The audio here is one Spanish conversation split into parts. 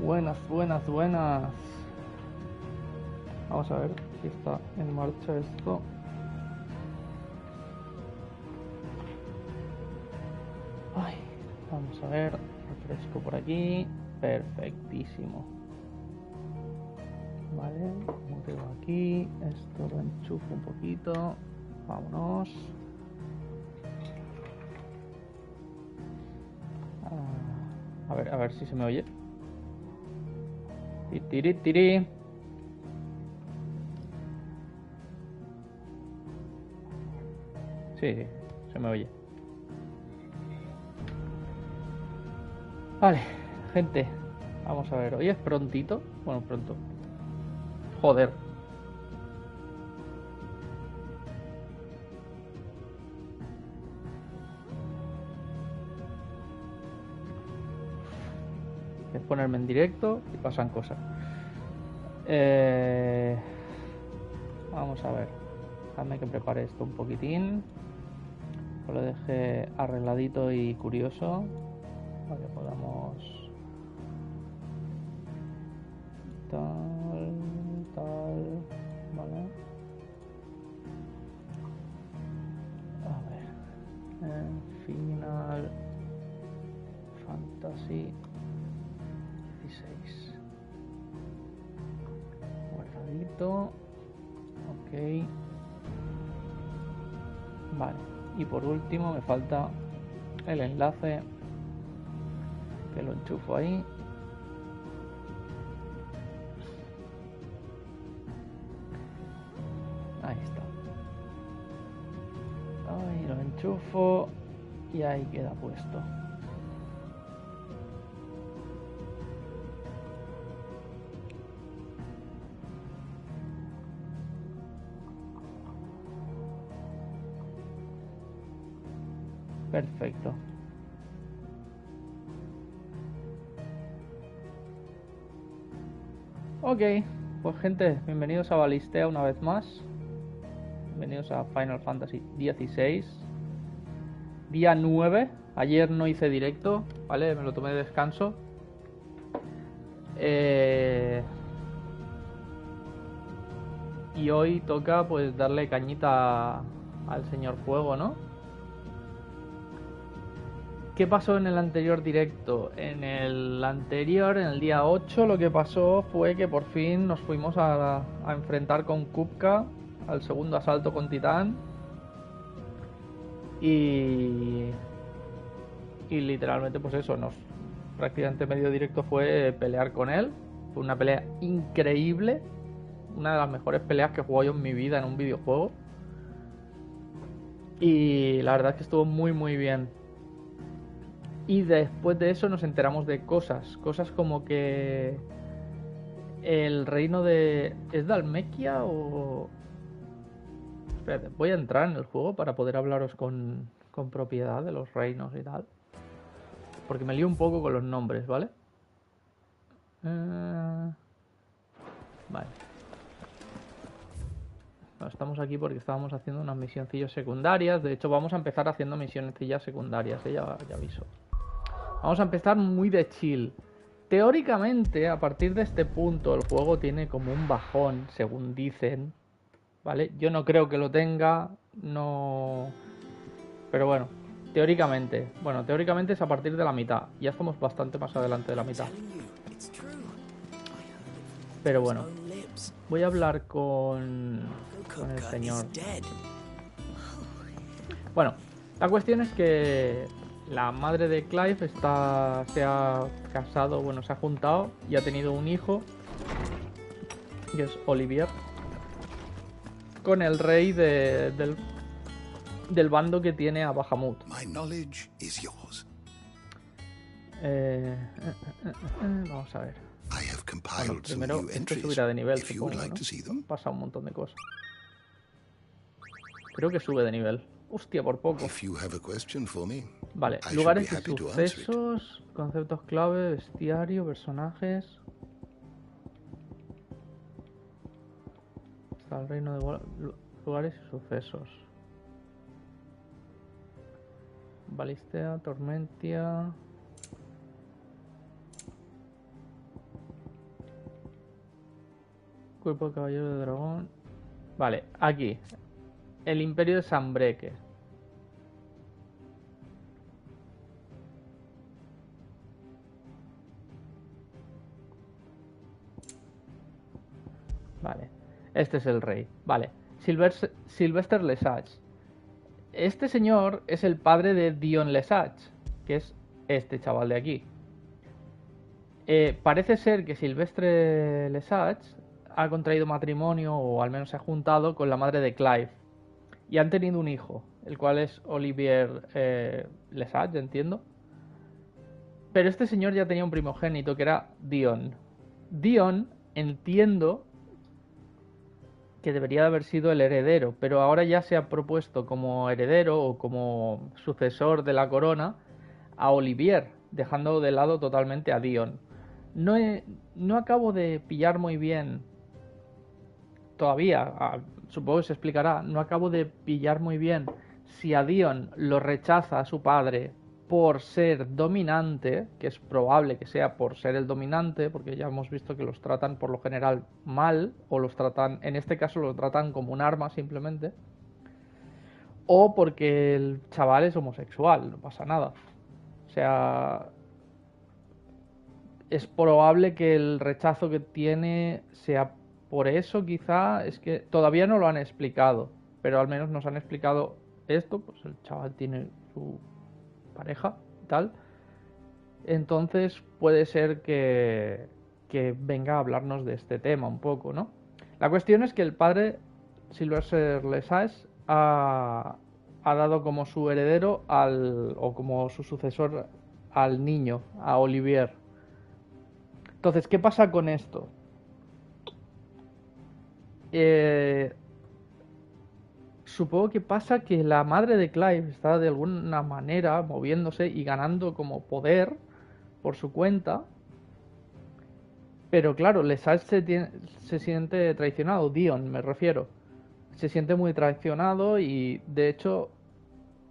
Buenas, buenas, buenas. Vamos a ver si está en marcha esto. Ay, vamos a ver. Refresco por aquí. Perfectísimo. Vale, como tengo aquí. Esto lo enchufo un poquito. Vámonos. A ver si se me oye. Tiri, tiri. Sí, se me oye. Vale, gente. Vamos a ver, hoy es prontito. Bueno, pronto. Joder. Es ponerme en directo y pasan cosas. Vamos a ver. Déjame que prepare esto un poquitín. Lo dejé arregladito y curioso para que podamos tal, vale. A ver, final Fantasy XVI guardadito, ok, vale. Y por último me falta el enlace, que lo enchufo ahí. Ahí está. Ahí lo enchufo y ahí queda puesto. Perfecto. Ok, pues gente, bienvenidos a Balistea una vez más. Bienvenidos a Final Fantasy XVI. Día 9. Ayer no hice directo, ¿vale? Me lo tomé de descanso. Y hoy toca pues darle cañita al señor Fuego, ¿no? ¿Qué pasó en el anterior directo? En el día 8, lo que pasó fue que por fin nos fuimos a enfrentar con Kupka al segundo asalto con Titán. Y literalmente pues eso, prácticamente medio directo fue pelear con él. Fue una pelea increíble. Una de las mejores peleas que he jugado yo en mi vida en un videojuego. Y la verdad es que estuvo muy muy bien. Y después de eso nos enteramos de cosas como que el reino de... ¿es Dalmequia o...? Espérate, voy a entrar en el juego para poder hablaros con propiedad de los reinos y tal. Porque me lío un poco con los nombres, ¿vale? Vale. No, estamos aquí porque estábamos haciendo unas misioncillas secundarias. De hecho, vamos a empezar haciendo misioncillas secundarias, ya aviso. Vamos a empezar muy de chill. Teóricamente, a partir de este punto, el juego tiene como un bajón, según dicen. ¿Vale? Yo no creo que lo tenga, no... Pero bueno, teóricamente. Bueno, teóricamente es a partir de la mitad. Ya estamos bastante más adelante de la mitad. Pero bueno, voy a hablar con el señor. Bueno, la cuestión es que la madre de Clive se ha casado, bueno, se ha juntado y ha tenido un hijo, que es Olivier, con el rey del bando que tiene a Bahamut. Vamos a ver. Bueno, primero esto subirá de nivel, supongo, ¿no? Pasa un montón de cosas. Creo que sube de nivel. Hostia, por poco. Vale, lugares y sucesos, conceptos clave, bestiario, personajes. Está el reino de lugares y sucesos. Balistea, Tormentia. Cuerpo de caballero de dragón. Vale, aquí. El imperio de Sanbreque. Vale. Este es el rey. Vale. Sylvester Lesage. Este señor es el padre de Dion Lesage, que es este chaval de aquí. Parece ser que Sylvestre Lesage ha contraído matrimonio, o al menos se ha juntado con la madre de Clive. Y han tenido un hijo, el cual es Olivier Lesage, entiendo. Pero este señor ya tenía un primogénito que era Dion. Dion, entiendo que debería de haber sido el heredero, pero ahora ya se ha propuesto como heredero o como sucesor de la corona a Olivier, dejando de lado totalmente a Dion. No acabo de pillar muy bien todavía, supongo que se explicará, no acabo de pillar muy bien si a Dion lo rechaza a su padre por ser dominante, que es probable que sea por ser el dominante, porque ya hemos visto que los tratan por lo general mal, o los tratan, en este caso lo tratan como un arma simplemente, o porque el chaval es homosexual, no pasa nada. O sea, es probable que el rechazo que tiene sea por eso, quizá. Es que todavía no lo han explicado, pero al menos nos han explicado esto. Pues el chaval tiene su pareja y tal. Entonces puede ser que venga a hablarnos de este tema un poco, ¿no? La cuestión es que el padre, Sylvester Lesage, ha dado como su heredero o como su sucesor al niño, a Olivier. Entonces, ¿qué pasa con esto? Supongo que pasa que la madre de Clive está de alguna manera moviéndose y ganando como poder por su cuenta. Pero claro, Lesage se siente traicionado, Dion me refiero. Se siente muy traicionado y de hecho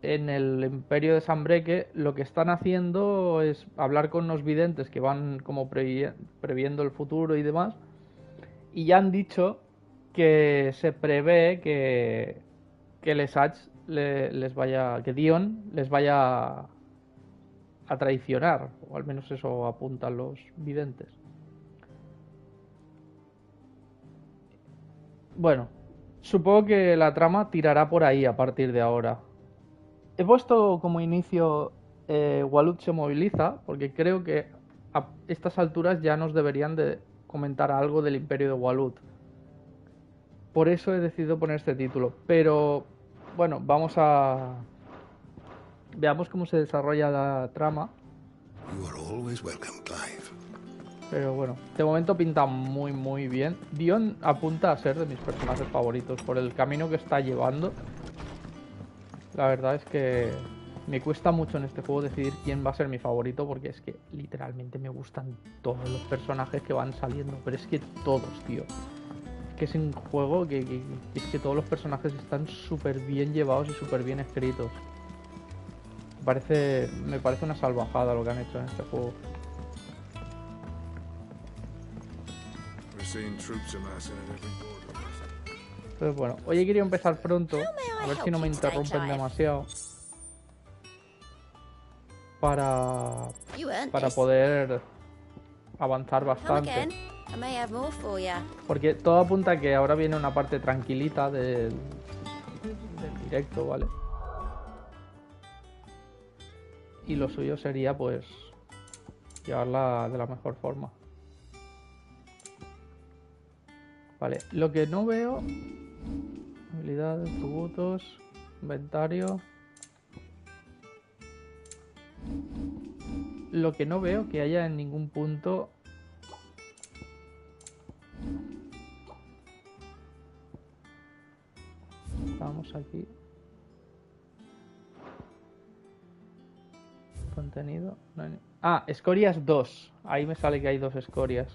en el imperio de Sanbreque lo que están haciendo es hablar con los videntes que van como previendo el futuro y demás. Y ya han dicho que se prevé que Lesage que Dion les vaya a traicionar, o al menos eso apuntan los videntes. Bueno, supongo que la trama tirará por ahí a partir de ahora. He puesto como inicio Walud se moviliza, porque creo que a estas alturas ya nos deberían de comentar algo del imperio de Walud. Por eso he decidido poner este título. Pero bueno, veamos cómo se desarrolla la trama. Pero bueno, de momento pinta muy bien. Dion apunta a ser de mis personajes favoritos por el camino que está llevando. La verdad es que me cuesta mucho en este juego decidir quién va a ser mi favorito, porque es que literalmente me gustan todos los personajes que van saliendo, pero es que todos, tío. Es que es un juego que es que todos los personajes están súper bien llevados y súper bien escritos. Me parece una salvajada lo que han hecho en este juego. Entonces bueno, hoy he querido empezar pronto, a ver si no me interrumpen demasiado, para poder avanzar bastante. Porque todo apunta a que ahora viene una parte tranquilita del directo, ¿vale? Y lo suyo sería pues llevarla de la mejor forma. Vale, lo que no veo... Habilidades, atributos, inventario... Lo que no veo que haya en ningún punto... Vamos aquí. Contenido. No hay... Ah, escorias 2. Ahí me sale que hay 2 escorias.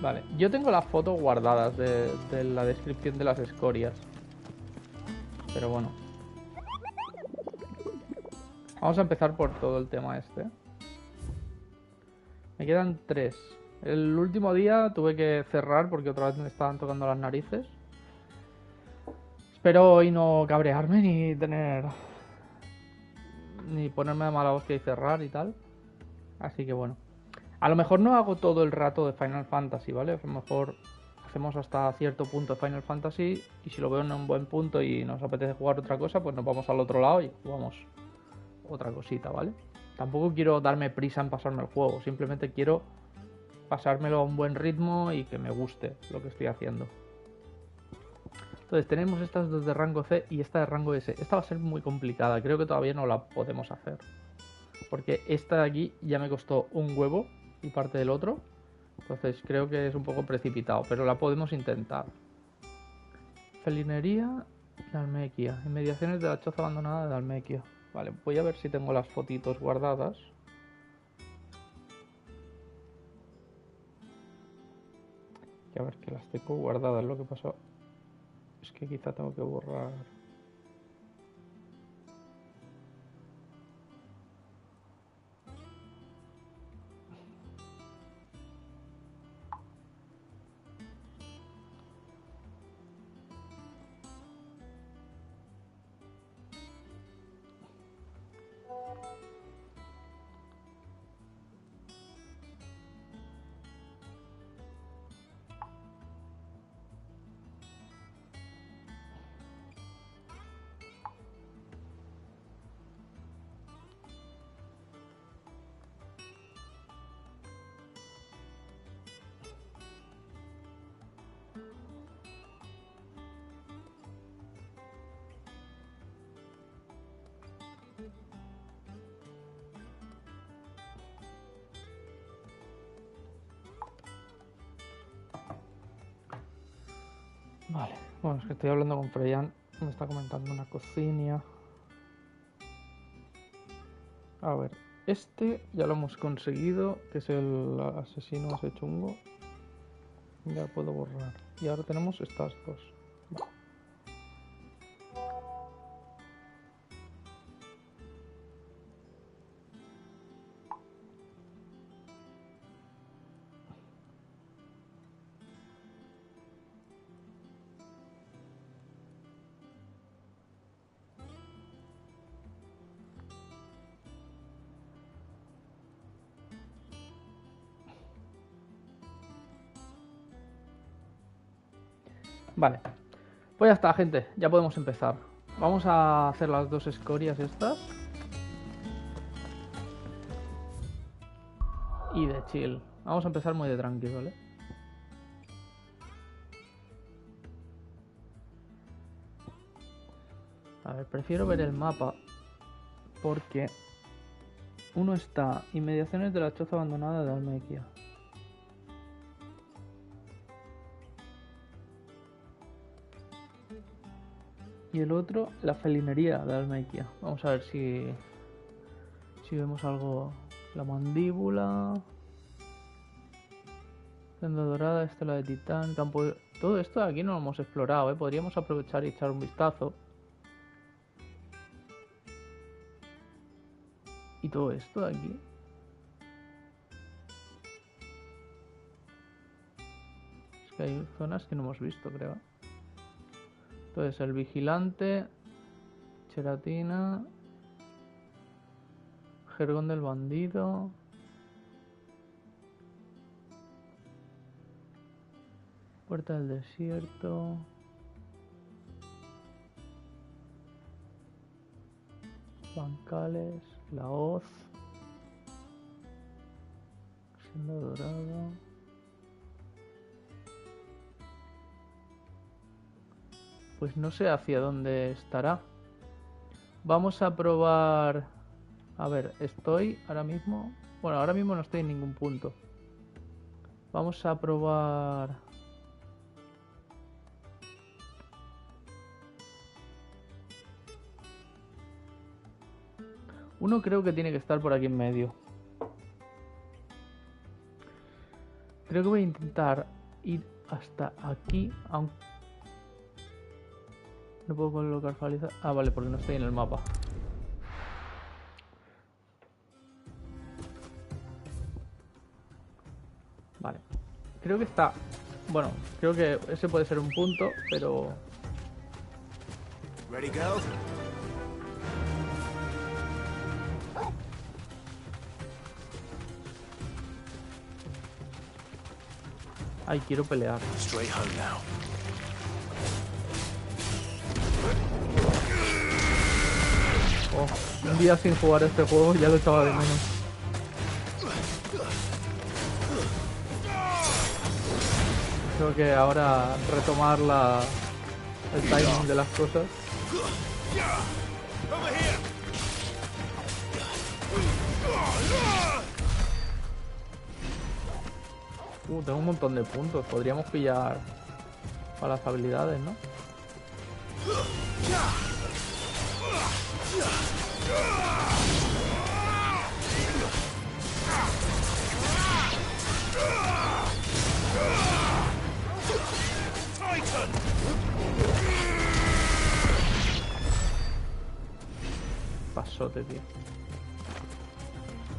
Vale, yo tengo las fotos guardadas de la descripción de las escorias. Pero bueno. Vamos a empezar por todo el tema este. Me quedan 3. El último día tuve que cerrar porque otra vez me estaban tocando las narices. Espero hoy no cabrearme ni ponerme de mala hostia y cerrar y tal. Así que bueno. A lo mejor no hago todo el rato de Final Fantasy, ¿vale? A lo mejor hacemos hasta cierto punto de Final Fantasy y si lo veo en un buen punto y nos apetece jugar otra cosa, pues nos vamos al otro lado y jugamos otra cosita, ¿vale? Tampoco quiero darme prisa en pasarme el juego, simplemente quiero pasármelo a un buen ritmo y que me guste lo que estoy haciendo. Entonces tenemos estas dos de rango C y esta de rango S. Esta va a ser muy complicada, creo que todavía no la podemos hacer. Porque esta de aquí ya me costó un huevo y parte del otro. Entonces creo que es un poco precipitado, pero la podemos intentar. Felinería de Almequia. Inmediaciones de la choza abandonada de Almequia. Vale, voy a ver si tengo las fotitos guardadas. Y a ver que las tengo guardadas. Lo que pasó es que quizá tengo que borrar. Vale, bueno, es que estoy hablando con Freyan, me está comentando una cocina. A ver, este ya lo hemos conseguido, que es el asesino ese chungo. Ya puedo borrar. Y ahora tenemos estas dos. Vale. Vale, pues ya está, gente, ya podemos empezar. Vamos a hacer las dos escorias estas. Y de chill. Vamos a empezar muy de tranqui, ¿vale? A ver, prefiero ver el mapa porque uno está inmediaciones de la choza abandonada de Almequia. Y el otro, la felinería de Almequia. Vamos a ver si vemos algo. La mandíbula. Senda dorada, estela de titán, campo de... Todo esto de aquí no lo hemos explorado, ¿eh? Podríamos aprovechar y echar un vistazo. Y todo esto de aquí. Es que hay zonas que no hemos visto, creo. Entonces, el vigilante, Cheratina, Jergón del bandido, Puerta del desierto, bancales, la hoz, Senda dorada. Pues no sé hacia dónde estará. Vamos a probar. A ver, estoy ahora mismo... Bueno, ahora mismo no estoy en ningún punto. Vamos a probar... Uno creo que tiene que estar por aquí en medio. Creo que voy a intentar ir hasta aquí, aunque... No puedo colocar faliza... Ah, vale, porque no estoy en el mapa. creo que está... Bueno, creo que ese puede ser un punto, pero... Ready, go? Ay, quiero pelear. Straight home now. Oh, un día sin jugar este juego ya lo echaba de menos. Creo que ahora retomar el timing de las cosas. Tengo un montón de puntos. Podríamos pillar para las habilidades, ¿no? Pasote, tío.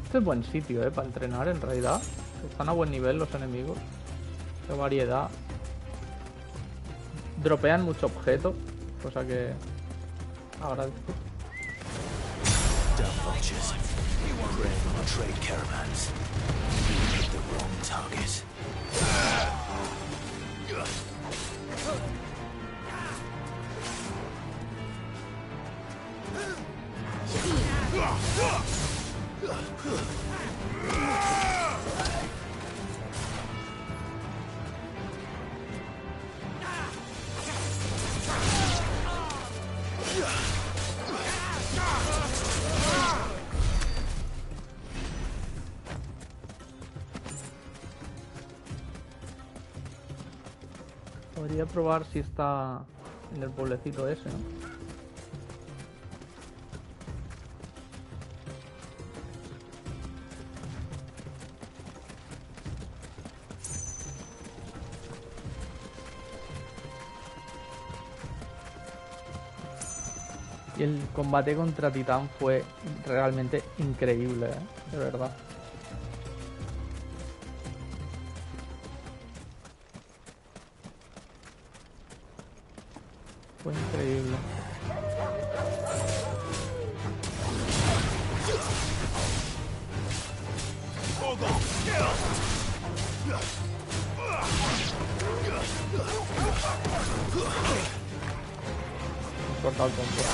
Este es buen sitio, para entrenar en realidad. Están a buen nivel los enemigos. Qué variedad. Dropean mucho objeto, cosa que agradezco. Podría probar si está en el pueblecito ese, ¿no? Y el combate contra Titán fue realmente increíble, de verdad. Fue increíble. Corta el control.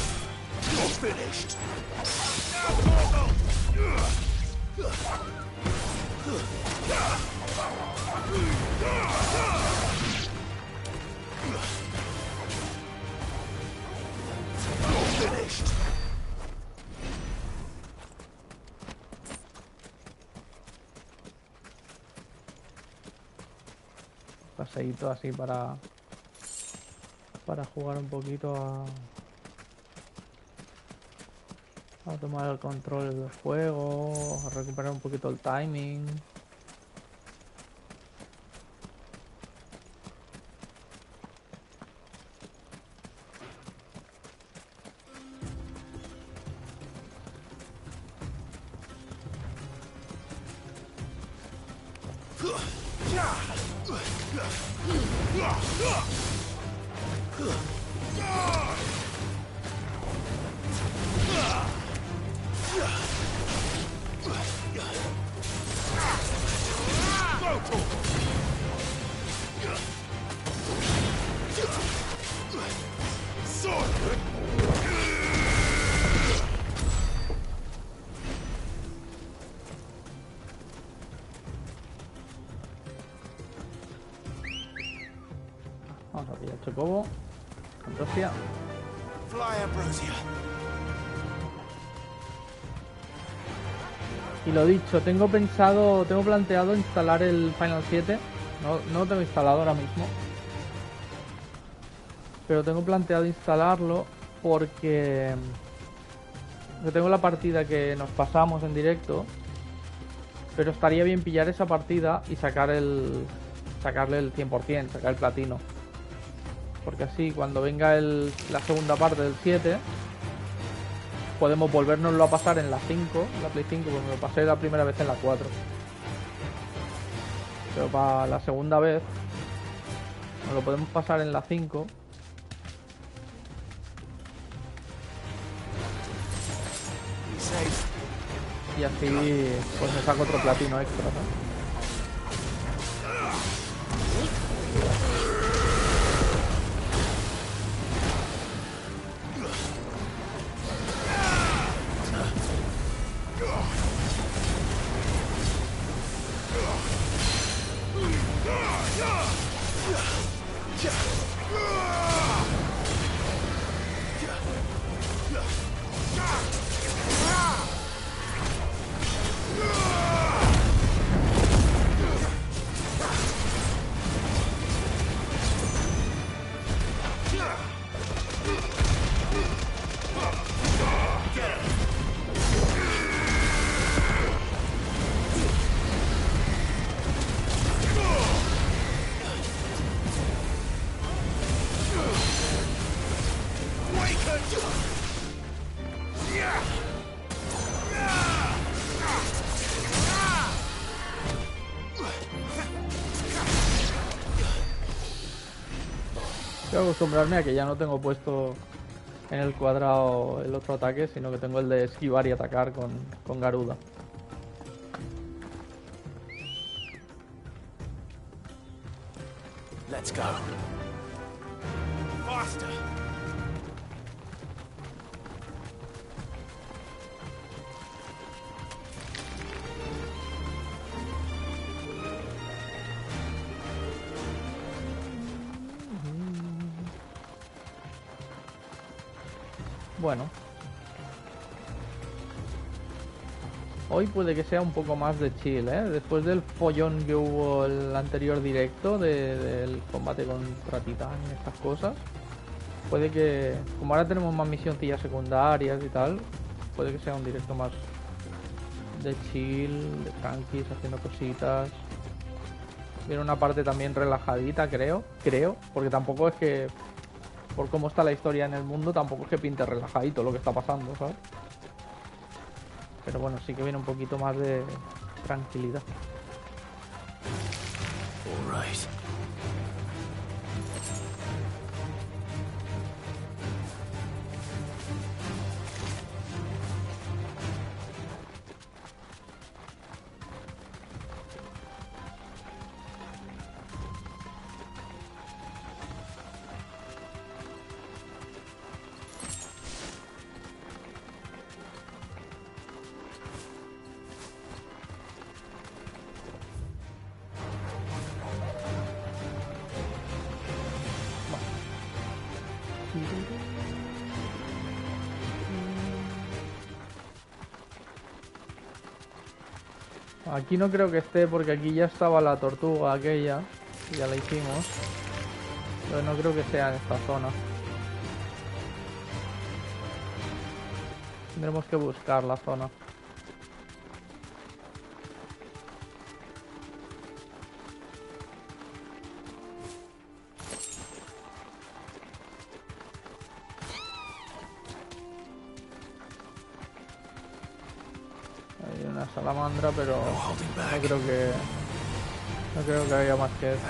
Paseíto así para jugar un poquito a tomar el control del juego, a recuperar un poquito el timing. Vamos a pillar Chocobo. Ambrosia. Y lo dicho, tengo planteado instalar el Final 7. No lo tengo instalado ahora mismo. Pero tengo planteado instalarlo porque tengo la partida que nos pasamos en directo. Pero estaría bien pillar esa partida y sacarle el 100%, sacar el platino. Porque así cuando venga la segunda parte del 7 podemos volvernoslo a pasar en la 5, la Play 5, porque me lo pasé la primera vez en la 4. Pero para la segunda vez nos lo podemos pasar en la 5. Y así pues me saco otro platino extra, ¿no? Tengo que acostumbrarme a que ya no tengo puesto en el cuadrado el otro ataque, sino que tengo el de esquivar y atacar con Garuda. Let's go. Faster. Bueno, hoy puede que sea un poco más de chill, ¿eh? Después del follón que hubo el anterior directo del combate contra Titán y estas cosas, puede que, como ahora tenemos más misioncillas secundarias y tal, puede que sea un directo más de chill, de tranquis, haciendo cositas. Viene una parte también relajadita, creo, porque tampoco es que, por cómo está la historia en el mundo, tampoco es que pinte relajadito lo que está pasando, ¿sabes? Pero bueno, sí que viene un poquito más de tranquilidad. All right. Aquí no creo que esté porque aquí ya estaba la tortuga aquella, ya la hicimos, pero no creo que sea en esta zona. Tendremos que buscar la zona. Hay una salamandra, pero no creo que haya más que esto.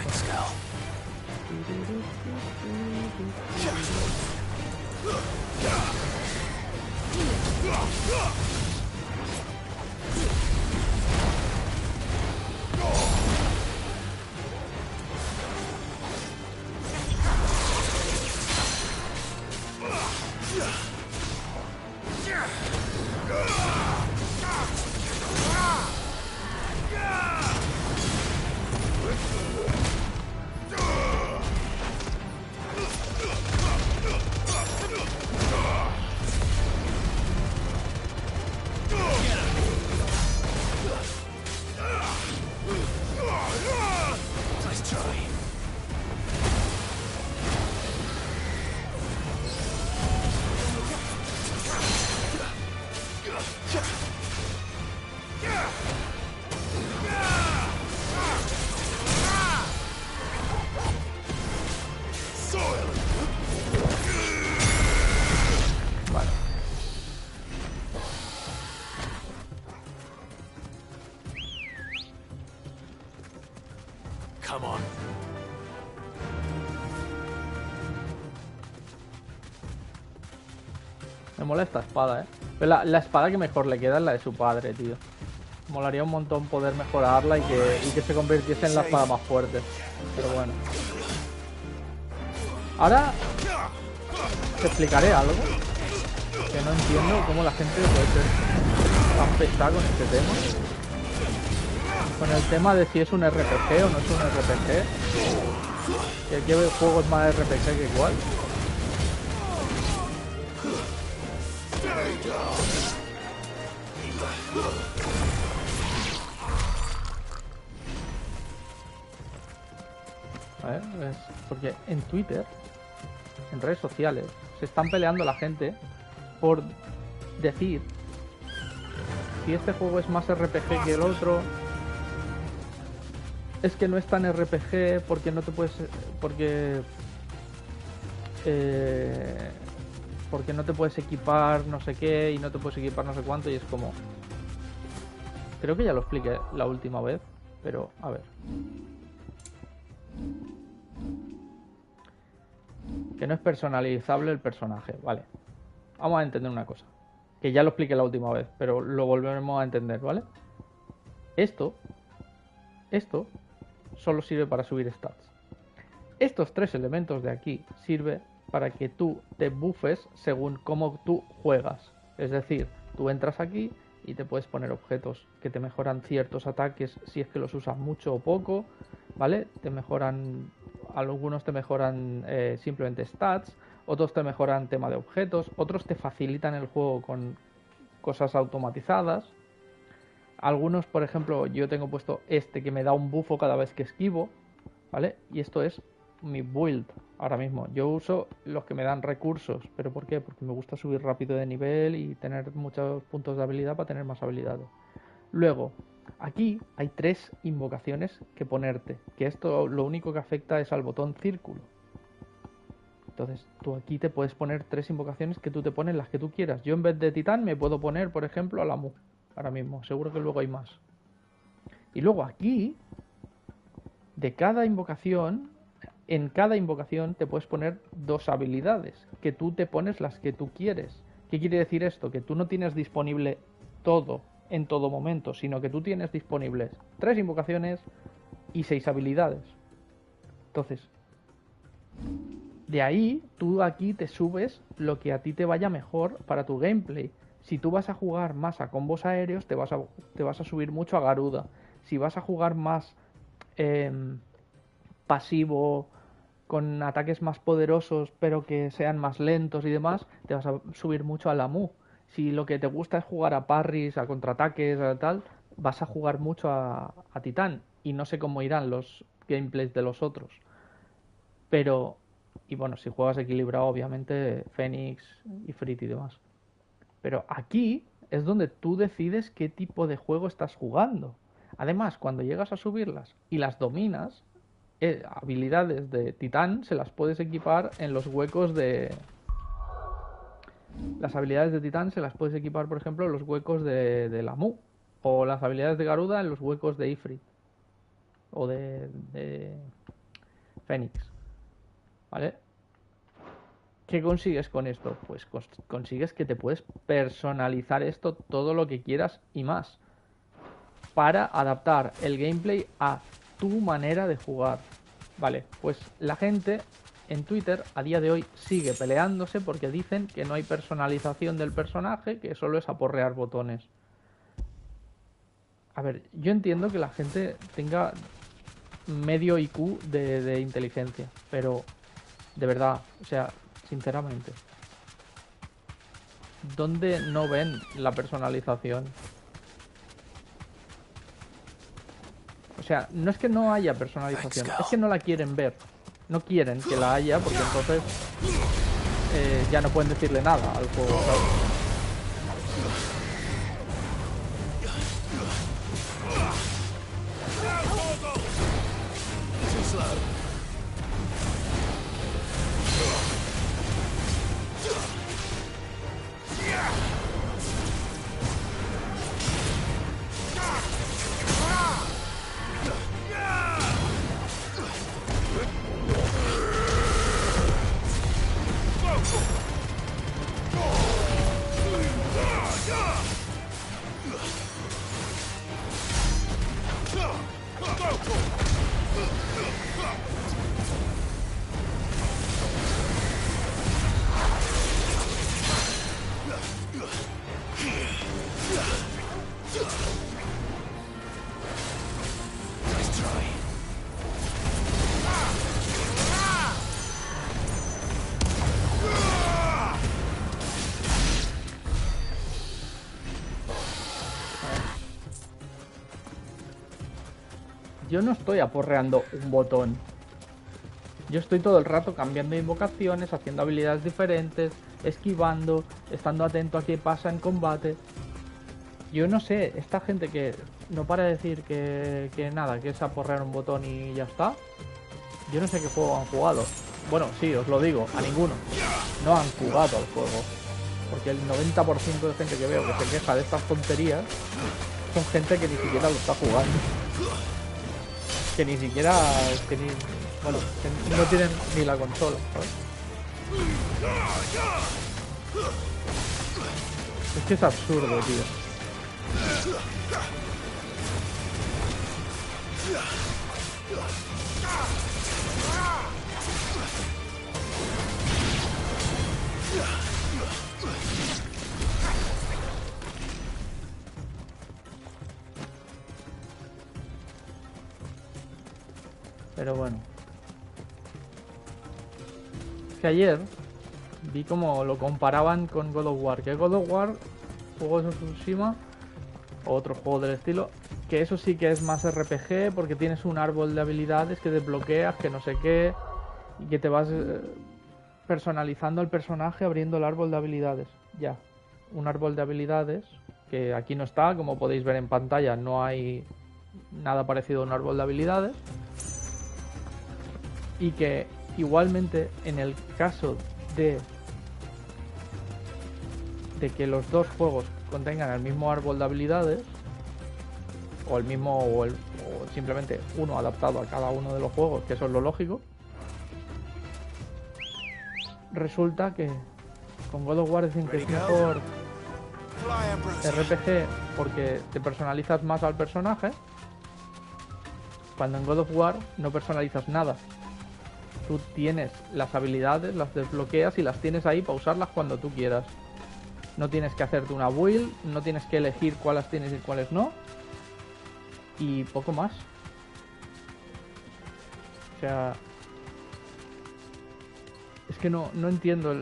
Me mola esta espada, Pero la espada que mejor le queda es la de su padre, tío. Molaría un montón poder mejorarla y que se convirtiese en la espada más fuerte. Pero bueno. Ahora te explicaré algo que no entiendo cómo la gente puede ser tan pesada con este tema. Con el tema de si es un RPG o no es un RPG. ¿Qué juego es más RPG que cuál? A ver, porque en Twitter, en redes sociales, se están peleando la gente por decir si este juego es más RPG que el otro. Es que no es tan RPG porque no te puedes... porque no te puedes equipar no sé qué y no te puedes equipar no sé cuánto, y es como... Creo que ya lo expliqué la última vez, pero a ver. Que no es personalizable el personaje, vale. Vamos a entender una cosa. Que ya lo expliqué la última vez, pero lo volveremos a entender, ¿vale? Esto solo sirve para subir stats. Estos tres elementos de aquí sirven para que tú te buffes según cómo tú juegas. Es decir, tú entras aquí y te puedes poner objetos que te mejoran ciertos ataques si es que los usas mucho o poco, ¿vale? Te mejoran, algunos te mejoran simplemente stats, otros te mejoran tema de objetos, otros te facilitan el juego con cosas automatizadas. Algunos, por ejemplo, yo tengo puesto este que me da un bufo cada vez que esquivo, ¿vale? Y esto es mi build ahora mismo. Yo uso los que me dan recursos. ¿Pero por qué? Porque me gusta subir rápido de nivel y tener muchos puntos de habilidad para tener más habilidades. Luego, aquí hay 3 invocaciones que ponerte, que esto lo único que afecta es al botón círculo. Entonces, tú aquí te puedes poner 3 invocaciones que tú te pones las que tú quieras. Yo en vez de titán me puedo poner, por ejemplo, a la Mu. Ahora mismo, seguro que luego hay más. Y luego aquí, de cada invocación, en cada invocación te puedes poner 2 habilidades, que tú te pones las que tú quieres. ¿Qué quiere decir esto? Que tú no tienes disponible todo en todo momento, sino que tú tienes disponibles 3 invocaciones y 6 habilidades. Entonces, de ahí, tú aquí te subes lo que a ti te vaya mejor para tu gameplay. Si tú vas a jugar más a combos aéreos, te vas a subir mucho a Garuda. Si vas a jugar más pasivo, con ataques más poderosos, pero que sean más lentos y demás, te vas a subir mucho a la Mu. Si lo que te gusta es jugar a parries, a contraataques, a tal, vas a jugar mucho a Titán. Y no sé cómo irán los gameplays de los otros. Pero, y bueno, si juegas equilibrado, obviamente, Fénix, Ifrit y demás. Pero aquí es donde tú decides qué tipo de juego estás jugando. Además, cuando llegas a subirlas y las dominas, habilidades de Titán se las puedes equipar en los huecos de... Las habilidades de Titán se las puedes equipar, por ejemplo, en los huecos de la Mu. O las habilidades de Garuda en los huecos de Ifrit. O de Fénix. ¿Vale? ¿Qué consigues con esto? Pues consigues que te puedes personalizar esto todo lo que quieras y más, para adaptar el gameplay a tu manera de jugar. Vale, pues la gente en Twitter a día de hoy sigue peleándose porque dicen que no hay personalización del personaje, que solo es aporrear botones. A ver, yo entiendo que la gente tenga medio IQ de inteligencia, pero de verdad, o sea, sinceramente, ¿dónde no ven la personalización? O sea, no es que no haya personalización, es que no la quieren ver. No quieren que la haya porque entonces ya no pueden decirle nada al juego, ¿sabes? yo no estoy aporreando un botón. Yo estoy todo el rato cambiando invocaciones, haciendo habilidades diferentes, esquivando, estando atento a qué pasa en combate. Yo no sé, esta gente que no para de decir que nada, que es aporrear un botón y ya está. Yo no sé qué juego han jugado. Bueno, sí, os lo digo, a ninguno. No han jugado al juego. Porque el 90% de gente que veo que se queja de estas tonterías son gente que ni siquiera lo está jugando. Que ni siquiera... bueno, que no tienen ni la consola, ¿sabes? Es que es absurdo, tío. Pero bueno. Que ayer vi como lo comparaban con God of War. Que God of War, juego de Tsushima, o otro juego del estilo, que eso sí que es más RPG porque tienes un árbol de habilidades que desbloqueas, que no sé qué, y que te vas personalizando al personaje abriendo el árbol de habilidades. Ya, un árbol de habilidades que aquí no está, como podéis ver en pantalla, no hay nada parecido a un árbol de habilidades. Y que igualmente en el caso de que los dos juegos contengan el mismo árbol de habilidades, o el mismo, o simplemente uno adaptado a cada uno de los juegos, que eso es lo lógico, resulta que con God of War dicen que es mejor RPG porque te personalizas más al personaje, cuando en God of War no personalizas nada. Tú tienes las habilidades, las desbloqueas y las tienes ahí para usarlas cuando tú quieras. No tienes que hacerte una build, no tienes que elegir cuáles tienes y cuáles no. Y poco más. O sea... Es que no entiendo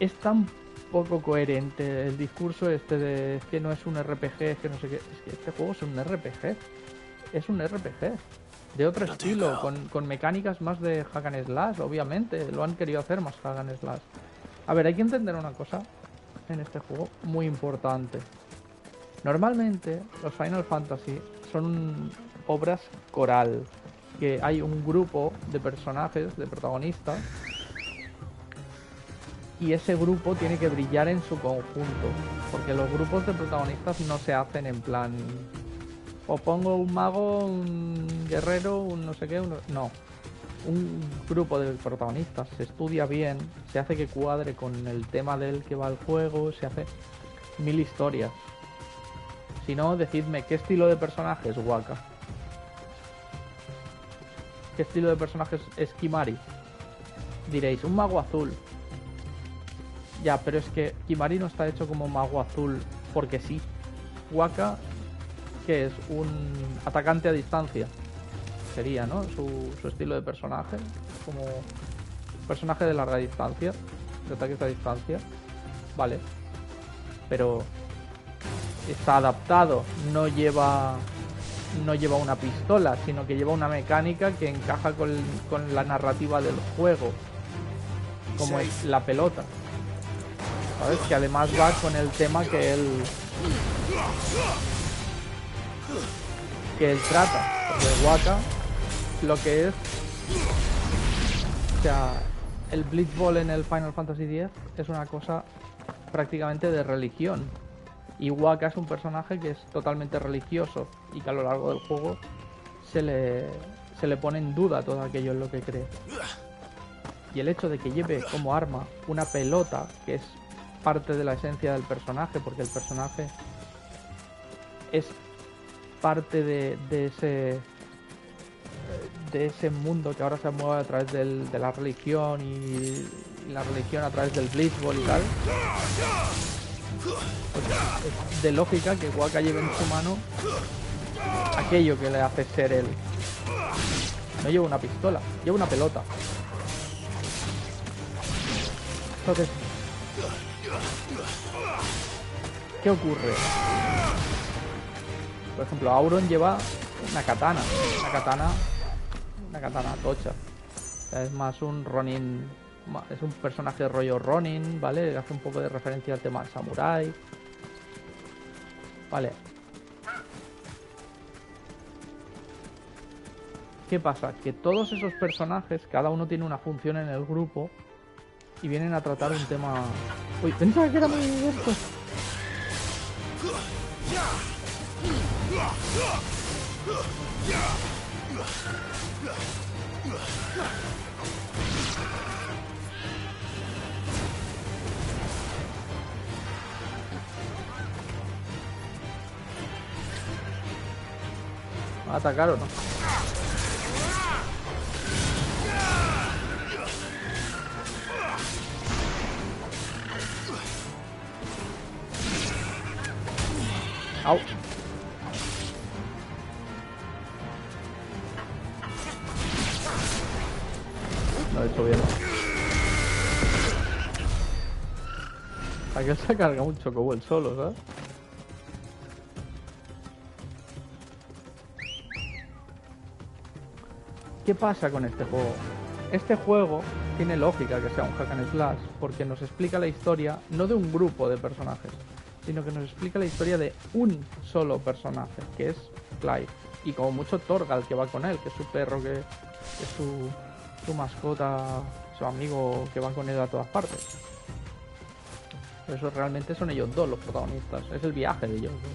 Es tan poco coherente el discurso este de es que no es un RPG, es que no sé qué. Es que este juego es un RPG. Es un RPG. De otro estilo, con mecánicas más de hack and slash, obviamente. Lo han querido hacer más hack and slash. A ver, hay que entender una cosa en este juego muy importante. Normalmente los Final Fantasy son obras coral, que hay un grupo de personajes, de protagonistas, y ese grupo tiene que brillar en su conjunto, porque los grupos de protagonistas no se hacen en plan o pongo un mago, un guerrero, un no sé qué, no. Un grupo de protagonistas se estudia bien, se hace que cuadre con el tema del que va el juego, se hace mil historias. Si no, decidme qué estilo de personaje es Waka, qué estilo de personaje es Kimari. Diréis, un mago azul. Ya, pero es que Kimari no está hecho como mago azul porque sí. Waka, que es un atacante a distancia, sería, ¿no? Su estilo de personaje, como personaje de larga distancia, de ataques a distancia, vale, pero está adaptado, no lleva una pistola, sino que lleva una mecánica que encaja con la narrativa del juego, como es la pelota, ¿sabes? Que además va con el tema que él trata, porque Waka lo que es, o sea, el Blitzball en el Final Fantasy X es una cosa prácticamente de religión, y Waka es un personaje que es totalmente religioso y que a lo largo del juego se le pone en duda todo aquello en lo que cree, y el hecho de que lleve como arma una pelota, que es parte de la esencia del personaje, porque el personaje es parte de ese mundo que ahora se mueve a través de la religión, y la religión a través del Blitzball y tal, pues es de lógica que Waka lleve en su mano aquello que le hace ser él. No lleva una pistola, lleva una pelota. Entonces, ¿qué ocurre? Por ejemplo, Auron lleva una katana tocha. O sea, es más un Ronin, es un personaje rollo Ronin, ¿vale? Hace un poco de referencia al tema del samurái. Vale. ¿Qué pasa? Que todos esos personajes, cada uno tiene una función en el grupo y vienen a tratar un tema... Uy, pensaba que era muy esto. ¿Va a atacar o no? Au. Lo he hecho bien. Aquí se carga un chocobo el solo, ¿sabes? ¿Qué pasa con este juego? Este juego tiene lógica que sea un hack and slash porque nos explica la historia no de un grupo de personajes, sino que nos explica la historia de un solo personaje, que es Clive. Y como mucho Torgal, que va con él, que es su perro, que es su mascota, su amigo que va con él a todas partes. Pero eso realmente son ellos dos los protagonistas, es el viaje de ellos dos.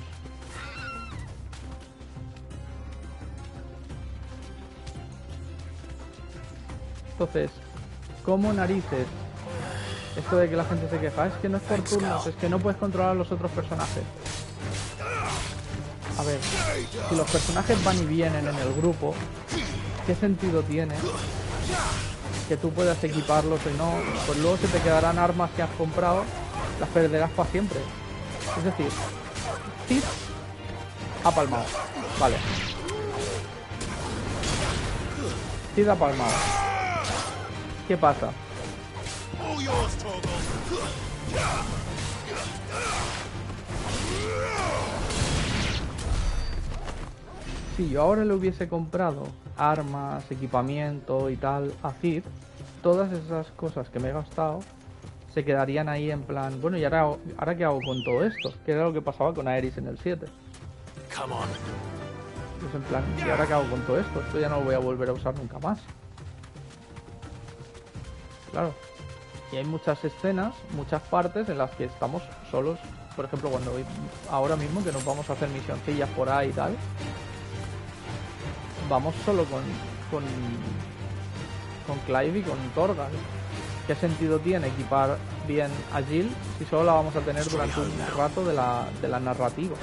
Entonces, ¿cómo narices? Esto de que la gente se queja, es que no es por turnos, es que no puedes controlar a los otros personajes. A ver, si los personajes van y vienen en el grupo, ¿qué sentido tiene que tú puedas equiparlos y no? Pues luego se te quedarán armas que has comprado, las perderás para siempre. Es decir, Cid ha palmado. Vale. Cid ha palmado. ¿Qué pasa? Si yo ahora le hubiese comprado armas, equipamiento y tal a Cid, todas esas cosas que me he gastado se quedarían ahí en plan, bueno, ¿y ahora qué hago con todo esto? Que era lo que pasaba con Aerys en el 7. Pues en plan, ¿y ahora qué hago con todo esto? Esto ya no lo voy a volver a usar nunca más. Claro. Y hay muchas escenas, muchas partes en las que estamos solos. Por ejemplo, cuando ahora mismo que nos vamos a hacer misioncillas por ahí y tal, vamos solo con Clive y con Torgal. ¿Qué sentido tiene equipar bien a Jill si solo la vamos a tener durante un rato de la narrativa?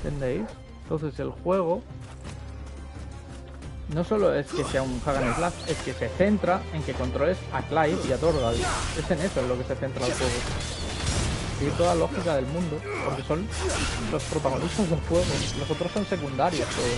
¿Entendéis? Entonces el juego no solo es que sea un hack and slash, es que se centra en que controles a Clive y a Torgal. Es en eso en lo que se centra el juego. Y toda lógica del mundo, porque son los protagonistas del juego. Los otros son secundarios todos.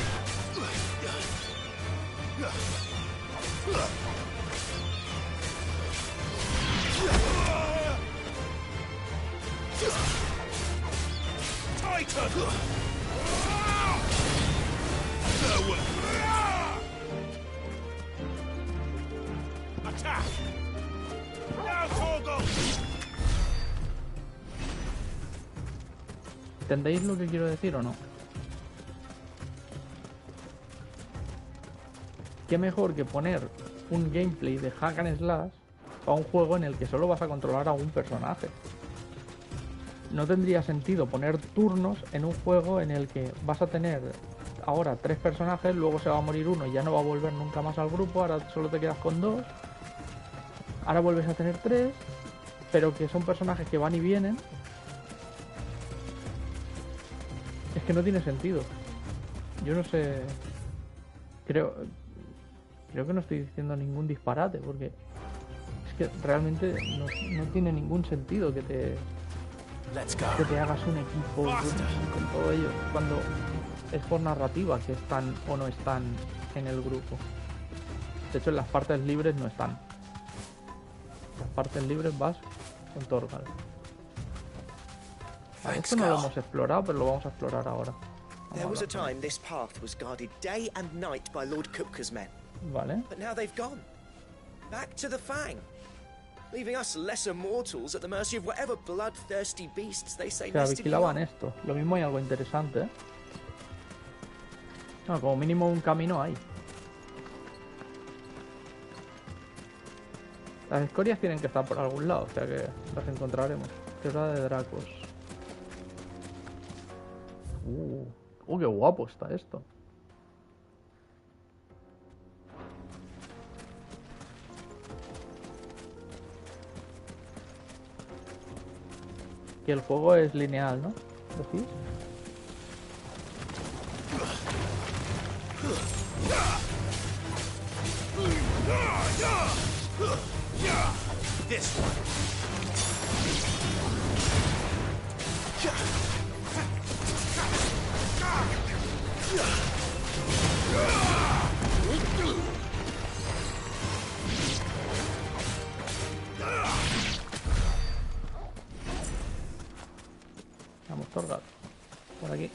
¿Entendéis lo que quiero decir o no? ¿Qué mejor que poner un gameplay de hack and slash a un juego en el que solo vas a controlar a un personaje? No tendría sentido poner turnos en un juego en el que vas a tener ahora 3 personajes, luego se va a morir uno y ya no va a volver nunca más al grupo, ahora solo te quedas con 2, ahora vuelves a tener 3, pero que son personajes que van y vienen. Es que no tiene sentido. Yo no sé... Creo que no estoy diciendo ningún disparate, porque es que realmente no tiene ningún sentido que te hagas un equipo con todo ello cuando es por narrativa que están o no están en el grupo. De hecho, en las partes libres no están. En las partes libres vas con Torgal. Esto no lo hemos explorado, pero lo vamos a explorar ahora. There was a time this path was guarded day and night by Lord Kupka's men. Vale. But now they've gone. Back to the Fang. Leaving us lesser mortals at the mercy of whatever bloodthirsty beasts they say O sea, nested vigilaban beyond. esto. Lo mismo hay algo interesante, ¿eh? No, como mínimo un camino hay. Las escorias tienen que estar por algún lado, o sea que las encontraremos. Tierra de Dracos. Qué guapo está esto. Y el juego es lineal, ¿no? ¿Decís? This one. Vamos, Torgal. Por aquí.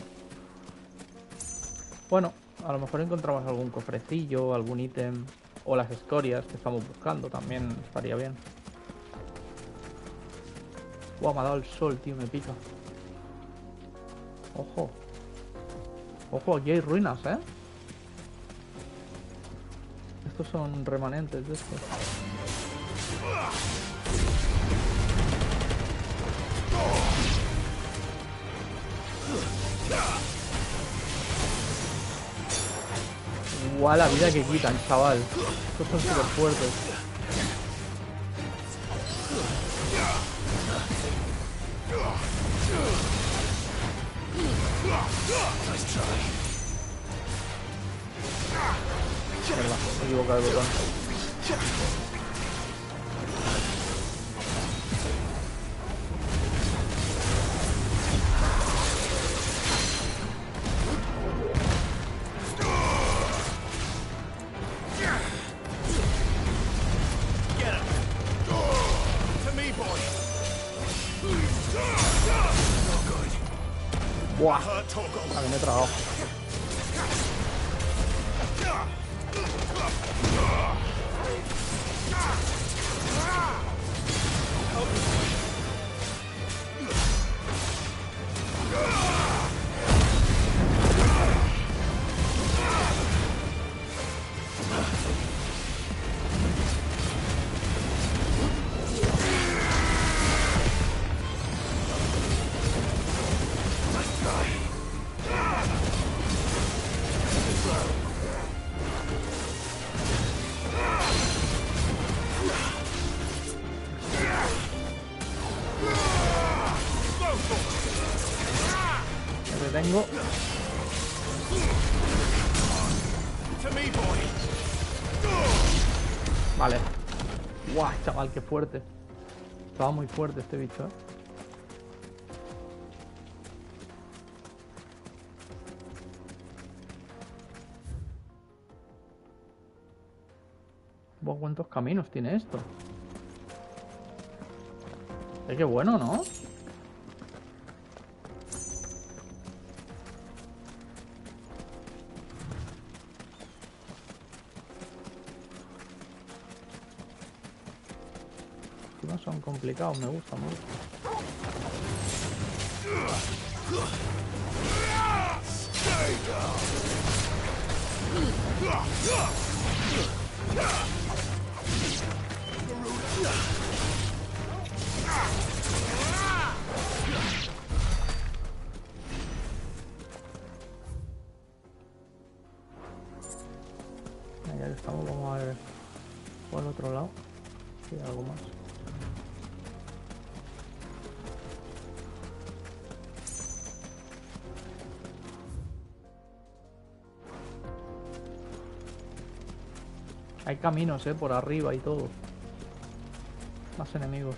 Bueno, a lo mejor encontramos algún cofrecillo, algún ítem. O las escorias que estamos buscando, también estaría bien. Buah, me ha dado el sol, tío, me pica. Ojo. Ojo, aquí hay ruinas, ¿eh? Estos son remanentes de estos. Guau, la vida que quitan, chaval. Estos son súper fuertes. Mierda, me he equivocado de botón. Buah, la que me he tragado. Tengo. Vale. Guau, chaval, qué fuerte. Estaba muy fuerte este bicho, ¿eh? Buah, ¿cuántos caminos tiene esto? Qué bueno, ¿no? No son complicados, me gusta, me gusta. Ya que estamos, vamos a ver por el otro lado si hay algo más. Hay caminos, por arriba y todo. Más enemigos.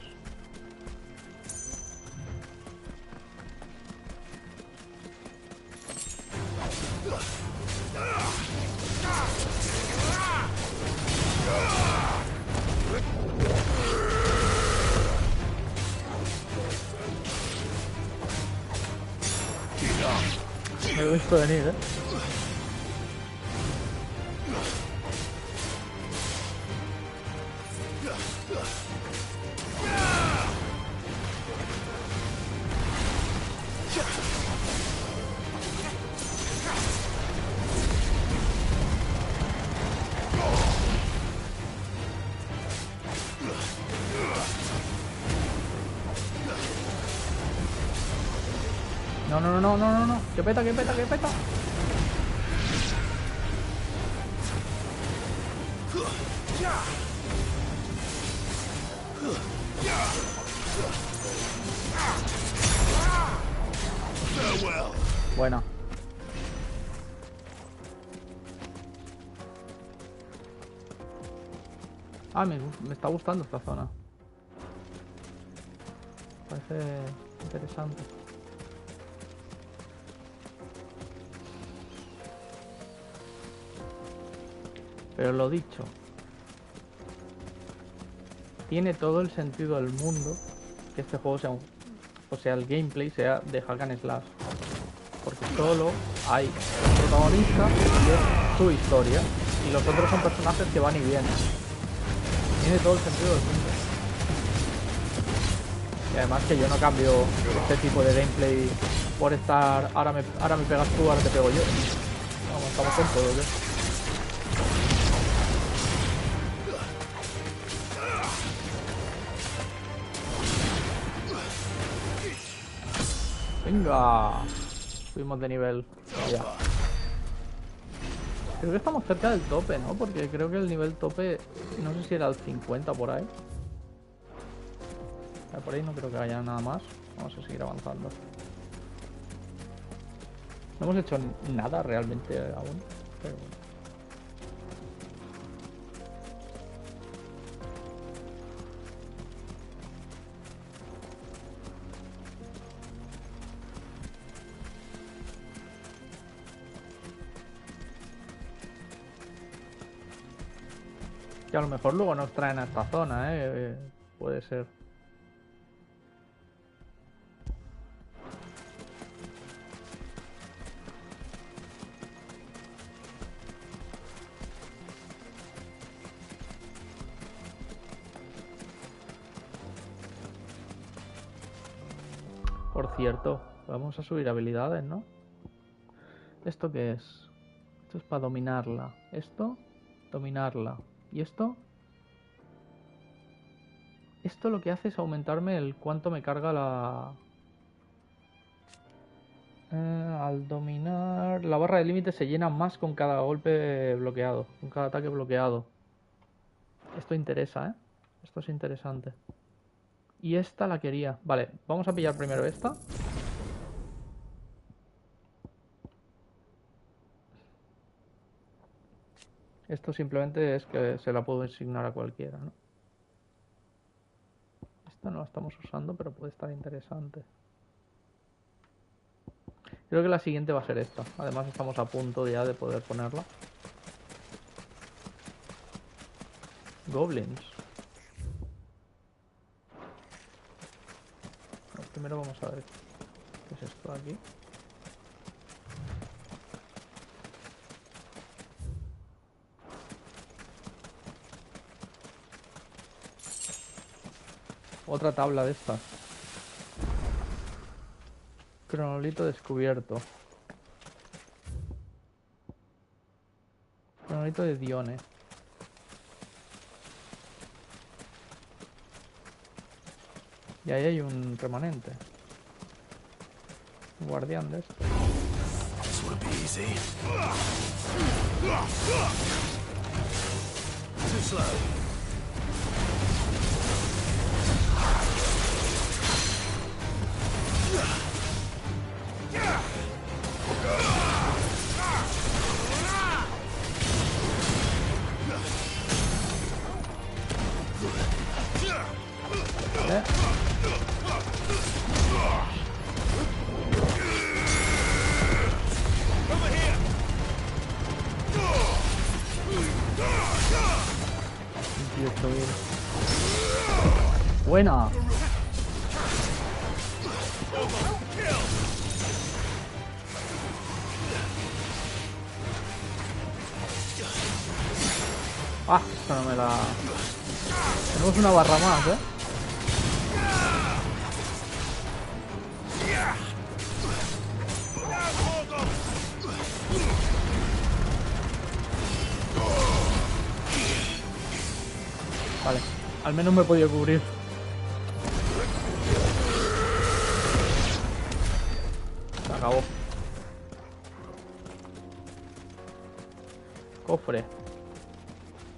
Me he visto venir, No. Que peta. Buena. Me está gustando esta zona. Parece interesante. Pero lo dicho, tiene todo el sentido del mundo que este juego sea el gameplay sea de hack and slash, porque solo hay un protagonista y es su historia, y los otros son personajes que van y vienen. Tiene todo el sentido del mundo. Y además que yo no cambio este tipo de gameplay por estar ahora me pegas tú, ahora te pego yo. Vamos, estamos con todo, ¿eh? Venga, subimos de nivel. Ya. Creo que estamos cerca del tope, ¿no? Porque creo que el nivel tope, no sé si era el 50 por ahí. Por ahí no creo que haya nada más. Vamos a seguir avanzando. No hemos hecho nada realmente aún, pero bueno. Que a lo mejor luego nos traen a esta zona, puede ser. Por cierto, vamos a subir habilidades, ¿no? ¿Esto qué es? Esto es para dominarla. Esto, dominarla. ¿Y esto? Esto lo que hace es aumentarme el cuánto me carga la... al dominar... La barra de límite se llena más con cada golpe bloqueado. Con cada ataque bloqueado. Esto interesa, ¿eh? Esto es interesante. Y esta la quería. Vale, vamos a pillar primero esta. Esto simplemente es que se la puedo asignar a cualquiera, ¿no? Esta no la estamos usando, pero puede estar interesante. Creo que la siguiente va a ser esta. Además estamos a punto ya de poder ponerla. Goblins. Bueno, primero vamos a ver qué es esto de aquí. Otra tabla de estas. Cronolito descubierto. Cronolito de Dione. Y ahí hay un remanente. Un guardián de esto. subir. Buena. Ah, esta no me la... Tenemos una barra más, ¿eh? Vale, al menos me he podido cubrir. Se acabó. Cofre.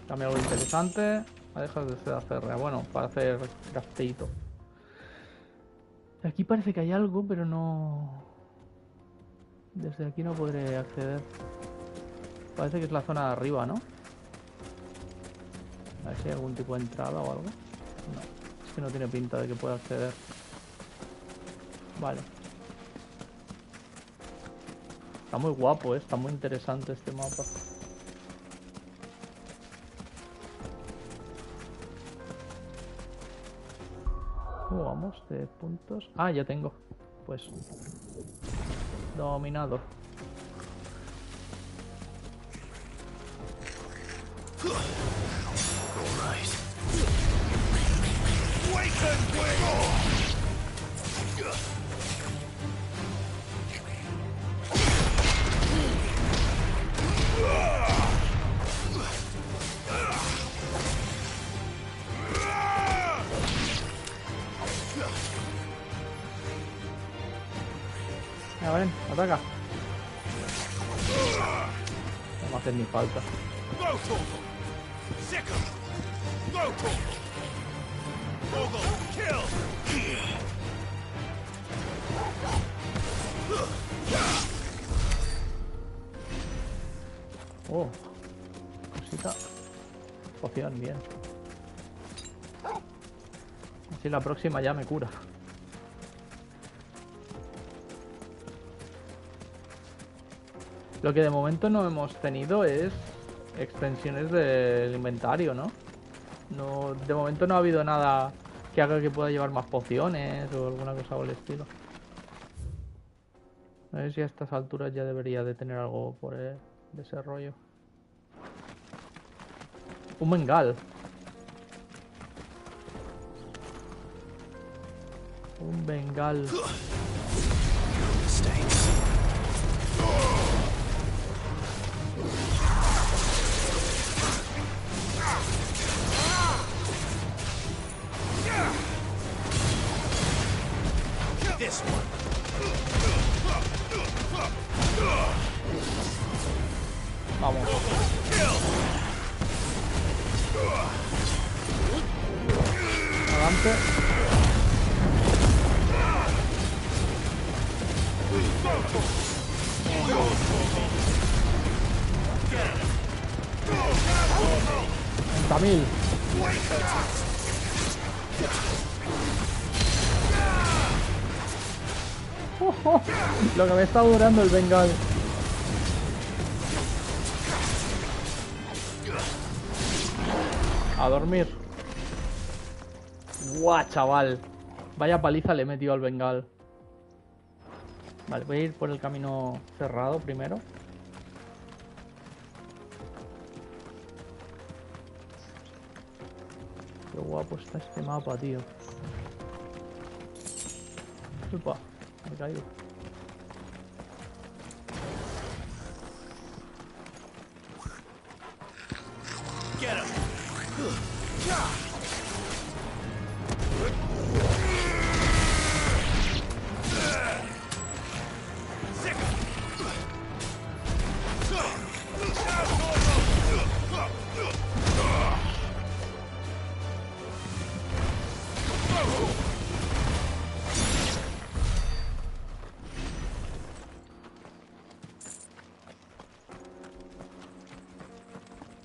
Dame algo interesante. Dejas de ser férrea. Bueno, para hacer crafteito. Aquí parece que hay algo, pero no... Desde aquí no podré acceder. Parece que es la zona de arriba, ¿no? A ver si hay algún tipo de entrada o algo. No, es que no tiene pinta de que pueda acceder. Vale. Está muy guapo, ¿eh? Está muy interesante este mapa. ¿Cómo vamos de puntos? Ah, ya tengo. Pues... dominado. Ya ven, ataca. No me hace ni falta. Oh, cosita. Poción, bien. Así la próxima ya me cura. Lo que de momento no hemos tenido es extensiones del inventario, ¿no? No, de momento no ha habido nada que haga que pueda llevar más pociones o alguna cosa por el estilo. No sé si a estas alturas ya debería de tener algo por de ese rollo. Un bengal. Un bengal. Vamos. Adelante. $30.000. Lo que me está durando el bengal. A dormir. Guau, chaval. Vaya paliza le he metido al bengal. Vale, voy a ir por el camino cerrado primero. Qué guapo está este mapa, tío. Upa, me he caído.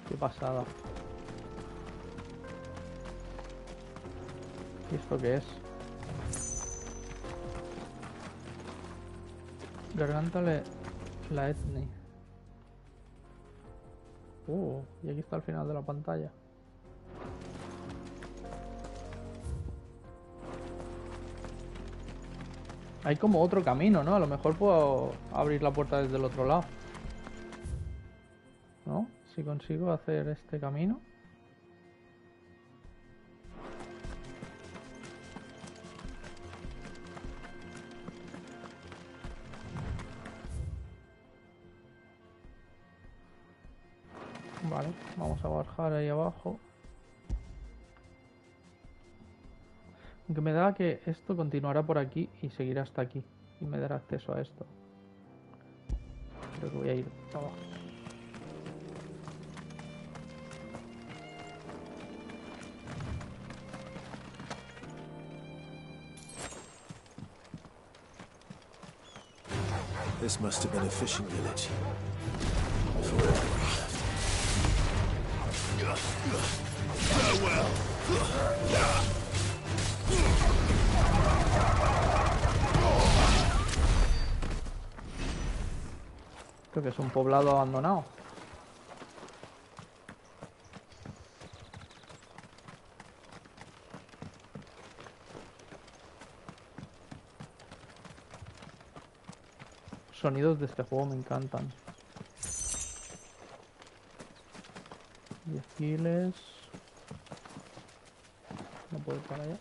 Qué pasada. ¿Y esto qué es? Garganta la etnia. Y aquí está al final de la pantalla. Hay como otro camino, ¿no? A lo mejor puedo abrir la puerta desde el otro lado. ¿No? Si consigo hacer este camino. Vale, vamos a bajar ahí abajo. Aunque me da que esto continuará por aquí y seguirá hasta aquí. Y me dará acceso a esto. Creo que voy a ir para abajo. This must have been a fishing village. Forever farewell. Creo que es un poblado abandonado. Los sonidos de este juego me encantan. 10 giles. No puedo ir para allá.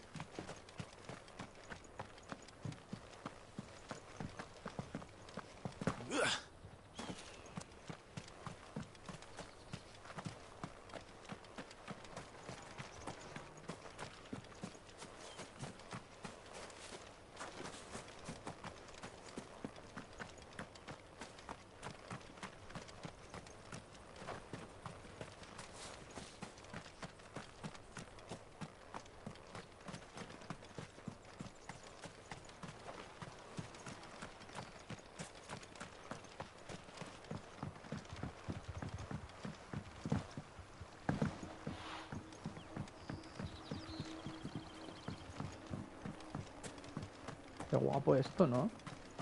Qué guapo esto, ¿no?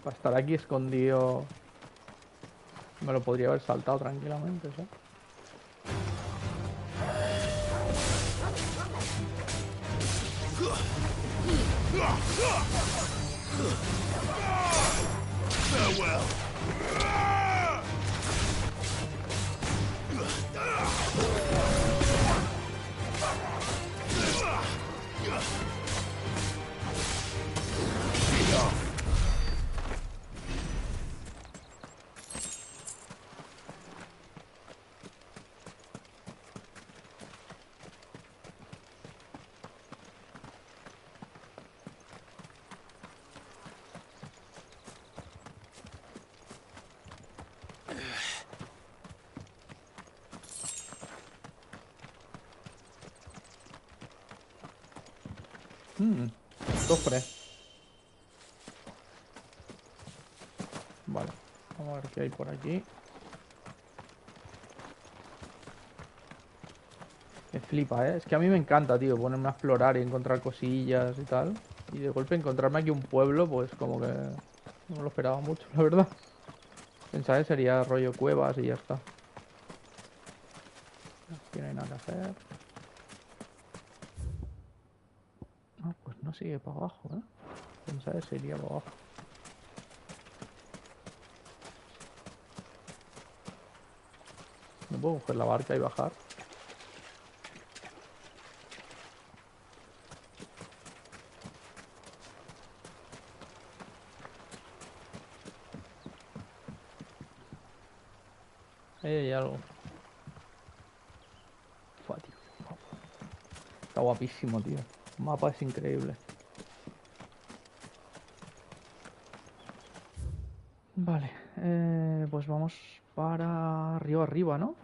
Para estar aquí escondido me lo podría haber saltado tranquilamente, ¿sabes? Farewell. Cofre. Vale, vamos a ver qué hay por aquí. Me flipa, ¿eh? Es que a mí me encanta, tío, ponerme a explorar y encontrar cosillas y tal. Y de golpe encontrarme aquí un pueblo, pues como que no me lo esperaba mucho, la verdad. Pensaba que sería rollo cuevas y ya está. Aquí no hay nada que hacer. No, pues no sigue para abajo, ¿eh? Pensaba que sería para abajo. ¿No puedo coger la barca y bajar? Ahí hay algo. Fua, tío. Está guapísimo, tío. El mapa es increíble. Vale, pues vamos para arriba, ¿no?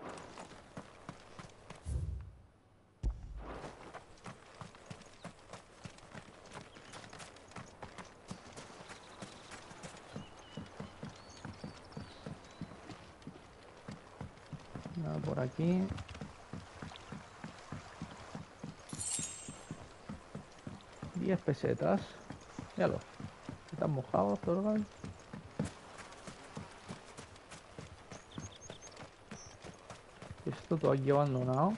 Nada por aquí. $10 pesetas. Míralo. Están mojados, Torgal. Esto todo aquí abandonado.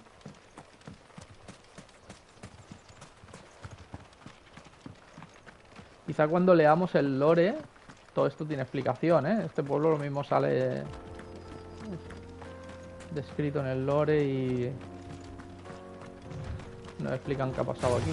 Quizá cuando leamos el lore, todo esto tiene explicación, ¿eh? Este pueblo lo mismo sale descrito en el lore y nos explican qué ha pasado aquí.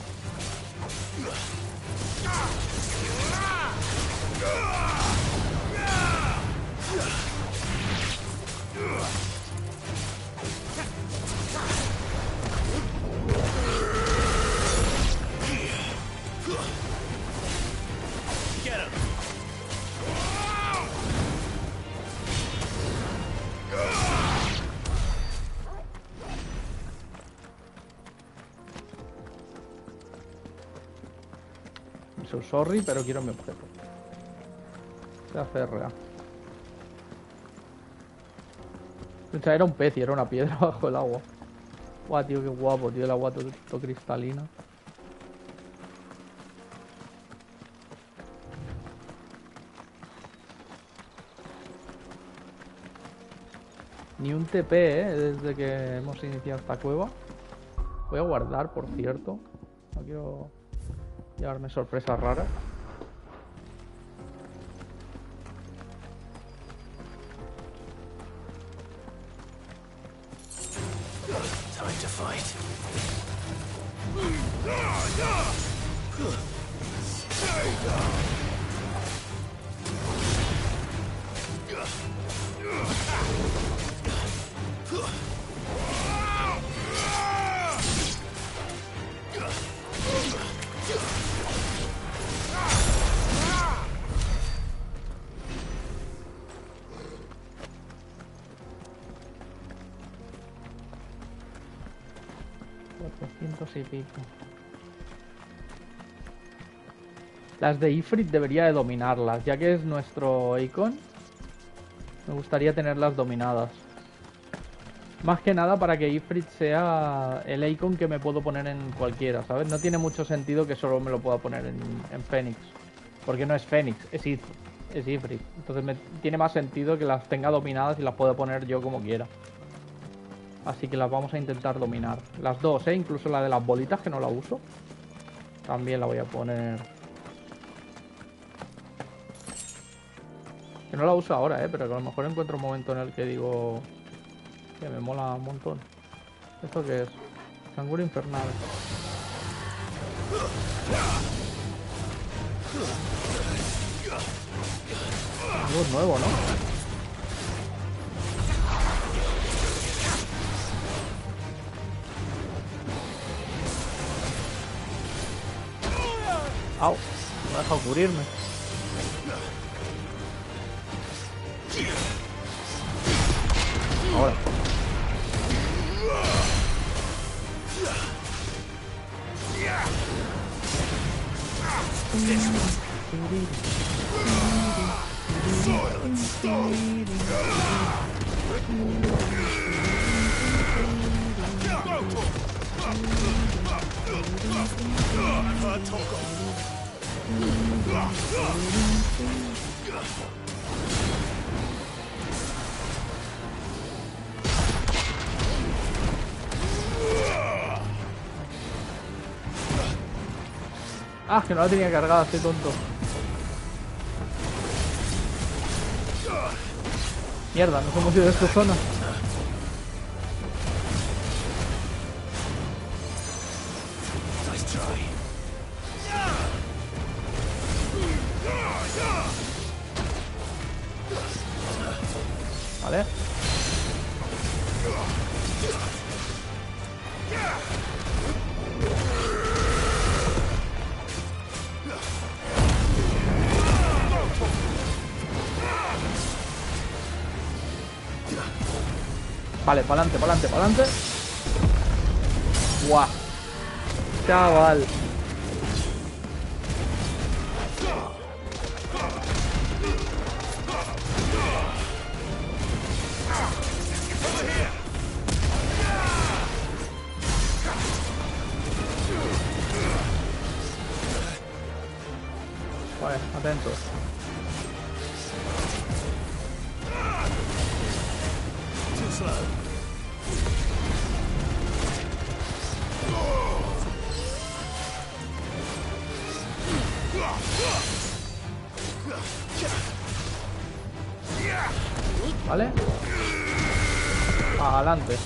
So sorry, pero quiero mi objeto. Se aferra. O sea, era un pez y era una piedra bajo el agua. Guau, tío, qué guapo, tío, el agua todo cristalina. Ni un TP, desde que hemos iniciado esta cueva. Voy a guardar, por cierto. No quiero llevarme sorpresas raras. Time to fight. Y pico. Las de Ifrit debería de dominarlas, ya que es nuestro icon. Me gustaría tenerlas dominadas. Más que nada para que Ifrit sea el icon que me puedo poner en cualquiera, ¿sabes? No tiene mucho sentido que solo me lo pueda poner en Fénix. Porque no es Fénix, es Ifrit. Entonces tiene más sentido que las tenga dominadas y las pueda poner yo como quiera. Así que las vamos a intentar dominar. Las dos, incluso la de las bolitas, que no la uso. También la voy a poner. Que no la uso ahora, pero que a lo mejor encuentro un momento en el que digo que me mola un montón. ¿Esto qué es? Canguro infernal. Algo nuevo, ¿no? Au, me ha dejado cubrirme. Ahora. Ah, que no la tenía cargada, estoy tonto. Mierda, nos hemos ido de esta zona. Vale. Vale, pa'lante, pa'lante, pa'lante. Guau. Chaval. Vale, atentos. Adelante.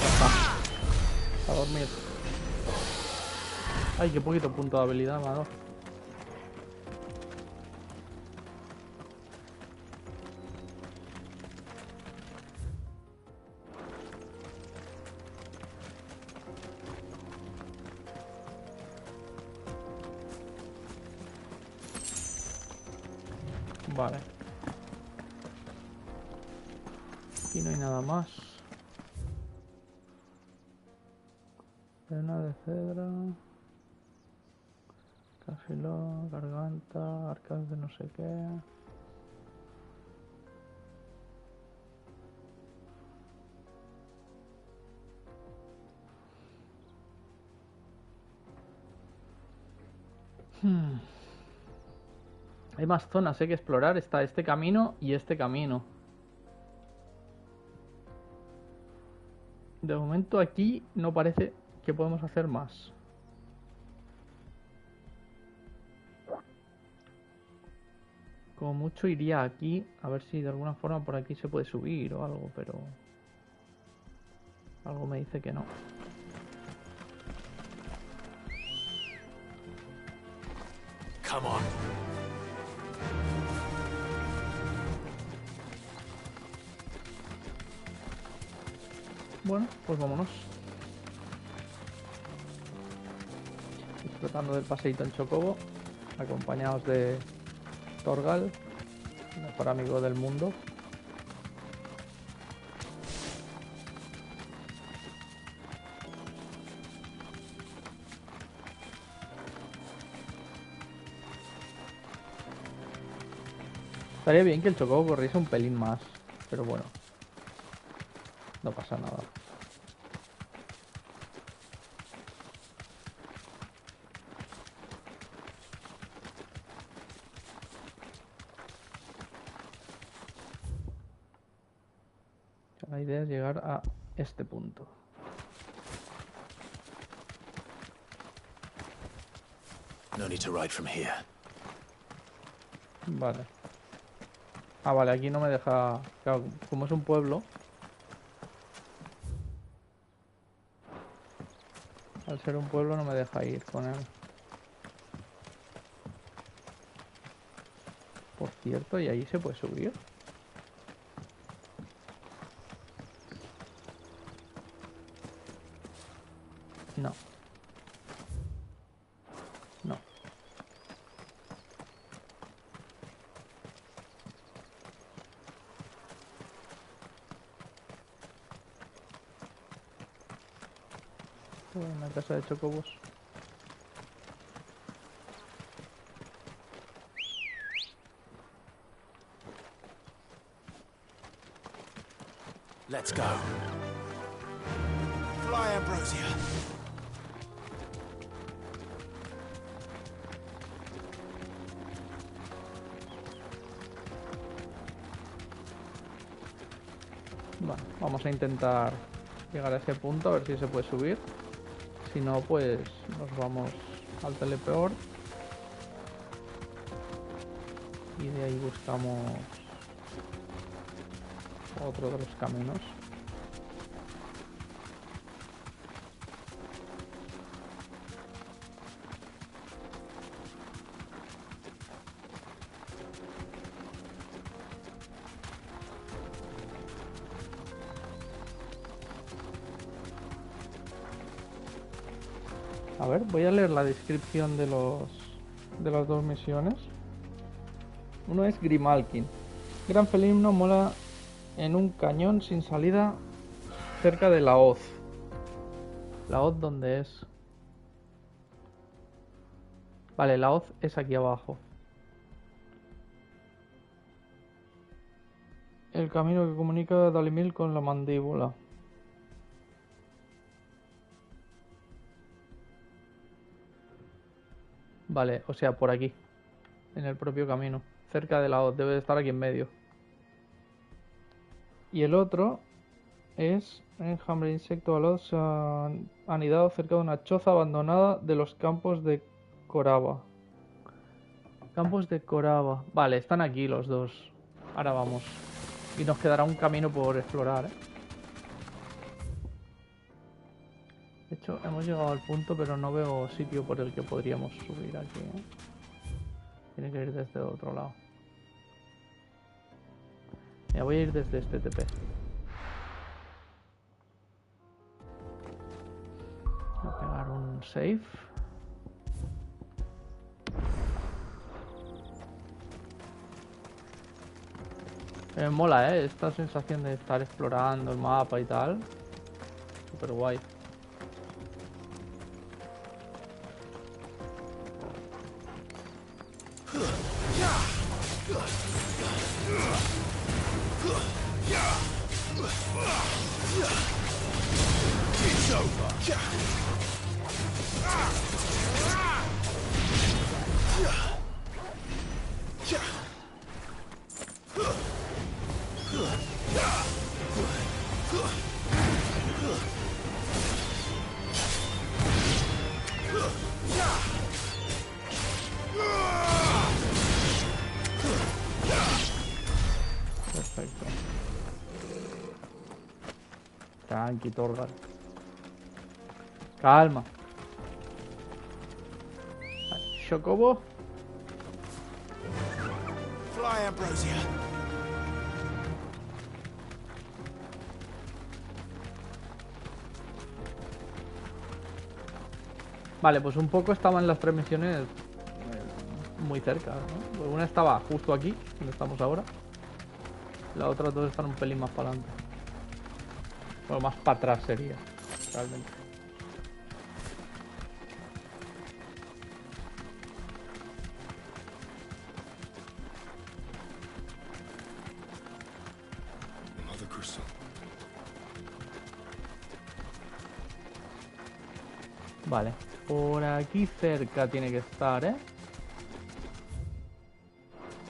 Ya está. A dormir. Ay, qué poquito punto de habilidad me ha dado. Vale. Aquí no hay nada más. Pena de cedra. Cafilón, garganta, arcas de no sé qué. Hay más zonas, hay que explorar. Está este camino y este camino. De momento aquí no parece que podemos hacer más. Como mucho iría aquí, a ver si de alguna forma por aquí se puede subir o algo, pero... algo me dice que no. Come on. Bueno, pues vámonos. Disfrutando del paseíto en Chocobo, acompañados de Torgal, el mejor amigo del mundo. Estaría bien que el Chocobo corriese un pelín más, pero bueno, no pasa nada. La idea es llegar a este punto. No need to ride from here. Vale. Ah, vale, aquí no me deja... Claro, como es un pueblo... Al ser un pueblo no me deja ir con él. Por cierto, ¿y ahí se puede subir? No. No. Una casa de chocobos. Let's go. Fly, Ambrosia. Vale, vamos a intentar llegar a ese punto, a ver si se puede subir. Si no, pues nos vamos al telepeor. Y de ahí buscamos otro de los caminos. A ver, voy a leer la descripción de las dos misiones. Uno es Grimalkin. Gran felino mola en un cañón sin salida cerca de la hoz. ¿La hoz dónde es? Vale, la hoz es aquí abajo. El camino que comunica Dalimil con la mandíbula. Vale, o sea, por aquí. En el propio camino. Cerca de la hoz. Debe de estar aquí en medio. Y el otro es... enjambre de insecto veloz se han anidado cerca de una choza abandonada de los campos de Coraba. Campos de Coraba. Vale, están aquí los dos. Ahora vamos. Y nos quedará un camino por explorar, ¿eh? De hecho, hemos llegado al punto, pero no veo sitio por el que podríamos subir aquí, ¿eh? Tiene que ir desde otro lado. Mira, voy a ir desde este TP. Voy a pegar un save. Mola, esta sensación de estar explorando el mapa y tal. Super guay. Perfecto. Tranqui, Torgal. Calma. Chocobo. Fly, Ambrosia. Vale, pues un poco estaban las tres misiones muy cerca, ¿no? Una estaba justo aquí, donde estamos ahora. Las otras dos están un pelín más para adelante. Bueno, más para atrás sería, realmente. Another crystal. Vale, por aquí cerca tiene que estar, ¿eh?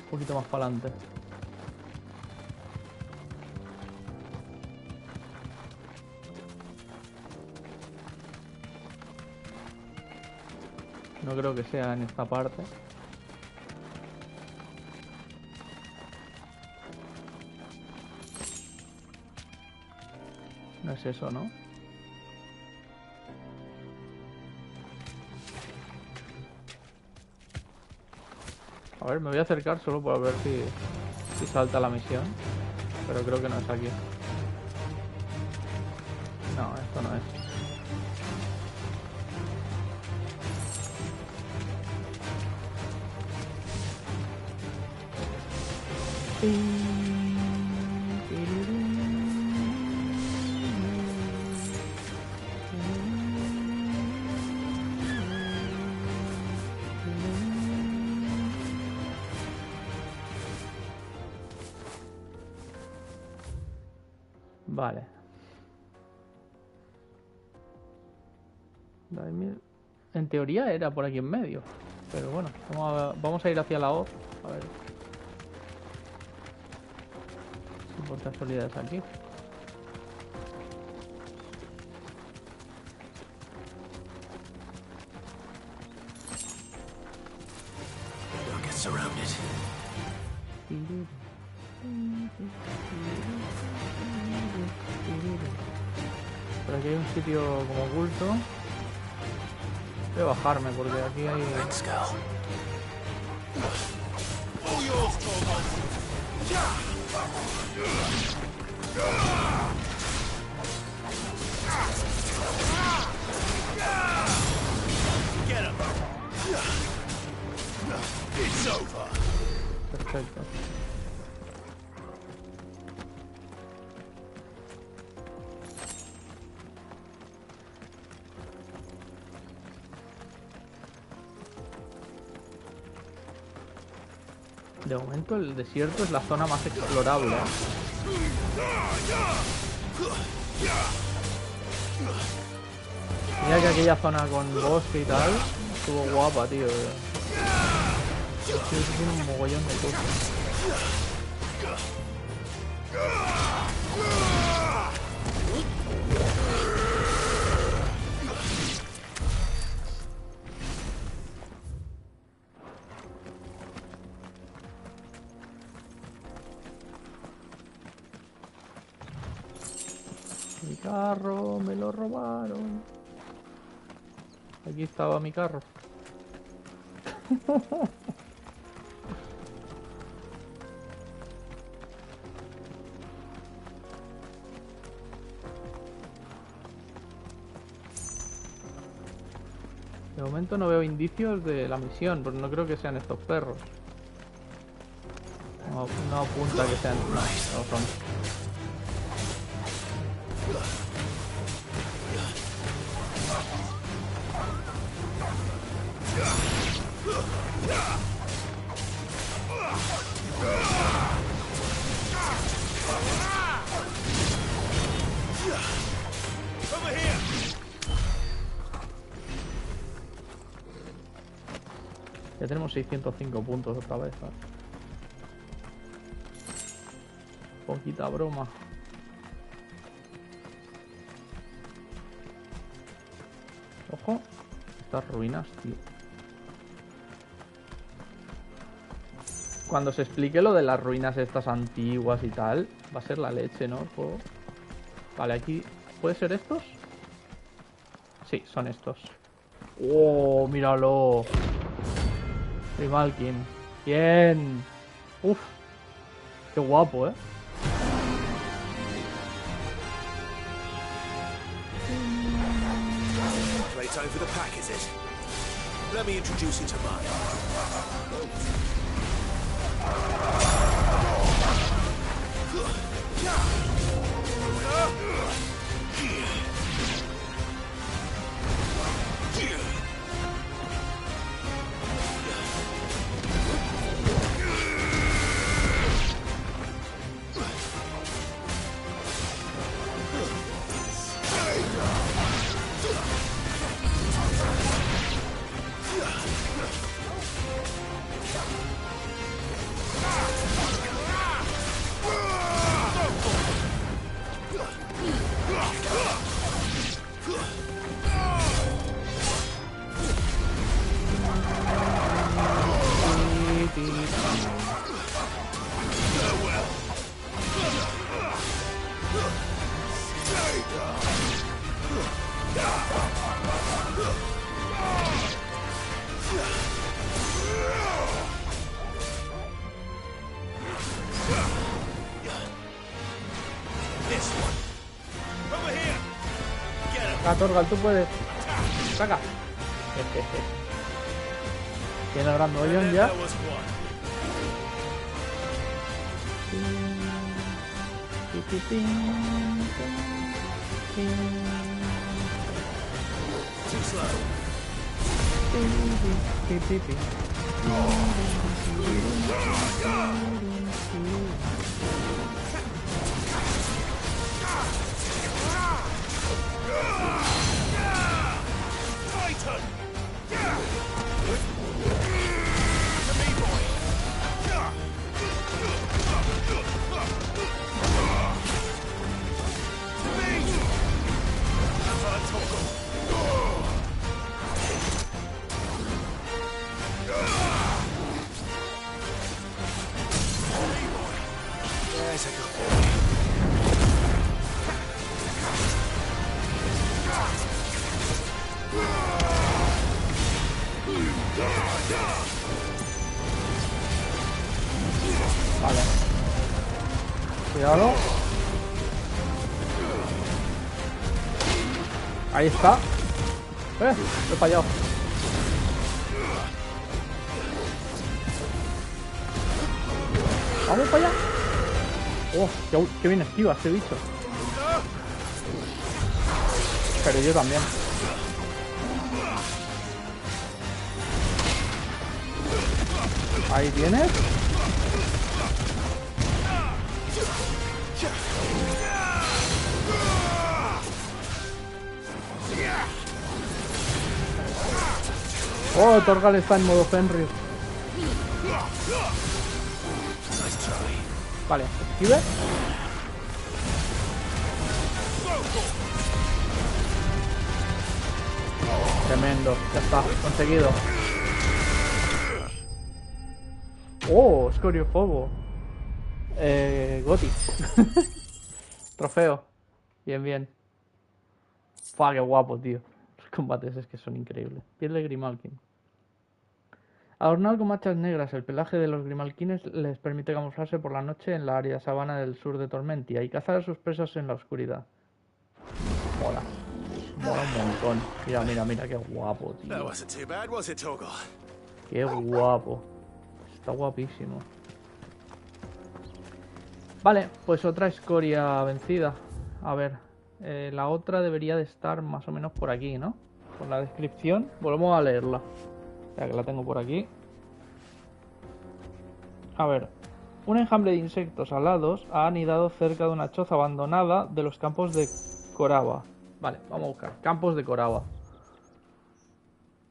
Un poquito más para adelante. No creo que sea en esta parte. No es eso, ¿no? A ver, me voy a acercar solo para ver si salta la misión. Pero creo que no es aquí. No, esto no es. Vale. En teoría era por aquí en medio. Pero bueno, vamos a ir hacia la O. A ver. Si por casualidad es aquí. Don't get surrounded. Pero aquí hay un sitio como oculto. Voy a bajarme porque aquí hay... Thanks, Cal. Get him. It's over. Perfecto. De momento el desierto es la zona más explorable. Mira que aquella zona con bosque y tal estuvo guapa, tío. Tiene un mogollón de cosas. Carro, me lo robaron. Aquí estaba mi carro. De momento no veo indicios de la misión, pero no creo que sean estos perros. No, no apunta que sean... No, no son. Ya tenemos 605 puntos otra vez, ¿vale? Poquita broma. Ojo, estas ruinas, tío. Cuando se explique lo de las ruinas estas antiguas y tal, va a ser la leche, ¿no? El juego. Vale, aquí... ¿Puede ser estos? Sí, son estos. ¡Oh, míralo! Rimalkin. Bien. Uf. Qué guapo, ¿eh? Playtime for the pack, is it? Let me introduce you to mine. Torgal, tú puedes. Saca. Tiene el gran mollón ya. Vale. Cuidado. Ahí está. Lo he fallado. Vamos para allá. Oh, qué bien esquiva este bicho. Pero yo también. Ahí tienes. Oh, Torgal está en modo Fenrir. Vale, esquive. Tremendo, ya está, conseguido. Oh, escoriofobo. Goti. Trofeo. Bien, bien. Fua, qué guapo, tío. Los combates es que son increíbles. Piel de Grimalkin. Adornado con manchas negras, el pelaje de los grimalkines les permite camuflarse por la noche en la árida sabana del sur de Tormentia y cazar a sus presas en la oscuridad. Mola. Mola un montón. Mira, mira, mira, qué guapo, tío. That wasn't too bad, was it, Torgal? Qué guapo. Está guapísimo. Vale, pues otra escoria vencida. A ver, la otra debería de estar más o menos por aquí, ¿no? Con la descripción. Volvemos a leerla. Ya que la tengo por aquí. A ver. Un enjambre de insectos alados ha anidado cerca de una choza abandonada de los campos de Coraba. Vale, vamos a buscar. Campos de Coraba.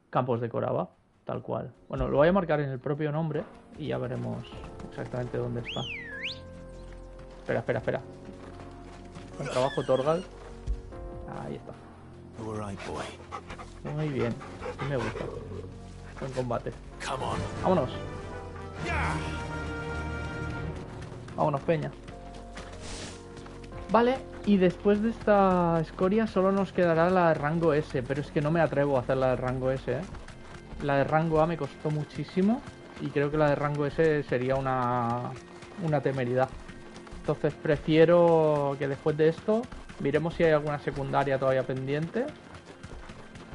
Campos de Coraba, tal cual. Bueno, lo voy a marcar en el propio nombre y ya veremos exactamente dónde está. Espera, espera, espera. Buen trabajo, Torgal. Ahí está. Muy bien. Sí me gusta. Buen combate. Vámonos. Vámonos, peña. Vale, y después de esta escoria solo nos quedará la de rango S. Pero es que no me atrevo a hacer la de rango S, ¿eh? La de rango A me costó muchísimo. Y creo que la de rango S sería una temeridad. Entonces prefiero que después de esto miremos si hay alguna secundaria todavía pendiente.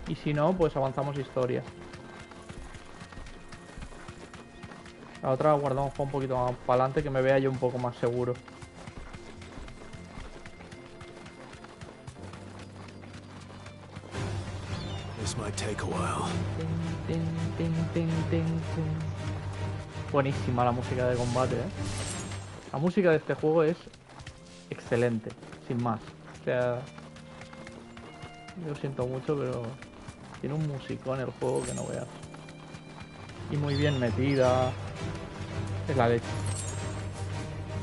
Y si no, pues avanzamos historia. La otra guardamos un poquito más para adelante, que me vea yo un poco más seguro. This might take a while. Buenísima la música de combate, ¿eh? La música de este juego es excelente, sin más. O sea, yo siento mucho, pero tiene un musicón el juego que no veas. Y muy bien metida. Es la leche.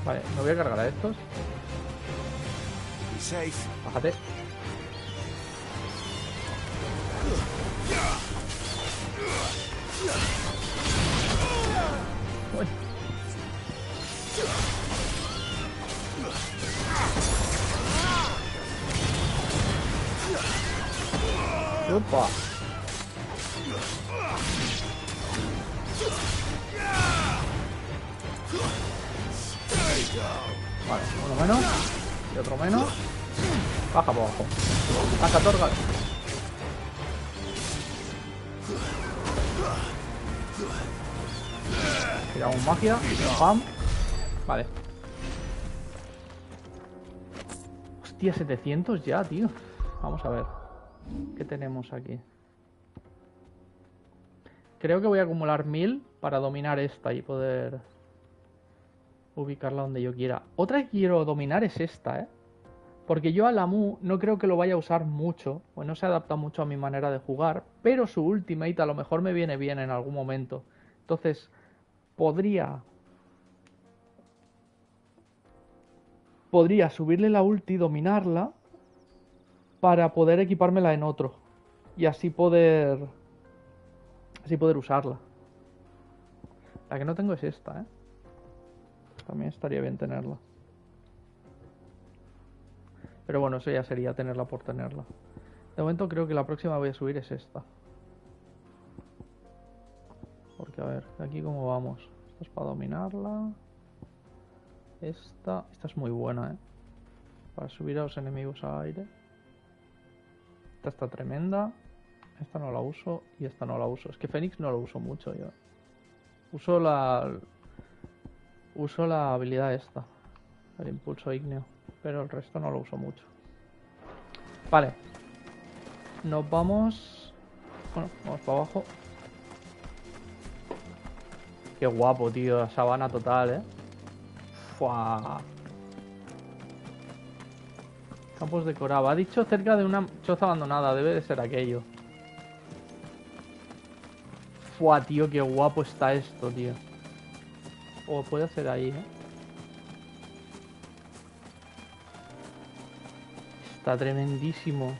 Vale, me voy a cargar a estos. Bájate. Uy. Opa. Vale, uno menos y otro menos. Baja por abajo. Baja, Torgal. Tiramos magia. Pam. Vale. Hostia, 700 ya, tío. Vamos a ver. ¿Qué tenemos aquí? Creo que voy a acumular 1000 para dominar esta y poder ubicarla donde yo quiera. Otra que quiero dominar es esta, ¿eh? Porque yo a la Mu no creo que lo vaya a usar mucho, pues no se adapta mucho a mi manera de jugar, pero su ultimate a lo mejor me viene bien en algún momento. Entonces, podría subirle la ulti, dominarla, para poder equipármela en otro. Y así poder usarla. La que no tengo es esta, ¿eh? También estaría bien tenerla. Pero bueno, eso ya sería tenerla por tenerla. De momento creo que la próxima voy a subir es esta. Porque a ver, aquí cómo vamos. Esta es para dominarla. Esta es muy buena, ¿eh? Para subir a los enemigos al aire. Esta está tremenda. Esta no la uso y esta no la uso. Es que Fénix no lo uso mucho yo. Uso la habilidad esta. El impulso ígneo. Pero el resto no lo uso mucho. Vale. Nos vamos... Bueno, vamos para abajo. Qué guapo, tío. La sabana total, ¿eh? Fua. Campos de Coraba. Ha dicho cerca de una choza abandonada. Debe de ser aquello. Fua, tío. Qué guapo está esto, tío. O puede hacer ahí, ¿eh? Está tremendísimo.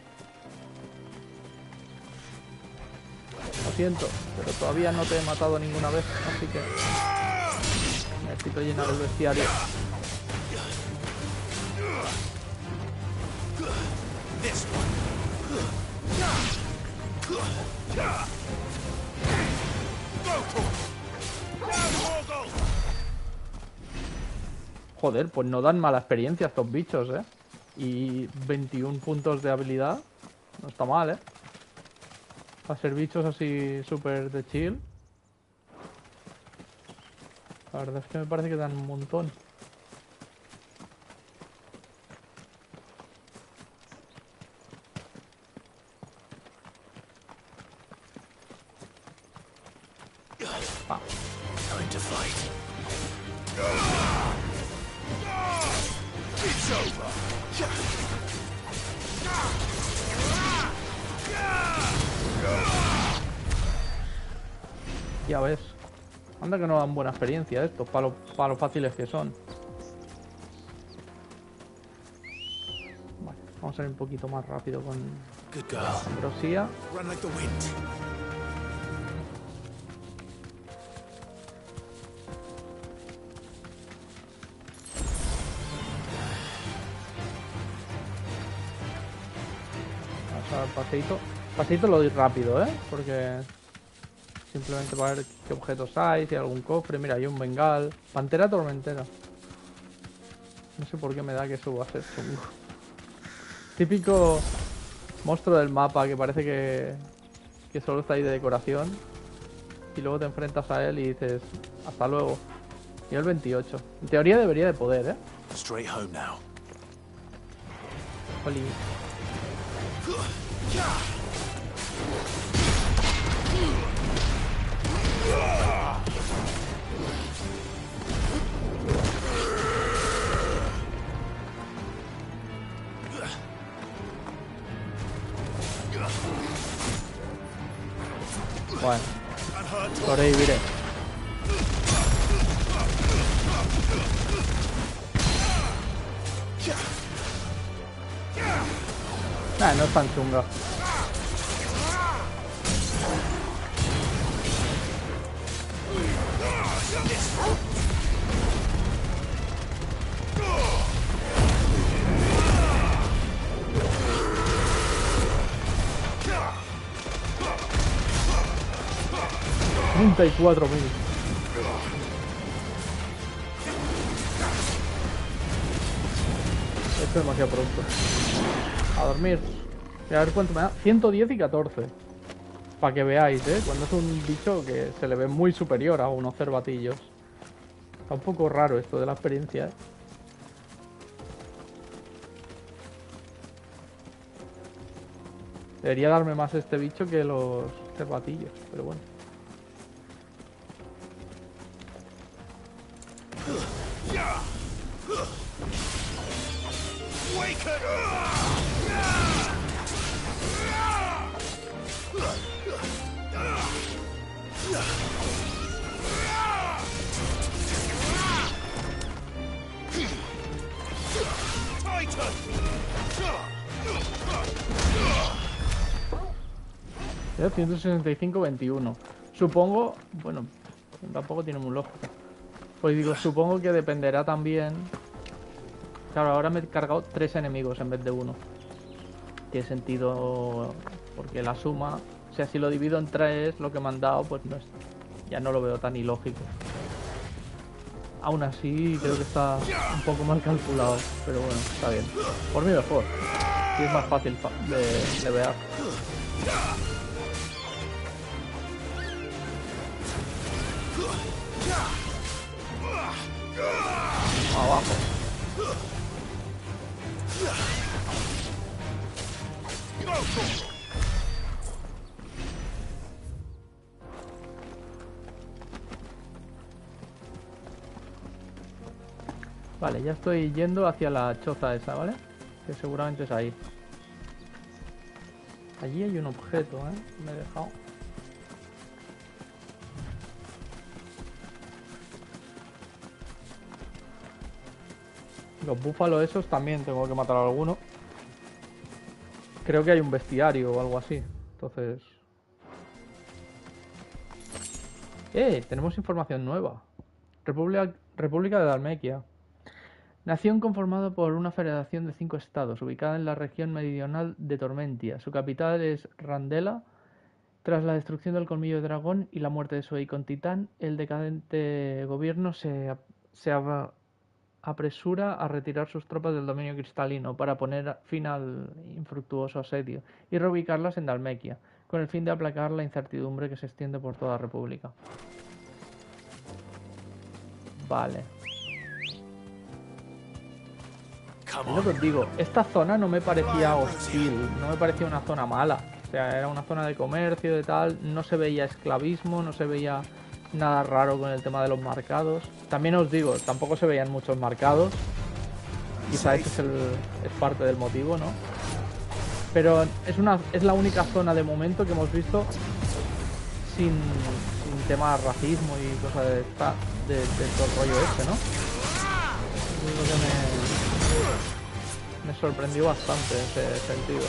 Lo siento, pero todavía no te he matado ninguna vez, así que necesito llenar el bestiario. Joder, pues no dan mala experiencia estos bichos, ¿eh? Y 21 puntos de habilidad. No está mal, ¿eh? Para ser bichos así súper de chill. La verdad es que me parece que dan un montón. Ah. Time to fight. It's over. Ya ves. Anda que no dan buena experiencia estos, para lo fáciles que son. Vale, vamos a ir un poquito más rápido con Good girl. ambrosía. Run like the wind. Vamos a dar paseito. Paseito lo doy rápido, ¿eh? Porque simplemente para ver qué objetos hay, si hay algún cofre. Mira, hay un bengal. Pantera tormentera. No sé por qué me da que eso va a ser chungo. Típico monstruo del mapa que parece que solo está ahí de decoración. Y luego te enfrentas a él y dices, hasta luego. Y el 28. En teoría debería de poder, ¿eh? Straight home now. Oli. Bueno, sobreviviré. Nah, no es tan chunga. $34.000. Esto es demasiado pronto. A dormir. Y a ver cuánto me da. 110 y 14. Para que veáis, ¿eh? Cuando es un bicho que se le ve muy superior a unos cervatillos. Está un poco raro esto de la experiencia, ¿eh? Debería darme más este bicho que los cervatillos, pero bueno. Ya, 165-21. Supongo, bueno, tampoco tiene muy lógica. Pues digo, supongo que dependerá también. Claro, ahora me he cargado 3 enemigos en vez de 1. Tiene sentido porque la suma, o sea, si lo divido en 3, lo que me han dado, pues no es, ya no lo veo tan ilógico. Aún así, creo que está un poco mal calculado, pero bueno, está bien. Por mí mejor. Y es más fácil de ver. Abajo. Vale, ya estoy yendo hacia la choza esa, ¿vale? Que seguramente es ahí. Allí hay un objeto, ¿eh? Me he dejado. Los búfalos esos también tengo que matar a alguno. Creo que hay un bestiario o algo así. Entonces... tenemos información nueva. República de Dalmequia. Nación conformada por una federación de 5 estados, ubicada en la región meridional de Tormentia. Su capital es Randela. Tras la destrucción del colmillo de dragón y la muerte de su icon titán, el decadente gobierno se apresura a retirar sus tropas del dominio cristalino para poner fin al infructuoso asedio y reubicarlas en Dalmequia, con el fin de aplacar la incertidumbre que se extiende por toda la República. Vale. Es lo que os digo, esta zona no me parecía hostil, no me parecía una zona mala. O sea, era una zona de comercio, de tal, no se veía esclavismo, no se veía nada raro con el tema de los marcados. También os digo, tampoco se veían muchos marcados. Quizá ese es parte del motivo, ¿no? Pero es la única zona de momento que hemos visto sin tema de racismo y cosas de todo el rollo este, ¿no? Es lo que me sorprendió bastante en ese sentido.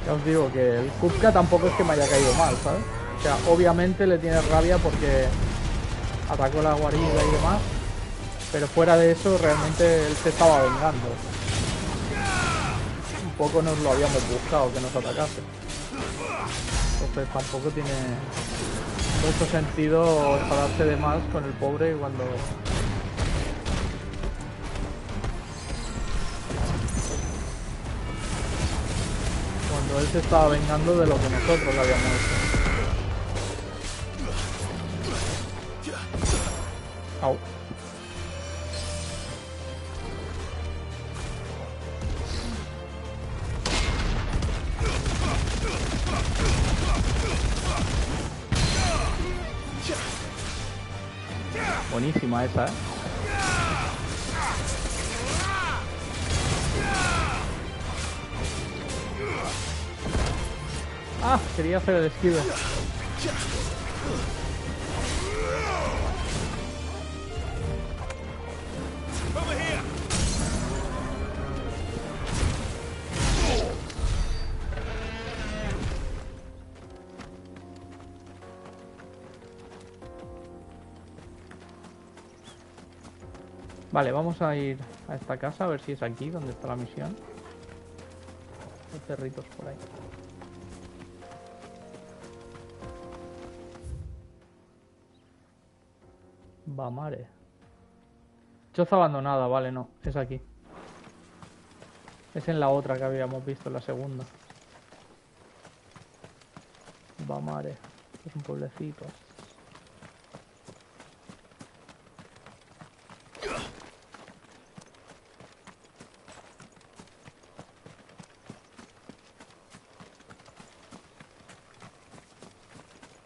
Ya os digo que el Kupka tampoco es que me haya caído mal, ¿sabes? O sea, obviamente le tiene rabia porque atacó la guarida y demás, pero fuera de eso realmente él se estaba vengando. Un poco nos lo habíamos buscado que nos atacase. Entonces tampoco tiene mucho sentido enfadarse de más con el pobre cuando él se estaba vengando de lo que nosotros le habíamos hecho. Au. Buenísima esa, ¿eh? Ah, quería hacer el esquive. Vale, vamos a ir a esta casa a ver si es aquí donde está la misión. Hay perritos por ahí. Vamare. Choza abandonada, vale, no, es aquí. Es en la otra que habíamos visto, en la segunda. Vamare, es un pueblecito.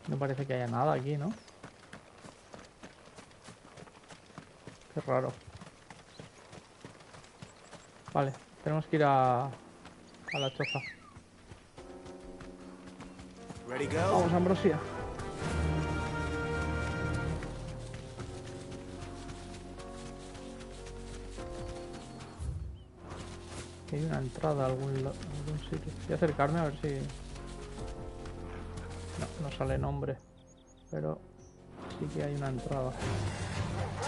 No parece que haya nada aquí, ¿no? Qué raro. Vale, tenemos que ir a la choza. Vamos, Ambrosia. Hay una entrada a algún sitio. Voy a acercarme a ver si... No sale nombre, pero sí que hay una entrada.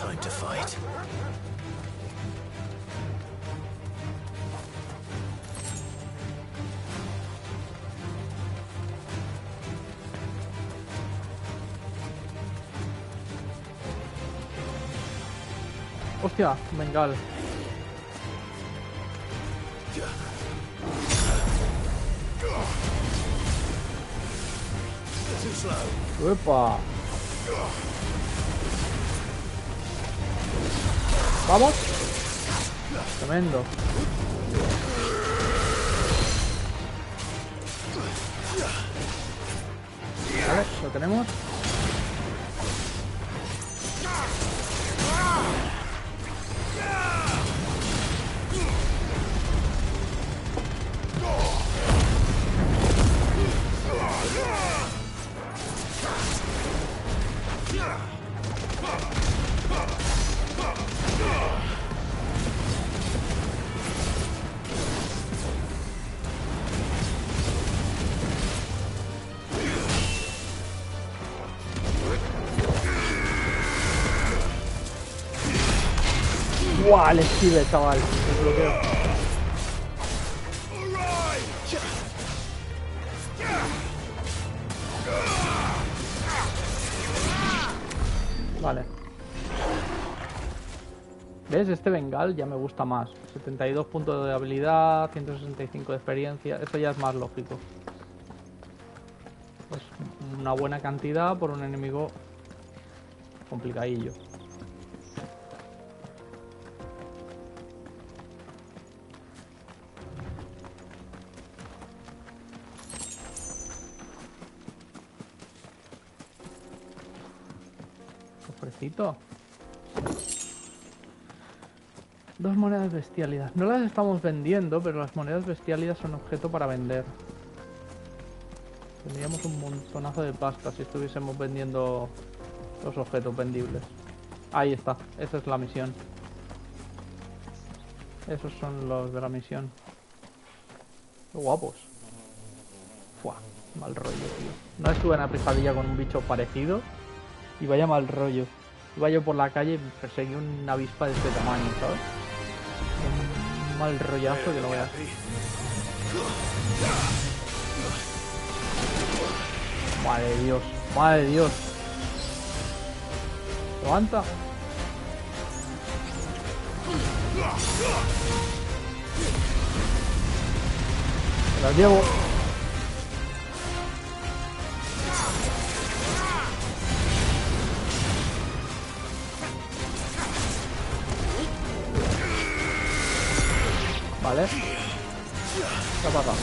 Time to fight. Hostia, bengal. ¡Uepa! ¡Vamos! Tremendo. Vale, lo tenemos. ¡Buah! El esquive, chaval. El bloqueo. Vale. ¿Ves? Este Bengal ya me gusta más. 72 puntos de habilidad, 165 de experiencia. Eso ya es más lógico. Pues una buena cantidad por un enemigo complicadillo. Cofrecito. 2 monedas bestialidad. No las estamos vendiendo, pero las monedas bestialidad son objeto para vender. Tendríamos un montonazo de pasta si estuviésemos vendiendo los objetos vendibles. Ahí está, esa es la misión. Esos son los de la misión. Qué guapos. Fua, mal rollo, tío. No estuve en la pesadilla con un bicho parecido y vaya mal rollo. Iba yo por la calle y perseguí una avispa de este tamaño, ¿sabes? Un mal rollazo que lo veas. Madre de Dios, madre de Dios. Levanta. Me las llevo. Vale. ¿Qué ha pasado?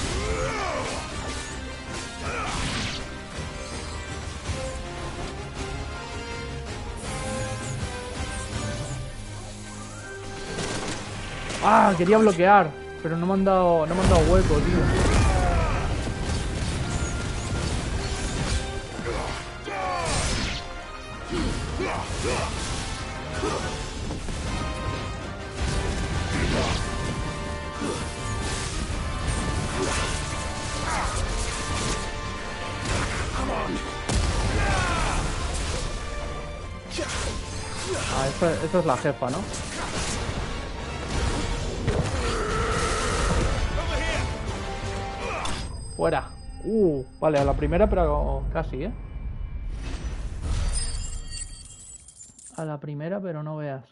Ah, quería bloquear, pero no me han dado hueco, tío. Ah, esta es la jefa, ¿no? Fuera. Vale, a la primera, pero casi, ¿eh? A la primera, pero no veas.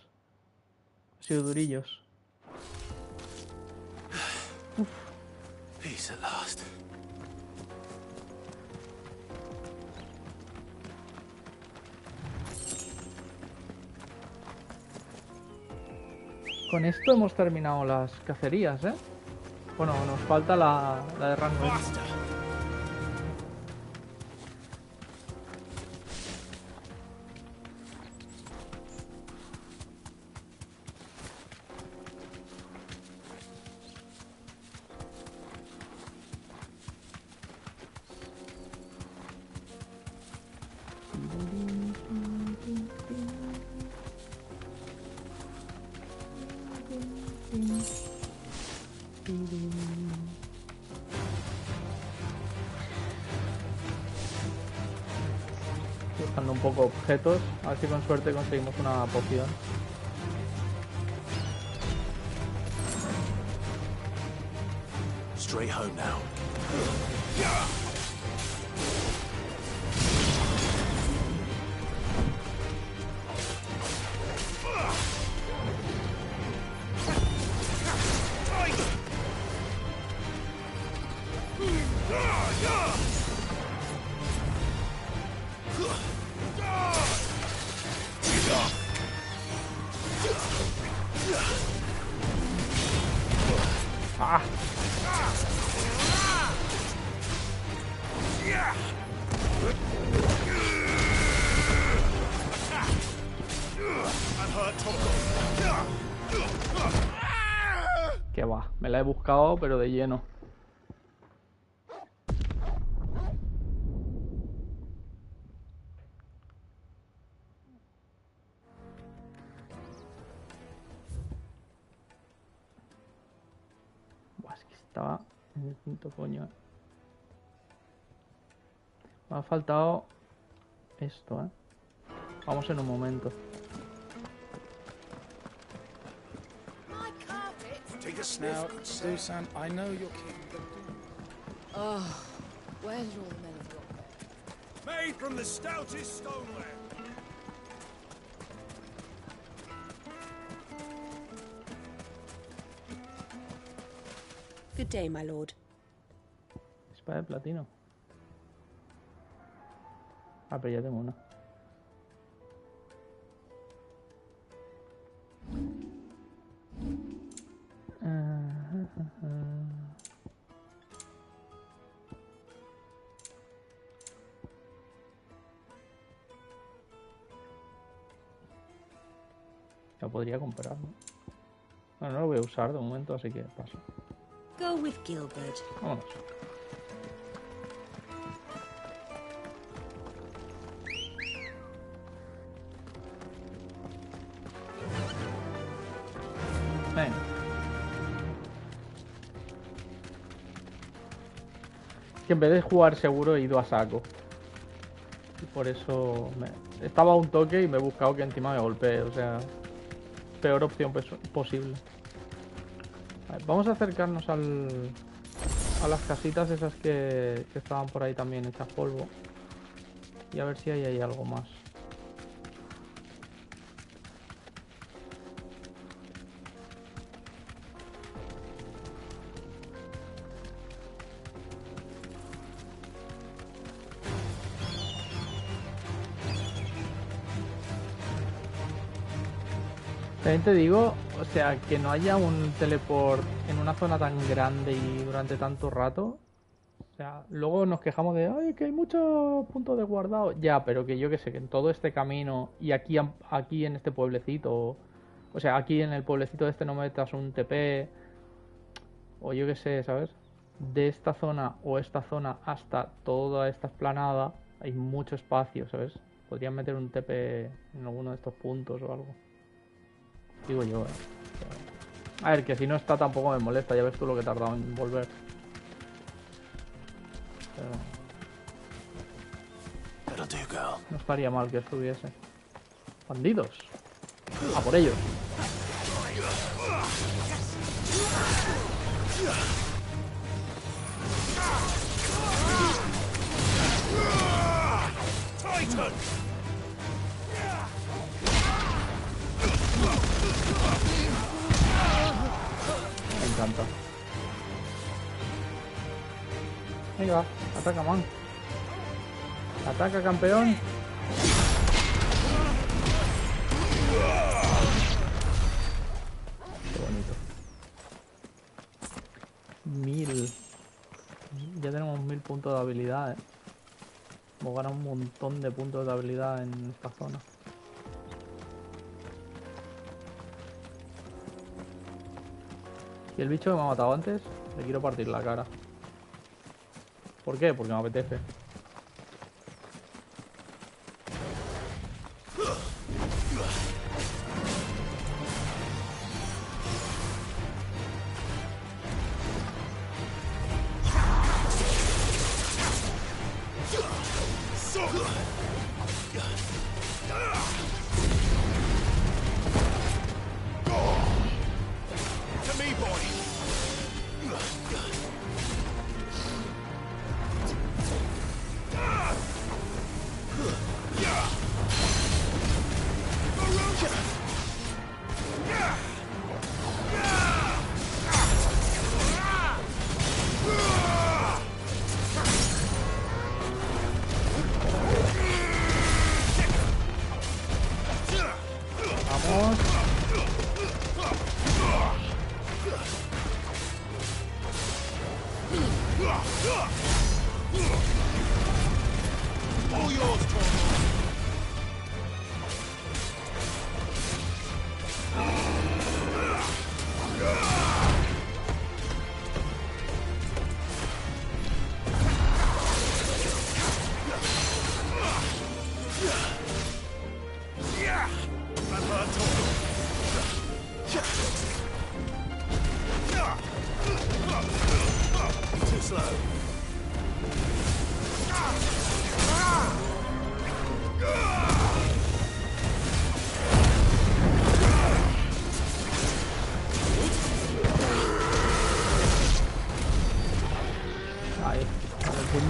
Ha sido durillos. Peace at last. Con esto hemos terminado las cacerías, ¿eh? Bueno, nos falta la de RankOne. Buscando un poco objetos, a ver si con suerte conseguimos una poción. Straight home now. ¡Ah! Que va, me la he buscado, pero de lleno. Buah, es que estaba en el quinto coño. Me ha faltado esto, ¿eh? Vamos en un momento. Take a sniff, Now, good sir. Dusan, I know you're keen, but Oh, where did all the men have gone? Made from the stoutest stoneware. Good day, my lord. Espada de platino. Ah, pero ya tengo una. La podría comprar, ¿no? Bueno, no lo voy a usar de momento, así que paso. Go with Gilbert. Vámonos. Venga. Que en vez de jugar seguro he ido a saco. Y por eso estaba a un toque y me he buscado que encima me golpee. O sea, peor opción posible. Vale, vamos a acercarnos a las casitas esas que estaban por ahí también hechas polvo. Y a ver si hay algo más. También te digo, o sea, que no haya un teleport en una zona tan grande y durante tanto rato. O sea, luego nos quejamos de, ay, que hay muchos puntos de guardado. Ya, pero que yo que sé, que en todo este camino y aquí en este pueblecito, o sea, aquí en el pueblecito este no metas un TP, o yo que sé, ¿sabes? De esta zona o esta zona hasta toda esta esplanada hay mucho espacio, ¿sabes? Podrían meter un TP en alguno de estos puntos o algo. Digo yo, A ver, que si no está tampoco me molesta, ya ves tú lo que he tardado en volver. Pero no estaría mal que estuviese. Bandidos. A por ellos. Me encanta. Venga, ataca, man. Ataca, campeón. Qué bonito. 1000. Ya tenemos 1000 puntos de habilidad, Hemos ganado un montón de puntos de habilidad en esta zona. Y el bicho que me ha matado antes, le quiero partir la cara. ¿Por qué? Porque me apetece.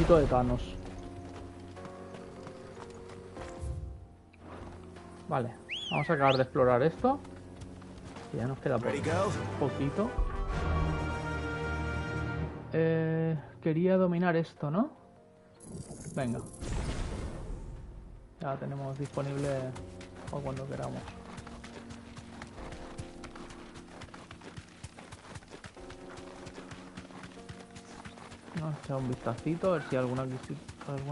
poquito de Thanos. Vale, vamos a acabar de explorar esto. Que ya nos queda poquito. Quería dominar esto, ¿no? Venga. Ya tenemos disponible o cuando queramos. Vamos a echar un vistacito, a ver si hay alguna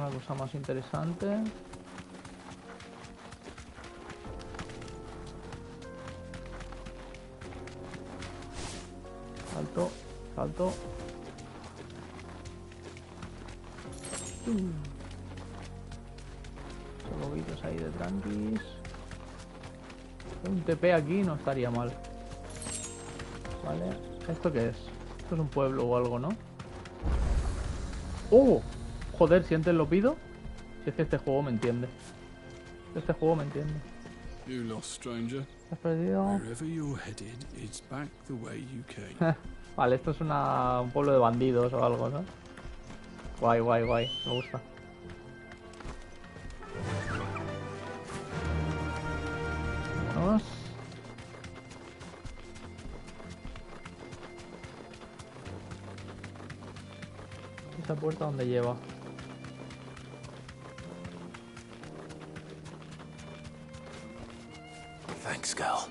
cosa más interesante. Salto, salto. Lobitos ahí de tranquis. Un TP aquí no estaría mal. Vale. ¿Esto qué es? Esto es un pueblo o algo, ¿no? ¡Oh! Joder, si antes lo pido. Si es que este juego me entiende. Este juego me entiende. You lost, stranger. ¿Has perdido? Wherever you're headed, it's back the way you came. Vale, esto es un pueblo de bandidos o algo, ¿no? Guay, guay, guay. Me gusta. Vámonos. ¿Esa puerta dónde lleva? Thanks, girl.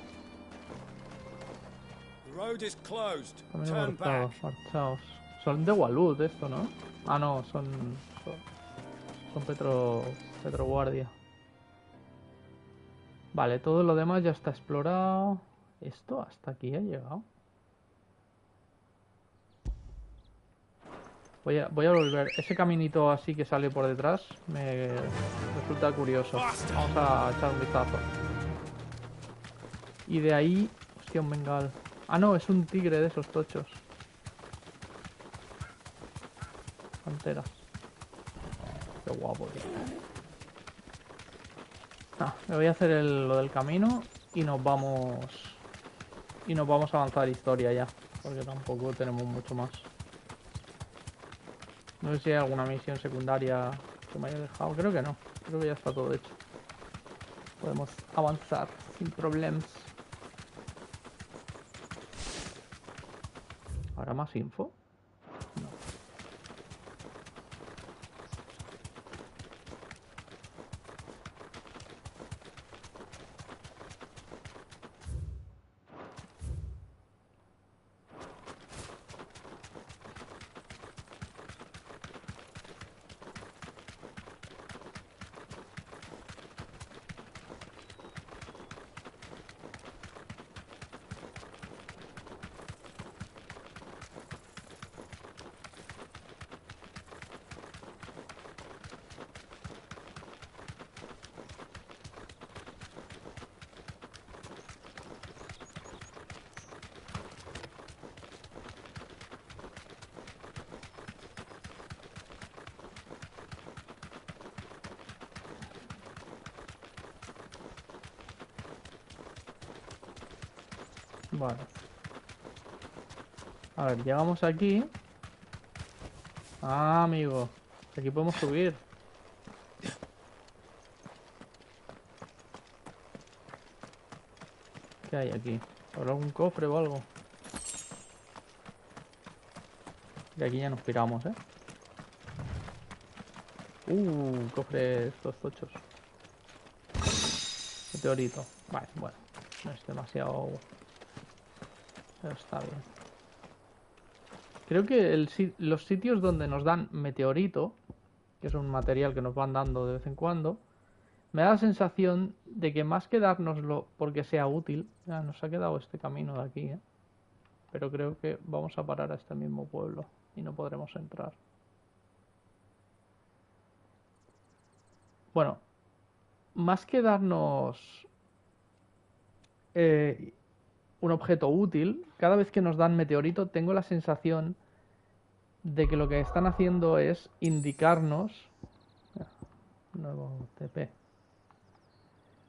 The road is closed. Camino Turn cortado, back. marchaos. Son de Walud esto, ¿no? Ah, no, son Petroguardia. Vale, todo lo demás ya está explorado. ¿Esto hasta aquí ha llegado? Voy a volver. Ese caminito así que sale por detrás me resulta curioso. Vamos a echar un vistazo. Y de ahí... Hostia, un bengal. Ah, no, es un tigre de esos tochos. Panteras. Qué guapo, tío. Me voy a hacer lo del camino y nos vamos a avanzar historia ya, porque tampoco tenemos mucho más. No sé si hay alguna misión secundaria que me haya dejado. Creo que no, creo que ya está todo hecho. Podemos avanzar sin problemas. ¿Habrá más info? No. Vale. A ver, llegamos aquí. Ah, amigo. Aquí podemos subir. ¿Qué hay aquí? ¿Habrá algún cofre o algo? Y aquí ya nos piramos, ¿eh? Cofre estos tochos. Meteorito. Vale, bueno. No es demasiado... Pero está bien. Creo que los sitios donde nos dan meteorito, que es un material que nos van dando de vez en cuando, me da la sensación de que más que dárnoslo porque sea útil, ya nos ha quedado este camino de aquí, ¿eh? Pero creo que vamos a parar a este mismo pueblo y no podremos entrar. Bueno, más que darnos un objeto útil, cada vez que nos dan meteorito tengo la sensación de que lo que están haciendo es indicarnos... Nuevo TP.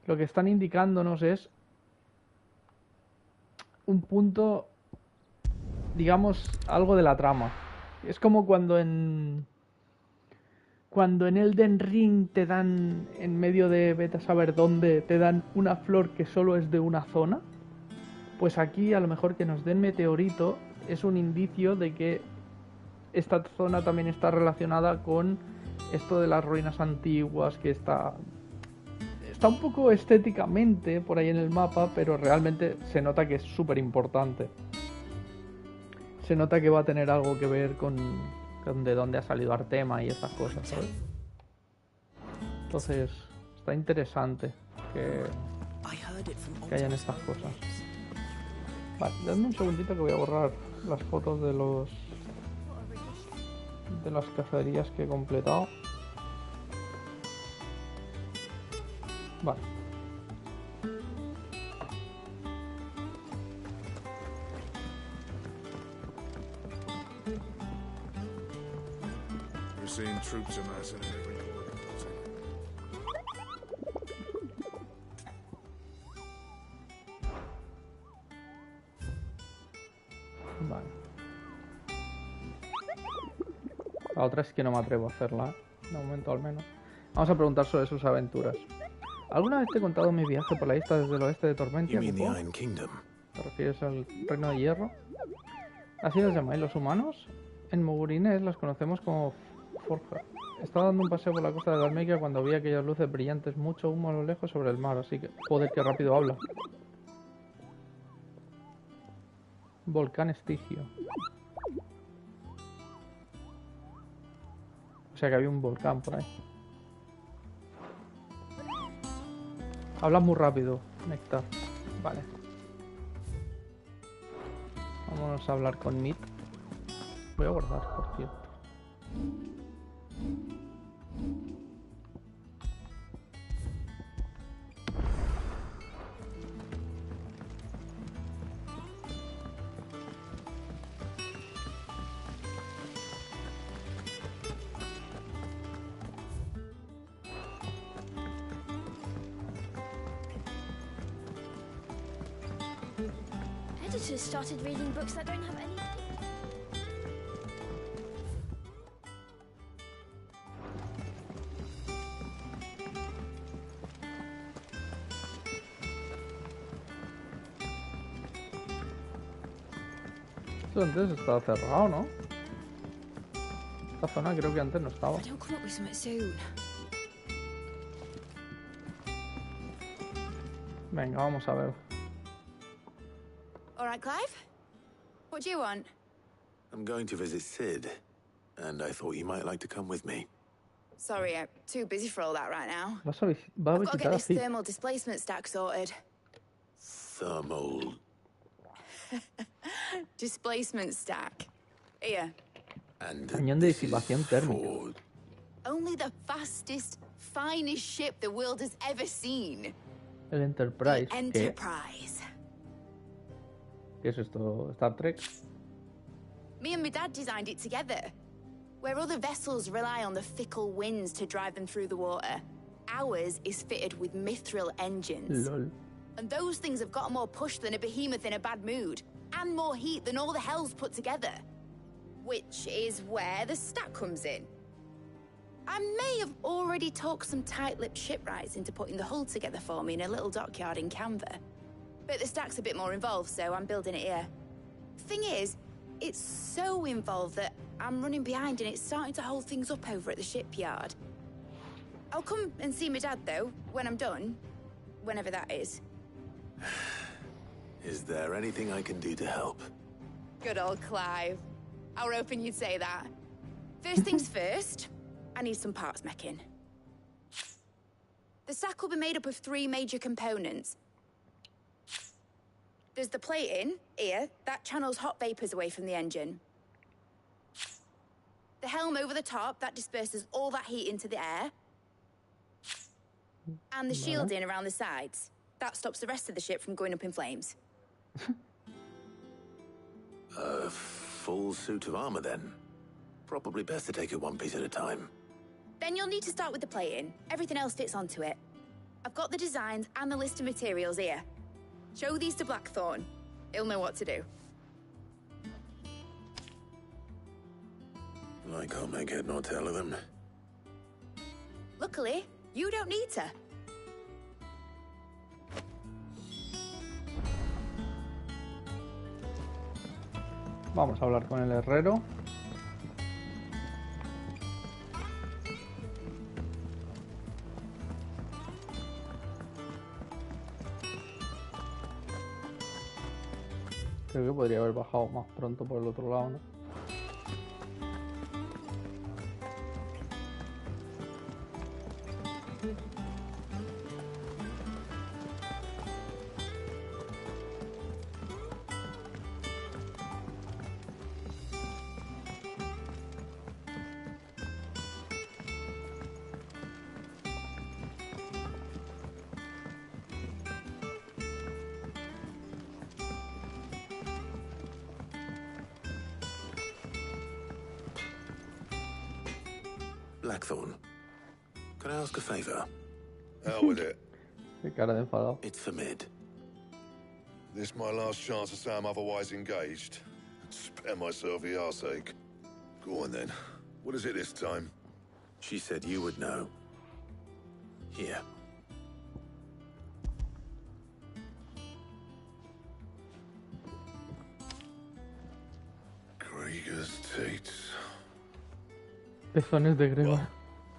Lo que están indicándonos es un punto, digamos, algo de la trama. Es como cuando en cuando en Elden Ring te dan, en medio de vete a saber dónde, te dan una flor que solo es de una zona, pues aquí a lo mejor que nos den meteorito es un indicio de que esta zona también está relacionada con esto de las ruinas antiguas, que está un poco estéticamente por ahí en el mapa, pero realmente se nota que es súper importante. Se nota que va a tener algo que ver con de dónde ha salido Artema y esas cosas, ¿sabes? Entonces, está interesante que hayan estas cosas. Vale, dadme un segundito que voy a borrar las fotos de las cacerías que he completado. Vale. We're seeing troops amassing every corner. Vale. La otra es que no me atrevo a hacerla, ¿eh? De momento al menos. Vamos a preguntar sobre sus aventuras. ¿Alguna vez te he contado mi viaje por la isla desde el oeste de Tormentia? ¿Te refieres al Reino de Hierro? ¿Así los llamáis los humanos? En Mogurines las conocemos como Forja. Estaba dando un paseo por la costa de Dalmequia cuando vi aquellas luces brillantes, mucho humo a lo lejos sobre el mar, así que... Joder, qué rápido habla. Volcán Estigio. O sea que había un volcán por ahí. Hablas muy rápido, Néctar. Vale. Vámonos a hablar con Meat. Voy a guardar, por cierto. Editors started reading books that don't have any. Esto antes estaba cerrado, ¿no? Esta zona creo que antes no estaba. Don't come up with something soon. Venga, vamos a ver. All right, Clive? What do you want? I'm going to visit Sid, and I thought you might like to come with me. Sorry, I'm too busy for all that right now. Va a I've got to get visitar a this Cid. thermal displacement stack sorted. Thermal. Displacement stack. Here. And Cañón de this is disipación térmica. for- Only the fastest, finest ship the world has ever seen. El Enterprise. The ¿Qué? Enterprise. ¿Qué es esto? ¿Star Trek? Me and my dad designed it together. Where other vessels rely on the fickle winds to drive them through the water, ours is fitted with mithril engines. LOL. And those things have got more push than a behemoth in a bad mood, and more heat than all the hells put together. Which is where the stack comes in. I may have already talked some tight-lipped shipwrights into putting the hull together for me in a little dockyard in Canva. But the stack's a bit more involved, so I'm building it here. Thing is, it's so involved that I'm running behind and it's starting to hold things up over at the shipyard. I'll come and see my dad, though, when I'm done. Whenever that is. Is there anything I can do to help? Good old Clive. I were hoping you'd say that. First things first, I need some parts making. The stack will be made up of 3 major components. There's the plating, here, that channels hot vapors away from the engine. The helm over the top, that disperses all that heat into the air. And the shielding around the sides. That stops the rest of the ship from going up in flames. A full suit of armor, then. Probably best to take it one piece at a time. Then you'll need to start with the plating. Everything else fits onto it. I've got the designs and the list of materials here. Show these to Blackthorn. He'll know what to do. I can't make head nor tail of them. Luckily, you don't need to. Vamos a hablar con el herrero. Creo que podría haber bajado más pronto por el otro lado, ¿no? Blackthorn, can I ask a favor? Hell with it. Qué cara de enfadado. It's for Mid. This my last chance to say I'm otherwise engaged. Spare myself the arseache. Go on then. What is it this time? She said you would know. Here. Krieger's teats. Pezones de Gregor. Well,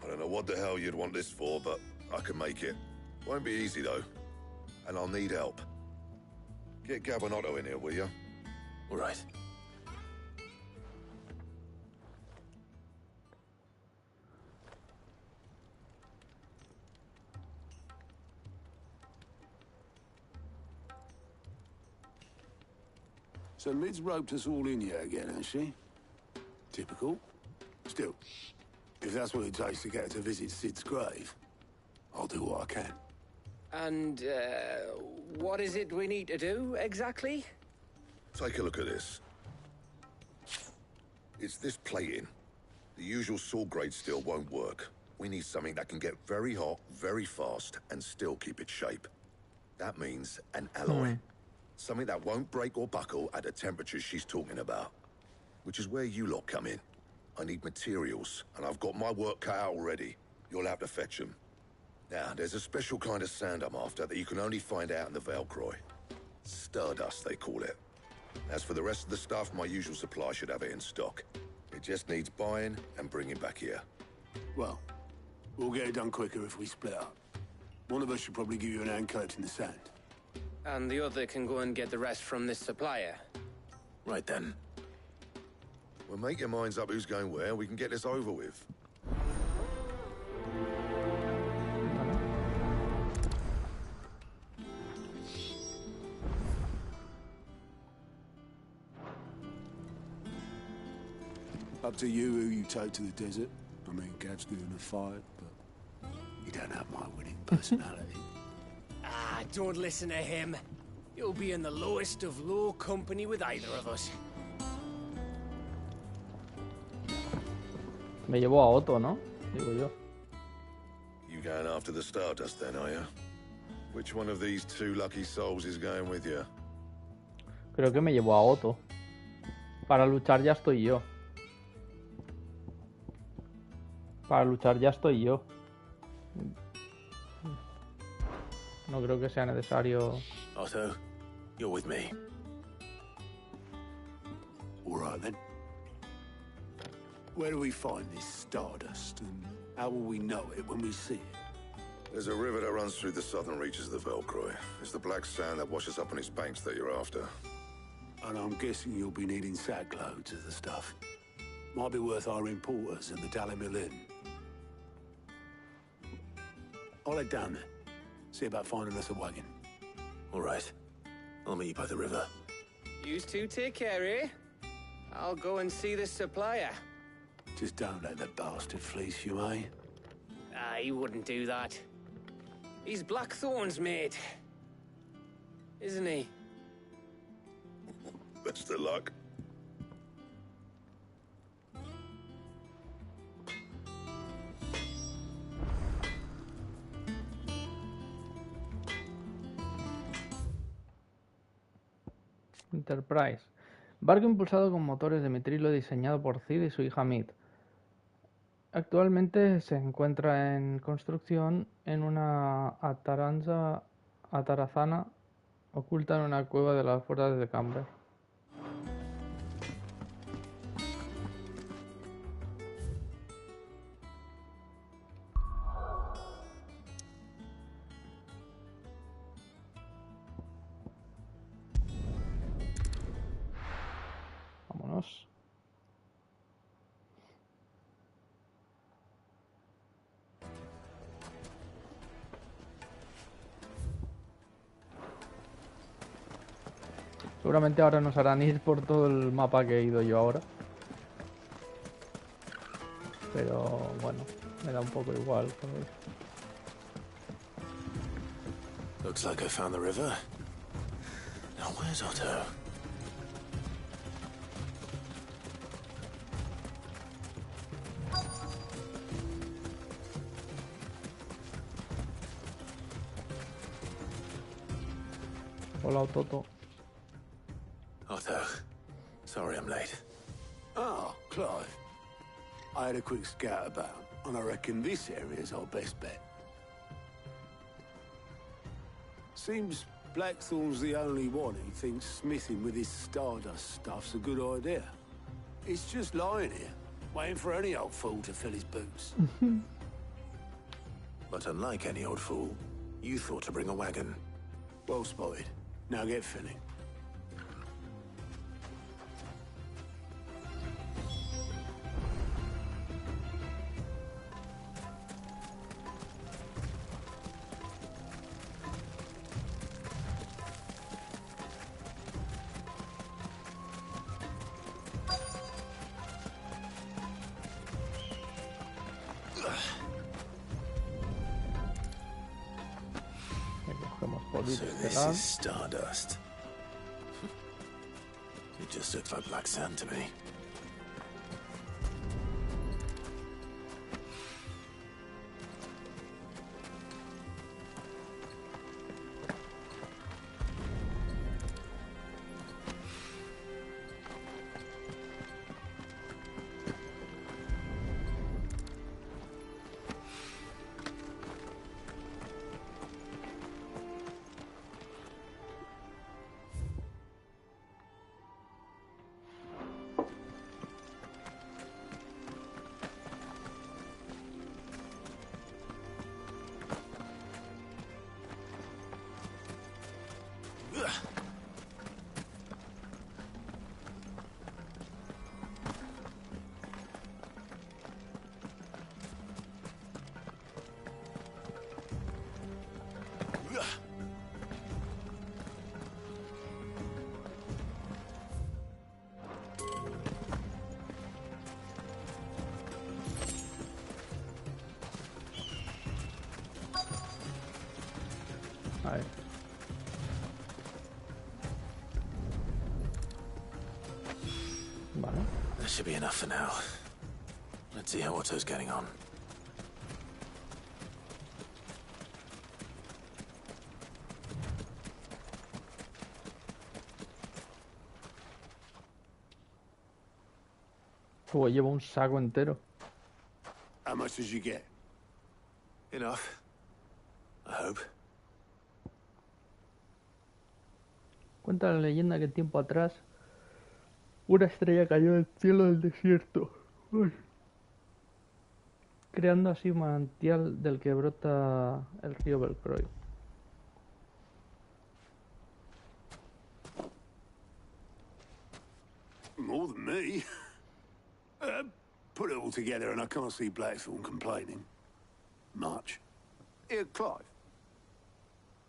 I don't know what the hell you'd want this for, but I can make it. Won't be easy though. And I'll need help. Get Gabonotto in here, will you? All right. So Mid's roped us all in here again, has she? Typical. Still, if that's what it takes to get her to visit Sid's grave, I'll do what I can. And, what is it we need to do, exactly? Take a look at this. It's this plating. The usual saw grade steel won't work. We need something that can get very hot, very fast, and still keep its shape. That means an alloy. Something that won't break or buckle at the temperatures she's talking about. Which is where you lot come in. I need materials, and I've got my work cut out already. You'll have to fetch them. Now, there's a special kind of sand I'm after that you can only find out in the Velcroy. Stardust, they call it. As for the rest of the stuff, my usual supply should have it in stock. It just needs buying and bringing back here. Well, we'll get it done quicker if we split up. One of us should probably give you an hand collecting the sand. And the other can go and get the rest from this supplier. Right then. Well, make your minds up who's going where, we can get this over with. Up to you who you take to the desert. I mean, Gav's good in a fight, but he don't have my winning personality. Ah, don't listen to him. You'll be in the lowest of low company with either of us. Me llevo a Otto, ¿no? Digo yo. You going after the Stardust then, are you? Which one of these two lucky souls is going with you? Creo que me llevo a Otto. Para luchar ya estoy yo. Para luchar ya estoy yo. No creo que sea necesario. Otto, you're with me. All right, then. Where do we find this Stardust, and how will we know it when we see it? There's a river that runs through the southern reaches of the Velcroy. It's the black sand that washes up on its banks that you're after. And I'm guessing you'll be needing sack loads of the stuff. Might be worth our importers and the Dalimil Inn. I'll head down there. See about finding us a wagon. All right. I'll meet you by the river. You two take care, eh? I'll go and see this supplier. Just don't let the bastard fleece you, eh? Ah, he wouldn't do that. He's Blackthorn's mate. Isn't he? Best of luck. Enterprise. Barco impulsado con motores de mitrilo diseñado por Cid y su hija Mid. Actualmente se encuentra en construcción en una atarazana oculta en una cueva de las afueras de Camber. Vámonos. Seguramente ahora nos harán ir por todo el mapa que he ido yo ahora. Pero bueno, me da un poco igual, ¿sabes? Looks like I found the river. Now where's Otto? Hola, Toto. Otto, sorry I'm late. Ah, Clive. I had a quick scout about, and I reckon this area's our best bet. Seems Blackthorn's the only one who thinks smithing with his stardust stuff's a good idea. It's just lying here, waiting for any old fool to fill his boots. But unlike any old fool, you thought to bring a wagon. Well spotted. Now get filling. So this is stardust. It just looks like black sand to me. Ahí. Vale. That should be enough for now. Let's see how Otto's getting on. Lleva un saco entero. How much did you get? Enough. I hope. Cuenta la leyenda que tiempo atrás una estrella cayó del cielo del desierto, creando así un manantial del que brota el río Belcroy. More than me. Put it all together and I can't see Blackthorn complaining. Much. Here, Clive.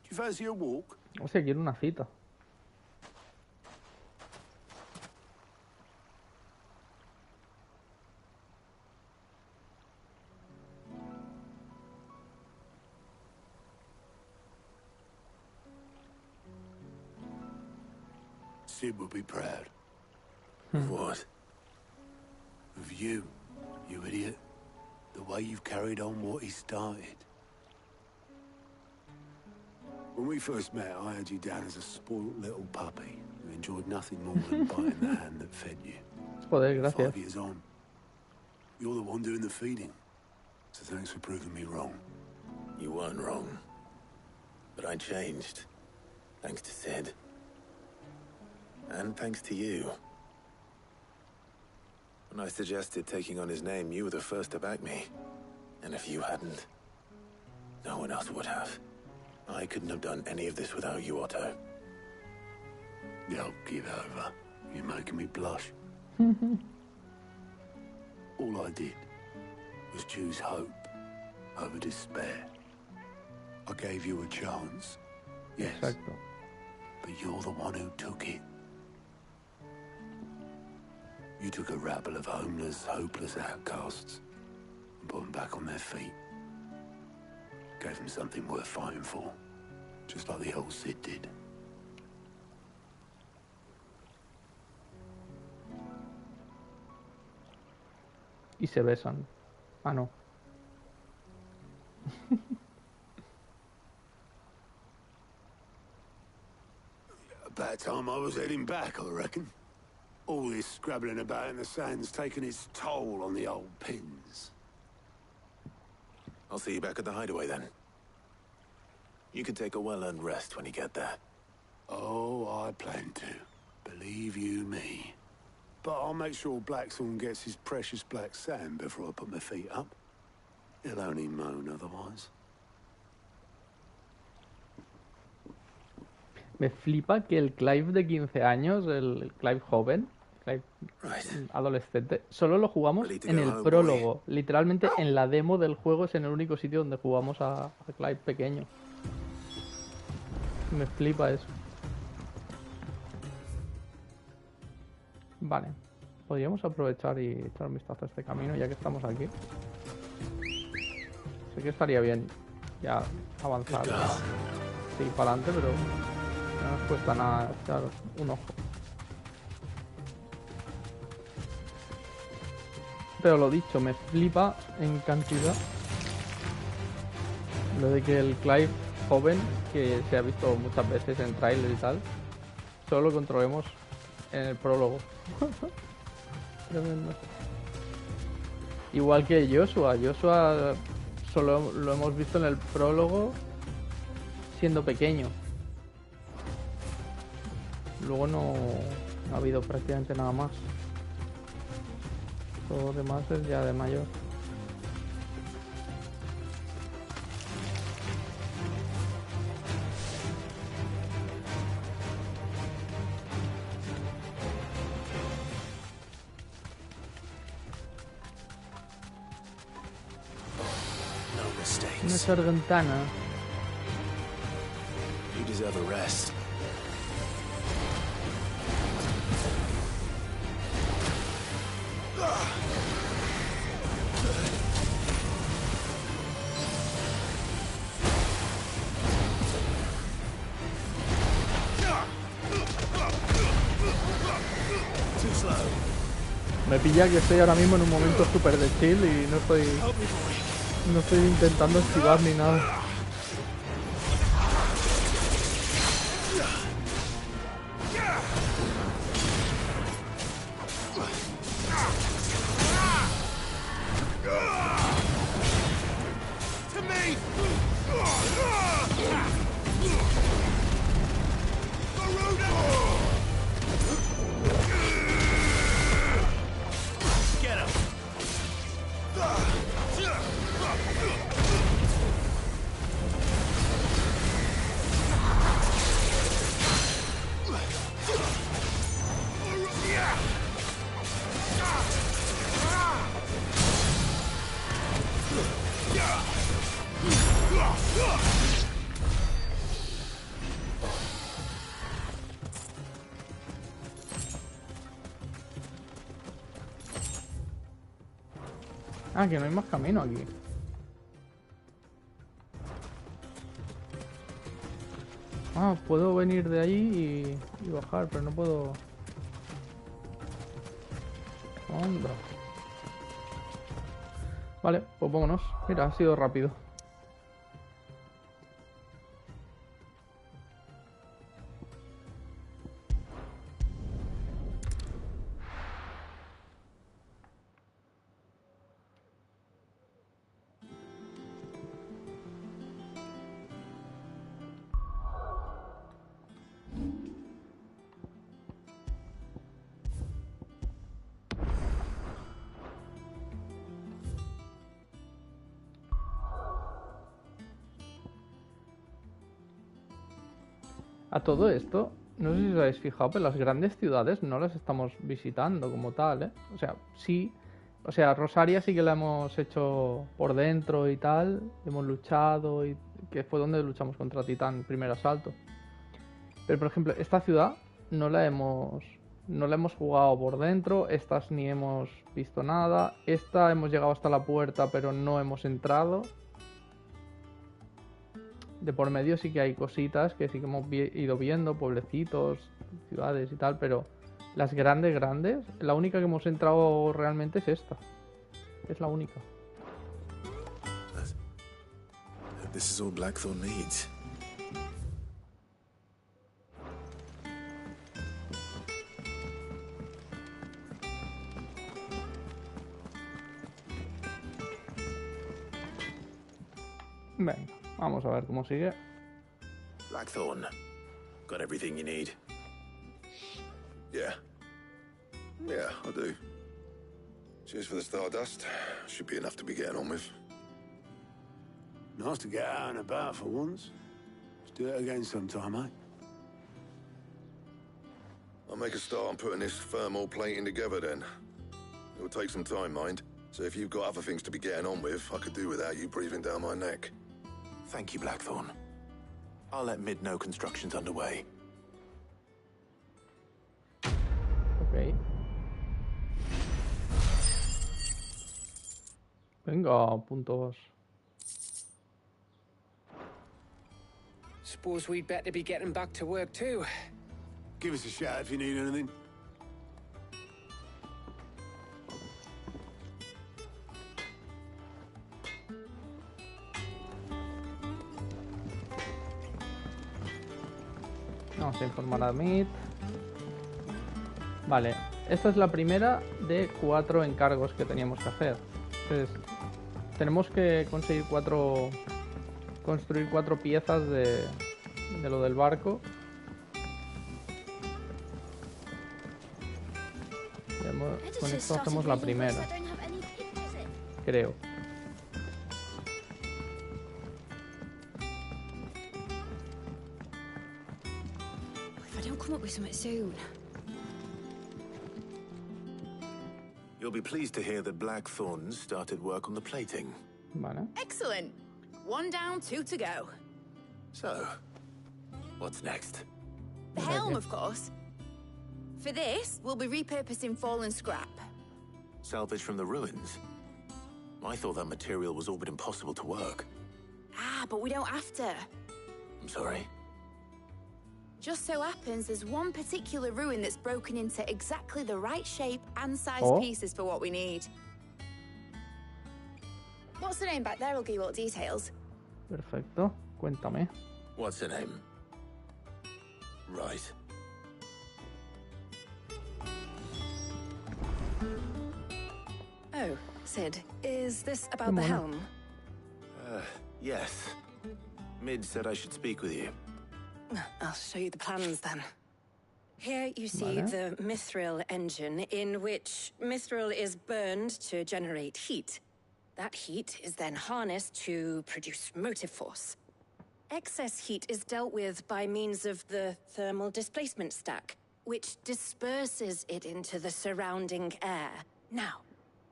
Do you fancy a walk? O sea, quiero una cita. Sid would be proud. Of what? Of you, you idiot. The way you've carried on what he started. When we first met, I had you down as a spoiled little puppy who enjoyed nothing more than biting the hand that fed you. Joder, gracias. 5 years on, You're the one doing the feeding. So thanks for proving me wrong. You weren't wrong. But I changed. Thanks to Sid. And thanks to you. When I suggested taking on his name, you were the first to back me. And if you hadn't, no one else would have. I couldn't have done any of this without you, Otto. Yo, give over. You're making me blush. All I did was choose hope over despair. I gave you a chance, yes, Exacto. but you're the one who took it. You took a rabble of homeless, hopeless outcasts and put them back on their feet. Gave them something worth fighting for, just like the old Sid did. Y se besan. Ah, no. About time I was heading back, I reckon. All this scrabbling about in the sand's taken its toll on the old pins. I'll see you back at the hideaway then. You can take a well-earned rest when you get there. Oh, I plan to. Believe you me. But I'll make sure Blackthorn gets his precious black sand before I put my feet up. He'll only moan otherwise. Me flipa que el Clive de 15 años, el Clive joven, Clive adolescente, solo lo jugamos en el prólogo. Literalmente en la demo del juego es en el único sitio donde jugamos a Clive pequeño. Me flipa eso. Vale. Podríamos aprovechar y echar un vistazo a este camino ya que estamos aquí. Sé que estaría bien ya avanzar. Sí, para adelante, pero no nos cuesta nada echar un ojo. Pero lo dicho, me flipa en cantidad lo de que el Clive joven, que se ha visto muchas veces en trailer y tal, solo lo controlemos en el prólogo. Tremendo. Igual que Joshua. Joshua solo lo hemos visto en el prólogo siendo pequeño. Luego no ha habido prácticamente nada más. Todo lo demás es ya de mayor. Una sargantana. You deserve a rest. Me pilla que estoy ahora mismo en un momento súper de chill y no estoy intentando esquivar ni nada. Ah, que no hay más camino aquí. Ah, puedo venir de ahí y bajar, pero no puedo... Onda. Vale, pues vámonos. Mira, ha sido rápido. A todo esto, no sé si os habéis fijado, pero las grandes ciudades no las estamos visitando como tal, ¿eh? O sea, sí. O sea, Rosaria sí que la hemos hecho por dentro y tal. Hemos luchado, y que fue donde luchamos contra Titán, primer asalto. Pero, por ejemplo, esta ciudad no la hemos jugado por dentro. Estas ni hemos visto nada. Esta hemos llegado hasta la puerta, pero no hemos entrado. De por medio sí que hay cositas que sí que hemos ido viendo, pueblecitos, ciudades y tal, pero las grandes, la única que hemos entrado realmente es esta. Es la única. This is all Blackthorn needs. Venga, vamos a ver cómo sigue. Blackthorn, got everything you need? Yeah. Yeah, I do. Cheers for the Stardust. Should be enough to be getting on with. Nice to get out and about for once. Let's do it again sometime, eh? I'll make a start on putting this thermal plating together then. It'll take some time, mind. So if you've got other things to be getting on with, I could do without you breathing down my neck. Thank you, Blackthorn. I'll let Mid know construction's underway. Ok. Venga, puntos. Suppose we'd better be getting back to work too. Give us a shout if you need anything. Vamos a informar a Mid. Vale, esta es la primera de 4 encargos que teníamos que hacer. Entonces, tenemos que conseguir construir 4 piezas de lo del barco. Con esto hacemos la primera, creo. If I don't come up with something soon. You'll be pleased to hear that Blackthorn's started work on the plating. Vale. Excellent. 1 down, 2 to go. So, what's next? The helm, of course. For this, we'll be repurposing fallen scrap. Salvage from the ruins? I thought that material was all but impossible to work. Ah, but we don't have to. I'm sorry. Just so happens there's one particular ruin that's broken into exactly the right shape and size pieces for what we need. What's the name back there? I'll give you all the details. Perfecto. Cuéntame. What's her name? Right. Oh, Sid, is this about the helm? Yes. Mid said I should speak with you. I'll show you the plans then. Here you see the mithril engine, in which mithril is burned to generate heat. That heat is then harnessed to produce motive force. Excess heat is dealt with by means of the thermal displacement stack, which disperses it into the surrounding air. Now,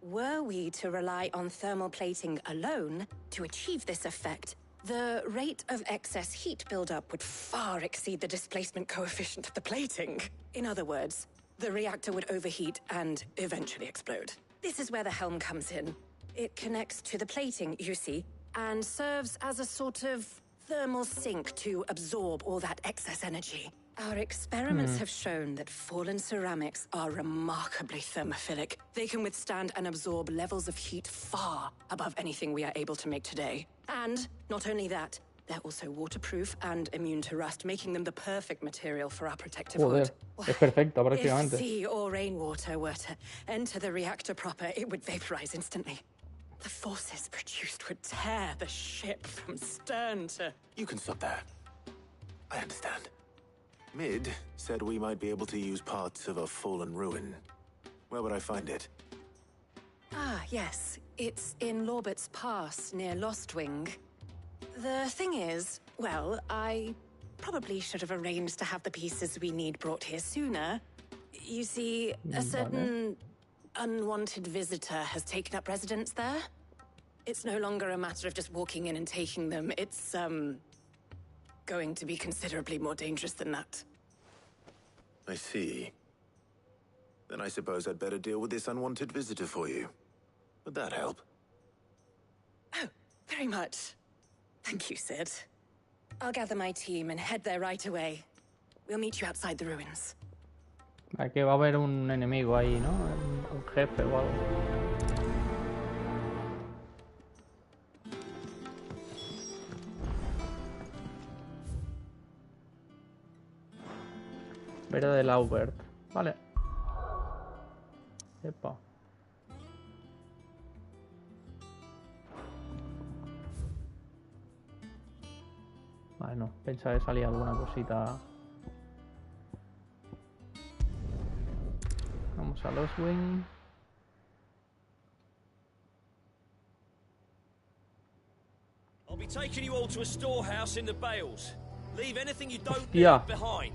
were we to rely on thermal plating alone to achieve this effect, the rate of excess heat buildup would far exceed the displacement coefficient of the plating. In other words, the reactor would overheat and eventually explode. This is where the helm comes in. It connects to the plating, you see, and serves as a sort of thermal sink to absorb all that excess energy. Our experiments have shown that fallen ceramics are remarkably thermophilic. They can withstand and absorb levels of heat far above anything we are able to make today. And not only that, they're also waterproof and immune to rust, making them the perfect material for our protective hood. Es perfecto, If prácticamente. sea or rainwater were to enter the reactor proper, it would vaporize instantly. The forces produced would tear the ship from stern to... You can stop there. I understand. Mid said we might be able to use parts of a fallen ruin. Where would I find it? Ah, yes. It's in Lorbert's Pass, near Lostwing. The thing is, well, I probably should have arranged to have the pieces we need brought here sooner. You see, a certain unwanted visitor has taken up residence there. It's no longer a matter of just walking in and taking them. It's, going to be considerably more dangerous than that. I see. Then I suppose I'd better deal with this unwanted visitor for you. Would that help? Oh, very much. Thank you, Sid. I'll gather my team and head there right away. We'll meet you outside the ruins. Aquí va a haber un enemigo ahí, ¿no? Un jefe o algo. Vera de Laubert. Vale. Epa. Vale, no. Pensaba que salía alguna cosita. Vamos a los Wing. I'll be taking you all to a storehouse in the Bales. Leave anything you don't Hostia. need behind.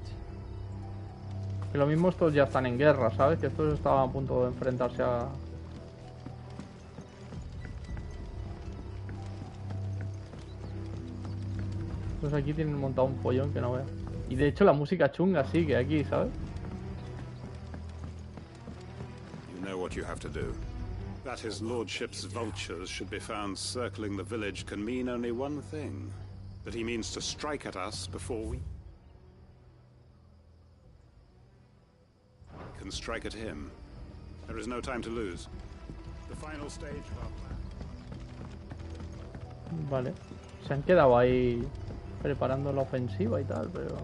Que lo mismo estos ya están en guerra, ¿sabes? Que estos estaban a punto de enfrentarse a... Estos aquí tienen montado un follón que no veo. Y de hecho la música chunga sigue aquí, ¿sabes? You know what you have to do. That his lordship's vultures should be found circling the village can mean only one thing. That he means to strike at us before we can strike at him. There is no time to lose. The final stage of our plan. Vale. Se han quedado ahí preparando la ofensiva y tal, pero...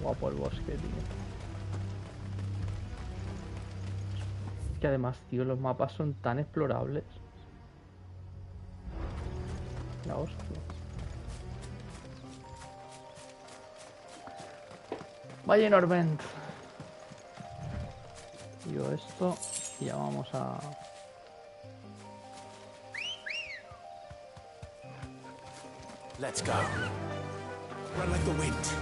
Guapo el bosque, tío. Que además, tío, los mapas son tan explorables. La hostia. Valle Norvent. Yo esto y ya vamos a... Let's go. Run like the wind.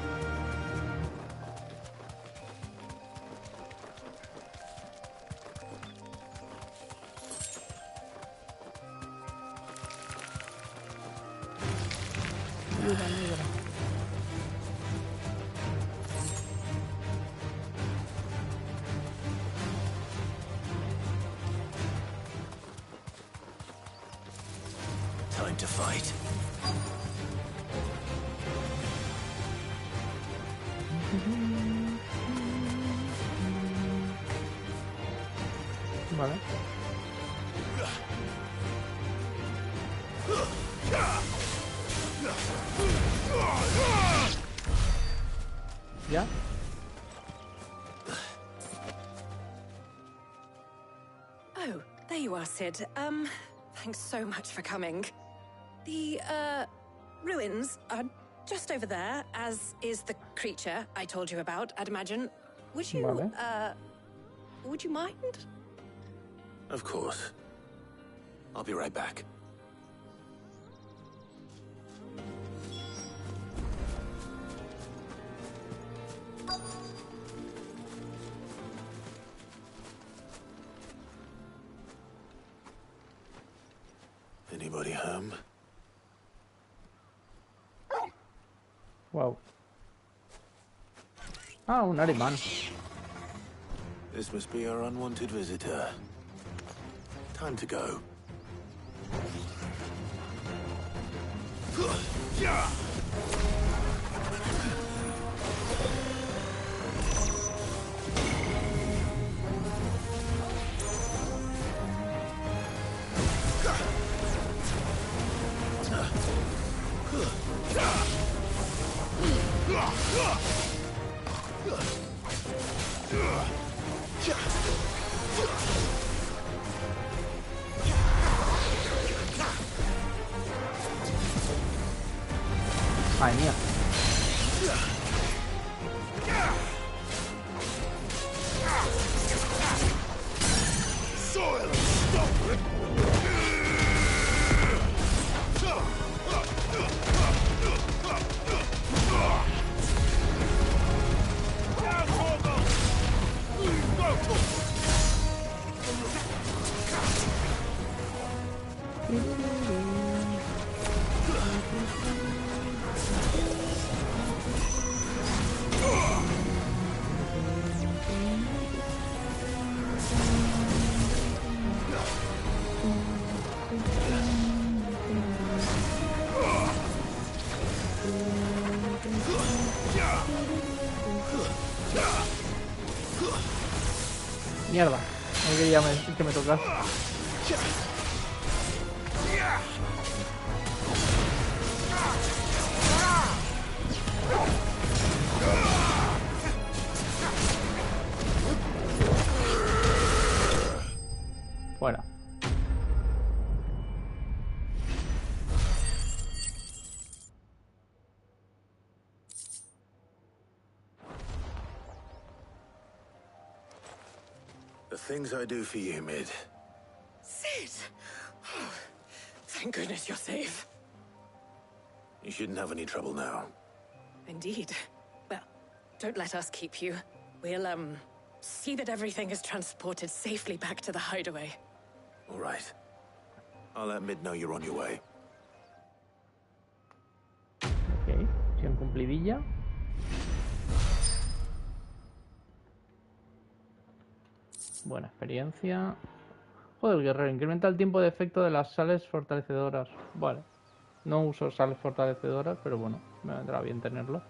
Time to fight. Vale. ¿Ya? Oh, there you are, Sid. Thanks so much for coming. The, ruins are just over there, as is the creature I told you about, I'd imagine. Would you, Vale. Would you mind? Of course. I'll be right back. Anybody home? Wow. Ah, un alemán. This must be our unwanted visitor. Time to go. Madre mía. Mierda, no quería que me tocase. Fuera. The things I do for you, Mid. Sid! Oh, thank goodness you're safe. You shouldn't have any trouble now. Indeed. Well, don't let us keep you. We'll, see that everything is transported safely back to the hideaway. All right. I'll let Mid know you're on your way. Ok, misión cumplidilla. Buena experiencia. Joder, guerrero. Incrementa el tiempo de efecto de las sales fortalecedoras. Vale. No uso sales fortalecedoras, pero bueno, me vendrá bien tenerlo.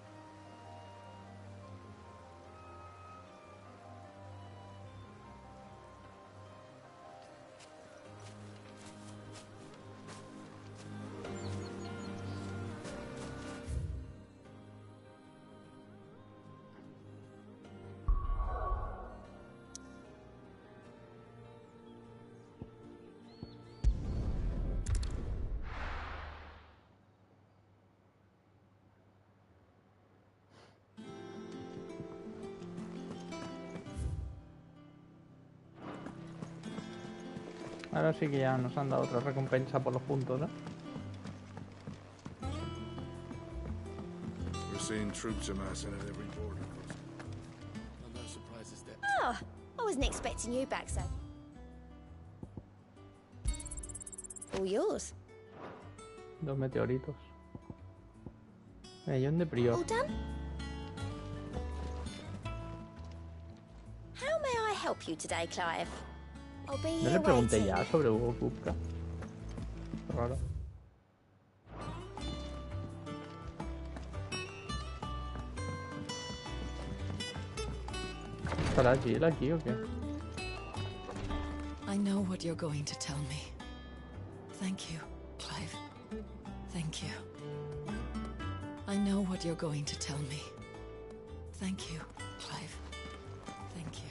Ahora sí que ya nos han dado otra recompensa por los puntos, ¿no? We're seeing troops amassing at every border crossing. No surprises there. Oh, I wasn't expecting you back, so. All yours. 2 meteoritos. Millón de prior. All done? How may I help you today, Clive? I'll be No here le pregunté waiting. ya sobre Hugo Kupka. Raro. ¿Estará Jill aquí o qué? I know what you're going to tell me. Thank you, Clive. Thank you. I know what you're going to tell me. Thank you, Clive. Thank you.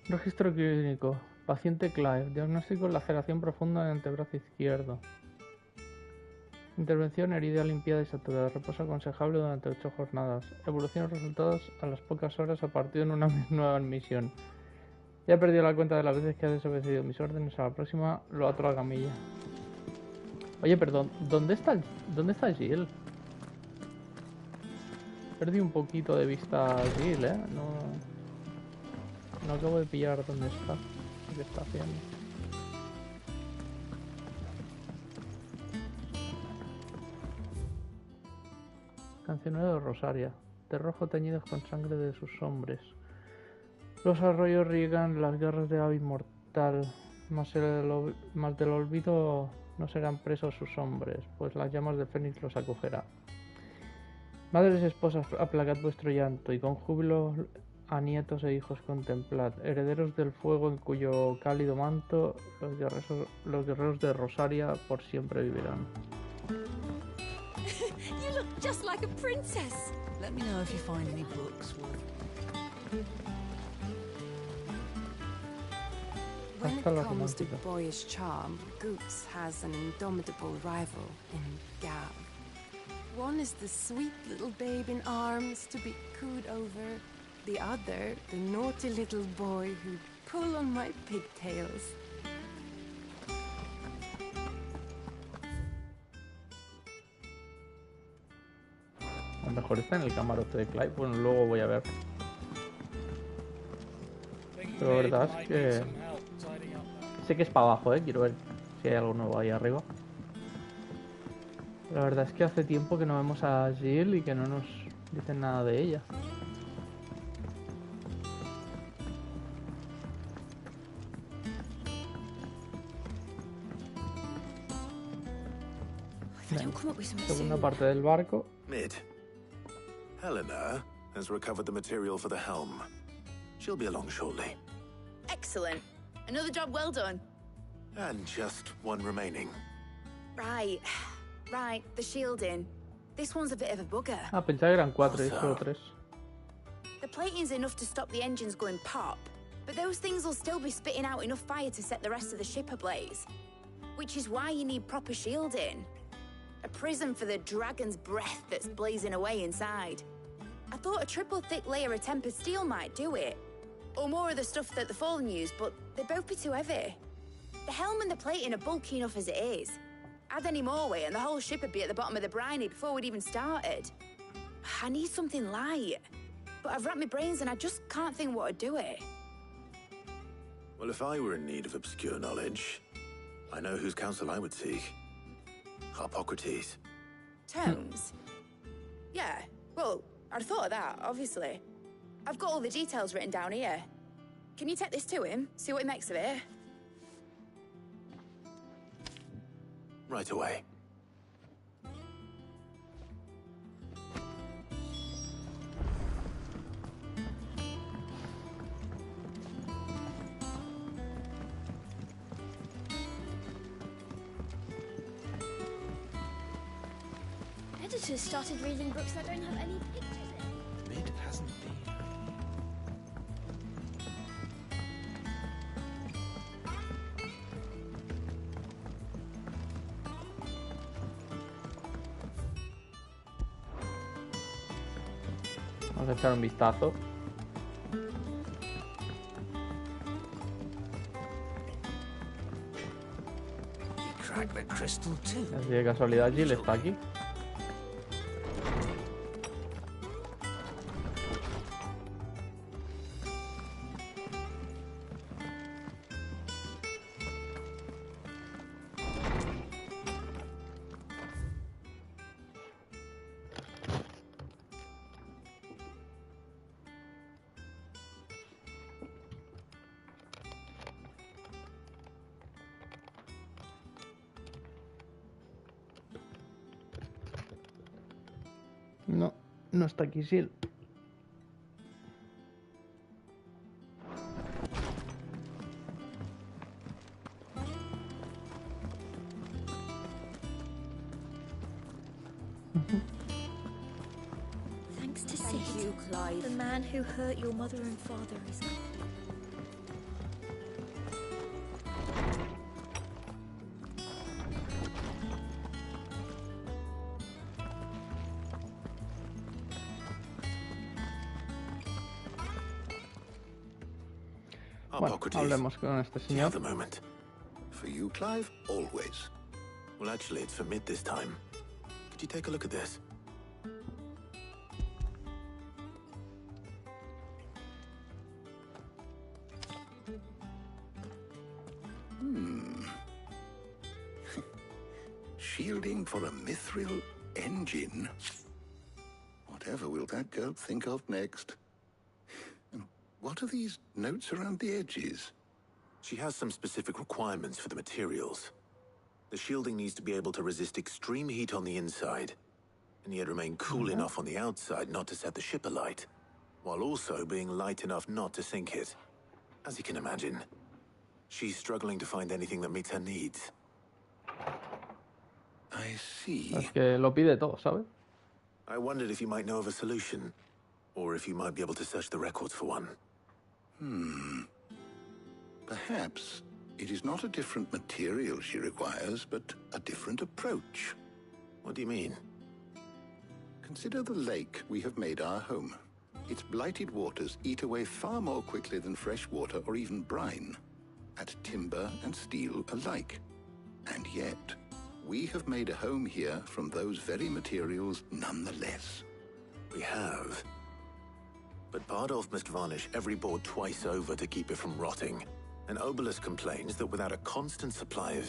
Registro clínico. Paciente Clive. Diagnóstico: laceración profunda en el antebrazo izquierdo. Intervención: herida limpiada y saturada. Reposo aconsejable durante 8 jornadas. Evolución y resultados a las pocas horas a partir de una nueva misión. Ya he perdido la cuenta de las veces que ha desobedecido mis órdenes. A la próxima lo ato a la camilla. Oye, perdón. ¿Dónde está Jill? Perdí un poquito de vista a Jill, ¿eh? No acabo de pillar dónde está. ¿Qué está haciendo? Cancionero de Rosaria. De rojo teñidos con sangre de sus hombres. Los arroyos riegan las guerras de ave inmortal. Mas del olvido no serán presos sus hombres, pues las llamas de Fénix los acogerá. Madres, esposas, aplacad vuestro llanto, y con júbilo a nietos e hijos contemplad. Herederos del fuego en cuyo cálido manto los guerreros de Rosaria por siempre vivirán. You look just like a princess. Let me know if you find any books, Wolf. When it Hasta la comes to romántica. boyish charm, Goops has an indomitable rival in Gav. One is the sweet little babe in arms to be cooed over. The other, the naughty little boy who'd pull on my pigtails. A lo mejor está en el camarote de Clive. Bueno, luego voy a ver. Pero la verdad es que... sé que es para abajo, quiero ver si hay algo nuevo ahí arriba. La verdad es que hace tiempo que no vemos a Jill y que no nos dicen nada de ella. Segunda parte del barco. Mid. Helena has recovered the material for the helm. She'll be along shortly. Excellent. Another job well done. And just one remaining. Right. Right, the shielding. This one's a bit of a bugger. Ah, pensaba que eran 4 y solo 3. The plating's enough to stop the engines going pop, but those things will still be spitting out enough fire to set the rest of the ship ablaze. Which is why you need proper shielding. A prison for the dragon's breath that's blazing away inside. I thought a triple thick layer of tempered steel might do it. Or more of the stuff that the Fallen use, but they'd both be too heavy. The helm and the plating are bulky enough as it is. Add any more weight and the whole ship would be at the bottom of the briny before we'd even started. I need something light. But I've racked my brains and I just can't think what would do it. Well, if I were in need of obscure knowledge, I know whose counsel I would seek. Harpocrates. Tomes? Yeah, well, I'd thought of that, obviously. I've got all the details written down here. Can you take this to him, see what he makes of it? Right away. Editors started reading books that don't have any pictures in. Mid hasn't been. Vamos a echar un vistazo. Crack the crystal too. Así de casualidad Jill está aquí. No, no está aquí Jill. Thanks to Thank Sid, you, Clive. the man who hurt your mother and father is gone. Bueno, hablemos con este señor. The moment. For you, Clive, always. Well, actually, it's for Mid this time. Could you take a look at this? Shielding for a mithril engine? Whatever will that girl think of next? And what are these notes around the edges? She has some specific requirements for the materials. The shielding needs to be able to resist extreme heat on the inside, and yet remain cool enough on the outside not to set the ship alight, while also being light enough not to sink it. As you can imagine, she's struggling to find anything that meets her needs. I see. Es que lo pide todo, ¿sabes? I wondered if you might know of a solution, or if you might be able to search the records for one. Perhaps It is not a different material she requires, but a different approach. What do you mean? Consider the lake we have made our home. Its blighted waters eat away far more quickly than fresh water or even brine, at timber and steel alike. And yet, we have made a home here from those very materials nonetheless. We have. But Bardolph must varnish every board twice over to keep it from rotting. And Obelus complains that without a constant supply of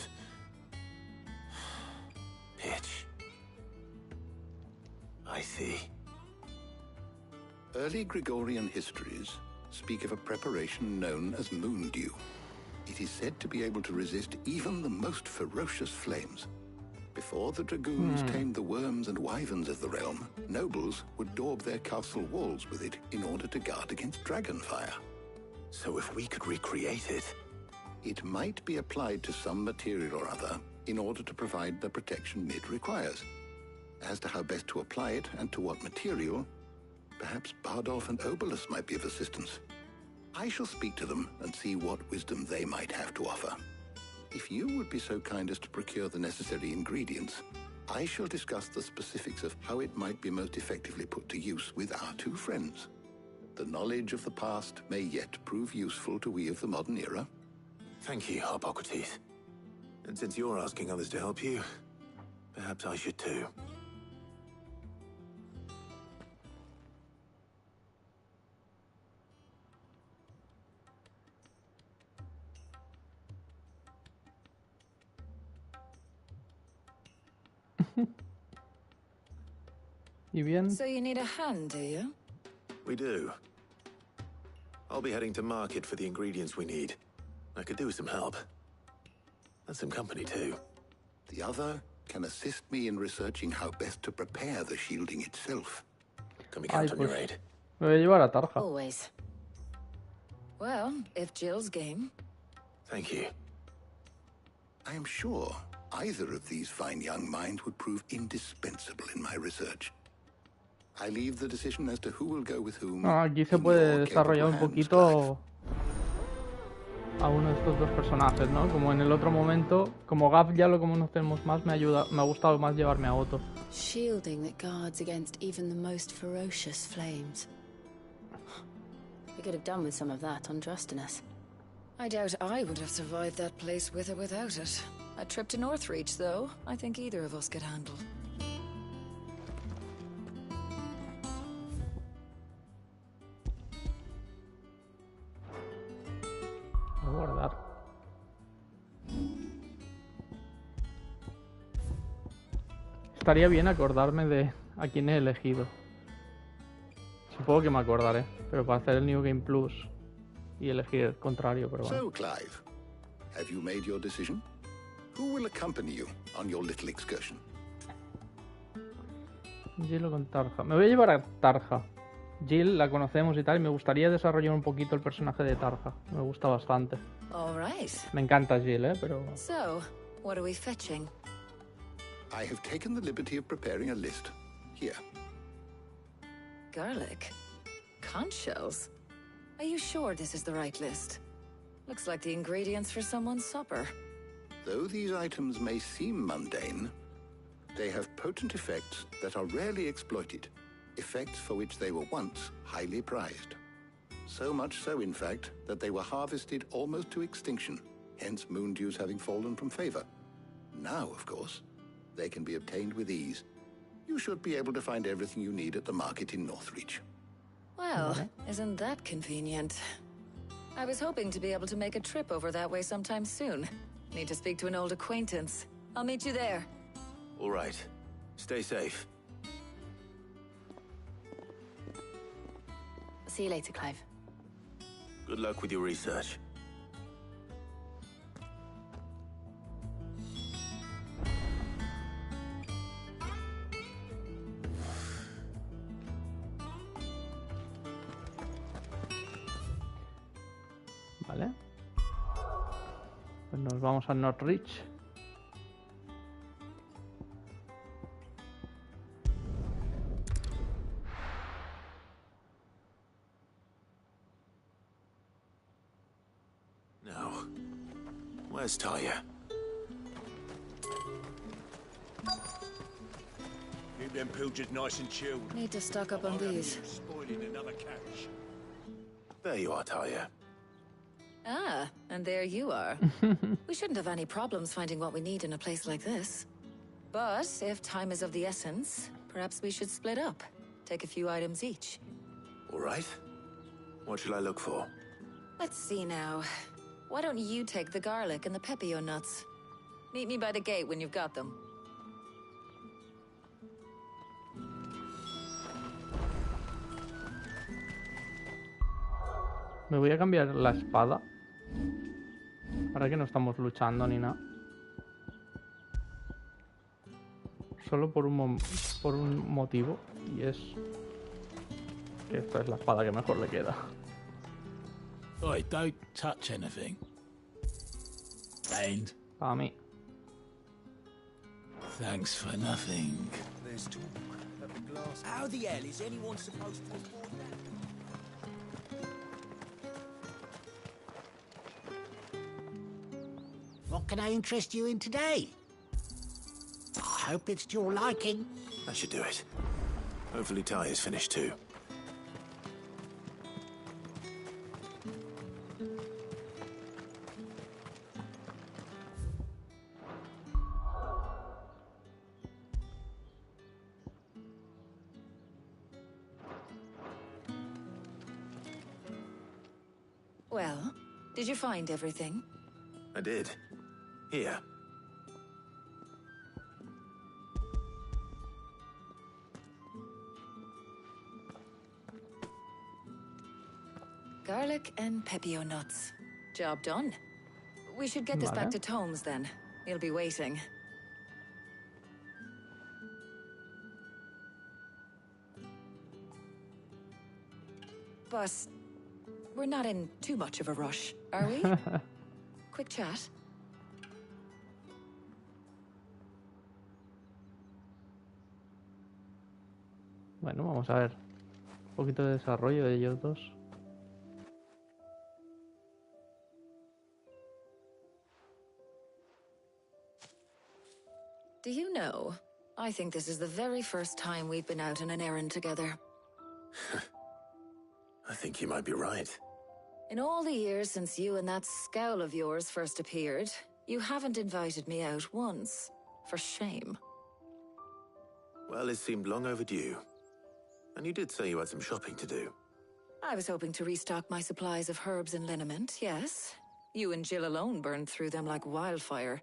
pitch. I see. Early Gregorian histories speak of a preparation known as moon dew. It is said to be able to resist even the most ferocious flames. Before the dragoons tamed the worms and wyverns of the realm, nobles would daub their castle walls with it in order to guard against dragonfire. So if we could recreate it... It might be applied to some material or other in order to provide the protection Mid requires. As to how best to apply it and to what material, perhaps Bardolph and Obelus might be of assistance. I shall speak to them and see what wisdom they might have to offer. If you would be so kind as to procure the necessary ingredients, I shall discuss the specifics of how it might be most effectively put to use with our two friends. The knowledge of the past may yet prove useful to we of the modern era. Thank you, Hippocrates. And since you're asking others to help you, perhaps I should too. ¿Y bien? So you need a hand, do you? We do. I'll be heading to market for the ingredients we need. I could do with some help. And some company too. The other can assist me in researching how best to prepare the shielding itself. Can we count on your aid? Me voy a llevar a Tarja. Always. Well, if Jill's game. Thank you. I am sure either of these fine young minds would prove indispensable in my research. I leave the decision as to who will go with whom. Aquí se puede desarrollar un poquito a uno de estos dos personajes, ¿no? Como en el otro momento, como Gav ya lo conocemos más, me ha gustado más llevarme a Otto. Shielding that guards against even the most ferocious flames. We could have done with some of that on Drustinus. I doubt I would have survived that place with or without it. A trip to Northreach, though, I think either of us could handle. Voy a guardar. Estaría bien acordarme de a quién he elegido. Supongo que me acordaré, pero para hacer el New Game Plus y elegir el contrario, pero bueno. So, Clive, have you made your decision? Who will accompany you on your little excursion? Jill con Tarja. Me voy a llevar a Tarja. Jill la conocemos y tal, y me gustaría desarrollar un poquito el personaje de Tarja. Me gusta bastante. All right. Me encanta Jill, pero... So, what are we fetching? I have taken the liberty of preparing a list. Here. Garlic? Conch shells? Are you sure this is the right list? Looks like the ingredients for someone's supper. Though these items may seem mundane, they have potent effects that are rarely exploited, effects for which they were once highly prized. So much so, in fact, that they were harvested almost to extinction, hence moon dews having fallen from favor. Now, of course, they can be obtained with ease. You should be able to find everything you need at the market in Northreach. Well, isn't that convenient? I was hoping to be able to make a trip over that way sometime soon. Need to speak to an old acquaintance. I'll meet you there. All right. Stay safe. See you later, Clive. Good luck with your research. Vale. Pues nos vamos a Northreach. Now, Where's Talia? Keep them pilchards nice and chilled. Need to stock up on these. Spoiling another catch. There you are, Talia. Ah, and there you are. We shouldn't have any problems finding what we need in a place like this. But if time is of the essence, perhaps we should split up. Take a few items each. All right. What shall I look for? Let's see now. Why don't you take the garlic and the pepio nuts? Meet me by the gate when you've got them. Me voy a cambiar la espada. Ahora que no estamos luchando ni nada. Solo por un motivo. Y es que esta es la espada que mejor le queda. Oi, don't touch anything. Bane. Para mí. Thanks for nothing. There's talk at the glass. How the hell is anyone supposed to afford that? What can I interest you in today? I hope it's to your liking. That should do it. Hopefully Talia's finished too. Well, did you find everything? I did. Here. Garlic and pepio nuts. Job done. We should get this back to Tomes then. He'll be waiting. But we're not in too much of a rush, are we? Quick chat. Bueno, vamos a ver. Un poquito de desarrollo de ellos dos. Do you know, I think this is the very first time we've been out on an errand together. I think you might be right. In all the years since you and that scowl of yours first appeared, you haven't invited me out once. For shame. Well, it seemed long overdue. And you did say you had some shopping to do. I was hoping to restock my supplies of herbs and liniment, yes. You and Jill alone burned through them like wildfire.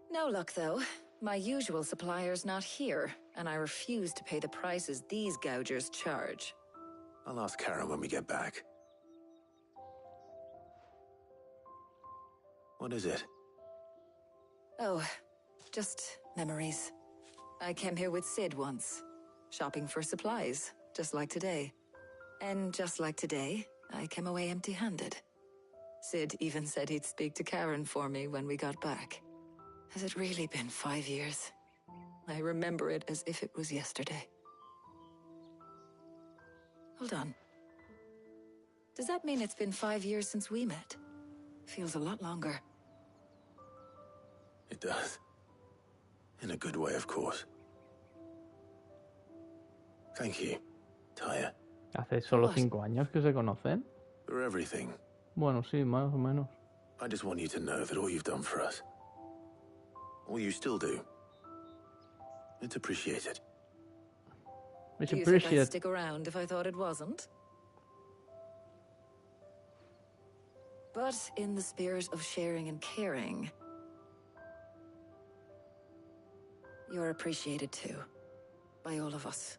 No luck, though. My usual supplier's not here, and I refuse to pay the prices these gougers charge. I'll ask Karen when we get back. What is it? Oh, just memories. I came here with Sid once, shopping for supplies, just like today. And just like today, I came away empty-handed. Sid even said he'd speak to Karen for me when we got back. Has it really been 5 years? I remember it as if it was yesterday. Hold on. Does that mean it's been 5 years since we met? Feels a lot longer. It does. In a good way, of course. Thank you, Taya. Hace solo 5 años que se conocen. For everything. Bueno, sí, más o menos. I just want you to know that all you've done for us, all you still do, it's appreciated. It's Do you appreciated. think I'd stick around if I thought it wasn't? But in the spirit of sharing and caring, you're appreciated too, by all of us.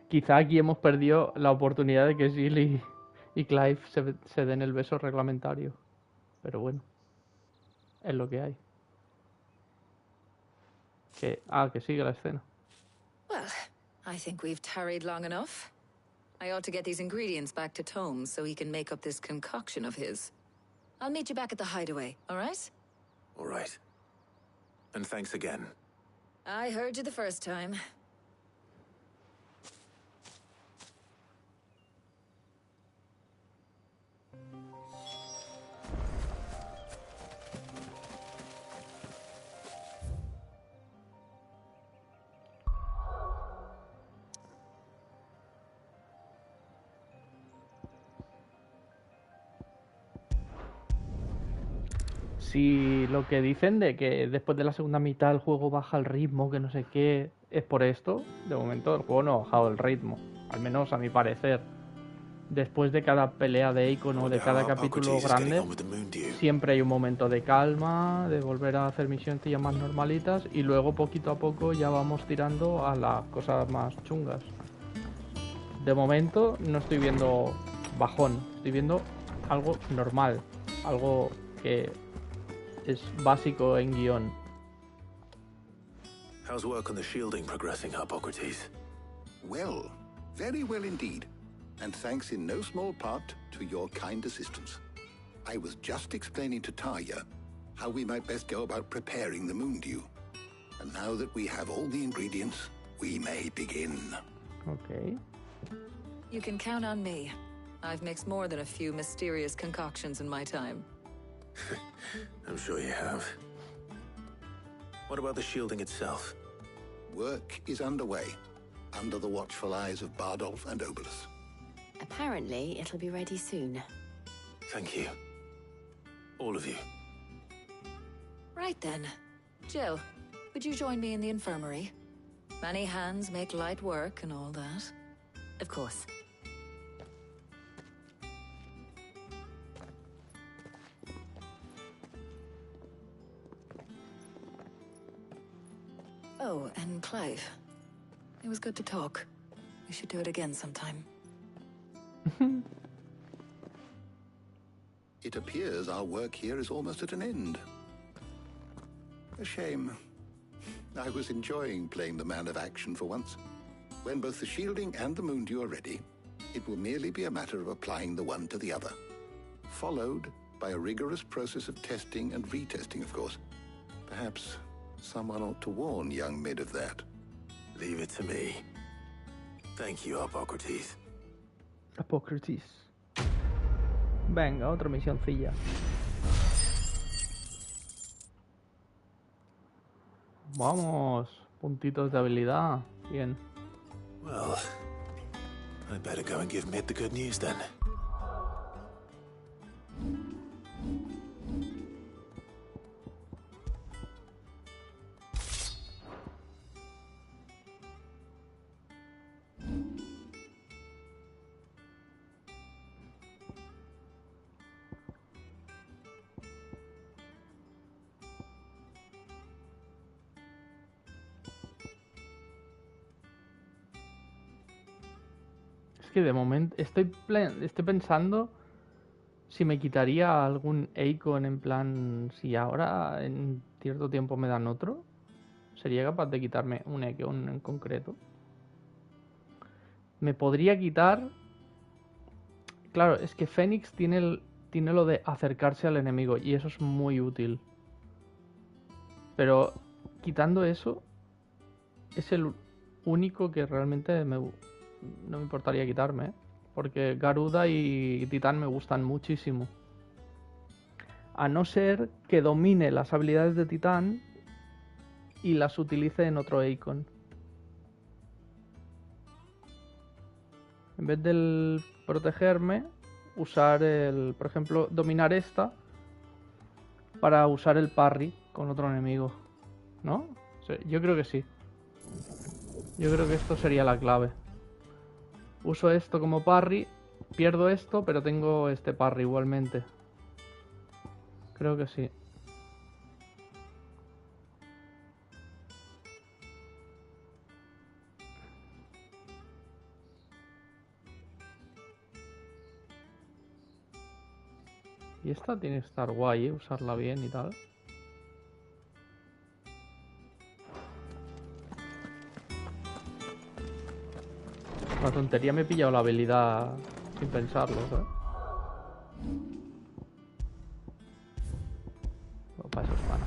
Quizá aquí hemos perdido la oportunidad de que Jill y Clive se den el beso reglamentario. Pero bueno, es lo que hay. Que sigue la escena. Well, I think we've tarried long enough. I ought to get these ingredients back to Tomes so he can make up this concoction of his. I'll meet you back at the hideaway, all right? All right. And thanks again. I heard you the first time. si lo que dicen de que después de la segunda mitad el juego baja el ritmo, que no sé qué, es por esto, de momento el juego no ha bajado el ritmo, al menos a mi parecer. Después de cada pelea de Icon o de cada capítulo grande, siempre hay un momento de calma, de volver a hacer misiones más normalitas, y luego poquito a poco ya vamos tirando a las cosas más chungas. De momento no estoy viendo bajón, estoy viendo algo normal, algo que es básico en guión. How's work on the shielding progressing, Hippocrates? Well, very well indeed. And thanks in no small part to your kind assistance. I was just explaining to Tarja how we might best go about preparing the moon dew. And now that we have all the ingredients, we may begin. Okay. You can count on me. I've mixed more than a few mysterious concoctions in my time. I'm sure you have. What about the shielding itself? Work is underway, under the watchful eyes of Bardolph and Obolus. Apparently, it'll be ready soon. Thank you. All of you. Right then. Jill, would you join me in the infirmary? Many hands make light work and all that. Of course. Oh, and Clive. It was good to talk. We should do it again sometime. It appears our work here is almost at an end. A shame. I was enjoying playing the man of action for once. When both the shielding and the moon dew are ready, it will merely be a matter of applying the one to the other. Followed by a rigorous process of testing and retesting, of course. Perhaps someone ought to warn young Mid of that. Leave it to me. Thank you, Hippocrates. Hippocrates. Venga, otra misioncilla. Vamos, puntitos de habilidad. Bien. Well, I better go and give Mid the good news then. Que de momento estoy pensando si me quitaría algún icon, en plan, si ahora en cierto tiempo me dan otro, sería capaz de quitarme un icon en concreto. Me podría quitar, claro, es que Fénix tiene lo de acercarse al enemigo y eso es muy útil, pero quitando eso es el único que realmente no me importaría quitarme, ¿eh? Porque Garuda y Titán me gustan muchísimo. A no ser que domine las habilidades de Titán y las utilice en otro icon. En vez del protegerme, usar por ejemplo, dominar esta para usar el parry con otro enemigo, ¿no? Yo creo que sí. Yo creo que esto sería la clave. Uso esto como parry, pierdo esto, pero tengo este parry igualmente. Creo que sí. Y esta tiene que estar guay, ¿eh? Usarla bien y tal. La tontería, me he pillado la habilidad sin pensarlo, ¿sabes? No, para eso es pana.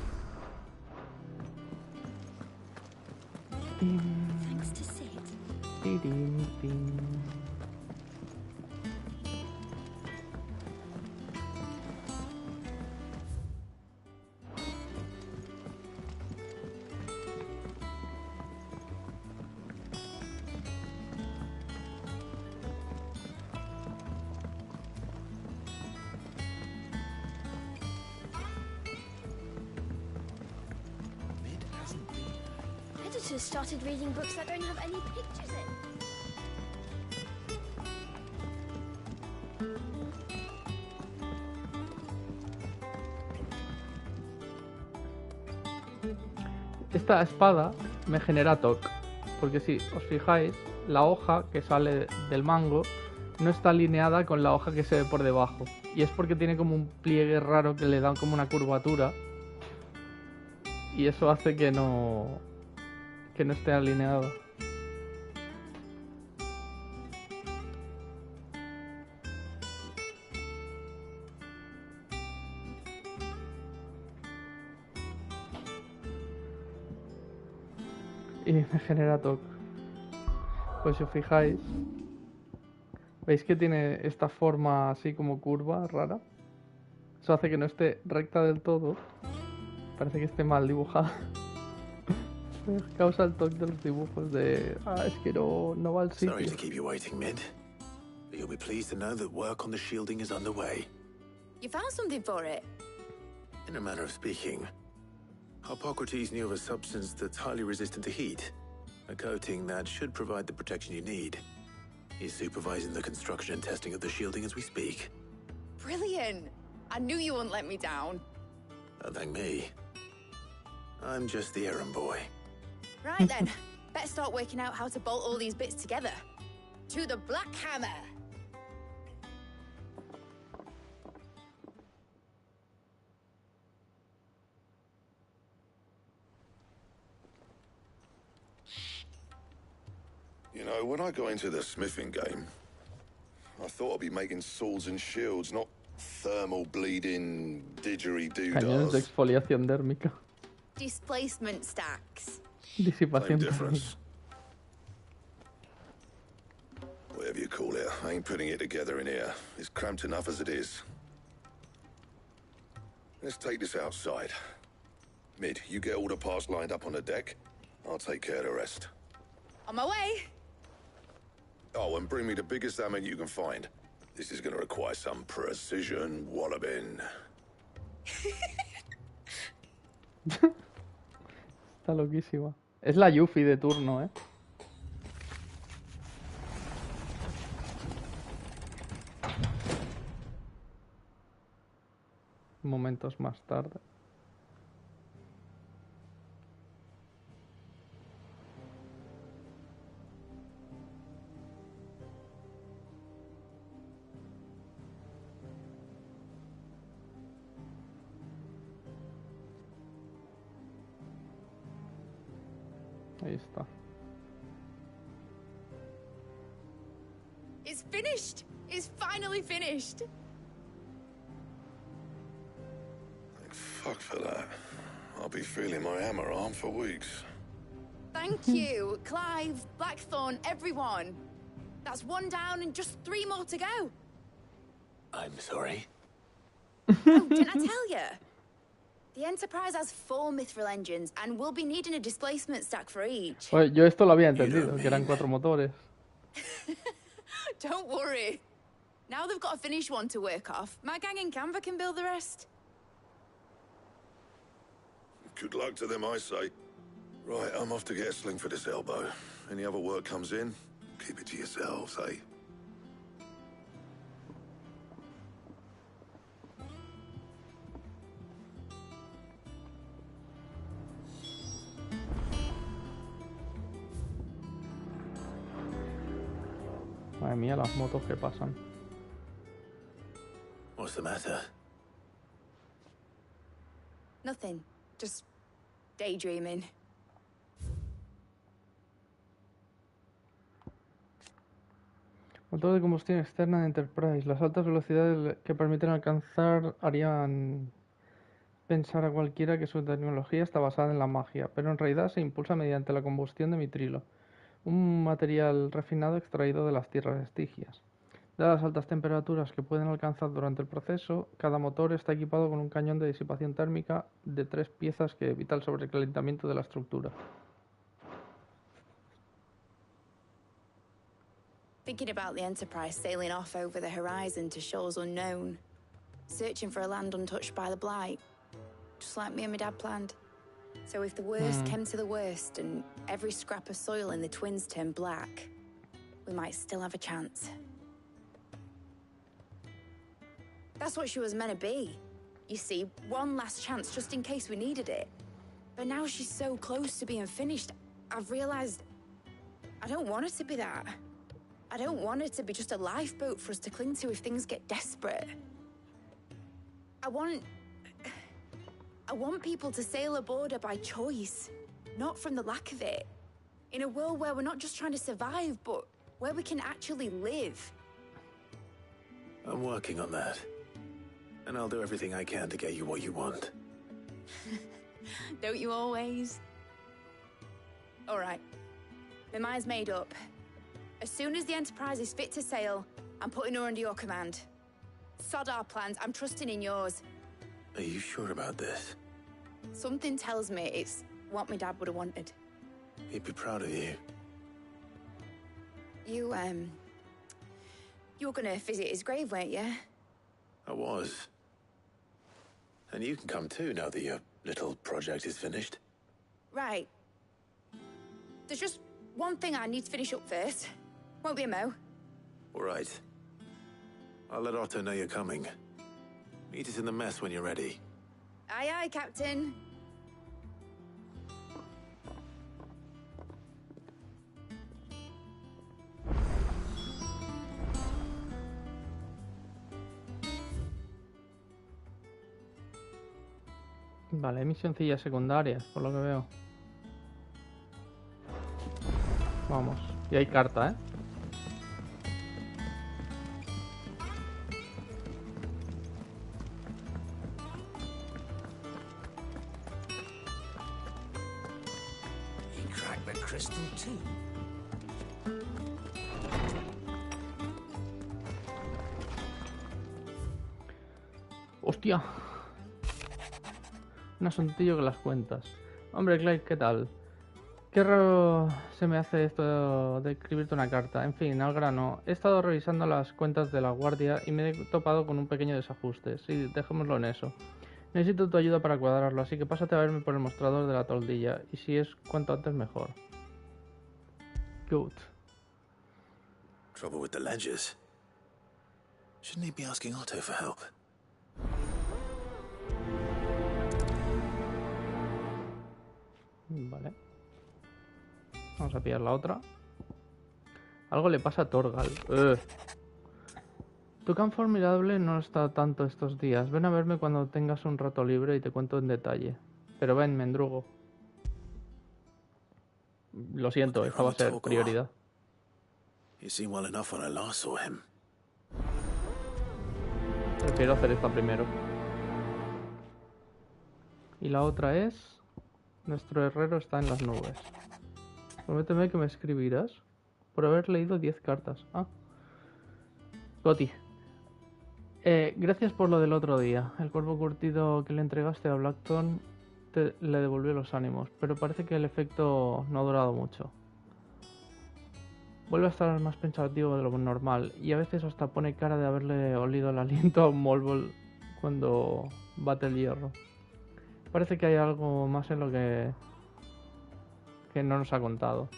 editors started reading books that don't have any pictures in. Esta espada me genera toque, porque si os fijáis, la hoja que sale del mango no está alineada con la hoja que se ve por debajo, y es porque tiene como un pliegue raro que le da como una curvatura, y eso hace que no esté alineado. Y me genera toque. Pues si os fijáis, ¿veis que tiene esta forma así como curva, rara? Eso hace que no esté recta del todo. Parece que esté mal dibujada. Me causa el toque de los dibujos de... es que no va al sitio. Sorry to keep you waiting, Mid. But you'll be pleased to know that work on the shielding is underway. You found something for it? In a manner of speaking, Hippocrates knew of a substance that's highly resistant to heat. A coating that should provide the protection you need. He's supervising the construction and testing of the shielding as we speak. Brilliant! I knew you wouldn't let me down. Don't thank me. I'm just the errand boy. Right then, better start working out how to bolt all these bits together. To the Black Hammer! You know, when I got into the smithing game, I thought I'd be making swords and shields, not thermal bleeding Cañones de didgeridoo-dahs. exfoliación dérmica. Displacement stacks. Disipación Same térmica. difference. Whatever you call it, I ain't putting it together in here. It's cramped enough as it is. Let's take this outside. Mid, you get all the parts lined up on the deck. I'll take care of the rest. On my way! Oh, and bring me the biggest hammer you can find. This is gonna require some precision walloping. Está loquísima. Es la Yuffie de turno, ¿eh? Momentos más tarde. Ahí está. It's finished! It's finally finished! Thank fuck for that. I'll be feeling my hammer arm for weeks. Thank you, Clive, Blackthorn, everyone. That's one down and just 3 more to go. I'm sorry. Oh, didn't I tell you? The Enterprise has 4 mithril engines, and we'll be needing a displacement stack for each. Oye, yo esto lo había entendido, que eran 4 motores. Don't worry. Now they've got a finished one to work off. My gang in Canva can build the rest. Good luck to them, I say. Right, I'm off to get a sling for this elbow. Any other work comes in, keep it to yourselves, eh? Madre mía, las motos que pasan. What's the matter? Nothing. Just daydreaming. Motor de combustión externa de Enterprise. Las altas velocidades que permiten alcanzar harían pensar a cualquiera que su tecnología está basada en la magia, pero en realidad se impulsa mediante la combustión de mitrilo, un material refinado extraído de las tierras estigias. Dadas las altas temperaturas que pueden alcanzar durante el proceso, cada motor está equipado con un cañón de disipación térmica de 3 piezas que evita el sobrecalentamiento de la estructura. Thinking about the Enterprise sailing off over the horizon to shores unknown, searching for a land untouched by the blight, just like me and my dad planned. So if the worst came to the worst and every scrap of soil in the twins turned black, we might still have a chance. That's what she was meant to be. You see, one last chance just in case we needed it. But now she's so close to being finished, I've realized I don't want it to be that. I don't want it to be just a lifeboat for us to cling to if things get desperate. I want people to sail aboard her by choice, not from the lack of it. In a world where we're not just trying to survive, but where we can actually live. I'm working on that. And I'll do everything I can to get you what you want. Don't you always? All right. My mind's made up. As soon as the Enterprise is fit to sail, I'm putting her under your command. Sod our plans, I'm trusting in yours. Are you sure about this? Something tells me it's what my dad would have wanted. He'd be proud of you. You were gonna visit his grave, weren't you? I was. And you can come too now that your little project is finished. Right. There's just one thing I need to finish up first. Won't be a mo. All right. I'll let Otto know you're coming. Meet us in the mess when you're ready. Aye, aye, Captain. Vale, hay misioncillas secundarias, por lo que veo. Vamos. Y hay carta, ¿eh? He cracked the crystal too. ¡Hostia! Un asuntillo que las cuentas. Hombre, Clive, ¿qué tal? Qué raro se me hace esto de escribirte una carta. En fin, al grano. He estado revisando las cuentas de la guardia y me he topado con un pequeño desajuste. Sí, dejémoslo en eso. Necesito tu ayuda para cuadrarlo, así que pásate a verme por el mostrador de la toldilla. Y si es cuanto antes mejor. Good. Trouble with the ledgers. Shouldn't he be asking Otto for help? Vale. Vamos a pillar la otra. Algo le pasa a Torgal. Tu can formidable no está tanto estos días. Ven a verme cuando tengas un rato libre y te cuento en detalle. Pero ven, mendrugo. Lo siento, esta va a ser prioridad. You seem well enough when I last saw him. Prefiero hacer esta primero. Y la otra es... Nuestro herrero está en las nubes. Prométeme que me escribirás por haber leído 10 cartas. Ah. Goti. Gracias por lo del otro día. El cuerpo curtido que le entregaste a Blackton le devolvió los ánimos, pero parece que el efecto no ha durado mucho. Vuelve a estar más pensativo de lo normal y a veces hasta pone cara de haberle olido el aliento a un Molbol cuando bate el hierro. Parece que hay algo más en lo que no nos ha contado.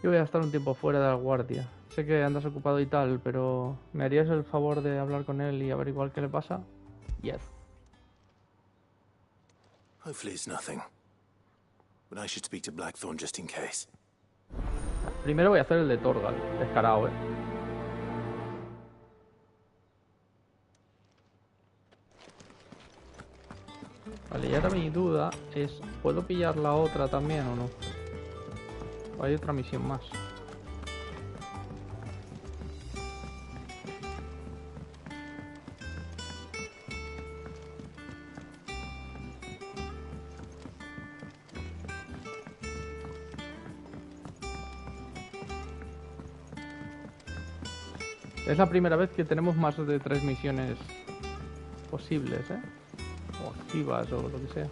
Yo voy a estar un tiempo fuera de la guardia. Sé que andas ocupado y tal, pero ¿me harías el favor de hablar con él y averiguar qué le pasa? Yes. Hopefully it's nothing. But I should speak to Blackthorn just in case. Primero voy a hacer el de Torgal. Descarado, ¿eh? Vale, y ahora mi duda es, ¿puedo pillar la otra también o no? ¿O hay otra misión más? Es la primera vez que tenemos más de 3 misiones posibles, ¿eh? O activas o lo que sea.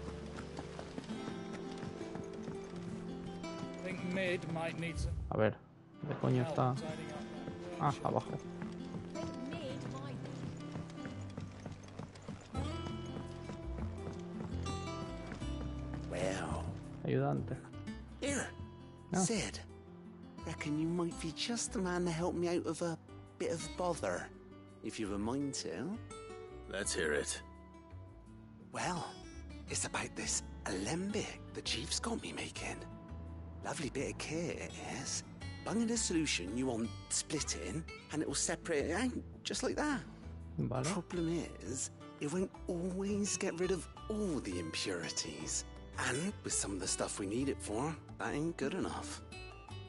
A ver, ¿dónde coño está? Ah, abajo. Ayudante. Here, No. Sid. Reckon you might be just the man to help me out of a bit of bother, if you've a mind to. Let's hear it. Well, it's about this alembic the chief's got me making. Lovely bit of kit it is. Bung in a solution you want splitting, and it will separate it out, just like that. Vale. Problem is, it won't always get rid of all the impurities. And with some of the stuff we need it for, that ain't good enough.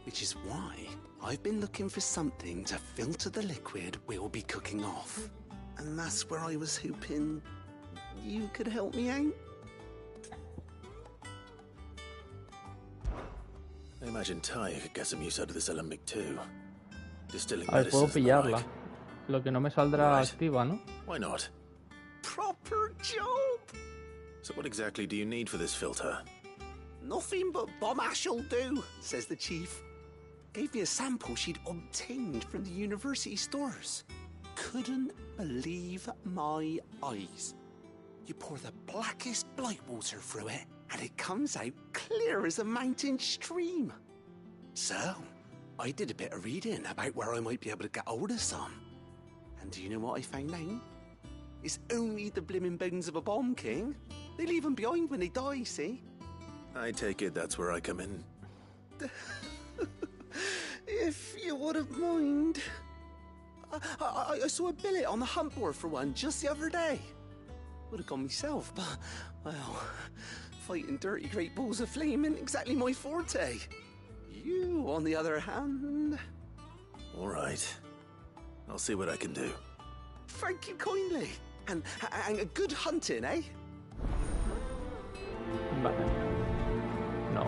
Which is why I've been looking for something to filter the liquid we'll be cooking off. And that's where I was hoping you could help me out. I imagine Ty could get some use out of this alembic too. Distilling A ver, puedo medicines and the pillarla. like. Lo que no me saldrá Right. activa, ¿no? Why not? Proper job! So what exactly do you need for this filter? Nothing but bomb ash'll do, says the chief. Gave me a sample she'd obtained from the university stores. Couldn't believe my eyes. You pour the blackest blight water through it, and it comes out clear as a mountain stream. So, I did a bit of reading about where I might be able to get hold of some. And do you know what I found out? It's only the blimmin' bones of a bomb king. They leave them behind when they die, see? I take it that's where I come in. If you wouldn't mind. I saw a billet on the hunt board for one just the other day. Would have gone myself, but, well, fighting dirty great balls of flame ain't exactly my forte. You, on the other hand... All right. I'll see what I can do. Thank you kindly. And a good hunting, eh? Vale. No.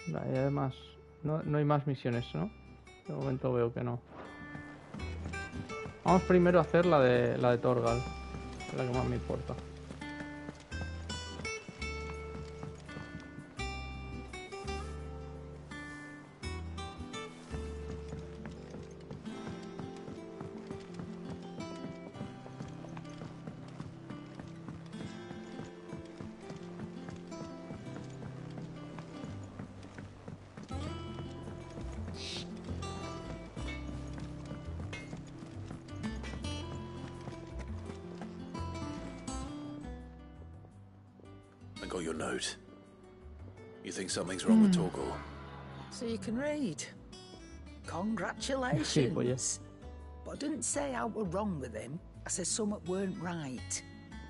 Vale, y además no hay más misiones, ¿no? De momento veo que no. Vamos primero a hacer la de Torgal, la que más me importa. I got your note. You think something's wrong with Torgal? So you can read. Congratulations. Sí, pues yes. But I didn't say I were wrong with him. I said something weren't right.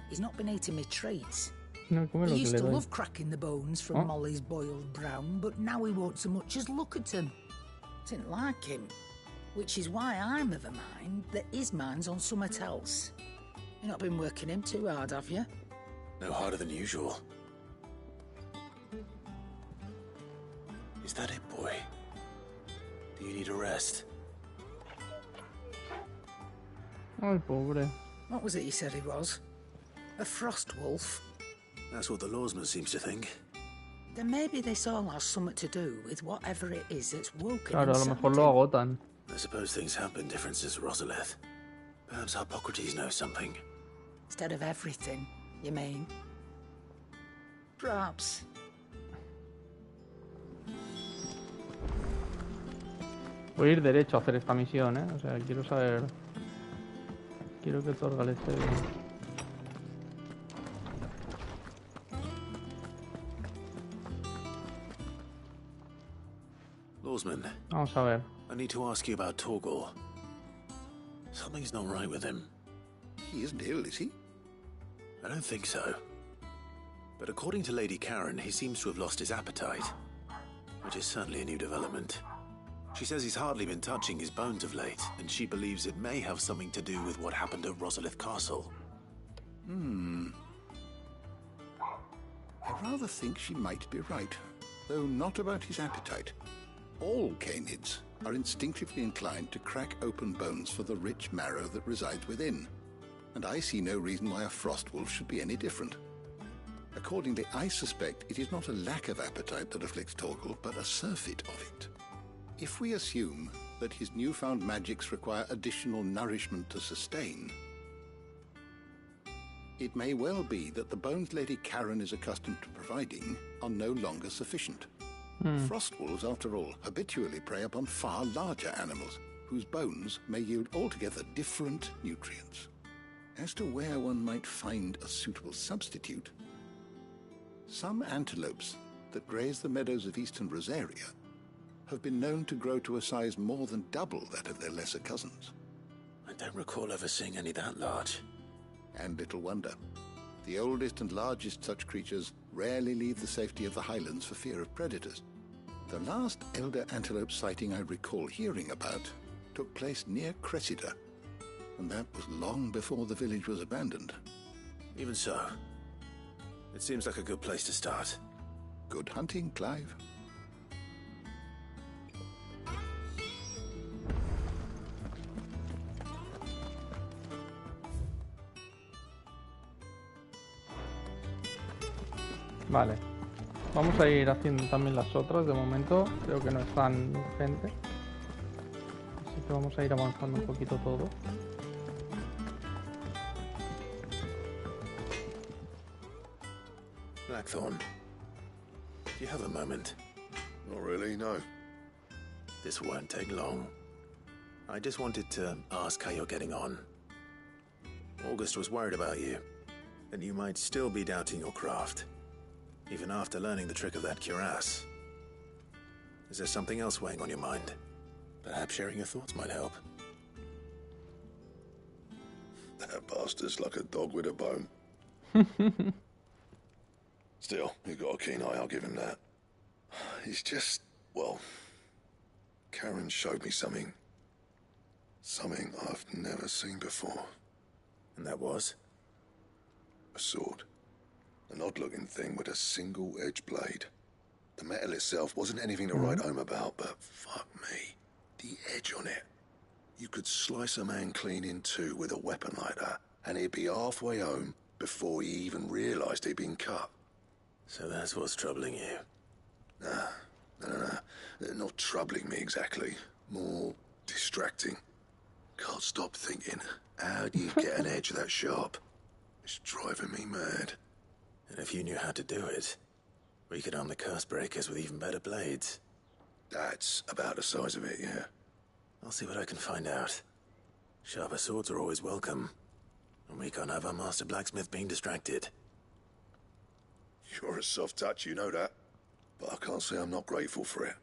He's not been eating me treats. No, come He lo que used le to doy. love cracking the bones from Oh. Molly's boiled brown, but now he won't so much as look at them. Didn't like him. Which is why I'm of a mind that his mind's on something else. You've not been working him too hard, have you? No harder than usual. Is that it, boy? Do you need a rest? Ay, pobre. What was it he said he was? A frost wolf? That's what the lawsman seems to think. Then maybe this all has something to do with whatever it is that's woken Claro, a lo inside mejor lo him. agotan. I suppose things have been different since Rosalith. Perhaps Hippocrates knows something. Instead of everything, you mean? Perhaps. Voy a ir derecho a hacer esta misión, ¿eh? O sea, quiero saber... Quiero que Torgal esté bien. Lawsman, Vamos a ver. I need to ask you about Torgal. Something's not right with him. He isn't ill, is he? I don't think so. But according to Lady Karen, he seems to have lost his appetite, which is certainly a new development. She says he's hardly been touching his bones of late, and she believes it may have something to do with what happened at Rosalith Castle. I rather think she might be right, though not about his appetite. All canids are instinctively inclined to crack open bones for the rich marrow that resides within, and I see no reason why a frost wolf should be any different. Accordingly, I suspect it is not a lack of appetite that afflicts Torgal, but a surfeit of it. If we assume that his newfound magics require additional nourishment to sustain, it may well be that the bones Lady Karen is accustomed to providing are no longer sufficient. Frost wolves, after all, habitually prey upon far larger animals, whose bones may yield altogether different nutrients. As to where one might find a suitable substitute, some antelopes that graze the meadows of eastern Rosaria have been known to grow to a size more than double that of their lesser cousins. I don't recall ever seeing any that large. And little wonder. The oldest and largest such creatures rarely leave the safety of the highlands for fear of predators. The last elder antelope sighting I recall hearing about took place near Cressida, and that was long before the village was abandoned. Even so, it seems like a good place to start. Good hunting, Clive. Vale. Vamos a ir haciendo también las otras. De momento creo que no es tan urgente. Así que vamos a ir avanzando un poquito todo. Blackthorn, do you have a moment? Not really, no. This won't take long. I just wanted to ask how you're getting on. August was worried about you, that you might still be doubting your craft, even after learning the trick of that cuirass. Is there something else weighing on your mind? Perhaps sharing your thoughts might help. That bastard's like a dog with a bone. Still, he's got a keen eye, I'll give him that. He's just, well, Karen showed me something. Something I've never seen before. And that was? A sword. An odd-looking thing with a single-edged blade. The metal itself wasn't anything to write home about, but fuck me, the edge on it. You could slice a man clean in two with a weapon like that, and he'd be halfway home before he even realised he'd been cut. So that's what's troubling you? No. Not troubling me exactly. More distracting. Can't stop thinking, how do you get an edge that sharp? It's driving me mad. And if you knew how to do it, we could arm the curse breakers with even better blades. That's about the size of it, yeah. I'll see what I can find out. Sharper swords are always welcome, and we can't have our master blacksmith being distracted. You're a soft touch, you know that. But I can't say I'm not grateful for it.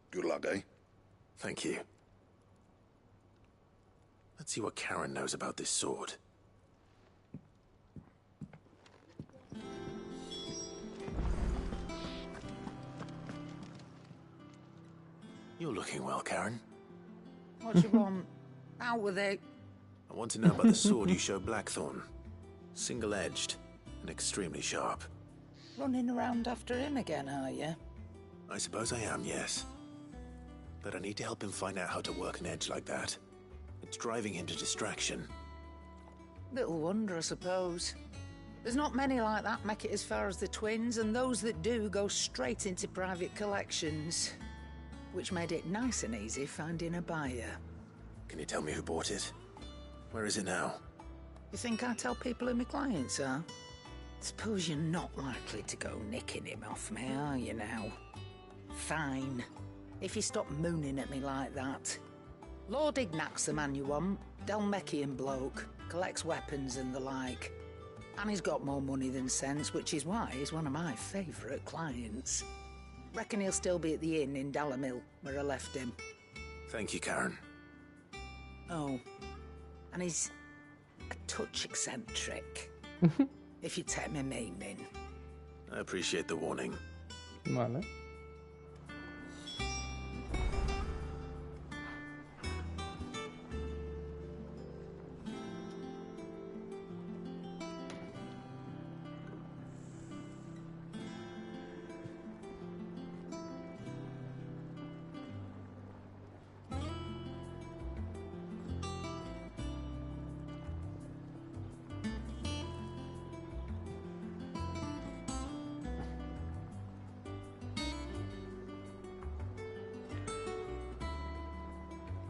Good luck, eh? Thank you. Let's see what Karen knows about this sword. You're looking well, Karen. What do you want? Out with it. I want to know about the sword you showed Blackthorn. Single-edged and extremely sharp. Running around after him again, are you? I suppose I am, yes. But I need to help him find out how to work an edge like that. It's driving him to distraction. Little wonder, I suppose. There's not many like that make it as far as the twins, and those that do go straight into private collections. Which made it nice and easy finding a buyer. Can you tell me who bought it? Where is it now? You think I tell people who my clients are? Suppose you're not likely to go nicking him off me, are you now? Fine. If you stop mooning at me like that. Lord Ignac's the man you want. Dalmekian bloke. Collects weapons and the like. And he's got more money than sense, which is why he's one of my favourite clients. Reckon he'll still be at the inn in Dalamil, where I left him. Thank you, Karen. Oh. And he's a touch eccentric. If you take me meaning. I appreciate the warning. Vale.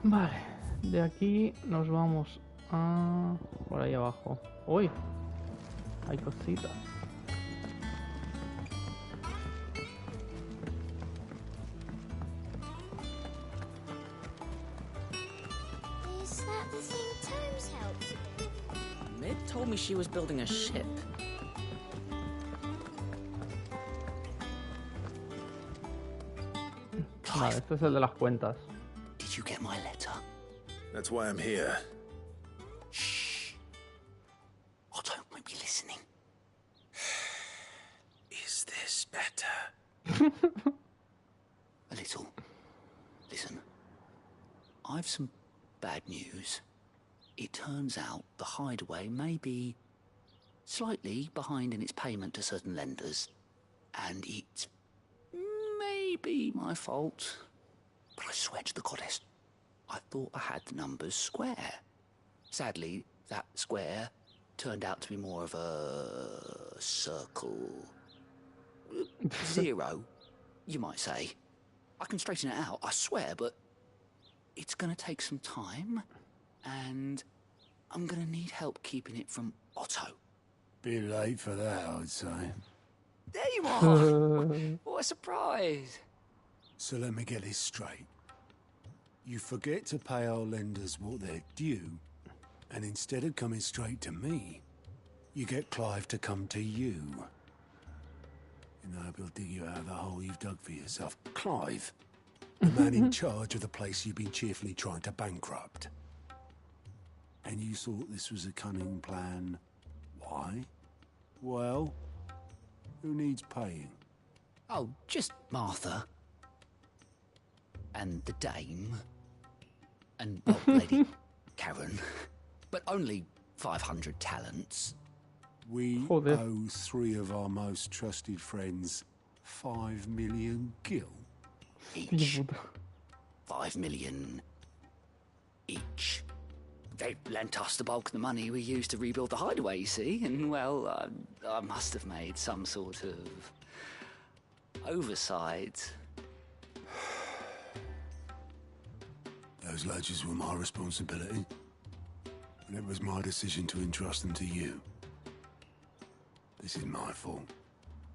Vale, de aquí nos vamos a... por ahí abajo. ¡Uy! Hay cositas. Is that the thing Tomes helped with? Mid told me she was building a ship. Vale, este es el de las cuentas. Did you get my letter? That's why I'm here. Shh. Otto might be listening. Is this better? A little. Listen. I've some bad news. It turns out the hideaway may be slightly behind in its payment to certain lenders. And it may be my fault. But I swear to the goddess, I thought I had the numbers square. Sadly, that square turned out to be more of a circle. 0, you might say. I can straighten it out, I swear, but it's gonna take some time, and I'm gonna need help keeping it from Otto. Bit late for that, I'd say. There you are! What a surprise! So let me get this straight. You forget to pay our lenders what they're due, and instead of coming straight to me, you get Clive to come to you. You know, he'll dig you out of the hole you've dug for yourself. Clive, the man in charge of the place you've been cheerfully trying to bankrupt. And you thought this was a cunning plan. Why? Well, who needs paying? Oh, just Martha. And the dame. And, well, Lady Karen. But only 500 talents. We owe 3 of our most trusted friends 5 million gil. Each. 5 million each. They lent us the bulk of the money we used to rebuild the hideaway, you see, and, well, I must have made some sort of oversight. Those ledgers were my responsibility, and it was my decision to entrust them to you. This is my fault.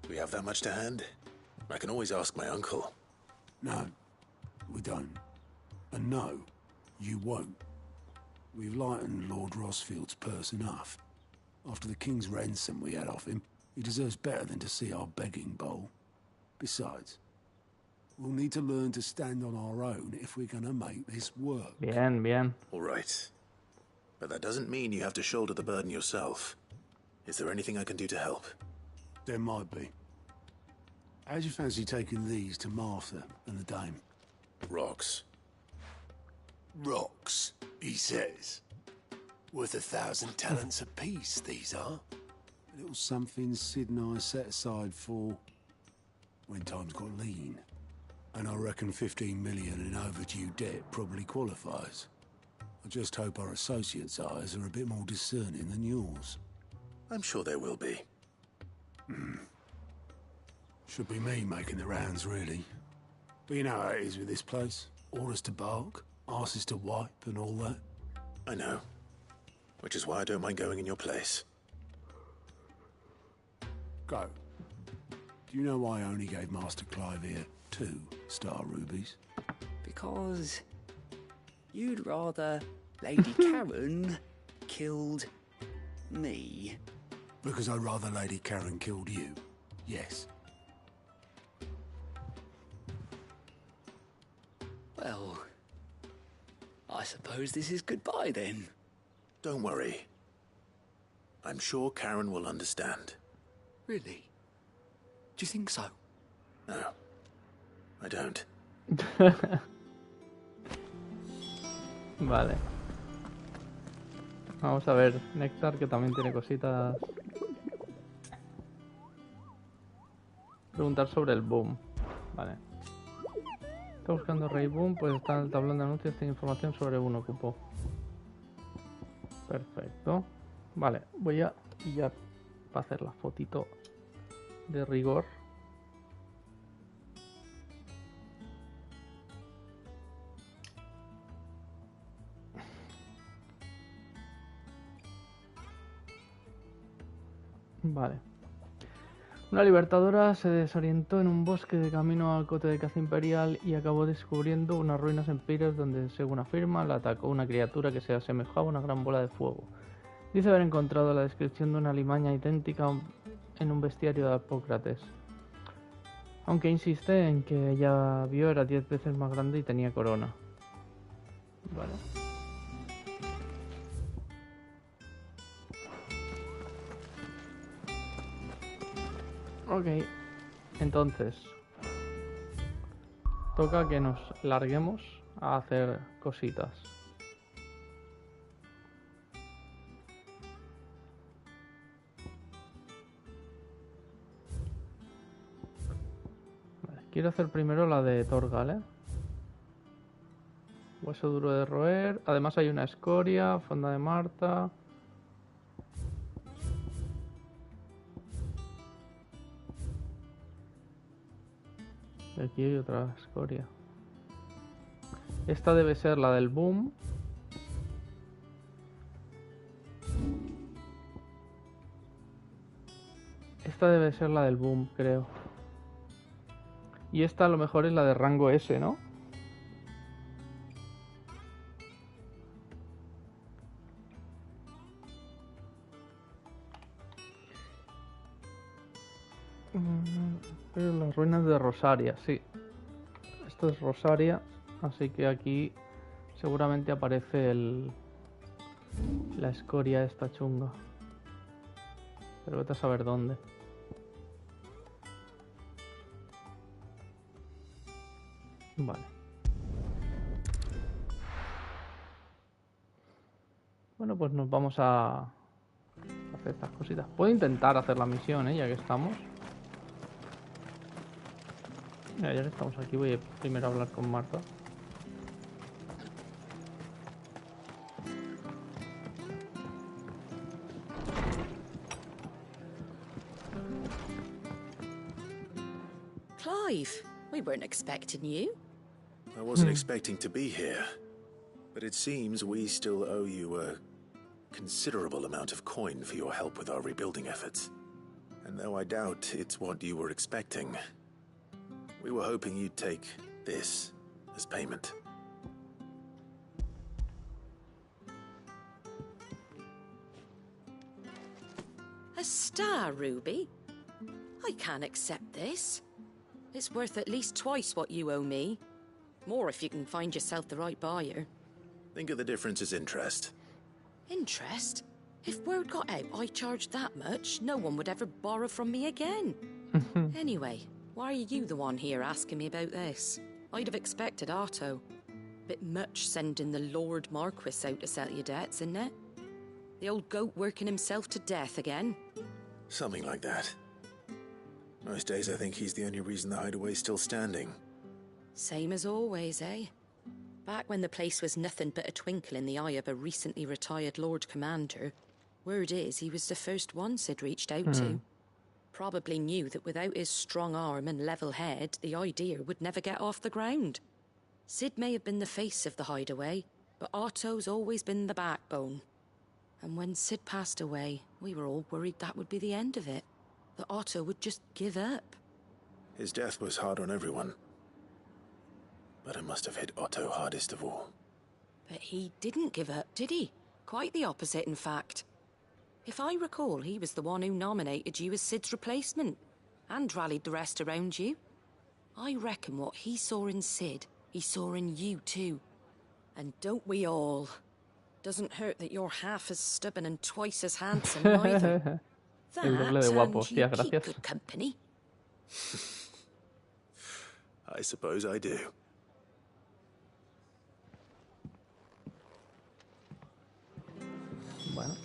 We have that much to hand? I can always ask my uncle. No, we don't. And no, you won't. We've lightened Lord Rosfield's purse enough. After the king's ransom we had off him, he deserves better than to see our begging bowl. Besides, we'll need to learn to stand on our own if we're gonna make this work. Bien, bien. All right. But that doesn't mean you have to shoulder the burden yourself. Is there anything I can do to help? There might be. How'd you fancy taking these to Martha and the dame? Rocks. Rocks, he says. Worth 1,000 talents apiece, these are. A little something Sid and I set aside for when times got lean. And I reckon 15 million in overdue debt probably qualifies. I just hope our associates' eyes are a bit more discerning than yours. I'm sure there will be. Should be me making the rounds, really. But you know how it is with this place. Orders to bark, arses to wipe, and all that. I know. Which is why I don't mind going in your place. Go. Do you know why I only gave Master Clive here 2 star rubies? Because you'd rather Lady Karen killed me. Because I'd rather Lady Karen killed you. Yes. Well, I suppose this is goodbye then. Don't worry. I'm sure Karen will understand. Really? Do you think so? No, I don't. Vale. Vamos a ver, Néctar, que también tiene cositas. Preguntar sobre el boom. Vale. Está buscando Rey Boom, pues está en el tablón de anuncios, tiene información sobre un ocupo. Perfecto. Vale, voy a pillar para hacer la fotito de rigor. Vale. Una libertadora se desorientó en un bosque de camino al cote de caza imperial y acabó descubriendo unas ruinas en Pires donde, según afirma, la atacó una criatura que se asemejaba a una gran bola de fuego. Dice haber encontrado la descripción de una alimaña idéntica en un bestiario de Apócrates. Aunque insiste en que ella vio era 10 veces más grande y tenía corona. Vale. Ok, entonces toca que nos larguemos a hacer cositas. Vale, quiero hacer primero la de Torgal, ¿eh? Hueso duro de roer, además hay una escoria, fonda de Marta. Y aquí hay otra escoria. Esta debe ser la del boom. Esta debe ser la del boom, creo. Y esta a lo mejor es la de rango S, ¿no? Las ruinas de Rosaria, sí. Esto es Rosaria, así que aquí seguramente aparece la escoria esta chunga. Pero vete a saber dónde. Vale. Bueno, pues nos vamos a hacer estas cositas. Puedo intentar hacer la misión, ya que estamos. Mira, ya que estamos aquí voy a primero hablar con Marta. Clive, we weren't expecting you. I wasn't expecting to be here, but it seems we still owe you a considerable amount of coin for your help with our rebuilding efforts. And though I doubt it's what you were expecting, we were hoping you'd take this as payment. A star ruby? I can't accept this. It's worth at least twice what you owe me. More if you can find yourself the right buyer. Think of the difference as interest. Interest? If word got out I charged that much, no one would ever borrow from me again. Anyway, why are you the one here asking me about this? I'd have expected Otto. Bit much sending the Lord Marquis out to settle your debts, isn't it? The old goat working himself to death again? Something like that. Most days I think he's the only reason the hideaway's still standing. Same as always, eh? Back when the place was nothing but a twinkle in the eye of a recently retired Lord Commander, word is he was the first one Sid reached out to. Probably knew that without his strong arm and level head, the idea would never get off the ground. Sid may have been the face of the hideaway, but Otto's always been the backbone. And when Sid passed away, we were all worried that would be the end of it. That Otto would just give up. His death was hard on everyone. But it must have hit Otto hardest of all. But he didn't give up, did he? Quite the opposite, in fact. If I recall, he was the one who nominated you as Sid's replacement, and rallied the rest around you. I reckon what he saw in Sid, he saw in you too. And don't we all? Doesn't hurt that you're half as stubborn and twice as handsome either. El doble de guapo, tía, gracias. Good company. I suppose I do. Bueno.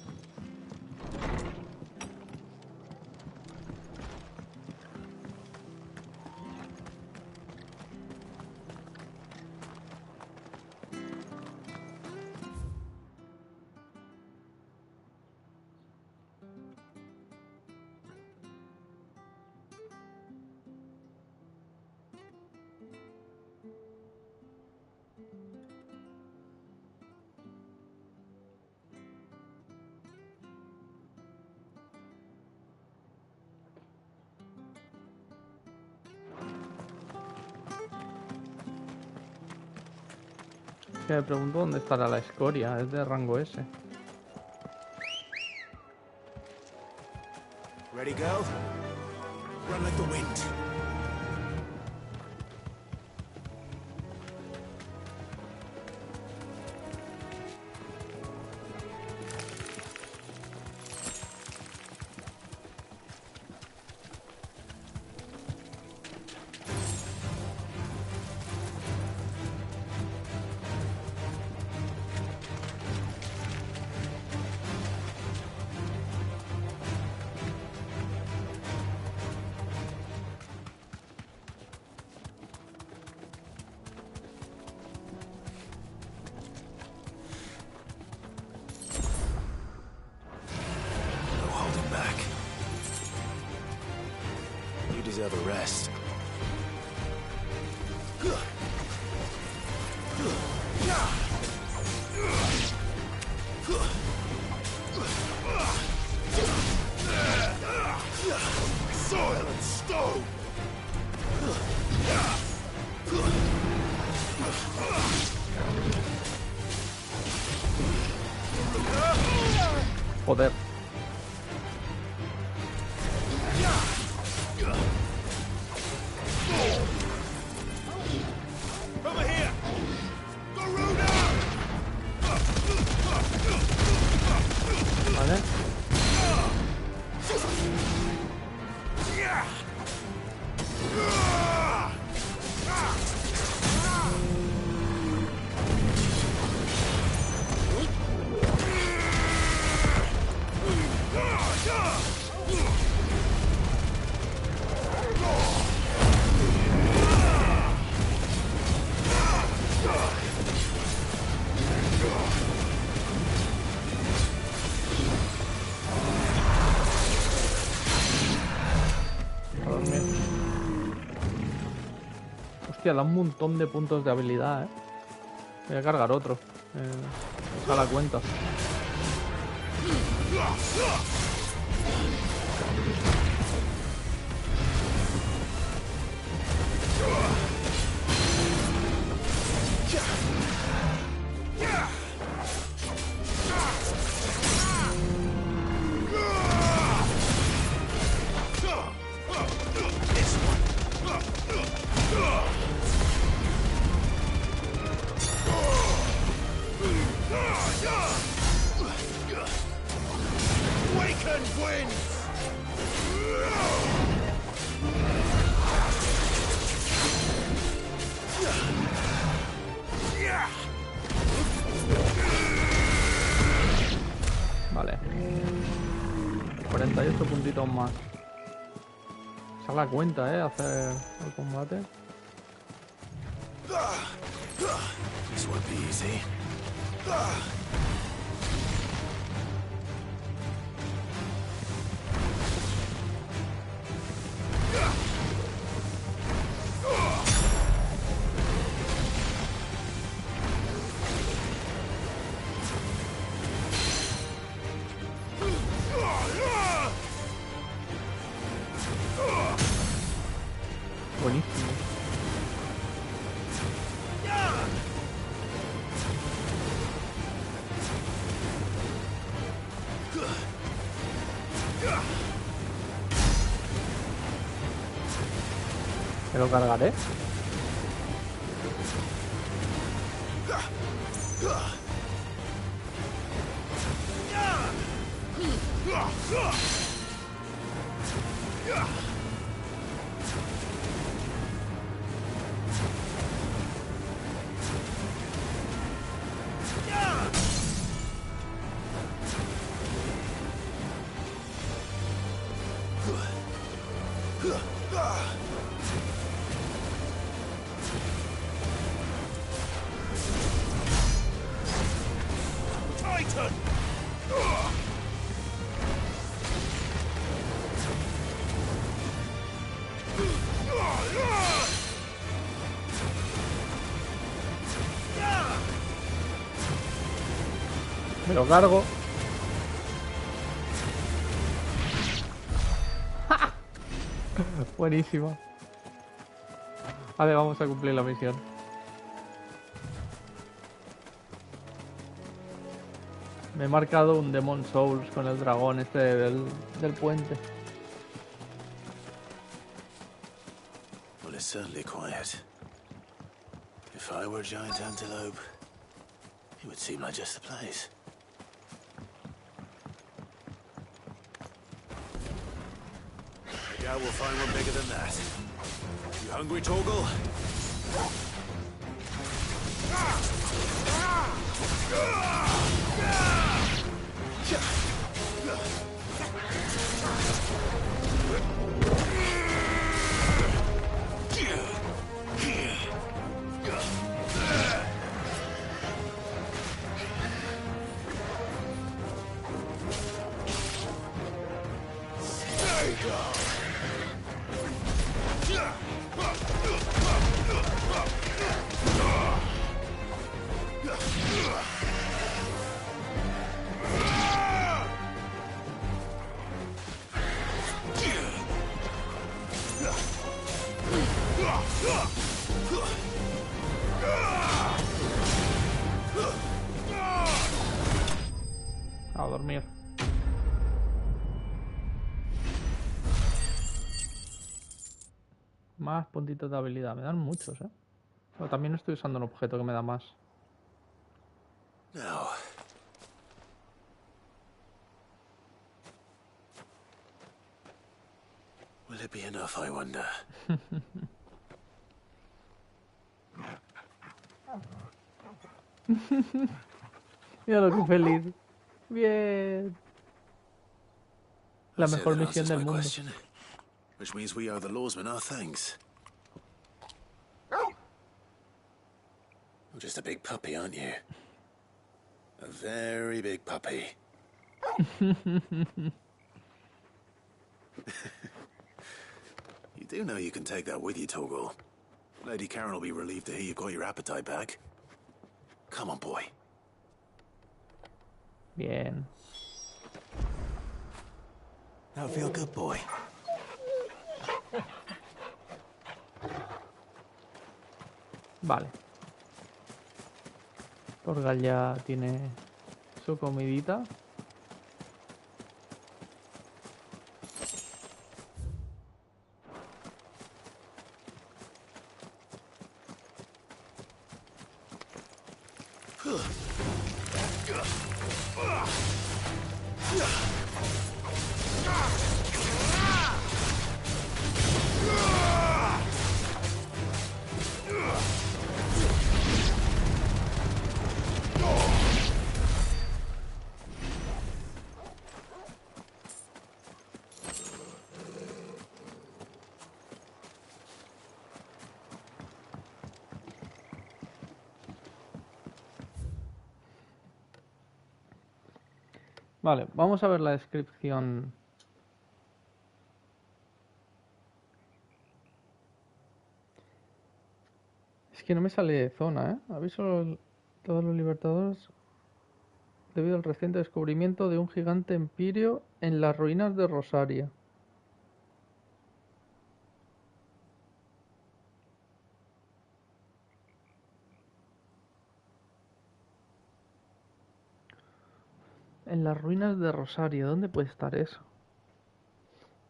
que me pregunto dónde estará la escoria. Es de rango S. Ready, girl? Run like the wind. Deserve a rest. Soil and stone. Joder. Hostia, da un montón de puntos de habilidad, Voy a cargar otro. A la cuenta. Vale. 48 puntitos más. Esa es la cuenta, hacer el combate. This won't be easy. Buenísimo. Me lo cargaré. Titan! Me lo cargo. Buenísimo. Vale, vamos a cumplir la misión. Me he marcado un Demon Souls con el dragón este del puente. Well, it's certainly quiet. If I were a giant antelope, it would seem like just the place. I doubt we'll find one bigger than that. You hungry, Torgal? A dormir. Más puntitos de habilidad. Me dan muchos, ¿eh? Pero también estoy usando un objeto que me da más. Now, will it be enough, I wonder? Mira lo que feliz. Bien. La I'd say mejor that misión answers del my mundo. question, which means we owe the lawsmen our thanks. You're just a big puppy, aren't you? A very big puppy. You do know you can take that with you, Torgal. Lady Karen will be relieved to hear you've got your appetite back. Come on, boy. Bien. Now feel good, boy. Vale. Torgal ya tiene su comidita. Vale, vamos a ver la descripción. Es que no me sale zona, ¿eh? Aviso a todos los libertadores debido al reciente descubrimiento de un gigante empirio en las ruinas de Rosaria. En las ruinas de Rosaria, ¿dónde puede estar eso?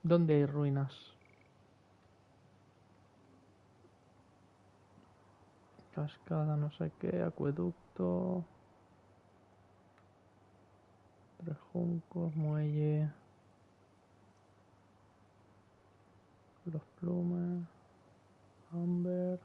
¿Dónde hay ruinas? Cascada, no sé qué, acueducto. Tres juncos, muelle. Los plumas. Amber.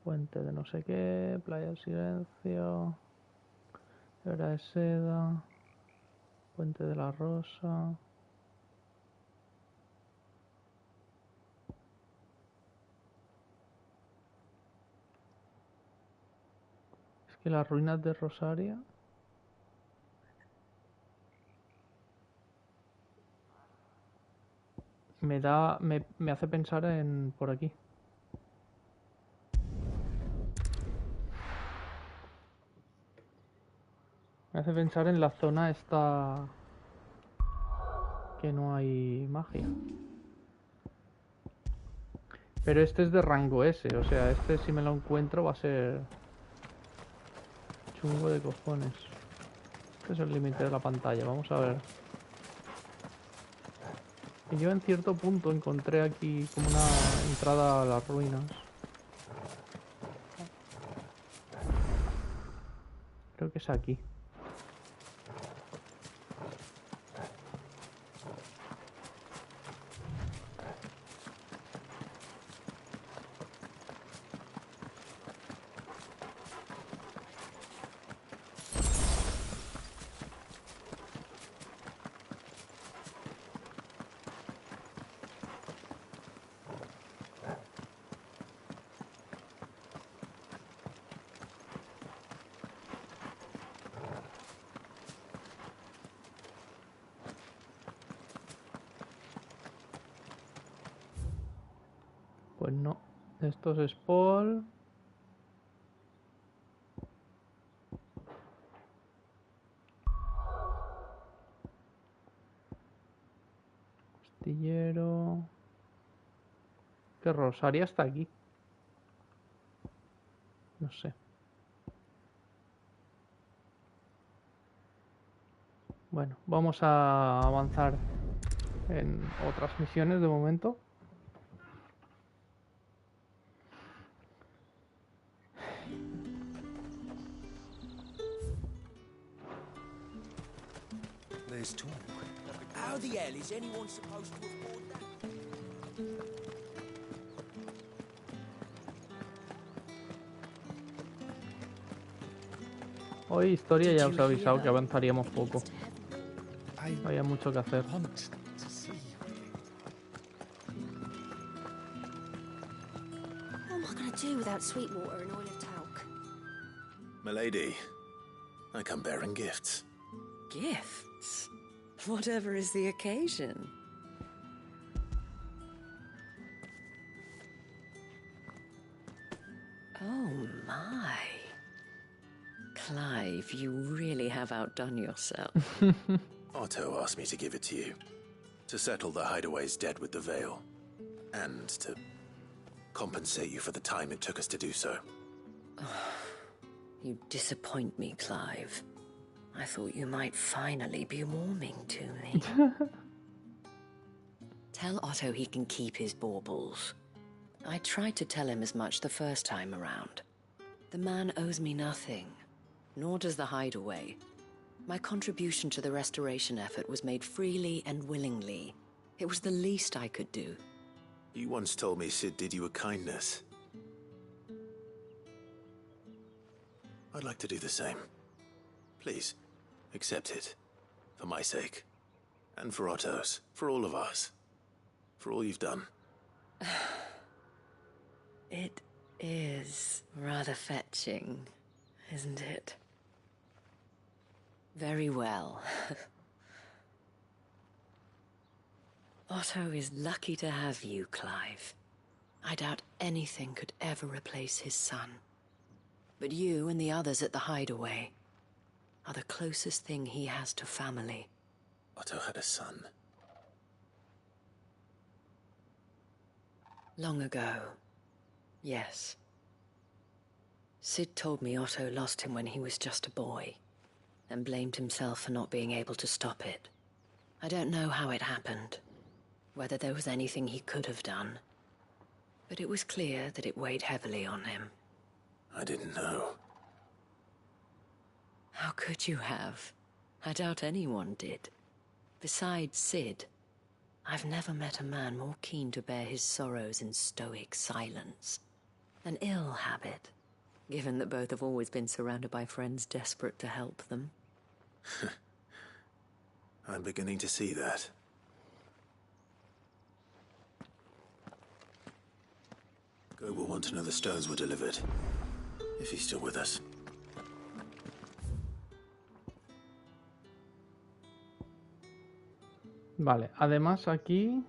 Puente de no sé qué, playa del silencio, hebra de seda, puente de la rosa. Es que las ruinas de Rosaria me hace pensar en por aquí. Me hace pensar en la zona esta que no hay magia. Pero este es de rango S, o sea, este si me lo encuentro va a ser chungo de cojones. Este es el límite de la pantalla, vamos a ver. Y yo en cierto punto encontré aquí como una entrada a las ruinas. Creo que es aquí. Pues no, esto es Spall. Astillero. Que Rosaria está aquí. No sé. Bueno, vamos a avanzar en otras misiones de momento. There's talk. How the hell is anyone supposed to afford that? Hoy historia ya os he avisado que avanzaríamos poco. Había mucho que hacer. What am I going to do without sweet water and oil of talc? Milady, I come bearing gifts. Gifts? Whatever is the occasion. Oh my. Clive, you really have outdone yourself. Otto asked me to give it to you. To settle the hideaway's debt with the Veil. And to compensate you for the time it took us to do so. You disappoint me, Clive. I thought you might finally be warming to me. Tell Otto he can keep his baubles. I tried to tell him as much the first time around. The man owes me nothing, nor does the hideaway. My contribution to the restoration effort was made freely and willingly. It was the least I could do. You once told me Sid did you a kindness. I'd like to do the same. Please, accept it. For my sake. And for Otto's. For all of us. For all you've done. It is rather fetching, isn't it? Very well. Otto is lucky to have you, Clive. I doubt anything could ever replace his son. But you and the others at the hideaway are the closest thing he has to family. Otto had a son. Long ago, yes. Sid told me Otto lost him when he was just a boy, and blamed himself for not being able to stop it. I don't know how it happened, whether there was anything he could have done, but it was clear that it weighed heavily on him. I didn't know. How could you have? I doubt anyone did. Besides Sid, I've never met a man more keen to bear his sorrows in stoic silence. An ill habit, given that both have always been surrounded by friends desperate to help them. I'm beginning to see that. Go will want to know the stones were delivered. If he's still with us. Vale, además aquí...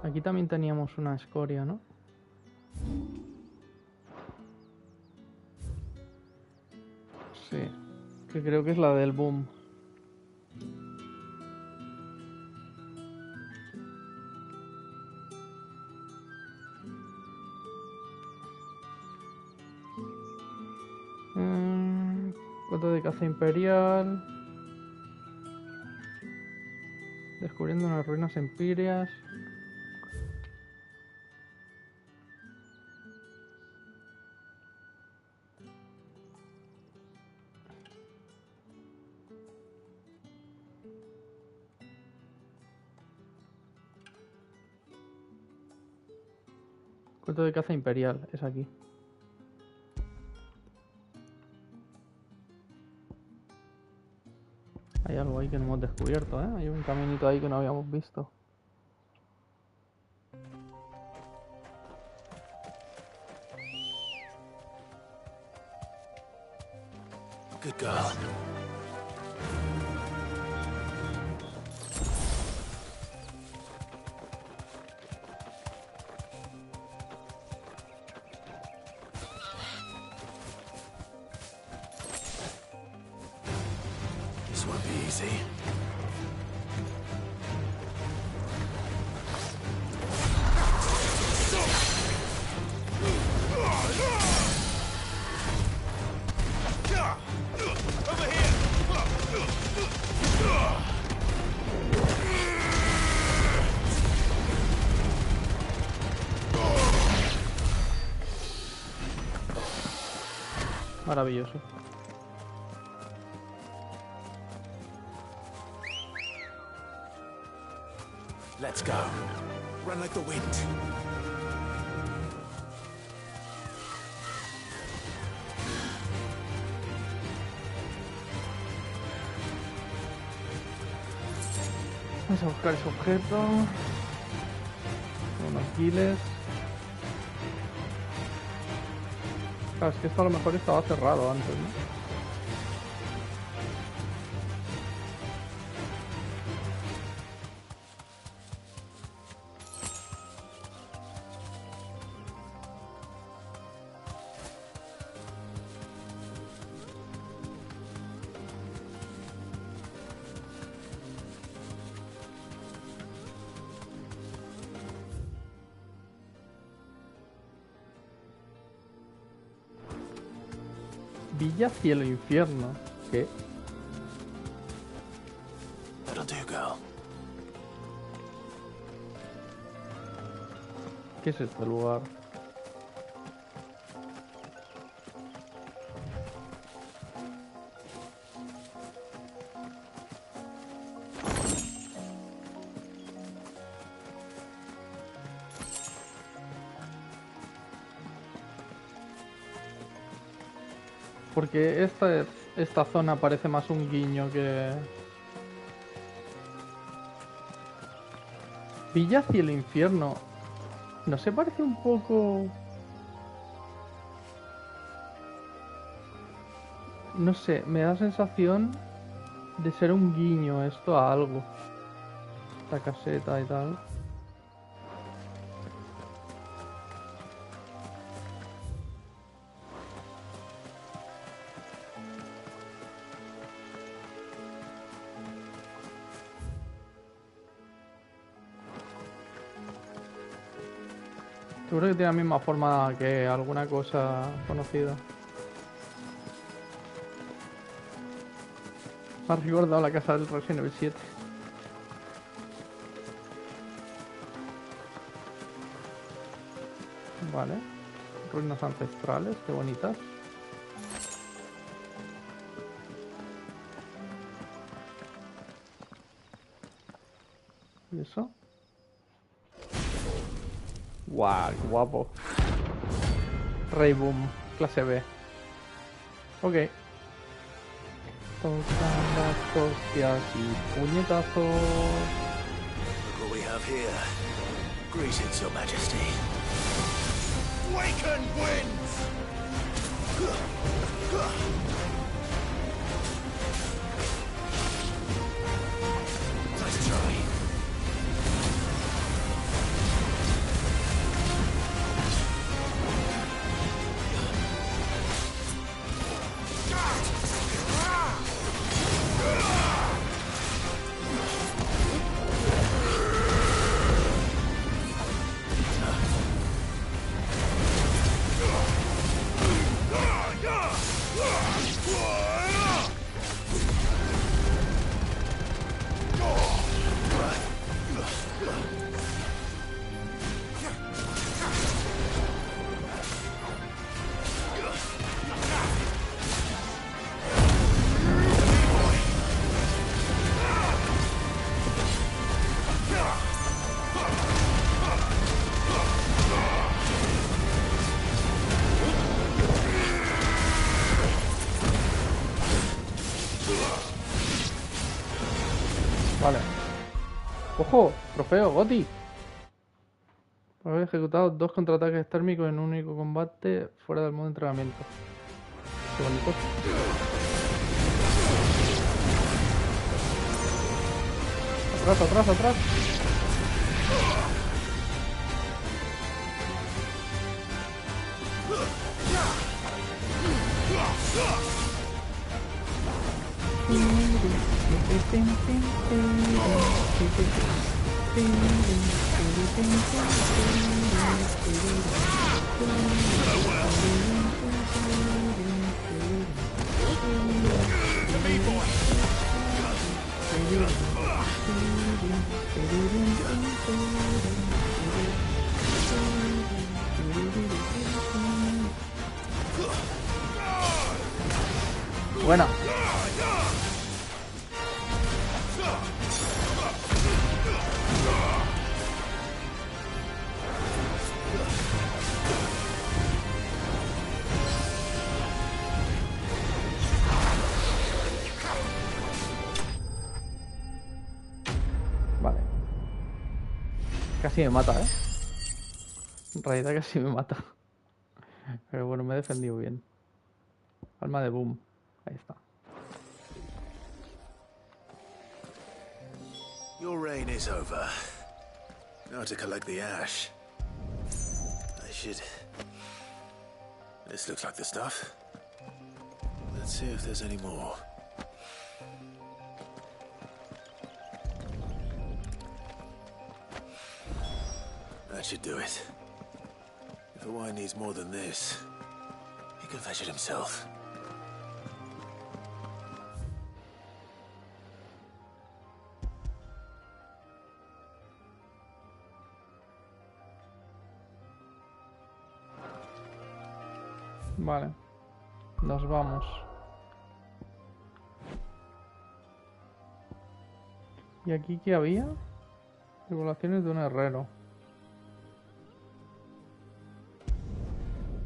Aquí también teníamos una escoria, ¿no? Sí, que creo que es la del boom. Cuento de caza imperial. Descubriendo unas ruinas empíreas. Cuento de caza imperial, es aquí. Hay algo ahí que no hemos descubierto, ¿eh? Hay un caminito ahí que no habíamos visto. Good girl. This won't be easy. Over here! Maravilloso. Let's go. Run like the wind. Vamos a buscar ese objeto. Unos giles. Claro, es que esto a lo mejor estaba cerrado antes, ¿no? Villa, cielo, infierno. ¿Qué? That'll do, girl. ¿Qué es este lugar? Porque esta zona parece más un guiño que... Villa hacia el infierno. ¿No se parece un poco...? No sé, me da sensación de ser un guiño esto a algo. Esta caseta y tal. Seguro que tiene la misma forma que alguna cosa conocida. Me ha recordado la casa del Resident Evil 7. Vale. Ruinas ancestrales, qué bonitas. ¿Y eso? ¡Guau! ¡Qué guapo! Ray Boom, clase B. Ok. Tocan las hostias y puñetazos. Look what we have here. Greetings, Your Majesty. Waken winds! Nice try. ¡Ojo! Trofeo, Goti. Por haber ejecutado 2 contraataques térmicos en un único combate fuera del modo de entrenamiento. Qué bonito. Atrás, atrás, atrás. Buena. Vale. Casi me mata, ¿eh? En realidad casi me mata. Pero bueno, me he defendido bien. Alma de boom. Ahí está. Your reign is over. Now to collect the ash. I should... This looks like the stuff. Let's see if there's any more. That should do it. If the wine needs more than this, he can fetch it himself. Vale. Nos vamos. ¿Y aquí qué había? Regulaciones de un herrero.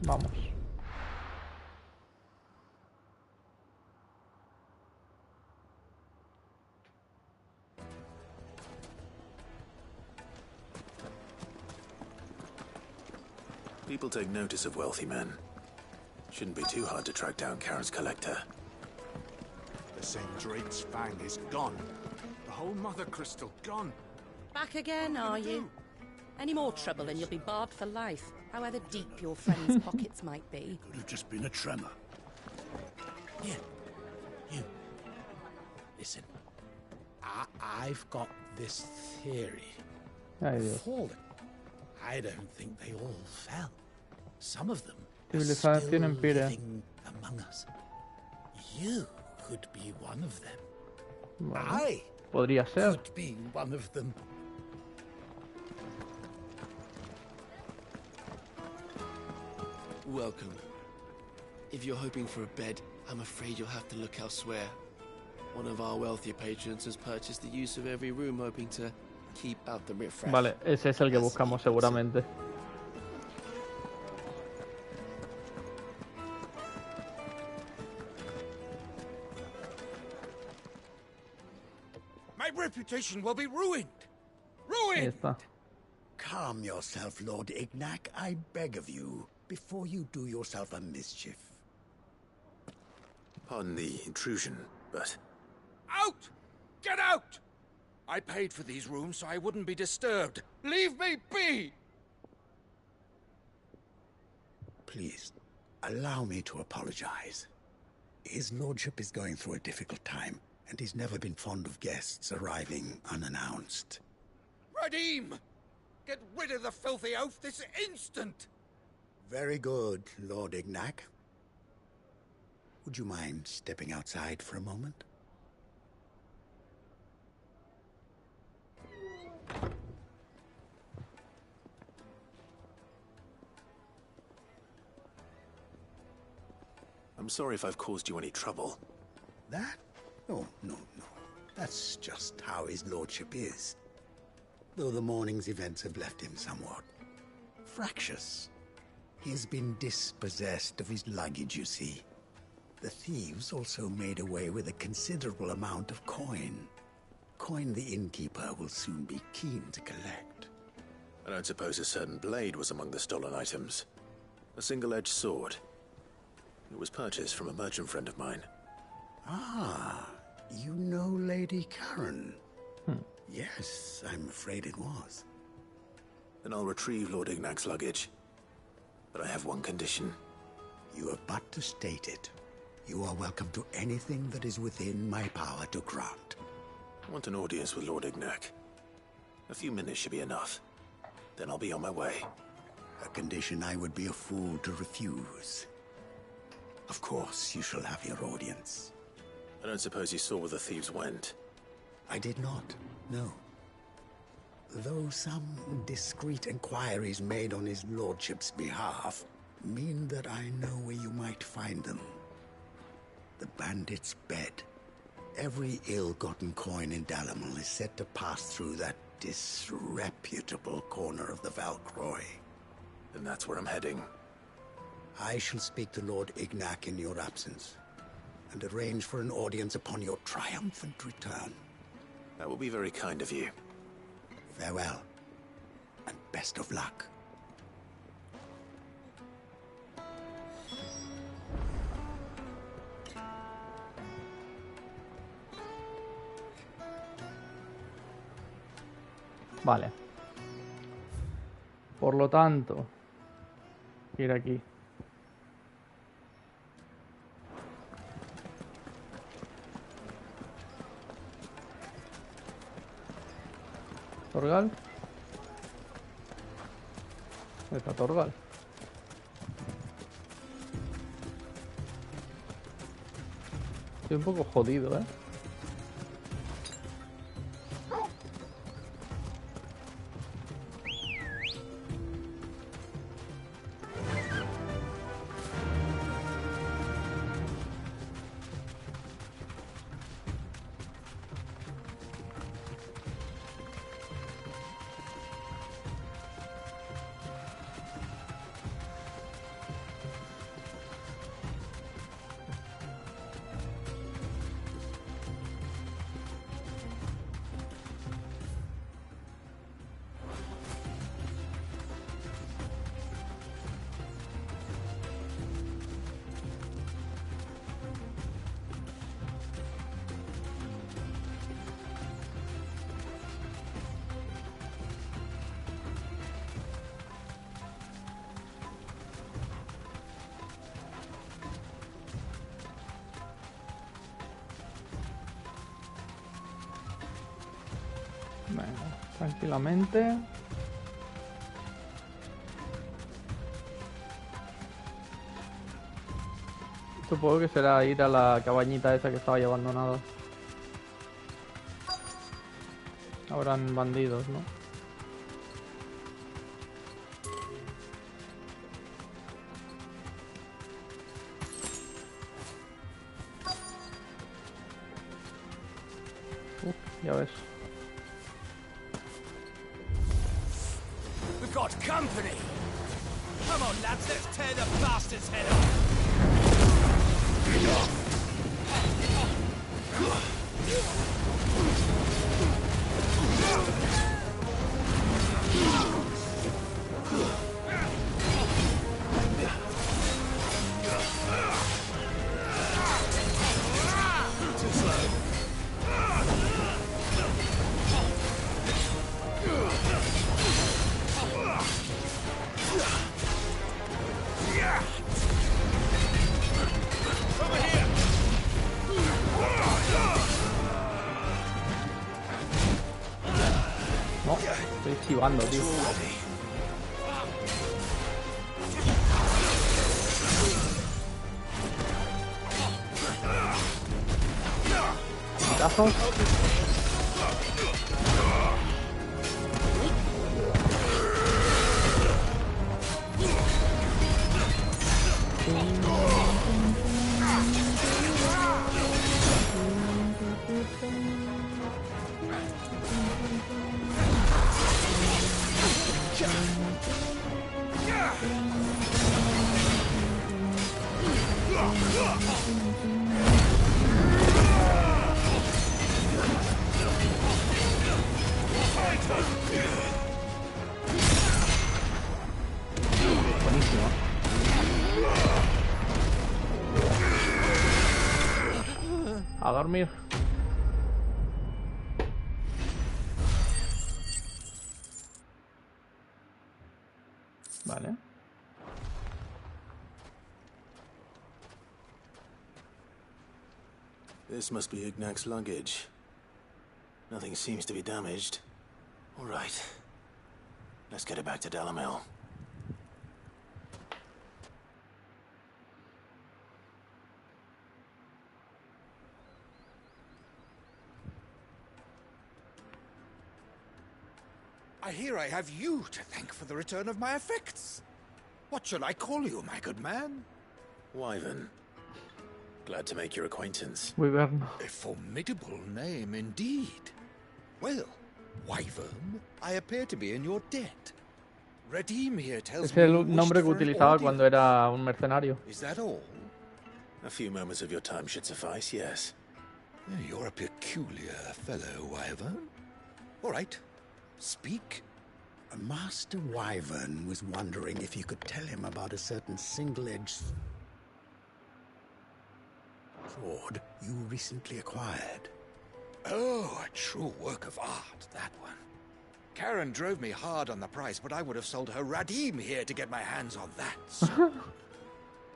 Vamos. People take notice of wealthy men. Shouldn't be too hard to track down Karen's collector. The same Drake's fang is gone. The whole mother crystal gone. Back again, are you? Any more trouble and you'll be barred for life, however deep your friend's pockets might be. Could have just been a tremor. Here, you. Listen, I've got this theory. Ay, Dios. Fallen. I don't think they all fell. Some of them are Civilización still Empire. living among us. You could be one of them. Vale. I Podría ser. could be one of them. Welcome. If you're hoping for a bed, I'm afraid you'll have to look elsewhere. One of our wealthier patrons has purchased the use of every room, hoping to keep out the riffraff. Vale, ese es el que buscamos seguramente. My reputation will be ruined. Ahí Ruined. está. Calm yourself, Lord Ignac, I beg of you, before you do yourself a mischief. Pardon the intrusion, but... Out! Get out! I paid for these rooms so I wouldn't be disturbed. Leave me be! Please, allow me to apologize. His lordship is going through a difficult time, and he's never been fond of guests arriving unannounced. Radim! Get rid of the filthy oaf this instant! Very good, Lord Ignac. Would you mind stepping outside for a moment? I'm sorry if I've caused you any trouble. That? Oh, no. That's just how his lordship is. Though the morning's events have left him somewhat fractious. He has been dispossessed of his luggage, you see. The thieves also made away with a considerable amount of coin. Coin the innkeeper will soon be keen to collect. I don't suppose a certain blade was among the stolen items. A single-edged sword. It was purchased from a merchant friend of mine. Ah, you know Lady Karen? Yes, I'm afraid it was. Then I'll retrieve Lord Ignac's luggage. But I have one condition. You have but to state it. You are welcome to anything that is within my power to grant. I want an audience with Lord Ignac. A few minutes should be enough. Then I'll be on my way. A condition I would be a fool to refuse. Of course, you shall have your audience. I don't suppose you saw where the thieves went? I did not, no. Though some discreet inquiries made on his lordship's behalf mean that I know where you might find them. The bandit's bed. Every ill-gotten coin in Dalamal is said to pass through that disreputable corner of the Valcroy. Then that's where I'm heading. I shall speak to Lord Ignac in your absence, and arrange for an audience upon your triumphant return. That will be very kind of you. Farewell, and best of luck. Vale. Por lo tanto, ir aquí. Torgal. Está Torgal. Estoy un poco jodido, ¿eh? Tranquilamente. Supongo que será ir a la cabañita esa que estaba ya abandonada. Habrán bandidos, ¿no? Ya ves. We've got company! Come on, lads, let's tear the bastard's head off! Too slow. No, estoy esquivando, tío. Tazos. Buenísimo. A dormir. Vale. This must be Ignac's luggage. Nothing seems to be damaged. All right. Let's get it back to Dalamel. I hear I have you to thank for the return of my effects. What shall I call you, my good man? Wyvern. Glad to make your acquaintance. Wyvern. A formidable name indeed. Well, Wyvern, I appear to be in your debt. Redeem here tells Es me el you wished nombre que for an utilizaba audience. cuando era un mercenario. Is that all? A few moments of your time should suffice, yes. You're a peculiar fellow, Wyvern. All right, speak. Master Wyvern was wondering if you could tell him about a certain single-edged sword you recently acquired. Oh, a true work of art, that one. Karen drove me hard on the price, but I would have sold her Radim here to get my hands on that sword.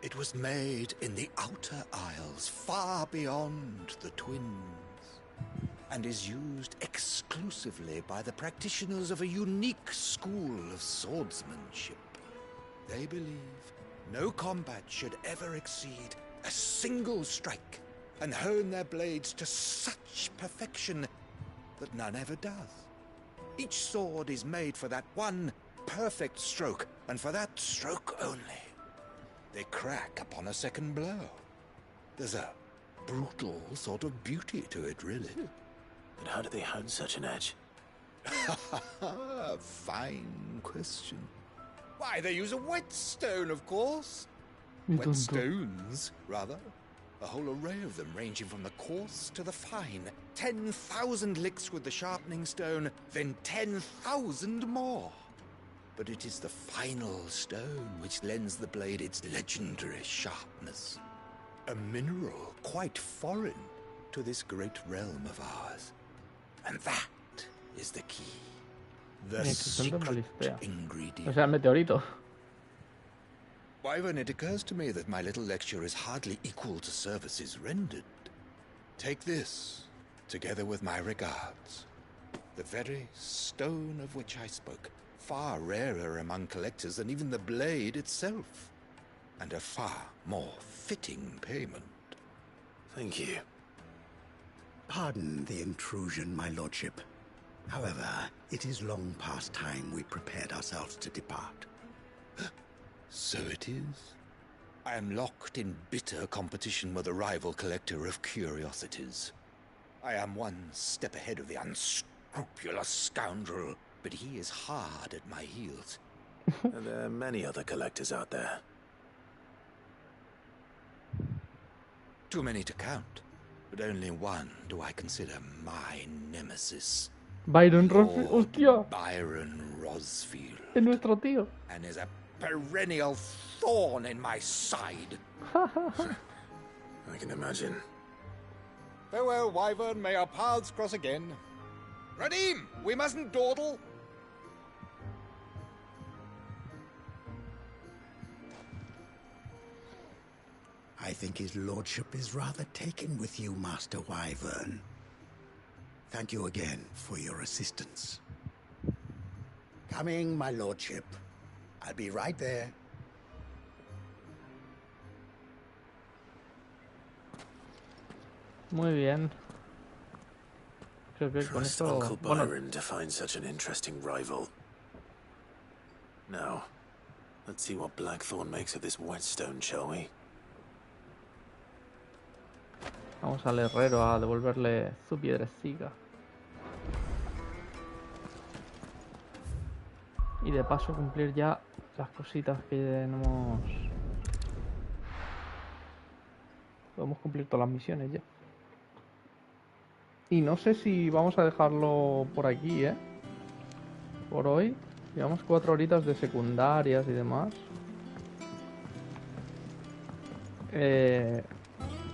It was made in the Outer Isles, far beyond the Twins, and is used exclusively by the practitioners of a unique school of swordsmanship. They believe no combat should ever exceed a single strike, and hone their blades to such perfection that none ever does. Each sword is made for that one perfect stroke, and for that stroke only. They crack upon a second blow. There's a brutal sort of beauty to it, really. But how do they hone such an edge? Fine question. Why, they use a whetstone, of course. Y tonto. Whetstones, rather. A whole array of them, ranging from the coarse to the fine. 10,000 licks with the sharpening stone, then 10,000 more. But it is the final stone which lends the blade its legendary sharpness. A mineral quite foreign to this great realm of ours. And that is the key. The secret ingredient. O sea, el meteorito. Wyvern, it occurs to me that my little lecture is hardly equal to services rendered. Take this, together with my regards. The very stone of which I spoke, far rarer among collectors than even the blade itself, and a far more fitting payment. Thank you. Pardon the intrusion, my lordship. However, it is long past time we prepared ourselves to depart. So it is. I am locked in bitter competition with a rival collector of curiosities. I am one step ahead of the unscrupulous scoundrel, but he is hard at my heels. And there are many other collectors out there. Too many to count, but only one do I consider my nemesis. Byron Rosfield. ¡Hostia! Byron Rosfield. Es nuestro tío. And is a perennial thorn in my side. I can imagine. Farewell, Wyvern. May our paths cross again. Radim, we mustn't dawdle. I think his lordship is rather taken with you, Master Wyvern. Thank you again for your assistance. Coming, my lordship. I'll be right there. Muy bien. Creo que con Trust esto... Uncle Bueno, Byron to find such an interesting rival. Now, let's see what Blackthorn makes of this whetstone, shall we? vamos al herrero a devolverle su piedrecita. Y de paso cumplir ya las cositas que tenemos. Podemos cumplir todas las misiones ya. Y no sé si vamos a dejarlo por aquí, ¿eh? por hoy. Llevamos 4 horitas de secundarias y demás.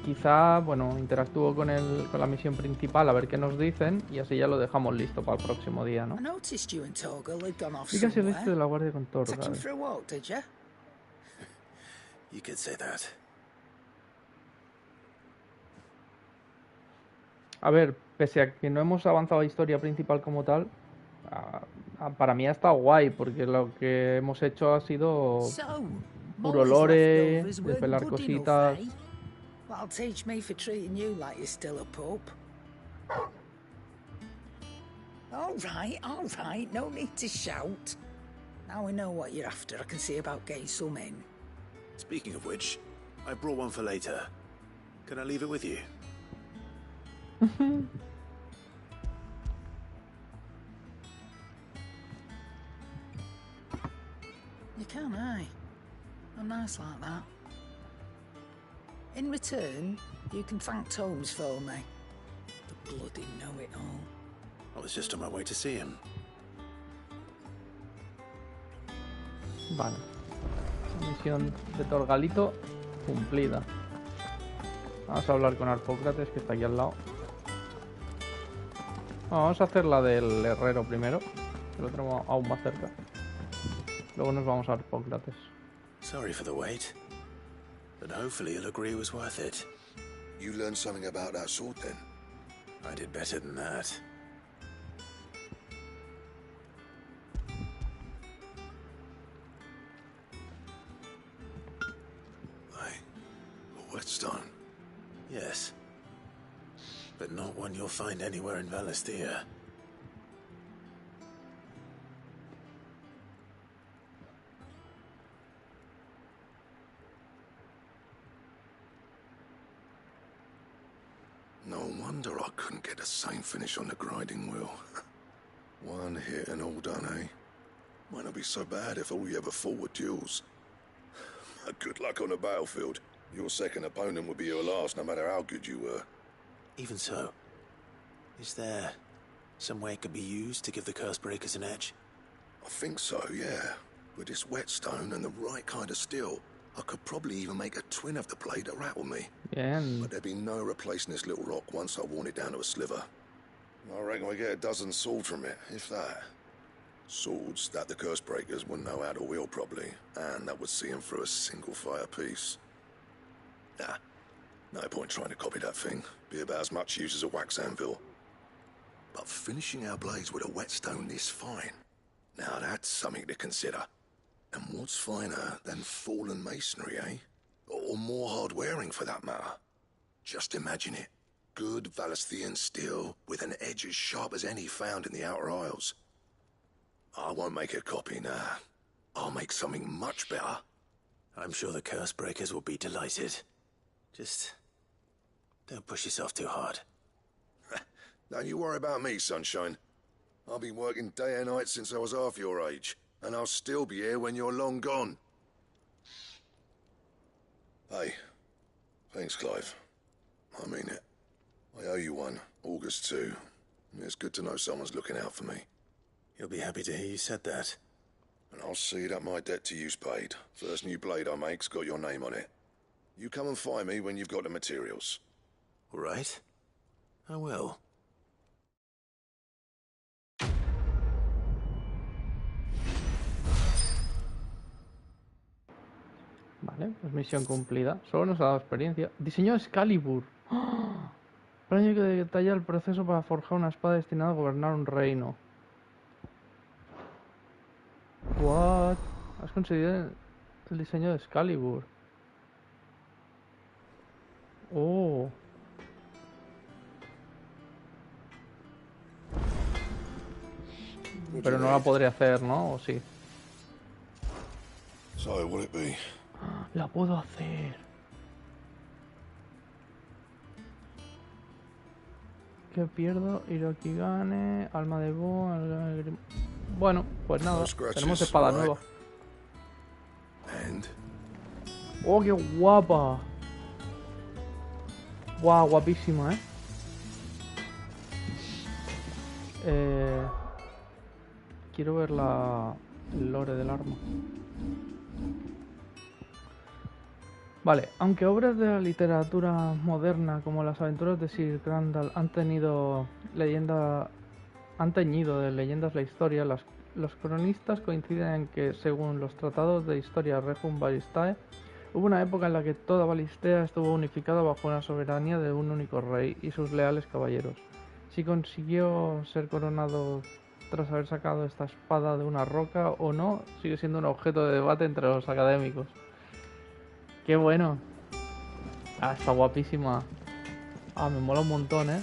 Quizá, bueno, interactúo con la misión principal a ver qué nos dicen y así ya lo dejamos listo para el próximo día, ¿no? Y casi el este de la guardia con Torgal. You could say that. A ver, pese a que no hemos avanzado a historia principal como tal, para mí ha estado guay, porque lo que hemos hecho ha sido puro lore, desvelar cositas. That'll teach me for treating you like you're still a pup. All right, no need to shout. Now we know what you're after. I can see about getting some in. Speaking of which, I brought one for later. Can I leave it with you? You can, eh? I'm nice like that. In return, you can thank Tomes for me. The bloody know-it-all. I was just on my way to see him. Vale. Misión de Torgalito cumplida. Vamos a hablar con Arpócrates, que está aquí al lado. Vamos a hacer la del herrero primero, que lo tenemos aún más cerca. Luego nos vamos a Arpócrates. Sorry for the wait, but hopefully you'll agree it was worth it. You learned something about that sword then? I did better than that. A whetstone? Yes. But not one you'll find anywhere in Valestia. No wonder I couldn't get the same finish on the grinding wheel. One hit and all done, eh? Might not be so bad if all you ever fought were duels. Good luck on the battlefield. Your second opponent would be your last, no matter how good you were. Even so, is there some way it could be used to give the curse breakers an edge? I think so, yeah. With this whetstone and the right kind of steel, I could probably even make a twin of the blade that rattled me. Yeah. But there'd be no replacing this little rock once I worn it down to a sliver. I reckon we get a dozen swords from it, if that. Swords that the curse breakers wouldn't know how to wield properly, and that would see them through a single fire piece. Nah, no point trying to copy that thing. Be about as much use as a wax anvil. But finishing our blades with a whetstone this fine, now that's something to consider. And what's finer than fallen masonry, eh? Or more hard-wearing, for that matter. Just imagine it. Good Valesthian steel with an edge as sharp as any found in the Outer Isles. I won't make a copy, nah. I'll make something much better. I'm sure the curse breakers will be delighted. Just don't push yourself too hard. Don't you worry about me, sunshine. I've been working day and night since I was half your age, and I'll still be here when you're long gone. Hey, thanks, Clive. I mean it. I owe you one, August too. It's good to know someone's looking out for me. He'll be happy to hear you said that. And I'll see that my debt to you's paid. First new blade I make's got your name on it. You come and find me when you've got the materials. All right. I will. Vale, pues misión cumplida. Solo nos ha dado experiencia. Diseño de Excalibur. ¡Oh! Planeó que detalla el proceso para forjar una espada destinada a gobernar un reino. What? Has conseguido el diseño de Excalibur. Oh. Pero no la podré hacer, ¿no? ¿O sí? So, will it be? La puedo hacer. ¿Qué pierdo? Hirokigane, alma de Bo. Bueno, pues nada. Tenemos espada nueva. Oh, qué guapa. Guau, guapísima, quiero ver el lore del arma. Vale, aunque obras de la literatura moderna como las aventuras de Sir Grandal han teñido de leyendas la historia, los cronistas coinciden en que, según los tratados de historia Regum Ballistae, hubo una época en la que toda Ballistea estuvo unificada bajo una soberanía de un único rey y sus leales caballeros. Si consiguió ser coronado tras haber sacado esta espada de una roca o no, sigue siendo un objeto de debate entre los académicos. ¡Qué bueno! Ah, está guapísima. Ah, me mola un montón, ¿eh?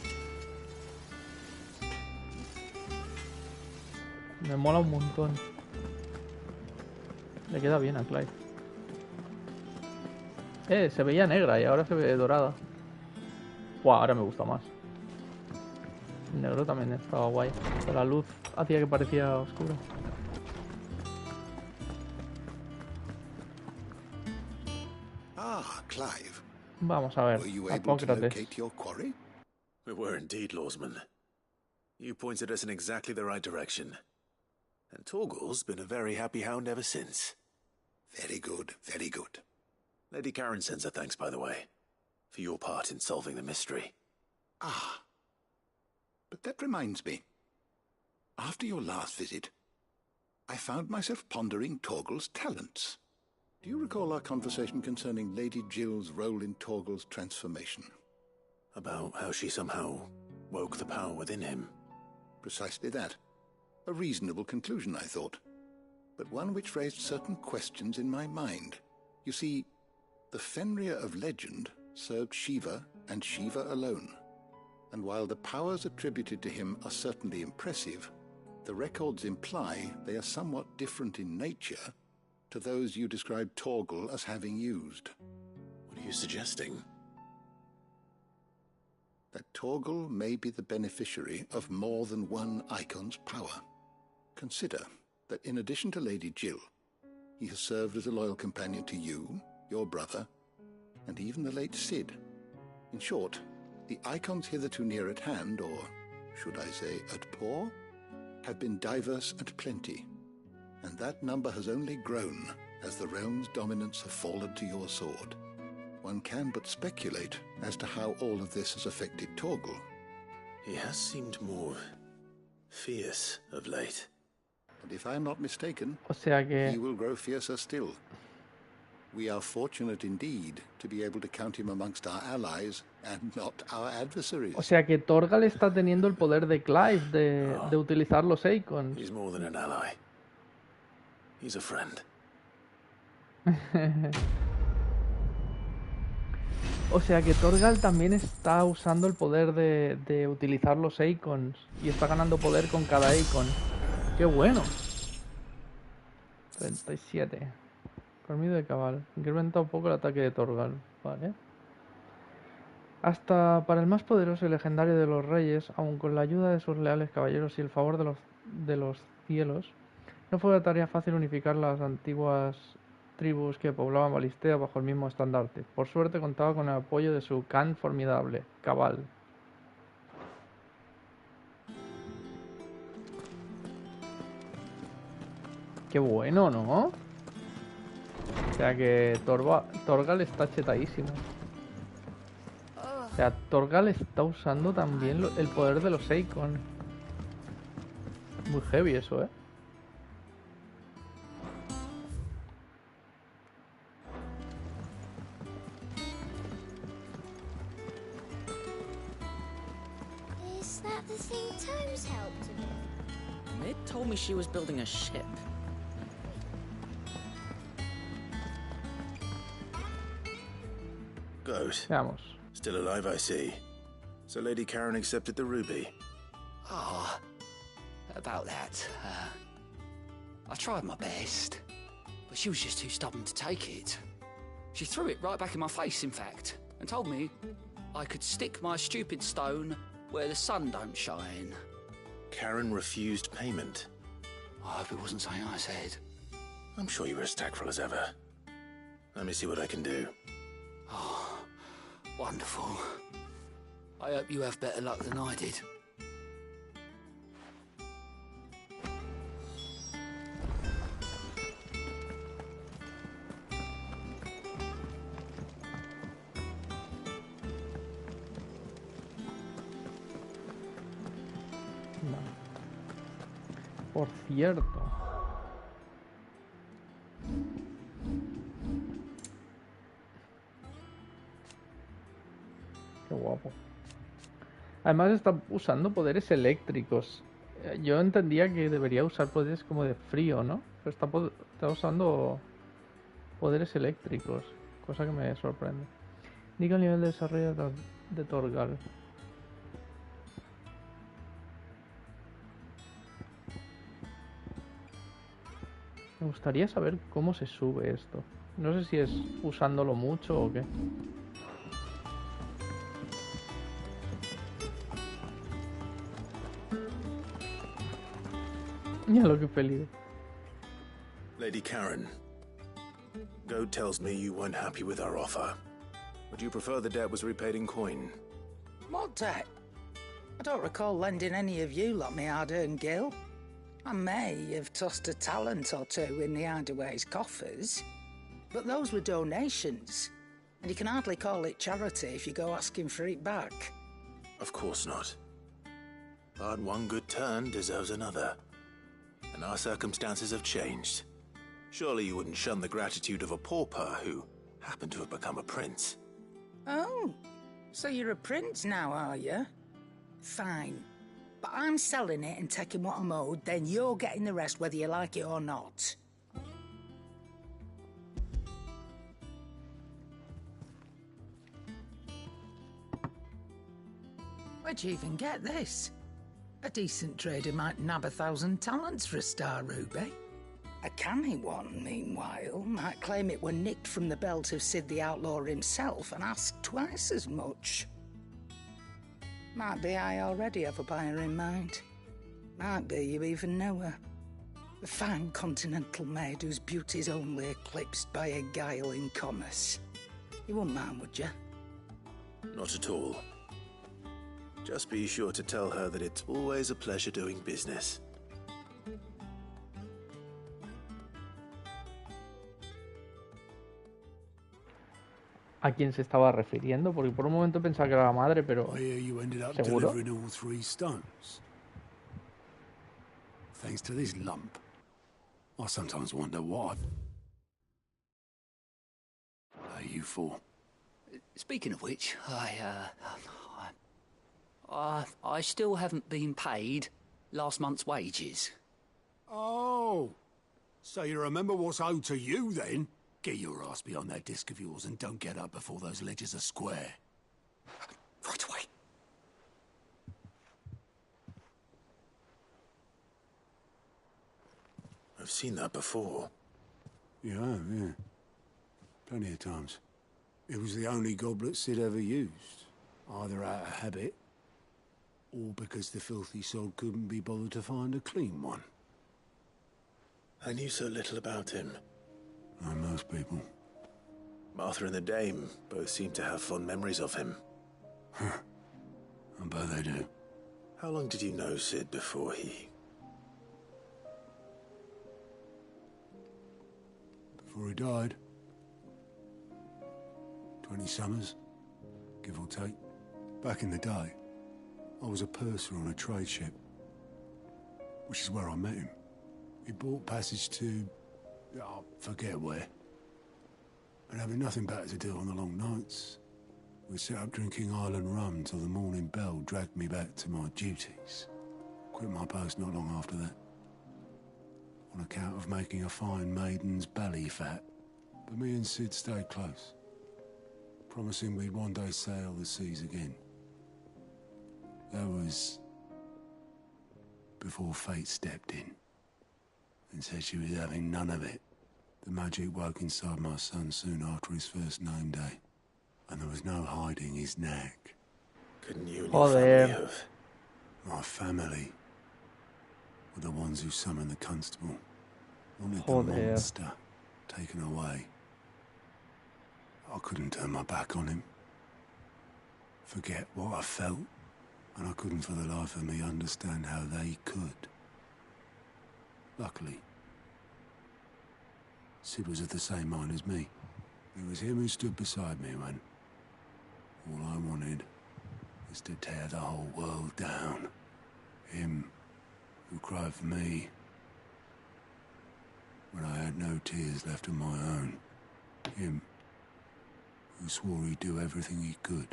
Me mola un montón. Le queda bien a Clive. Se veía negra y ahora se ve dorada. Buah, ahora me gusta más. El negro también estaba guay. Pero la luz hacía que parecía oscuro. Ah, Clive. Vamos a ver. Were you able to Apócrates. locate your quarry? We were indeed, Lawsman. You pointed us in exactly the right direction. And Torgal's been a very happy hound ever since. Very good, very good. Lady Karen sends her thanks, by the way, for your part in solving the mystery. Ah. But that reminds me. After your last visit, I found myself pondering Torgal's talents. Do you recall our conversation concerning Lady Jill's role in Torgal's transformation? About how she somehow woke the power within him. Precisely that. A reasonable conclusion, I thought. But one which raised certain questions in my mind. You see, the Fenrir of legend served Shiva and Shiva alone. And while the powers attributed to him are certainly impressive, the records imply they are somewhat different in nature to those you described Torgal as having used. What are you suggesting? That Torgal may be the beneficiary of more than one icon's power. Consider that in addition to Lady Jill, he has served as a loyal companion to you, your brother, and even the late Cid. In short, the icons hitherto near at hand, or should I say at paw, have been diverse and plenty, and that number has only grown as the realm's dominance have fallen to your sword. One can but speculate as to how all of this has affected Torgal. He has seemed more fierce of late. And if I am not mistaken, O sea que... he will grow fiercer still. We are fortunate indeed to be able to count him amongst our allies and not our adversaries. O sea que Torgal está teniendo el poder de Clive de utilizar los icons. He's more than an ally. He's a friend. O sea que Torgal también está usando el poder de utilizar los icons y está ganando poder con cada icon. ¡Qué bueno! 37. Colmillo de cabal. Incrementa un poco el ataque de Torgal. Vale. Hasta para el más poderoso y legendario de los reyes, aun con la ayuda de sus leales caballeros y el favor de los cielos, no fue una tarea fácil unificar las antiguas tribus que poblaban Ballistea bajo el mismo estandarte. Por suerte contaba con el apoyo de su Khan formidable, Cabal. Qué bueno, ¿no? O sea que Torgal está chetadísimo. O sea, Torgal está usando también el poder de los icons. Muy heavy eso, ¿eh? Is that the thing Tomes helped with? Mid told me she was building a ship. Goat. Veamos. Still alive, I see. So Lady Karen accepted the ruby. Ah, about that. I tried my best, but she was just too stubborn to take it. She threw it right back in my face, in fact, and told me I could stick my stupid stone where the sun don't shine. Karen refused payment. I hope it wasn't something I said. I'm sure you were as tactful as ever. Let me see what I can do. Oh, wonderful. I hope you have better luck than I did. Vale. Por cierto. Qué guapo. Además está usando poderes eléctricos. Yo entendía que debería usar poderes como de frío, ¿no? Pero está usando poderes eléctricos. Cosa que me sorprende. Indica el nivel de desarrollo de Torgal. Me gustaría saber cómo se sube esto. No sé si es usándolo mucho o qué. Mira lo que feliz. Lady Karen, Goad tells me you weren't happy with our offer. Would you prefer the debt was repaid in coin? What debt? I don't recall lending any of you lot me hard-earned gil. I may have tossed a talent or two in the Hideaway's coffers, but those were donations, and you can hardly call it charity if you go asking for it back. Of course not. But one good turn deserves another. And our circumstances have changed. Surely you wouldn't shun the gratitude of a pauper who happened to have become a prince. Oh, so you're a prince now, are you? Fine. But I'm selling it and taking what I'm owed, then you're getting the rest whether you like it or not. Where'd you even get this? A decent trader might nab 1,000 talents for a star ruby. A canny one, meanwhile, might claim it were nicked from the belt of Sid the Outlaw himself and ask twice as much. Might be I already have a buyer in mind. Might be you even know her. A fine continental maid whose beauty's only eclipsed by a guile in commerce. You wouldn't mind, would you? Not at all. Just be sure to tell her that it's always a pleasure doing business. ¿A quién se estaba refiriendo? Porque por un momento pensaba que era la madre, pero... ¿Seguro? All 3 stones. Thanks to this lump. I sometimes wonder what are you for? Speaking of which, I still haven't been paid last month's wages. Oh, so you remember what's owed to you then? Get your ass behind that disc of yours and don't get up before those ledgers are square. Right away. I've seen that before. You have, yeah. Plenty of times. It was the only goblet Sid ever used. Either out of habit, or because the filthy sod couldn't be bothered to find a clean one. I knew so little about him. Like most people. Martha and the Dame both seem to have fond memories of him. I bet they do. How long did you know Sid before he... Before he died. 20 summers, give or take. Back in the day, I was a purser on a trade ship, which is where I met him. He bought passage to... I forget where. And having nothing better to do on the long nights, we set up drinking island rum till the morning bell dragged me back to my duties. Quit my post not long after that. On account of making a fine maiden's belly fat. But me and Sid stayed close, promising we'd one day sail the seas again. That was before fate stepped in and said she was having none of it. The magic woke inside my son soon after his first name day, and there was no hiding his knack. Couldn't you and your family have... My family were the ones who summoned the constable. Wanted the monster taken away. I couldn't turn my back on him. Forget what I felt, and I couldn't for the life of me understand how they could. Luckily, Sid was of the same mind as me. It was him who stood beside me when all I wanted was to tear the whole world down. Him who cried for me when I had no tears left of my own. Him who swore he'd do everything he could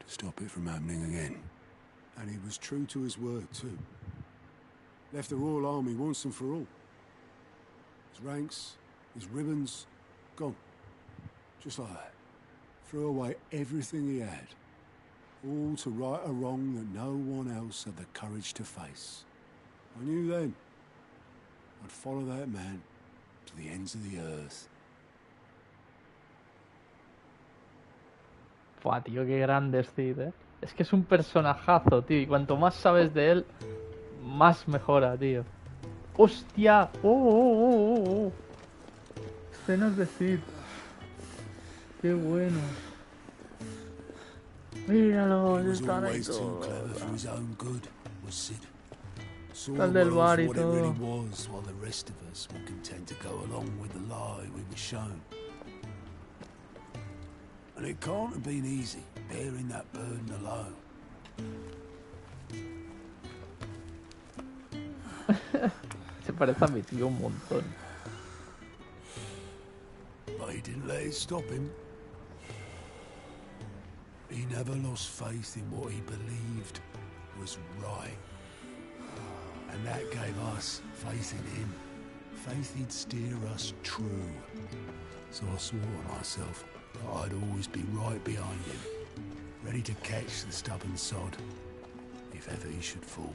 to stop it from happening again. And he was true to his word, too. Left the Royal Army once and for all. His ranks, his ribbons, gone. Just like that. Threw away everything he had. All to right a wrong that no one else had the courage to face. I knew then I'd follow that man to the ends of the earth. Fua, tío, qué grande es Cid, ¿eh? Es que es un personajazo, tío. Y cuanto más sabes de él, más mejora, tío. ¡Hostia! ¡Oh! Escenas de Cid. ¡Qué bueno! Míralo, están ahí todos. Está el del bar y todo. And it can't have been easy, bearing that burden alone. Se parece a mi tío un montón. But he didn't let it stop him. He never lost faith in what he believed was right. And that gave us faith in him. Faith he'd steer us true. So I swore to myself that I'd always be right behind him, ready to catch the stubborn sod, if ever he should fall.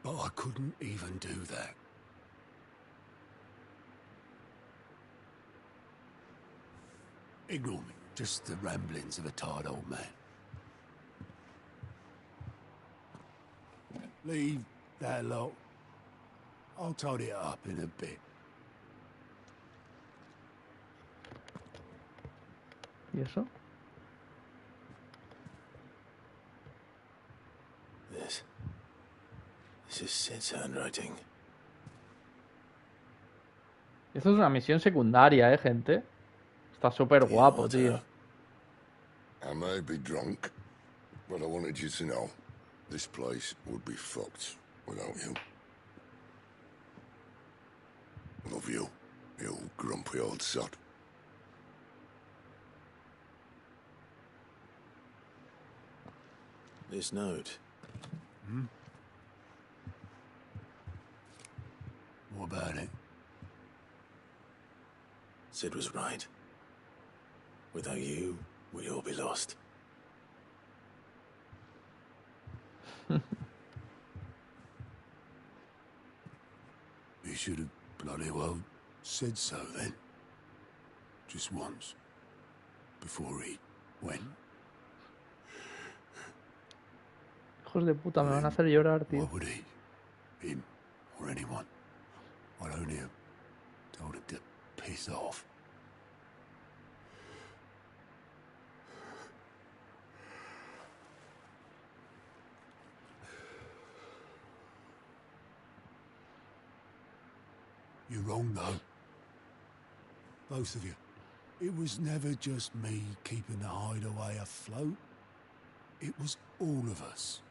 But I couldn't even do that. Ignore me, just the ramblings of a tired old man. Leave that lot. I'll tidy it up in a bit. ¿Y eso? This is Sid's handwriting. Esto es una misión secundaria, gente. Está súper guapo, tío. I may be drunk, but I wanted you to know this place would be fucked without you. Love you, you grumpy old sod. This note. What about it? Sid was right. Without you, we'd all be lost. You should have bloody well said so then. Just once. Before he went. Hijos de puta, me van a hacer llorar, tío. What would he? Him or anyone? I'd only have told him to piss off. You're wrong, though. Both of you. It was never just me keeping the hideaway afloat. It was all of us.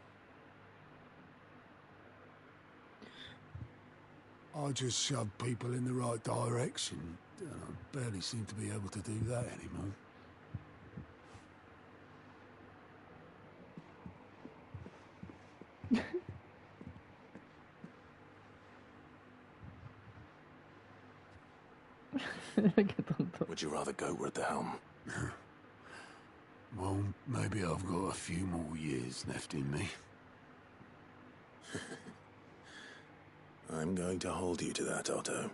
I just shoved people in the right direction, and I barely seem to be able to do that anymore. Would you rather go with the helm? Well, maybe I've got a few more years left in me. I'm going to hold you to that, Otto.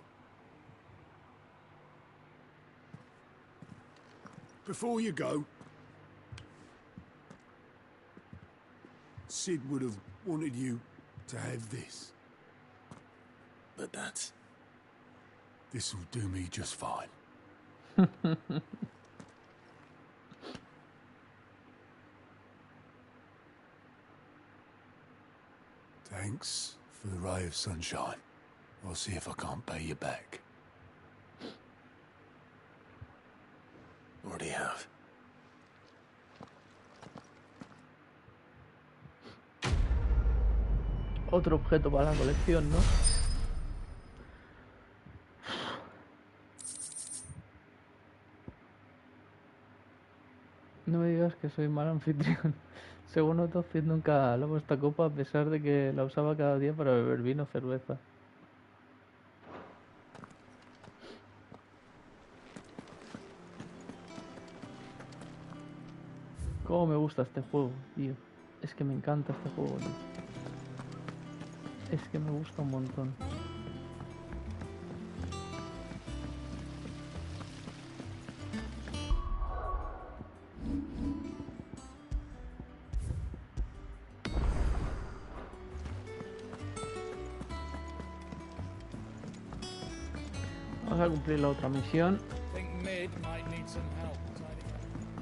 Before you go, Sid would have wanted you to have this. But that's... This'll do me just fine. Thanks for the ray of sunshine. I'll see if I can't pay you back. Already have. Otro objeto para la colección, ¿no? No me digas que soy mal anfitrión. Según noto, Cid nunca lavo esta copa a pesar de que la usaba cada día para beber vino o cerveza. Cómo me gusta este juego, tío. Es que me encanta este juego, tío. Es que me gusta un montón. Vamos a cumplir la otra misión.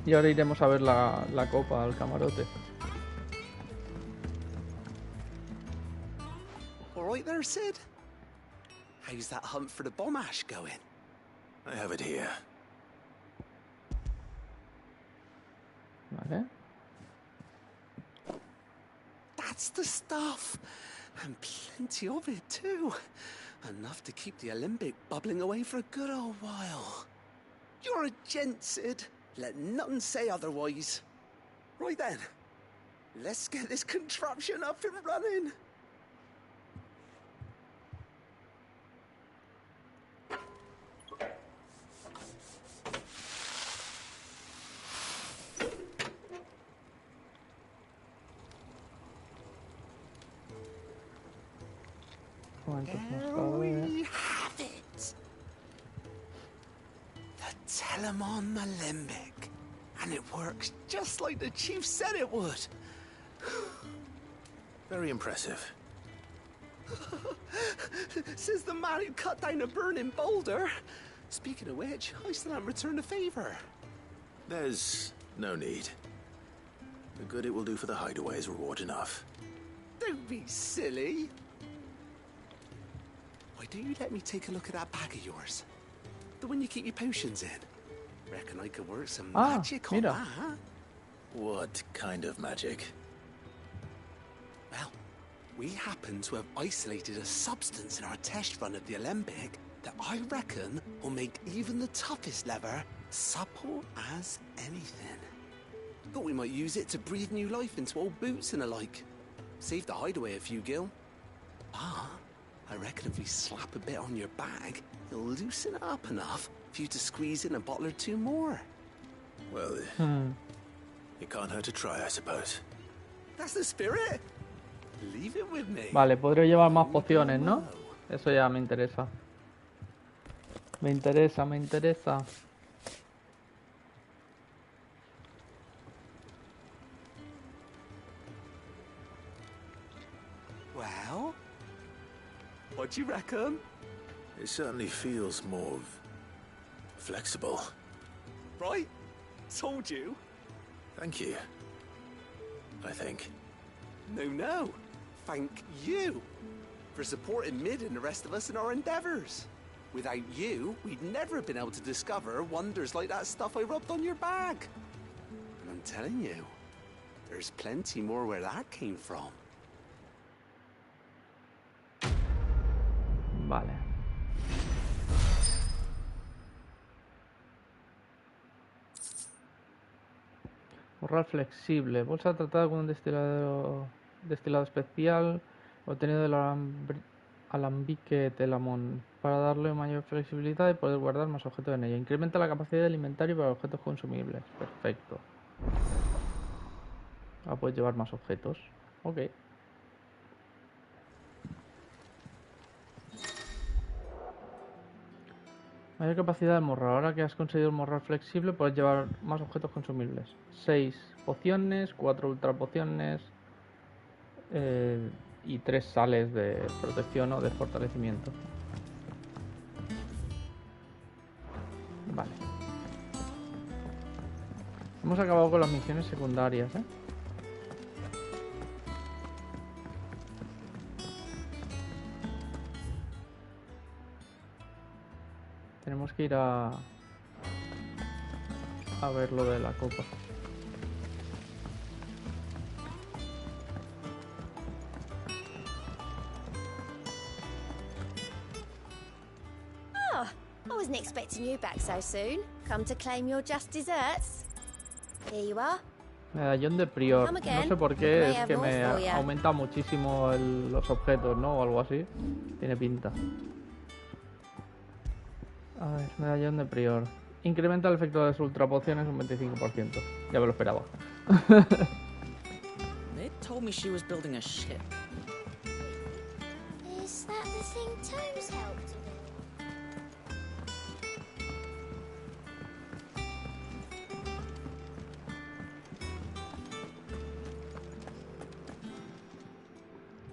Y ahora iremos a ver la copa al camarote. All right there, Sid? How's that hunt for the bomb ash going? I have it here. Vale. That's the stuff. And plenty of it, too. Enough to keep the Olympic bubbling away for a good old while. You're a gent, Sid. Let nothing say otherwise. Right then, let's get this contraption up and running. There we have it. The Telemon Alembic. And it works just like the chief said it would. Very impressive. Says the man who cut down a burning boulder. Speaking of which, I still haven't returned the favor. There's no need. The good it will do for the hideaway is reward enough. Don't be silly. Why don't you let me take a look at that bag of yours? The one you keep your potions in. Reckon I could work some magic on that. What kind of magic? Well, we happen to have isolated a substance in our test run of the Alembic that I reckon will make even the toughest leather supple as anything. Thought we might use it to breathe new life into old boots and the like. Save the hideaway a few gil. I reckon if we slap a bit on your bag, it'll loosen it up enough for you to squeeze in a bottle or two more. Well, it can't hurt to try, I suppose. That's the spirit. Leave it with me. Vale, podría llevar más pociones, ¿no? Eso ya me interesa. Me interesa, me interesa. Well, what do you reckon? It certainly feels more flexible. Right? Told you. Thank you. I think. No. Thank you for supporting Mid and the rest of us in our endeavors. Without you, we'd never have been able to discover wonders like that stuff I rubbed on your bag. And I'm telling you, there's plenty more where that came from. Vale. Morral flexible. Bolsa tratada con un destilado especial obtenido del alambique Telamon para darle mayor flexibilidad y poder guardar más objetos en ella. Incrementa la capacidad del inventario para objetos consumibles. Perfecto. Ahora puedes llevar más objetos. Ok. Mayor capacidad de morral. Ahora que has conseguido el morral flexible, puedes llevar más objetos consumibles. 6 pociones, 4 ultra pociones y 3 sales de protección o de fortalecimiento. Vale. Hemos acabado con las misiones secundarias, ¿eh? Tenemos que ir a a ver lo de la copa. Oh, I wasn't expecting you back so soon. Come to claim your just desserts? Here you are. Medallón de prior. No sé por qué, es que me for ya. aumenta muchísimo los objetos, ¿no? O algo así. Tiene pinta. A ver, medallón de prior. Incrementa el efecto de sus ultrapociones un 25%. Ya me lo esperaba. They told me she was building a ship. Is that the thing Tomes helped with?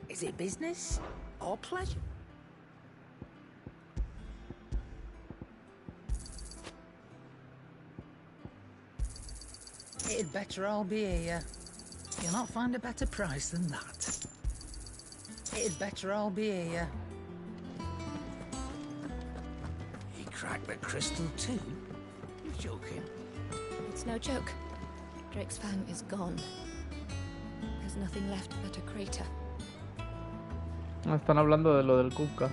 Is it business or pleasure? It'd better all be here. You'll not find a better price than that. It'd better all be here. He cracked the crystal too? You're joking. It's no joke. Drake's fang is gone. There's nothing left but a crater. Están hablando de lo del Kupka.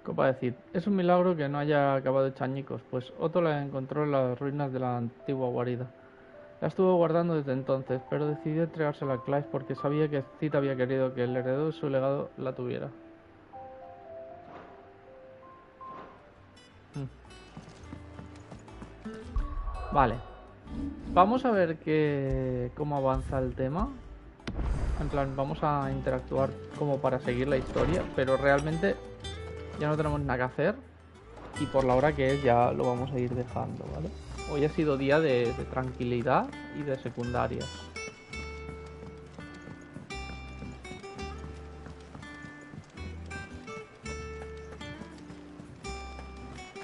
Copa decir, es un milagro que no haya acabado hecha añicos, pues Otto la encontró en las ruinas de la antigua guarida. La estuvo guardando desde entonces, pero decidió entregársela a Clive porque sabía que Cita había querido que el heredero de su legado la tuviera. Vale. Vamos a ver cómo avanza el tema. En plan, vamos a interactuar como para seguir la historia, pero realmente ya no tenemos nada que hacer y por la hora que es ya lo vamos a ir dejando, ¿vale? Hoy ha sido día de tranquilidad y de secundarias.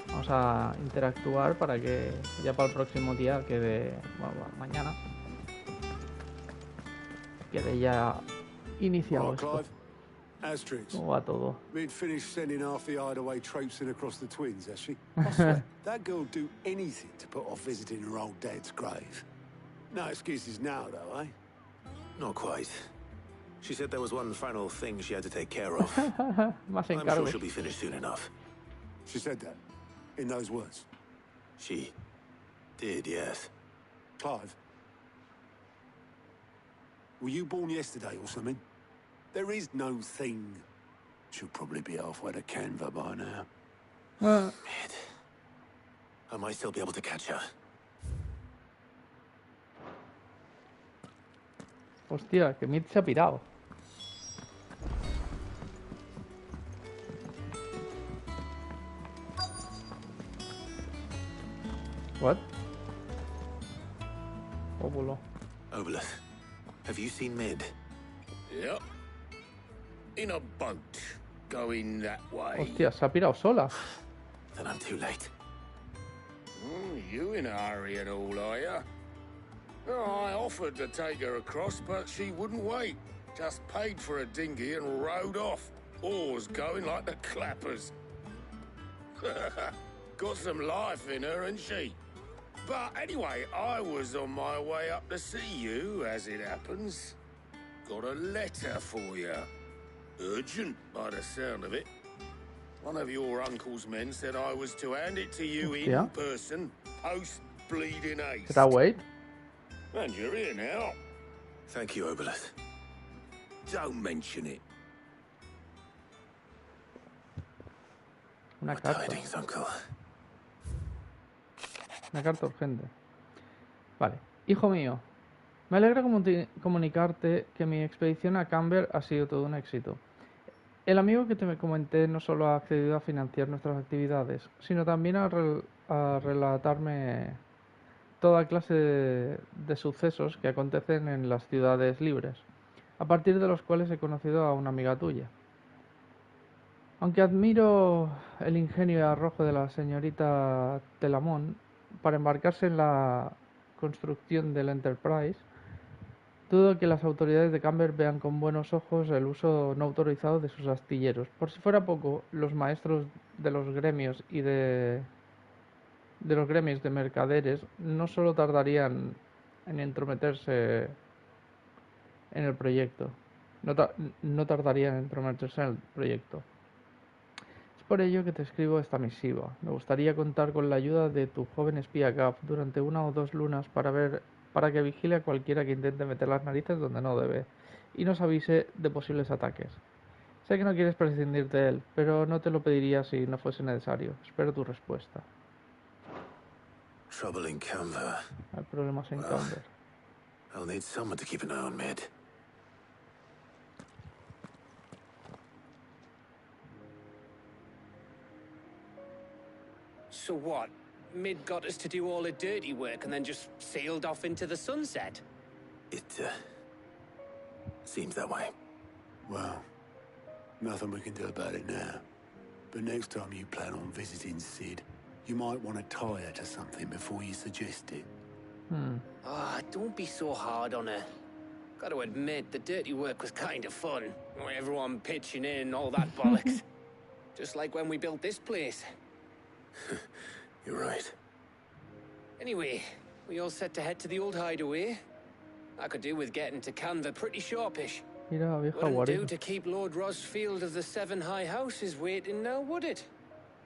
Vamos a interactuar para que ya para el próximo día quede, bueno, mañana quede ya iniciado Right, esto. Clive. Asterix. ¿Cómo va todo? We'd finished sending half the hideaway traipsing across the twins, has she? I swear, that girl'd do anything to put off visiting her old dad's grave. No excuses now, though, eh? Not quite. She said there was one final thing she had to take care of. Más I'm sure encargos. she'll be finished soon enough. She said that, in those words. She did, yes. Clive, were you born yesterday or something? There is no thing. She'll probably be halfway to Canva by now. Mid. I might still be able to catch her. Hostia, que Mid se ha pirado. What? Óvulo. Obelus, have you seen Mid? Yep. In a boat, going that way. Hostia, se ha pirado sola. Then I'm too late. You in a hurry and all, are you? I offered to take her across, but she wouldn't wait. Just paid for a dinghy and rowed off. Oars going like the clappers. Got some life in her, ain't she? But anyway, I was on my way up to see you, as it happens. Got a letter for you. Urgent, by the sound of it. One of your uncle's men said I was to hand it to you in person, post bleeding haste. ¿Será Wade? And you're here now. Thank you, Obelus. Don't mention it. Una carta. Tidings, uncle. Una carta urgente. Vale. Hijo mío, me alegra comunicarte que mi expedición a Camber ha sido todo un éxito. El amigo que te me comenté no solo ha accedido a financiar nuestras actividades, sino también a relatarme toda clase de sucesos que acontecen en las ciudades libres, a partir de los cuales he conocido a una amiga tuya. Aunque admiro el ingenio y arrojo de la señorita Telamón para embarcarse en la construcción del Enterprise, Dudo que las autoridades de Camber vean con buenos ojos el uso no autorizado de sus astilleros. Por si fuera poco, los maestros de los gremios y de los gremios de mercaderes no solo tardarían en entrometerse en el proyecto, no tardarían en entrometerse en el proyecto. Es por ello que te escribo esta misiva. Me gustaría contar con la ayuda de tu joven espía Gav durante 1 o 2 lunas para que vigile a cualquiera que intente meter las narices donde no debe y nos avise de posibles ataques. Sé que no quieres prescindir de él, pero no te lo pediría si no fuese necesario. Espero tu respuesta. Trouble in Canva. Hay problemas en Camber. I'll need someone to keep an eye on Mid. So what? Mid got us to do all the dirty work and then just sailed off into the sunset? It, seems that way. Well, nothing we can do about it now. But next time you plan on visiting Sid, you might want to tie her to something before you suggest it. Ah, don't be so hard on her. Gotta admit, the dirty work was kind of fun. Everyone pitching in, all that bollocks. Just like when we built this place. You're right. Anyway, we all set to head to the old hideaway. I could do with getting to Canva pretty sharpish. Mira, vieja Wouldn't do guarida. to keep Lord Rosfield of the Seven High Houses waiting now, would it?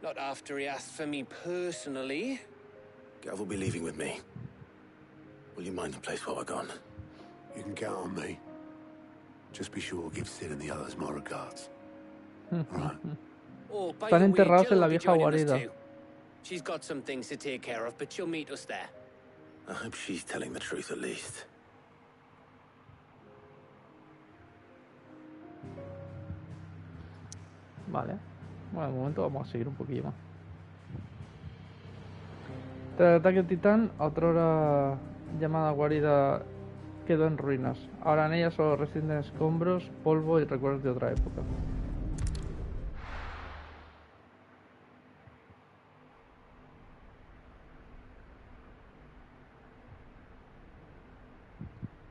Not after he asked for me personally. Gav will be leaving with me. Will you mind the place while we're gone? You can count on me. Just be sure to give Sid and the others my regards. Right. Oh, by Están the way, enterrados en Jill la will be vieja joining us guarida. too. She's got some things to take care of, but she'll meet us there. I hope she's telling the truth at least. Vale. Bueno, de momento vamos a seguir un poquillo más. Tras el ataque titán, otrora llamada guarida quedó en ruinas. Ahora en ella solo residen escombros, polvo y recuerdos de otra época.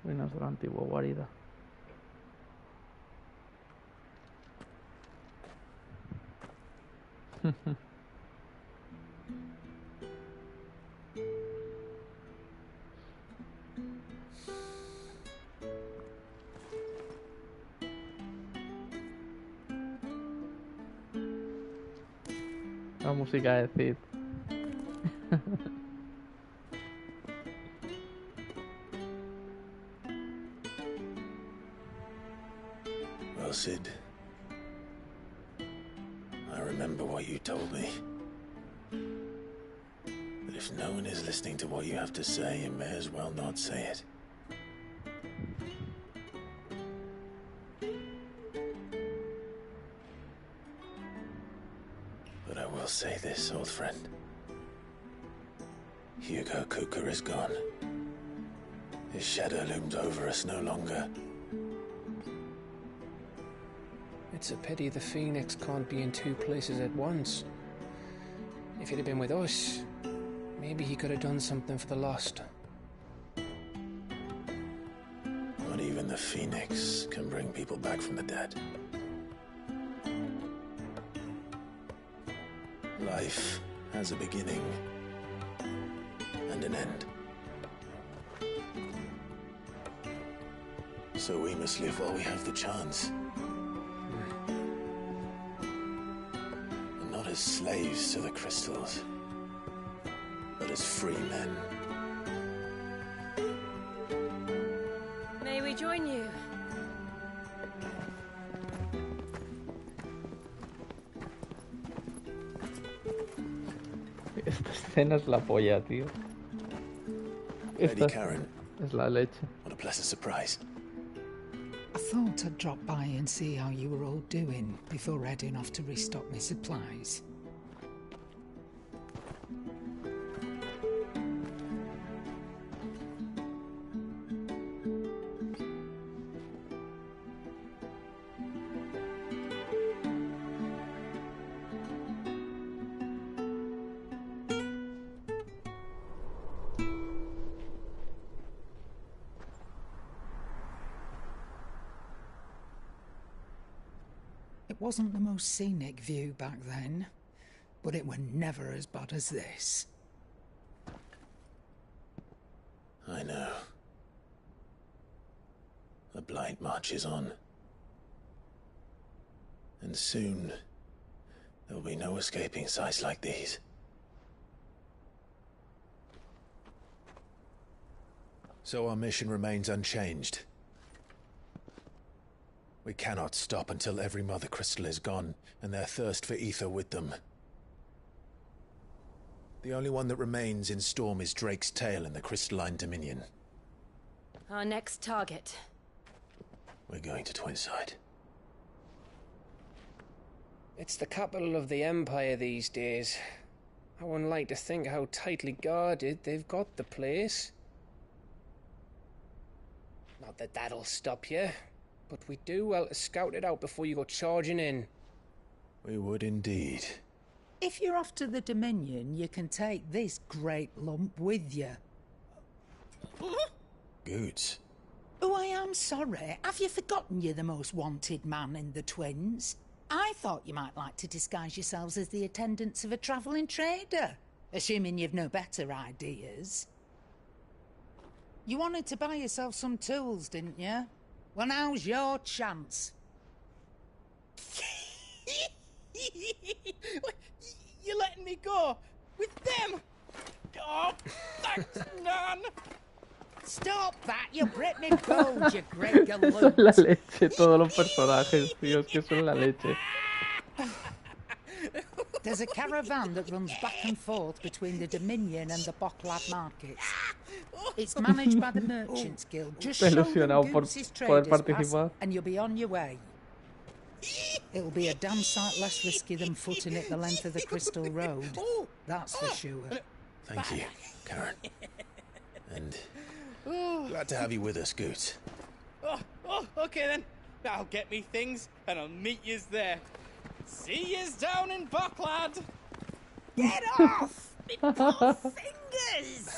Ruinas de la antigua guarida. La música de Cid. Well, Sid, I remember what you told me. That if no one is listening to what you have to say, you may as well not say it. But I will say this, old friend. Hugo Cooker is gone. His shadow looms over us no longer. It's a pity the Phoenix can't be in two places at once. If he'd have been with us, maybe he could have done something for the lost. Not even the Phoenix can bring people back from the dead. Life has a beginning and an end. So we must live while we have the chance. And not as slaves to the crystals, but as free men. May we join you? Esta escena es la polla, tío. Lady Esta Karen, es la leche. what a pleasant surprise. I thought I'd drop by and see how you were all doing before heading off to restock my supplies. It wasn't the most scenic view back then, but it were never as bad as this. I know. The blight marches on. And soon, there'll be no escaping sights like these. So our mission remains unchanged. We cannot stop until every Mother Crystal is gone, and their thirst for ether with them. The only one that remains in Storm is Drake's tail in the Crystalline Dominion. Our next target. We're going to Twinside. It's the capital of the Empire these days. I wouldn't like to think how tightly guarded they've got the place. Not that that'll stop you, but we do well to scout it out before you go charging in. We would indeed. If you're off to the Dominion, you can take this great lump with you. Goods. Oh, I am sorry. Have you forgotten you're the most wanted man in the Twins? I thought you might like to disguise yourselves as the attendants of a travelling trader, assuming you've no better ideas. You wanted to buy yourself some tools, didn't you? Well, now's your chance. You're letting me go with them? Oh, thanks, Nan. Stop that, you Britney Gold, you great galoot. Son la leche, todos los personajes, tío, es que son la leche. There's a caravan that runs back and forth between the Dominion and the Bocklad markets. It's managed by the Merchants Guild. Just show them Goose's traders pass and you'll be on your way. It'll be a damn sight less risky than footing it the length of the Crystal Road. That's for sure. Thank you, Karen. And glad to have you with us, Goots. Okay then. I'll get me things and I'll meet yous there. See yous down in Bocklad. Get off! Me poor fingers!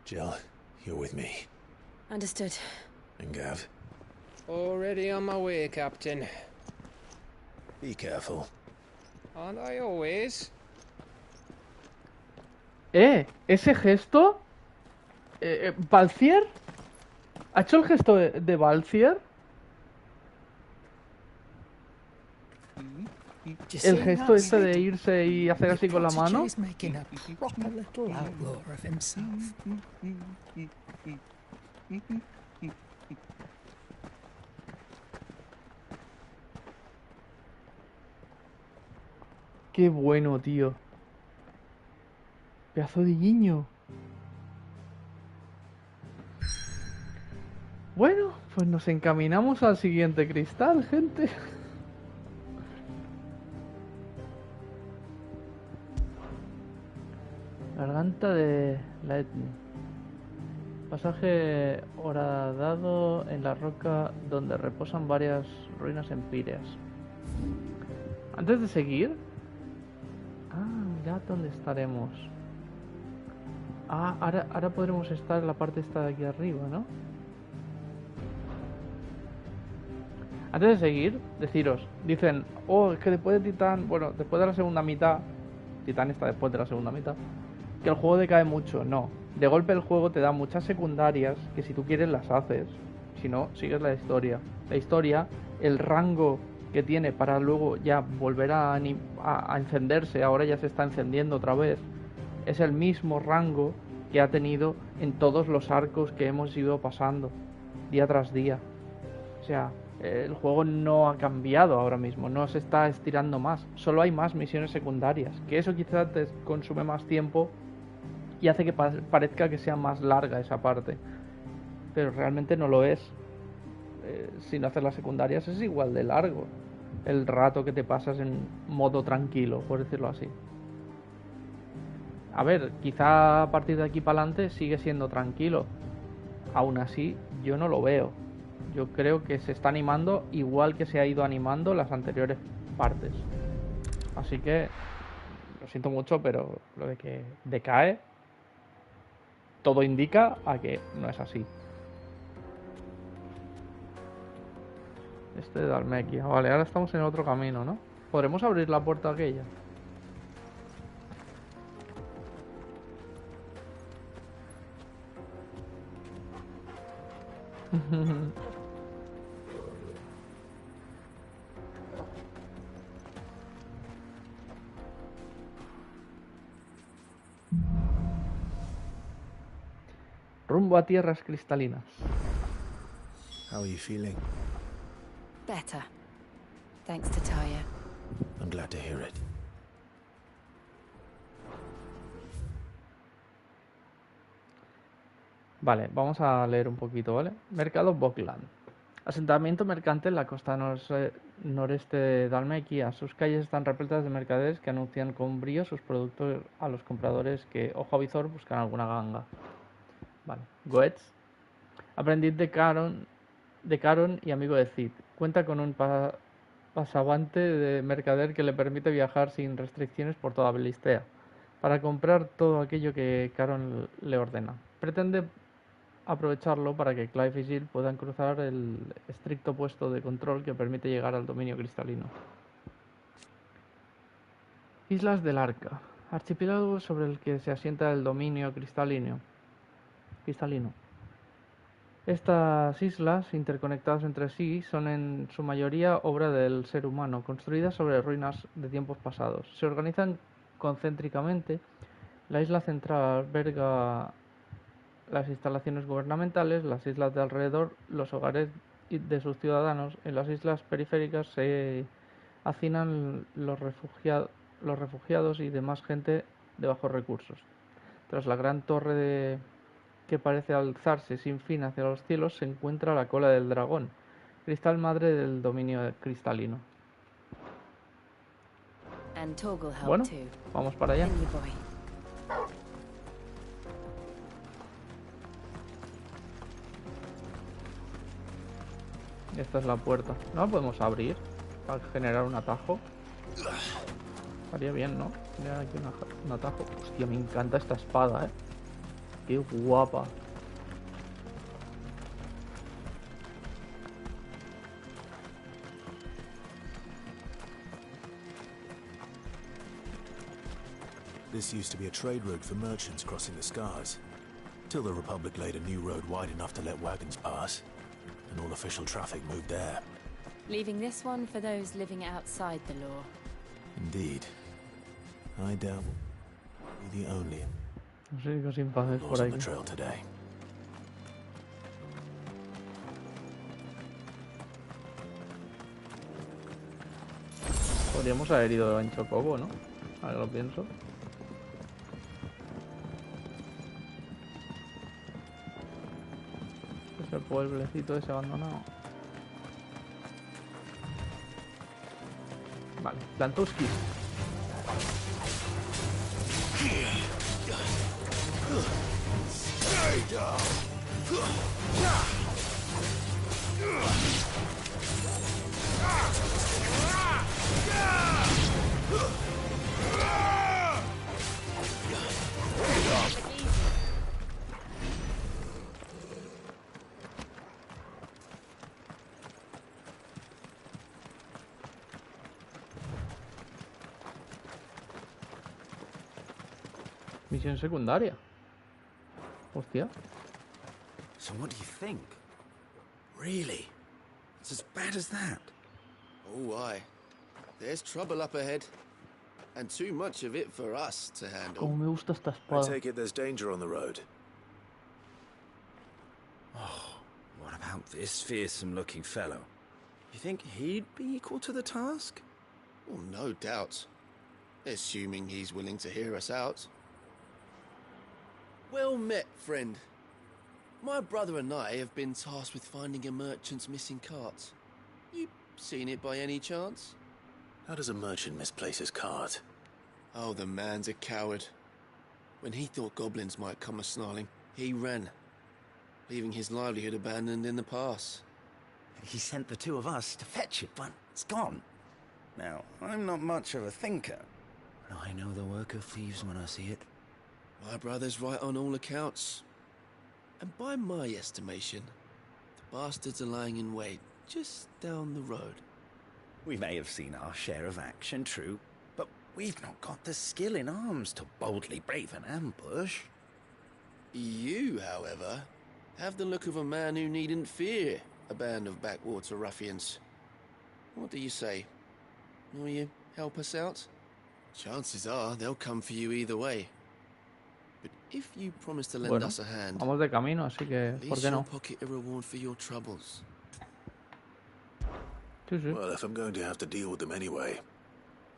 Jill, you're with me. Understood. And Gav? Already on my way, Captain. Be careful. Aren't I always? Ese gesto... ¿Valcier? ¿Ha hecho el gesto de Valcier? El gesto este de irse y hacer así con la mano. Qué bueno, tío. Pedazo de guiño. Bueno, pues nos encaminamos al siguiente cristal, gente. Garganta de la etnia. Pasaje horadado en la roca donde reposan varias ruinas empíreas. Antes de seguir... mirad dónde estaremos. Ahora podremos estar en la parte esta de aquí arriba, ¿no? Antes de seguir, deciros, dicen, es que después de Titán, bueno, después de la segunda mitad, Titán está después de la segunda mitad, que el juego decae mucho. No, de golpe el juego te da muchas secundarias que si tú quieres las haces, si no, sigues la historia. La historia, el rango que tiene para luego ya volver a encenderse, ahora ya se está encendiendo otra vez, es el mismo rango que ha tenido en todos los arcos que hemos ido pasando, día tras día. O sea, el juego no ha cambiado ahora mismo, no se está estirando más, solo hay más misiones secundarias, que eso quizás te consume más tiempo y hace que parezca que sea más larga esa parte, pero realmente no lo es. Si no haces las secundarias es igual de largo el rato que te pasas en modo tranquilo, por decirlo así. A ver, quizá a partir de aquí para adelante sigue siendo tranquilo, aún así yo no lo veo. Yo creo que se está animando igual que se ha ido animando las anteriores partes. Así que lo siento mucho, pero lo de que decae, todo indica a que no es así. Este de Dalmequia. Vale, ahora estamos en otro camino, ¿no? ¿Podremos abrir la puerta aquella? Rumbo a tierras cristalinas. How are you feeling? Better. Thanks to Taya. I'm glad to hear it. Vale, vamos a leer un poquito, ¿vale? Mercado Bokland. Asentamiento mercante en la costa noreste de Dalmequia. Sus calles están repletas de mercaderes que anuncian con brío sus productos a los compradores que, ojo a visor, buscan alguna ganga. Vale. Goetz, aprendiz de Caron y amigo de Cid. Cuenta con un pasabante de mercader que le permite viajar sin restricciones por toda Belistea para comprar todo aquello que Caron le ordena. Pretende aprovecharlo para que Clive y Jill puedan cruzar el estricto puesto de control que permite llegar al dominio cristalino. Islas del Arca, archipiélago sobre el que se asienta el dominio cristalino. Estas islas, interconectadas entre sí, son en su mayoría obra del ser humano, construidas sobre ruinas de tiempos pasados. Se organizan concéntricamente. La isla central alberga las instalaciones gubernamentales, las islas de alrededor, los hogares de sus ciudadanos. En las islas periféricas se hacinan los refugiados y demás gente de bajos recursos. Tras la gran torre que parece alzarse sin fin hacia los cielos, se encuentra la cola del dragón, cristal madre del dominio cristalino. Bueno, vamos para allá. Esta es la puerta. ¿No la podemos abrir para generar un atajo? Estaría bien, ¿no? Generar aquí un atajo. Hostia, me encanta esta espada, ¿eh? Qué guapa. This used to be a trade route for merchants crossing the Scars, till the Republic laid a new road wide enough to let wagons pass, and all official traffic moved there. Leaving this one for those living outside the law. Indeed. I doubt we'll be the only los únicos sin pases por on aquí. the trail today. Podríamos haber ido en Chocobo, ¿no? Ahora lo pienso. Es el pueblecito ese abandonado. Vale, Plantuski. Misión secundaria. Hostia. So what do you think? Really? It's as bad as that? Oh, aye. There's trouble up ahead. And too much of it for us to handle. Como me gusta esta I espada. take it there's danger on the road. Oh, what about this fearsome-looking fellow? You think he'd be equal to the task? Oh, no doubt. Assuming he's willing to hear us out. Well met, friend. My brother and I have been tasked with finding a merchant's missing cart. You seen it by any chance? How does a merchant misplace his cart? Oh, the man's a coward. When he thought goblins might come a-snarling, he ran, leaving his livelihood abandoned in the pass. He sent the two of us to fetch it, but it's gone. Now, I'm not much of a thinker, but I know the work of thieves when I see it. My brother's right on all accounts. And by my estimation, the bastards are lying in wait, just down the road. We may have seen our share of action, true, but we've not got the skill in arms to boldly brave an ambush. You, however, have the look of a man who needn't fear a band of backwater ruffians. What do you say? Will you help us out? Chances are they'll come for you either way. But if you promise to lend us a hand, vamos de camino, así que at ¿por least qué you'll no? pocket a reward for your troubles. Sí, sí. Well, if I'm going to have to deal with them anyway.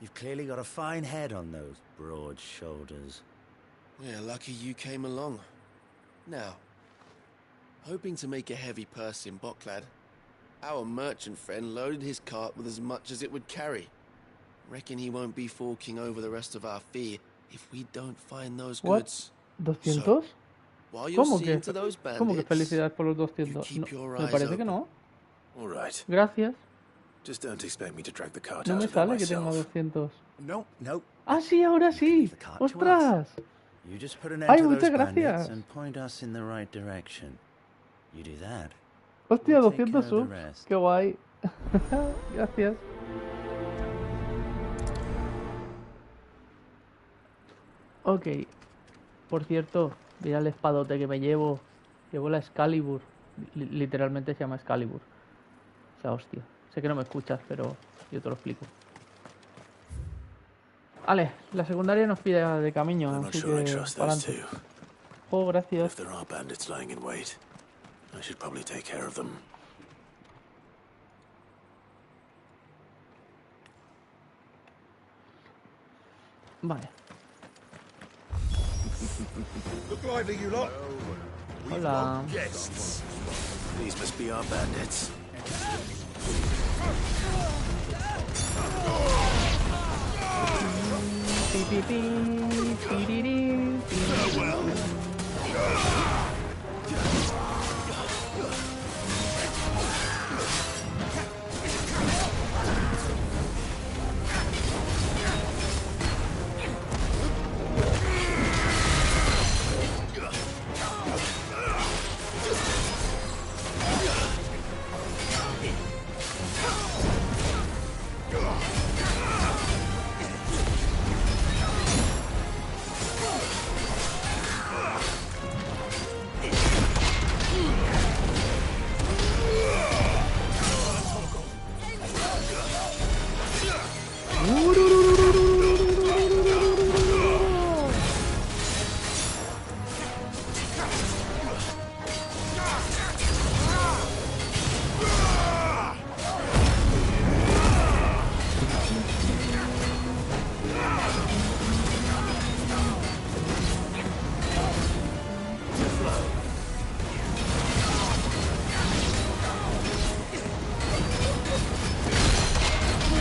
You've clearly got a fine head on those broad shoulders. We're lucky you came along. Now, hoping to make a heavy purse in Boklad, our merchant friend loaded his cart with as much as it would carry. Reckon he won't be forking over the rest of our fee if we don't find those goods. ¿200? So, while you're ¿Cómo seeing que, to those ¿Cómo que bandits, felicidades por los 200? keep No, your me eyes parece que open. no. All right. Gracias. Just don't expect me to drag the cart No out me of there sale que tenga myself. 200. No, no. Ah, sí, ahora sí. ¡Ostras! You just put an end Ay, to those muchas bandits gracias. and point us in the right direction. You do that. Hostia, we'll take 200 care of the subs. rest. Qué guay. Gracias. Ok. Por cierto, mira el espadote que me llevo. Llevo la Excalibur. Literalmente se llama Excalibur. O sea, hostia. Sé que no me escuchas, pero yo te lo explico. Vale, la secundaria nos pide de camino, I'm not así sure I que trust para those adelante. two. Oh, gracias. If there are bandits lying in wait, I should probably take care of them. Vale. Look lively, you lot. Hola. Guests. These must be our bandits.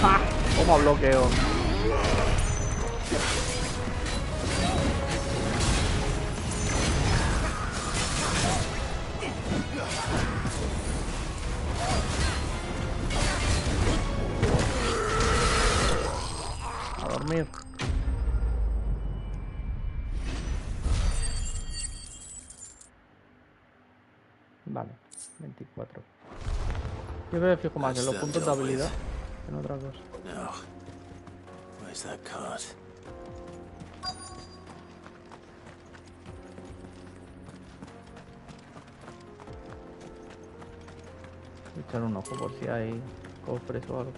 ¡Ja! Toma bloqueo. A dormir. Vale, 24. Yo me fijo más en los puntos de habilidad que en otra cosa. Now, where's that cart? Voy a echar un ojo por si hay cofres o algo.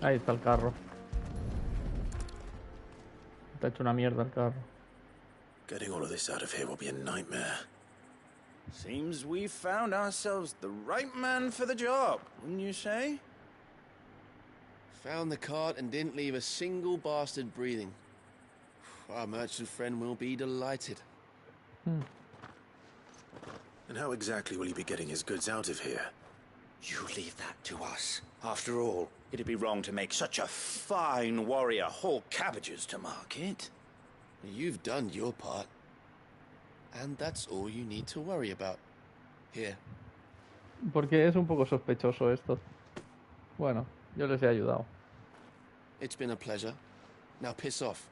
Ahí está el carro. Está hecho una mierda el carro. Getting all of this out of here will be a nightmare. Seems we found ourselves the right man for the job, wouldn't you say? Found the cart and didn't leave a single bastard breathing. Our merchant friend will be delighted. And how exactly will he be getting his goods out of here? You leave that to us. After all, it'd be wrong to make such a fine warrior haul cabbages to market. You've done your part. And that's all you need to worry about. Here, Porque es un poco sospechoso esto. Bueno, yo les he ayudado. It's been a pleasure. Now piss off.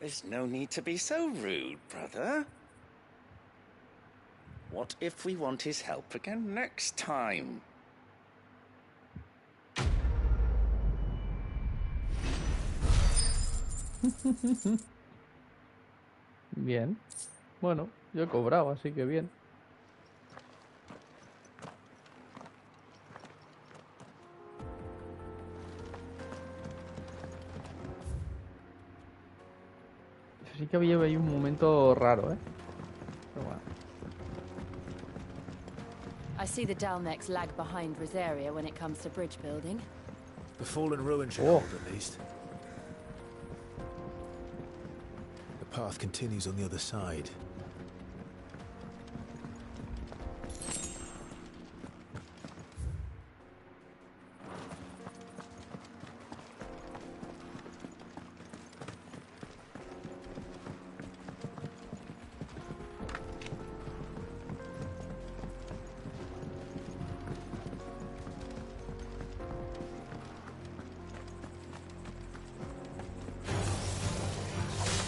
There's no need to be so rude, brother. What if we want his help again next time? Bien. Bueno, yo he cobrado, así que bien. Sí que había ahí un momento raro, ¿eh? Pero bueno. I see the Dalnex lag behind Rosaria when it comes to bridge building. The fallen ruin should hold at least. The path continues on the other side.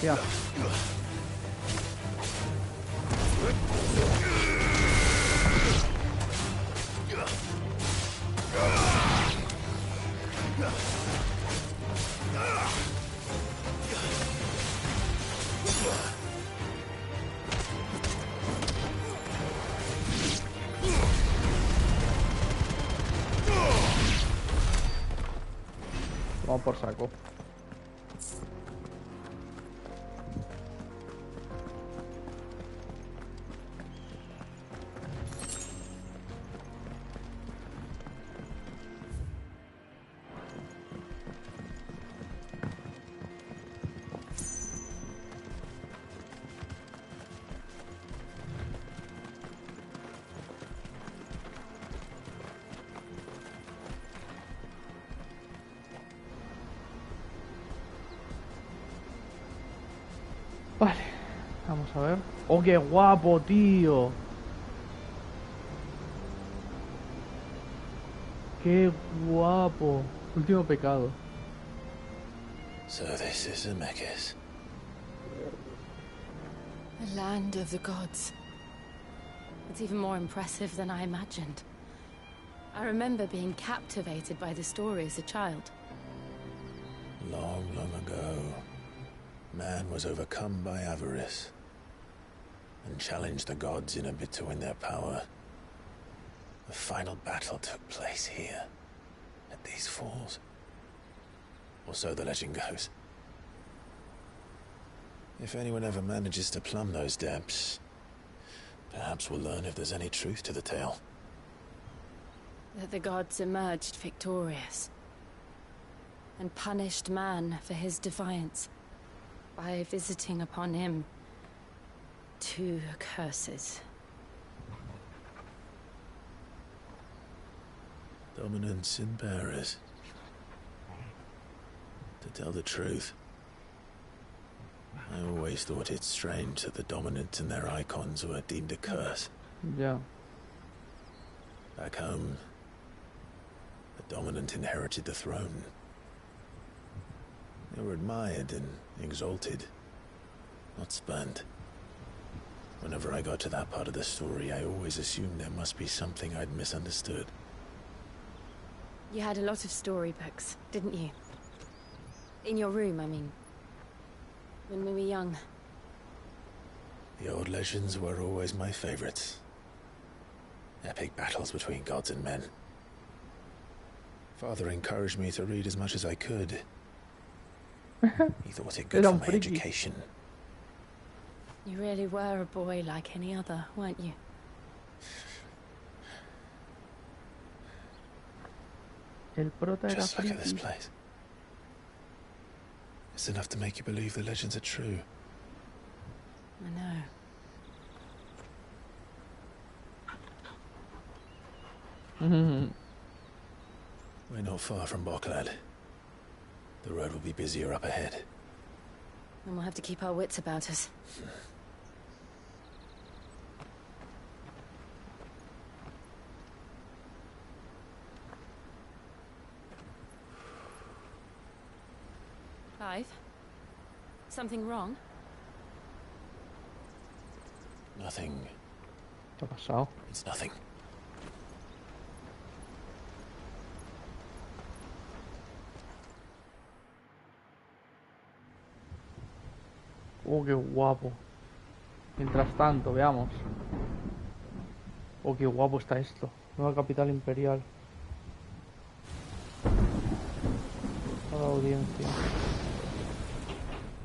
Ya. Vamos por saco. Vale, vamos a ver. ¡Oh, qué guapo, tío! ¡Qué guapo! Último pecado. So this is Zemeckis. The land of the gods. It's even more impressive than I imagined. I remember being captivated by the story as a child. Long, long ago, man was overcome by avarice and challenged the gods in a bid to win their power. The final battle took place here, at these falls. Or so the legend goes. If anyone ever manages to plumb those depths, perhaps we'll learn if there's any truth to the tale. That the gods emerged victorious and punished man for his defiance by visiting upon him 2 curses. Dominance and bearers. To tell the truth, I always thought it strange that the dominant and their icons were deemed a curse. Yeah. Back home, the dominant inherited the throne. They were admired and exalted, not spurned. Whenever I got to that part of the story, I always assumed there must be something I'd misunderstood. You had a lot of storybooks, didn't you? In your room, I mean. When we were young. The old legends were always my favorites. Epic battles between gods and men. Father encouraged me to read as much as I could. He thought it good for my education. You really were a boy like any other, weren't you? El prota era Just look at this friki. place. It's enough to make you believe the legends are true. I know. We're not far from Boklad. The road will be busier up ahead. And we'll have to keep our wits about us. Clive? Something wrong? Nothing. ¿Qué ha pasado? It's nothing. Oh, qué guapo. Mientras tanto, veamos. Oh, qué guapo está esto. Nueva capital imperial. Cada audiencia.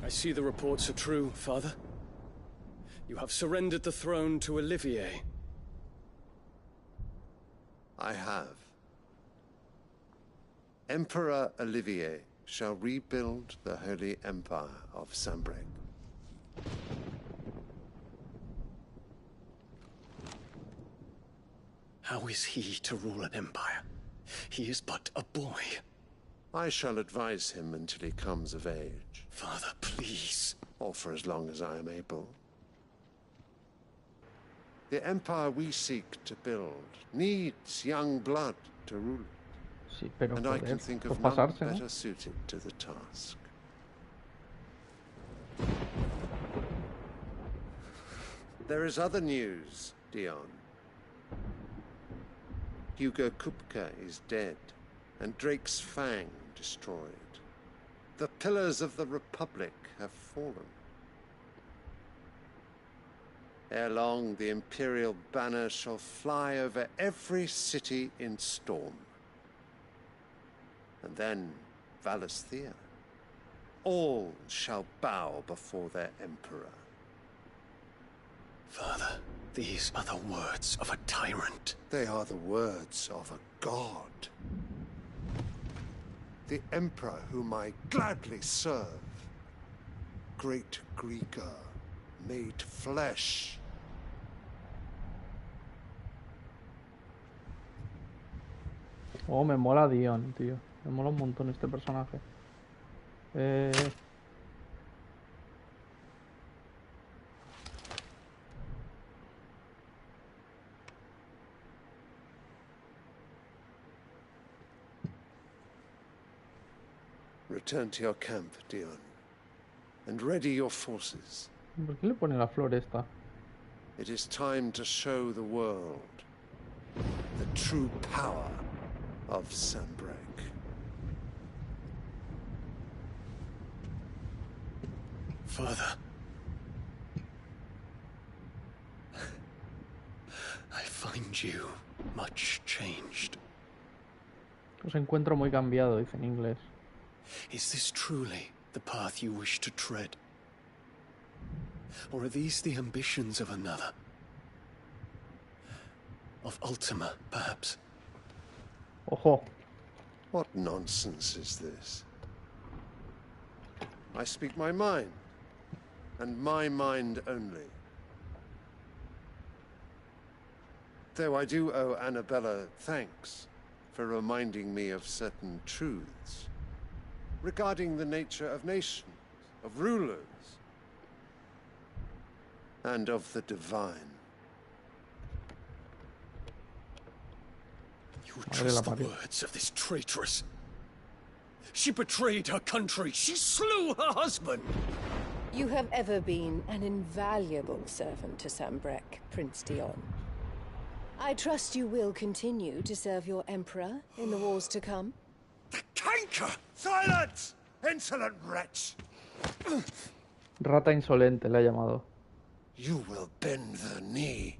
I see the reports are true, Father. You have surrendered the throne to Olivier. I have. Emperor Olivier shall rebuild the Holy Empire of Sanbreque. How is he to rule an empire? He is but a boy. I shall advise him until he comes of age. Father, please. Or for as long as I am able. The empire we seek to build needs young blood to rule it. Sí, pero and I can think of none better suited to the task. There is other news, Dion. Hugo Kupka is dead, and Drake's Fang destroyed. The pillars of the Republic have fallen. Ere long, the Imperial banner shall fly over every city in Storm. And then, Valisthea. All shall bow before their Emperor. Father, these are the words of a tyrant. They are the words of a god. The Emperor whom I gladly serve. Great Greeker, made flesh. Oh, me mola Dion, tío. Me mola un montón este personaje. Return to your camp, Dion, and ready your forces. ¿Por qué le pone la flor esta? It is time to show the world the true power of Sanbreque. Father, I find you much changed. Os encuentro muy cambiado, dice en inglés. Is this truly the path you wish to tread? Or are these the ambitions of another? Of Ultima, perhaps? Ojo. What nonsense is this? I speak my mind, and my mind only. Though I do owe Annabella thanks for reminding me of certain truths regarding the nature of nations, of rulers, and of the divine. You trust the words of this traitress? She betrayed her country. She slew her husband. You have ever been an invaluable servant to Sanbreque, Prince Dion. I trust you will continue to serve your Emperor in the wars to come. Canker! Silence! Insolent wretch! Rata insolente le ha llamado. You will bend the knee.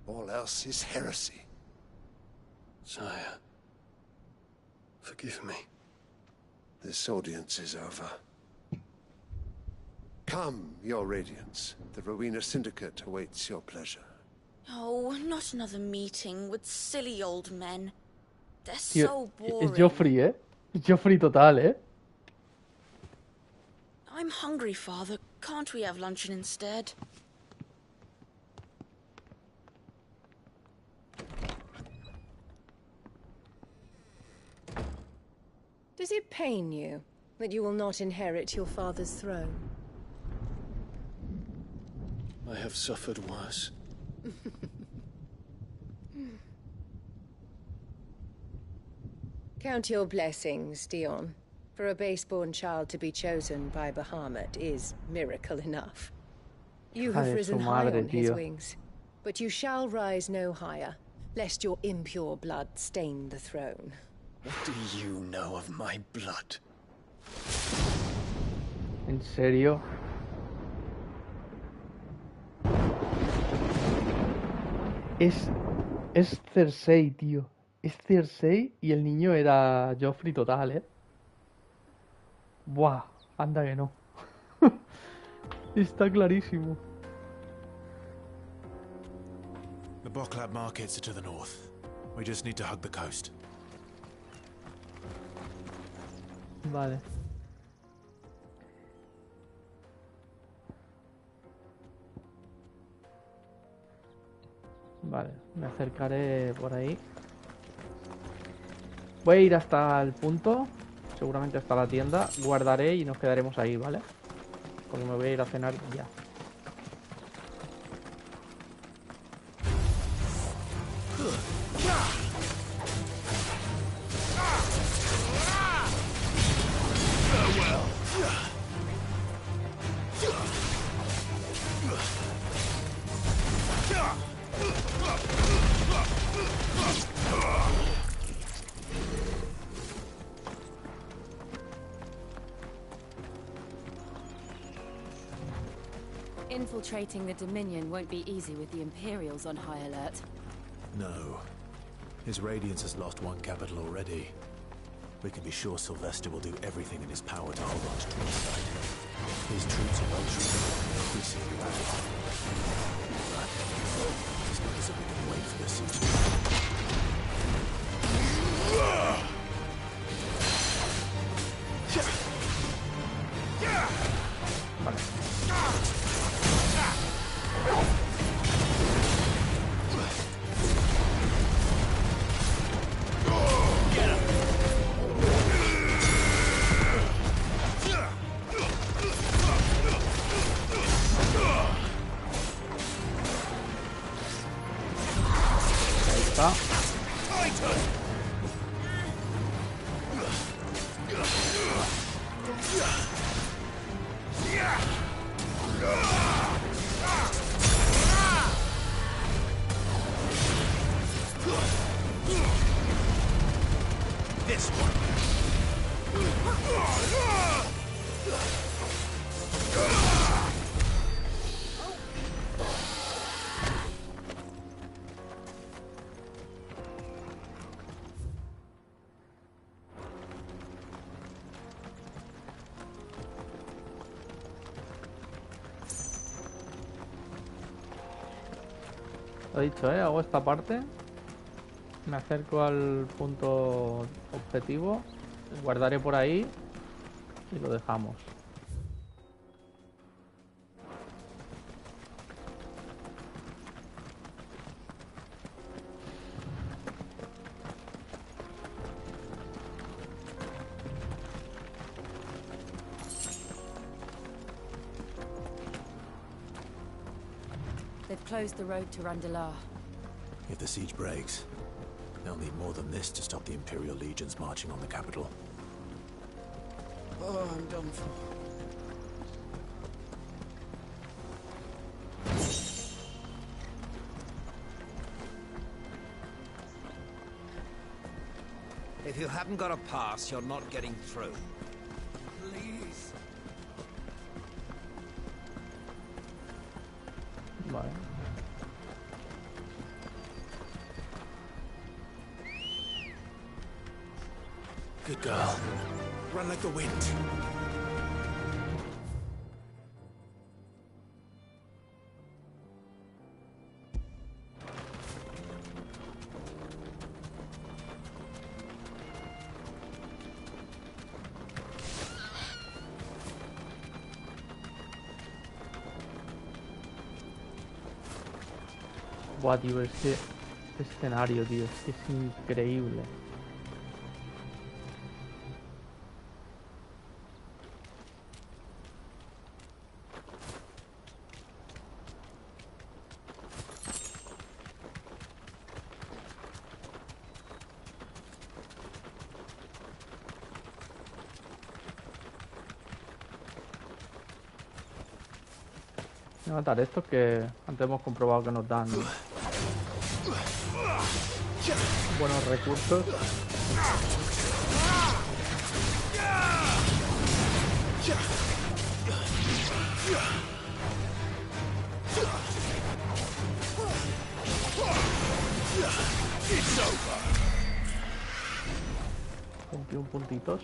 All else is heresy. Sire, forgive me. This audience is over. Come, your Radiance. The Rowena Syndicate awaits your pleasure. Oh, not another meeting with silly old men. They're Tío, so boring. es Joffrey, ¿eh? Es Joffrey total, ¿eh? I'm hungry, Father. Can't we have luncheon instead? Does it pain you that you will not inherit your father's throne? I have suffered worse. Count your blessings, Dion. For a base-born child to be chosen by Bahamut is miracle enough. You have risen high on his wings, but you shall rise no higher, lest your impure blood stain the throne. What do you know of my blood? ¿En serio? Es Cersei, tío. Es Cersei y el niño era Joffrey total, ¿eh? Buah, anda que no. Está clarísimo. The Bocklab markets are to the north. We just need to hug the coast. Vale. Vale, me acercaré por ahí. Voy a ir hasta el punto, seguramente hasta la tienda. Guardaré y nos quedaremos ahí, ¿vale? Porque me voy a ir a cenar ya. Infiltrating the Dominion won't be easy with the Imperials on high alert. No. His Radiance has lost one capital already. We can be sure Sylvester will do everything in his power to hold on to Twinside. His troops are well trained and increasingly radical. But it's not as if we can wait for the siege. Lo dicho, hago esta parte. Me acerco al punto objetivo. Guardaré por ahí. Y lo dejamos. They've closed the road to Randalar. If the siege breaks, they'll need more than this to stop the Imperial legions marching on the capital. Oh, I'm done for. If you haven't got a pass, you're not getting through. Please. Vale. Good girl. Run like the wind. Buah, tío, este escenario, tío, es que es increíble. Voy a matar estos que antes hemos comprobado que nos dan buenos recursos. It's over. 21 puntitos.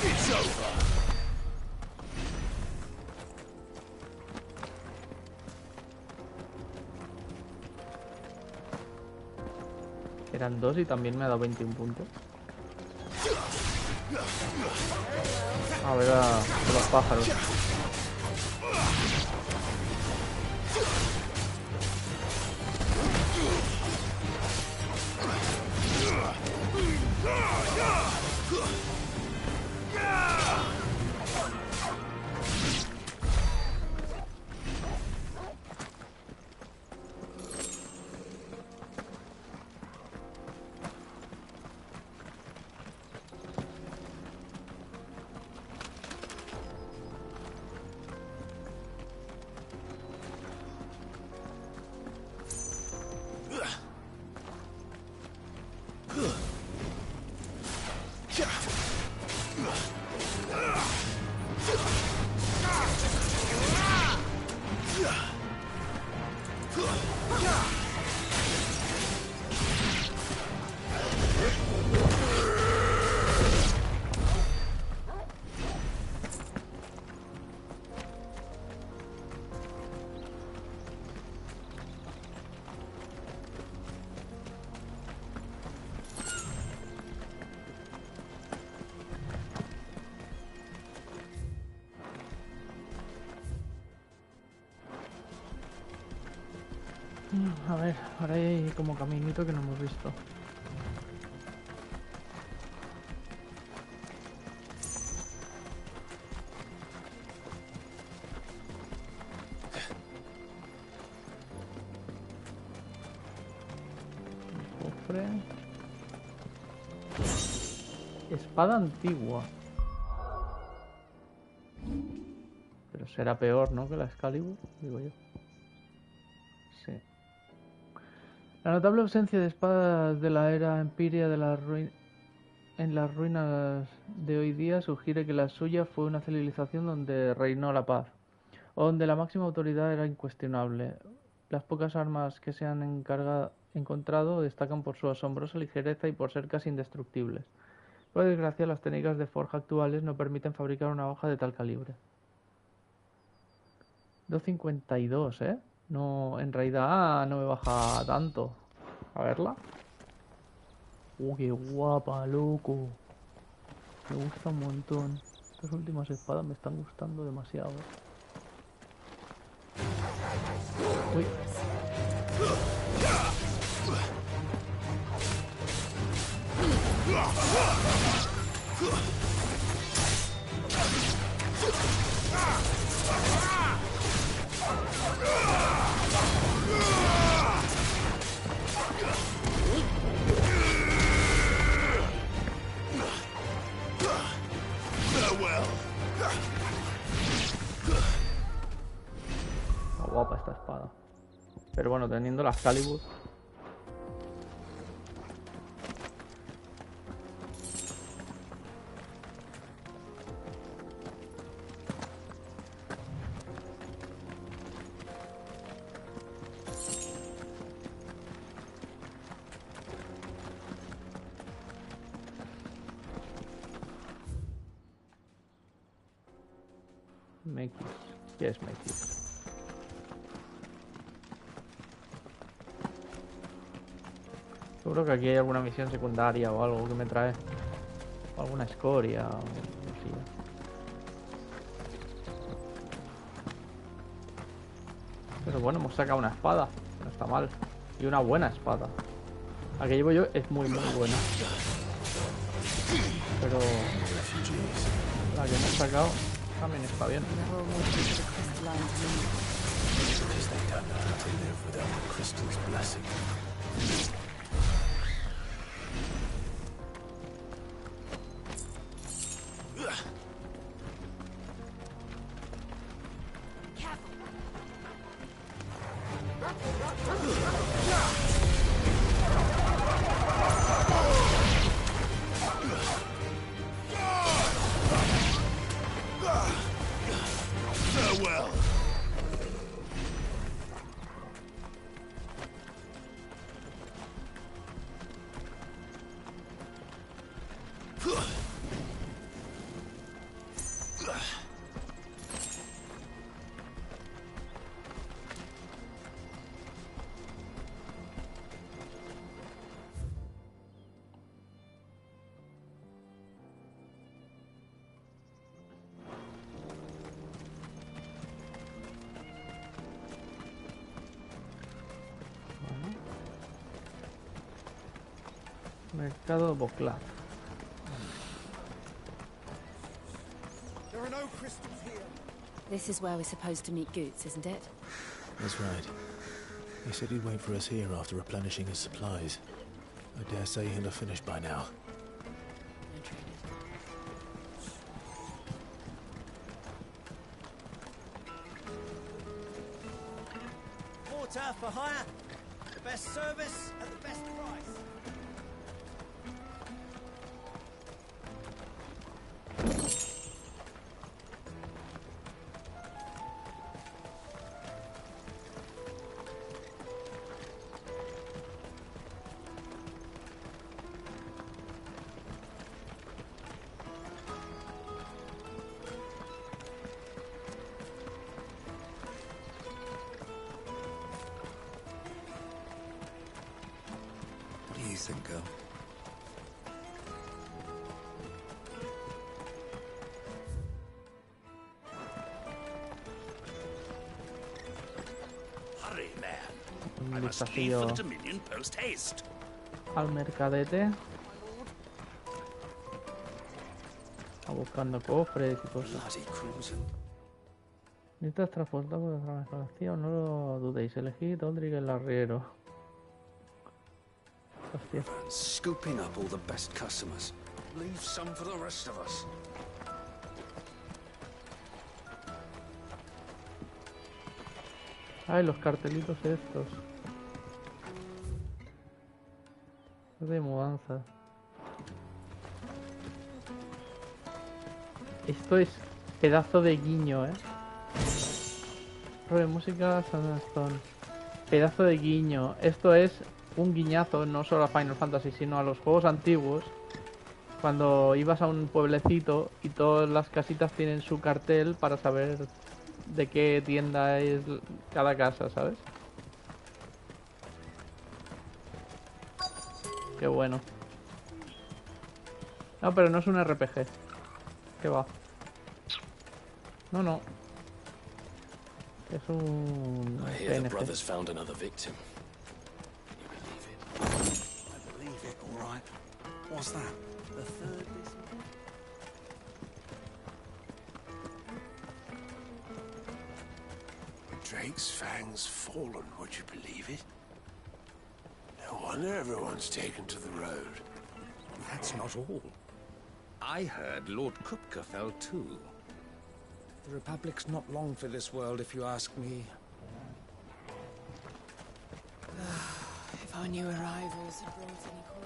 It's over. Eran 2 y también me ha dado 21 puntos. A ver a los pájaros. A ver, ahora hay como caminito que no hemos visto. Cofre. Espada antigua. Pero será peor, ¿no? Que la Excalibur, digo yo. Sí. La notable ausencia de espadas de la era empiria de en las ruinas de hoy día sugiere que la suya fue una civilización donde reinó la paz, o donde la máxima autoridad era incuestionable. Las pocas armas que se han encontrado destacan por su asombrosa ligereza y por ser casi indestructibles. Por desgracia, las técnicas de forja actuales no permiten fabricar una hoja de tal calibre. 252, ¿eh? No, en realidad no me baja tanto. A verla. Qué guapa, loco. Me gusta un montón. Estas últimas espadas me están gustando demasiado. Uy. Guapa esta espada. Pero bueno, teniendo las Excalibur. Mekis. ¿Qué es Mekis? Seguro que aquí hay alguna misión secundaria o algo que me trae. O alguna escoria o algo así. Pero bueno, hemos sacado una espada. No está mal. Y una buena espada. La que llevo yo es muy buena. Pero la que hemos sacado también está bien. Because they don't know how to live without the crystal's blessing. Farewell. Mercado Boclaz. There are no crystals here. This is where we're supposed to meet Goots, isn't it? That's right. He said he'd wait for us here after replenishing his supplies. I dare say he'll have finished by now. Water for hire. The best service at the best price. What do you think, girl? Hurry, man. Un I must leave vistacillo for the Dominion post haste. al mercadete. Está buscando cofres y cosas. Bloody crimson. Necesitas transportar por otra instalación, no lo dudéis. Elegid Aldrich el arriero. Hostia. Scooping up all the best customers. Leave some for the rest of us. Ay, los cartelitos estos. Es de mudanza. Esto es pedazo de guiño, Pro de música, Stone. Pedazo de guiño. Esto es un guiñazo, no solo a Final Fantasy, sino a los juegos antiguos. Cuando ibas a un pueblecito y todas las casitas tienen su cartel para saber de qué tienda es cada casa, ¿sabes? Qué bueno. No, pero no es un RPG. ¿Qué va? No, no. Es un I hear the PNG. brothers found another victim. I believe it, all right. What's that? The third this month? Drake's fangs fallen, would you believe it? No wonder everyone's taken to the road. That's not all. I heard Lord Kupka fell too. The Republic's not long for this world, if you ask me. If our new arrivals had brought any calm.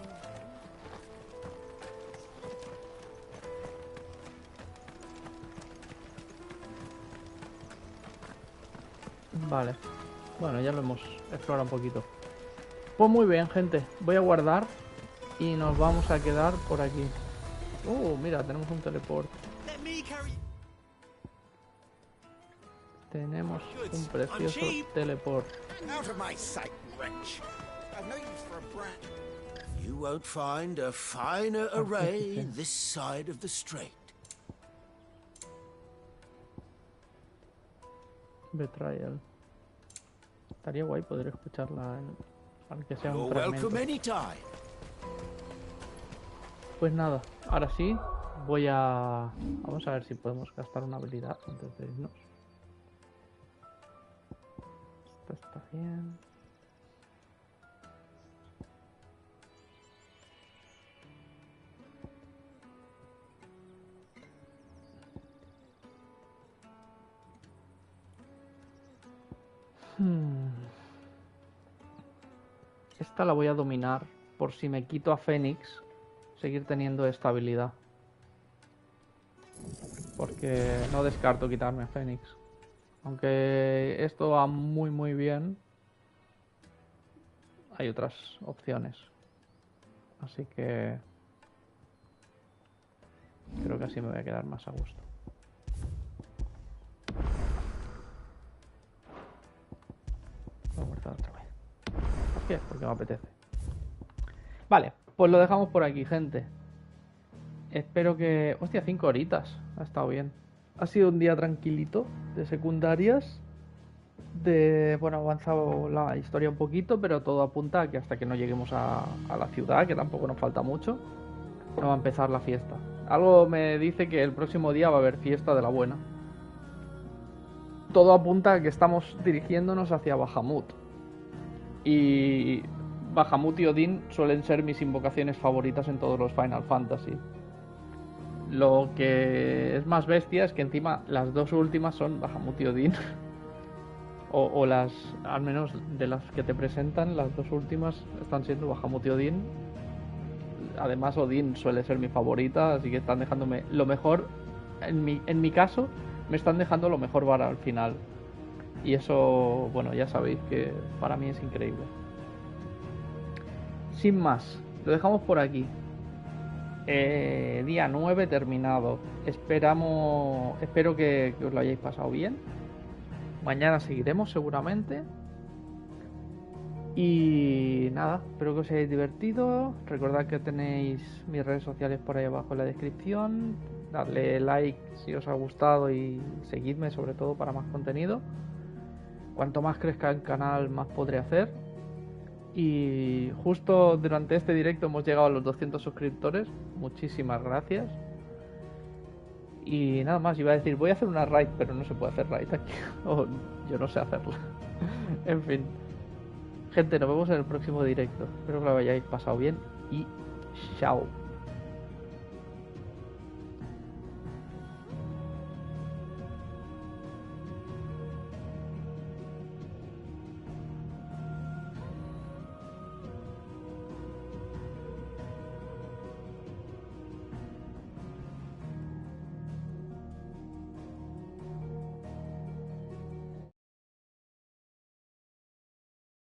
Vale. Bueno, ya lo hemos explorado un poquito. Pues muy bien, gente. Voy a guardar y nos vamos a quedar por aquí. Mira, tenemos un teleport. Tenemos un precioso teleport. Out of my sight, wretch. I've no use for a brat. You won't find a finer array this side of the strait. Betrayal. Estaría guay poder escucharla, aunque sea un You're fragmento. welcome anytime. Pues nada, ahora sí, voy a... Vamos a ver si podemos gastar una habilidad antes de irnos. Esto está bien. Esta la voy a dominar por si me quito a Fénix, seguir teniendo esta habilidad. Porque no descarto quitarme a Fénix. Aunque esto va muy bien, hay otras opciones. Así que creo que así me voy a quedar más a gusto. Voy a guardar otra vez. ¿Por qué? Porque me apetece. Vale, pues lo dejamos por aquí, gente. Espero que... Hostia, 5 horitas. Ha estado bien. Ha sido un día tranquilito de secundarias. Bueno, ha avanzado la historia un poquito, pero todo apunta a que hasta que no lleguemos a la ciudad, que tampoco nos falta mucho, no va a empezar la fiesta. Algo me dice que el próximo día va a haber fiesta de la buena. Todo apunta a que estamos dirigiéndonos hacia Bahamut. Y Bahamut y Odín suelen ser mis invocaciones favoritas en todos los Final Fantasy. Lo que es más bestia es que encima las dos últimas son Bahamut y Odín. o las, al menos de las que te presentan, las dos últimas están siendo Bahamut y Odín. Además Odín suele ser mi favorita, así que están dejándome lo mejor. En mi caso, me están dejando lo mejor para el final. Y eso, bueno, ya sabéis que para mí es increíble. Sin más, lo dejamos por aquí. Día 9 terminado. Espero que os lo hayáis pasado bien. Mañana seguiremos seguramente. Y nada, espero que os hayáis divertido. Recordad que tenéis mis redes sociales por ahí abajo en la descripción. Dadle like si os ha gustado y seguidme sobre todo para más contenido. Cuanto más crezca el canal, más podré hacer. Y justo durante este directo hemos llegado a los 200 suscriptores. Muchísimas gracias. Y nada más, iba a decir, voy a hacer una raid, pero no se puede hacer raid aquí. O yo no sé hacerla. En fin. Gente, nos vemos en el próximo directo. Espero que lo hayáis pasado bien y chao.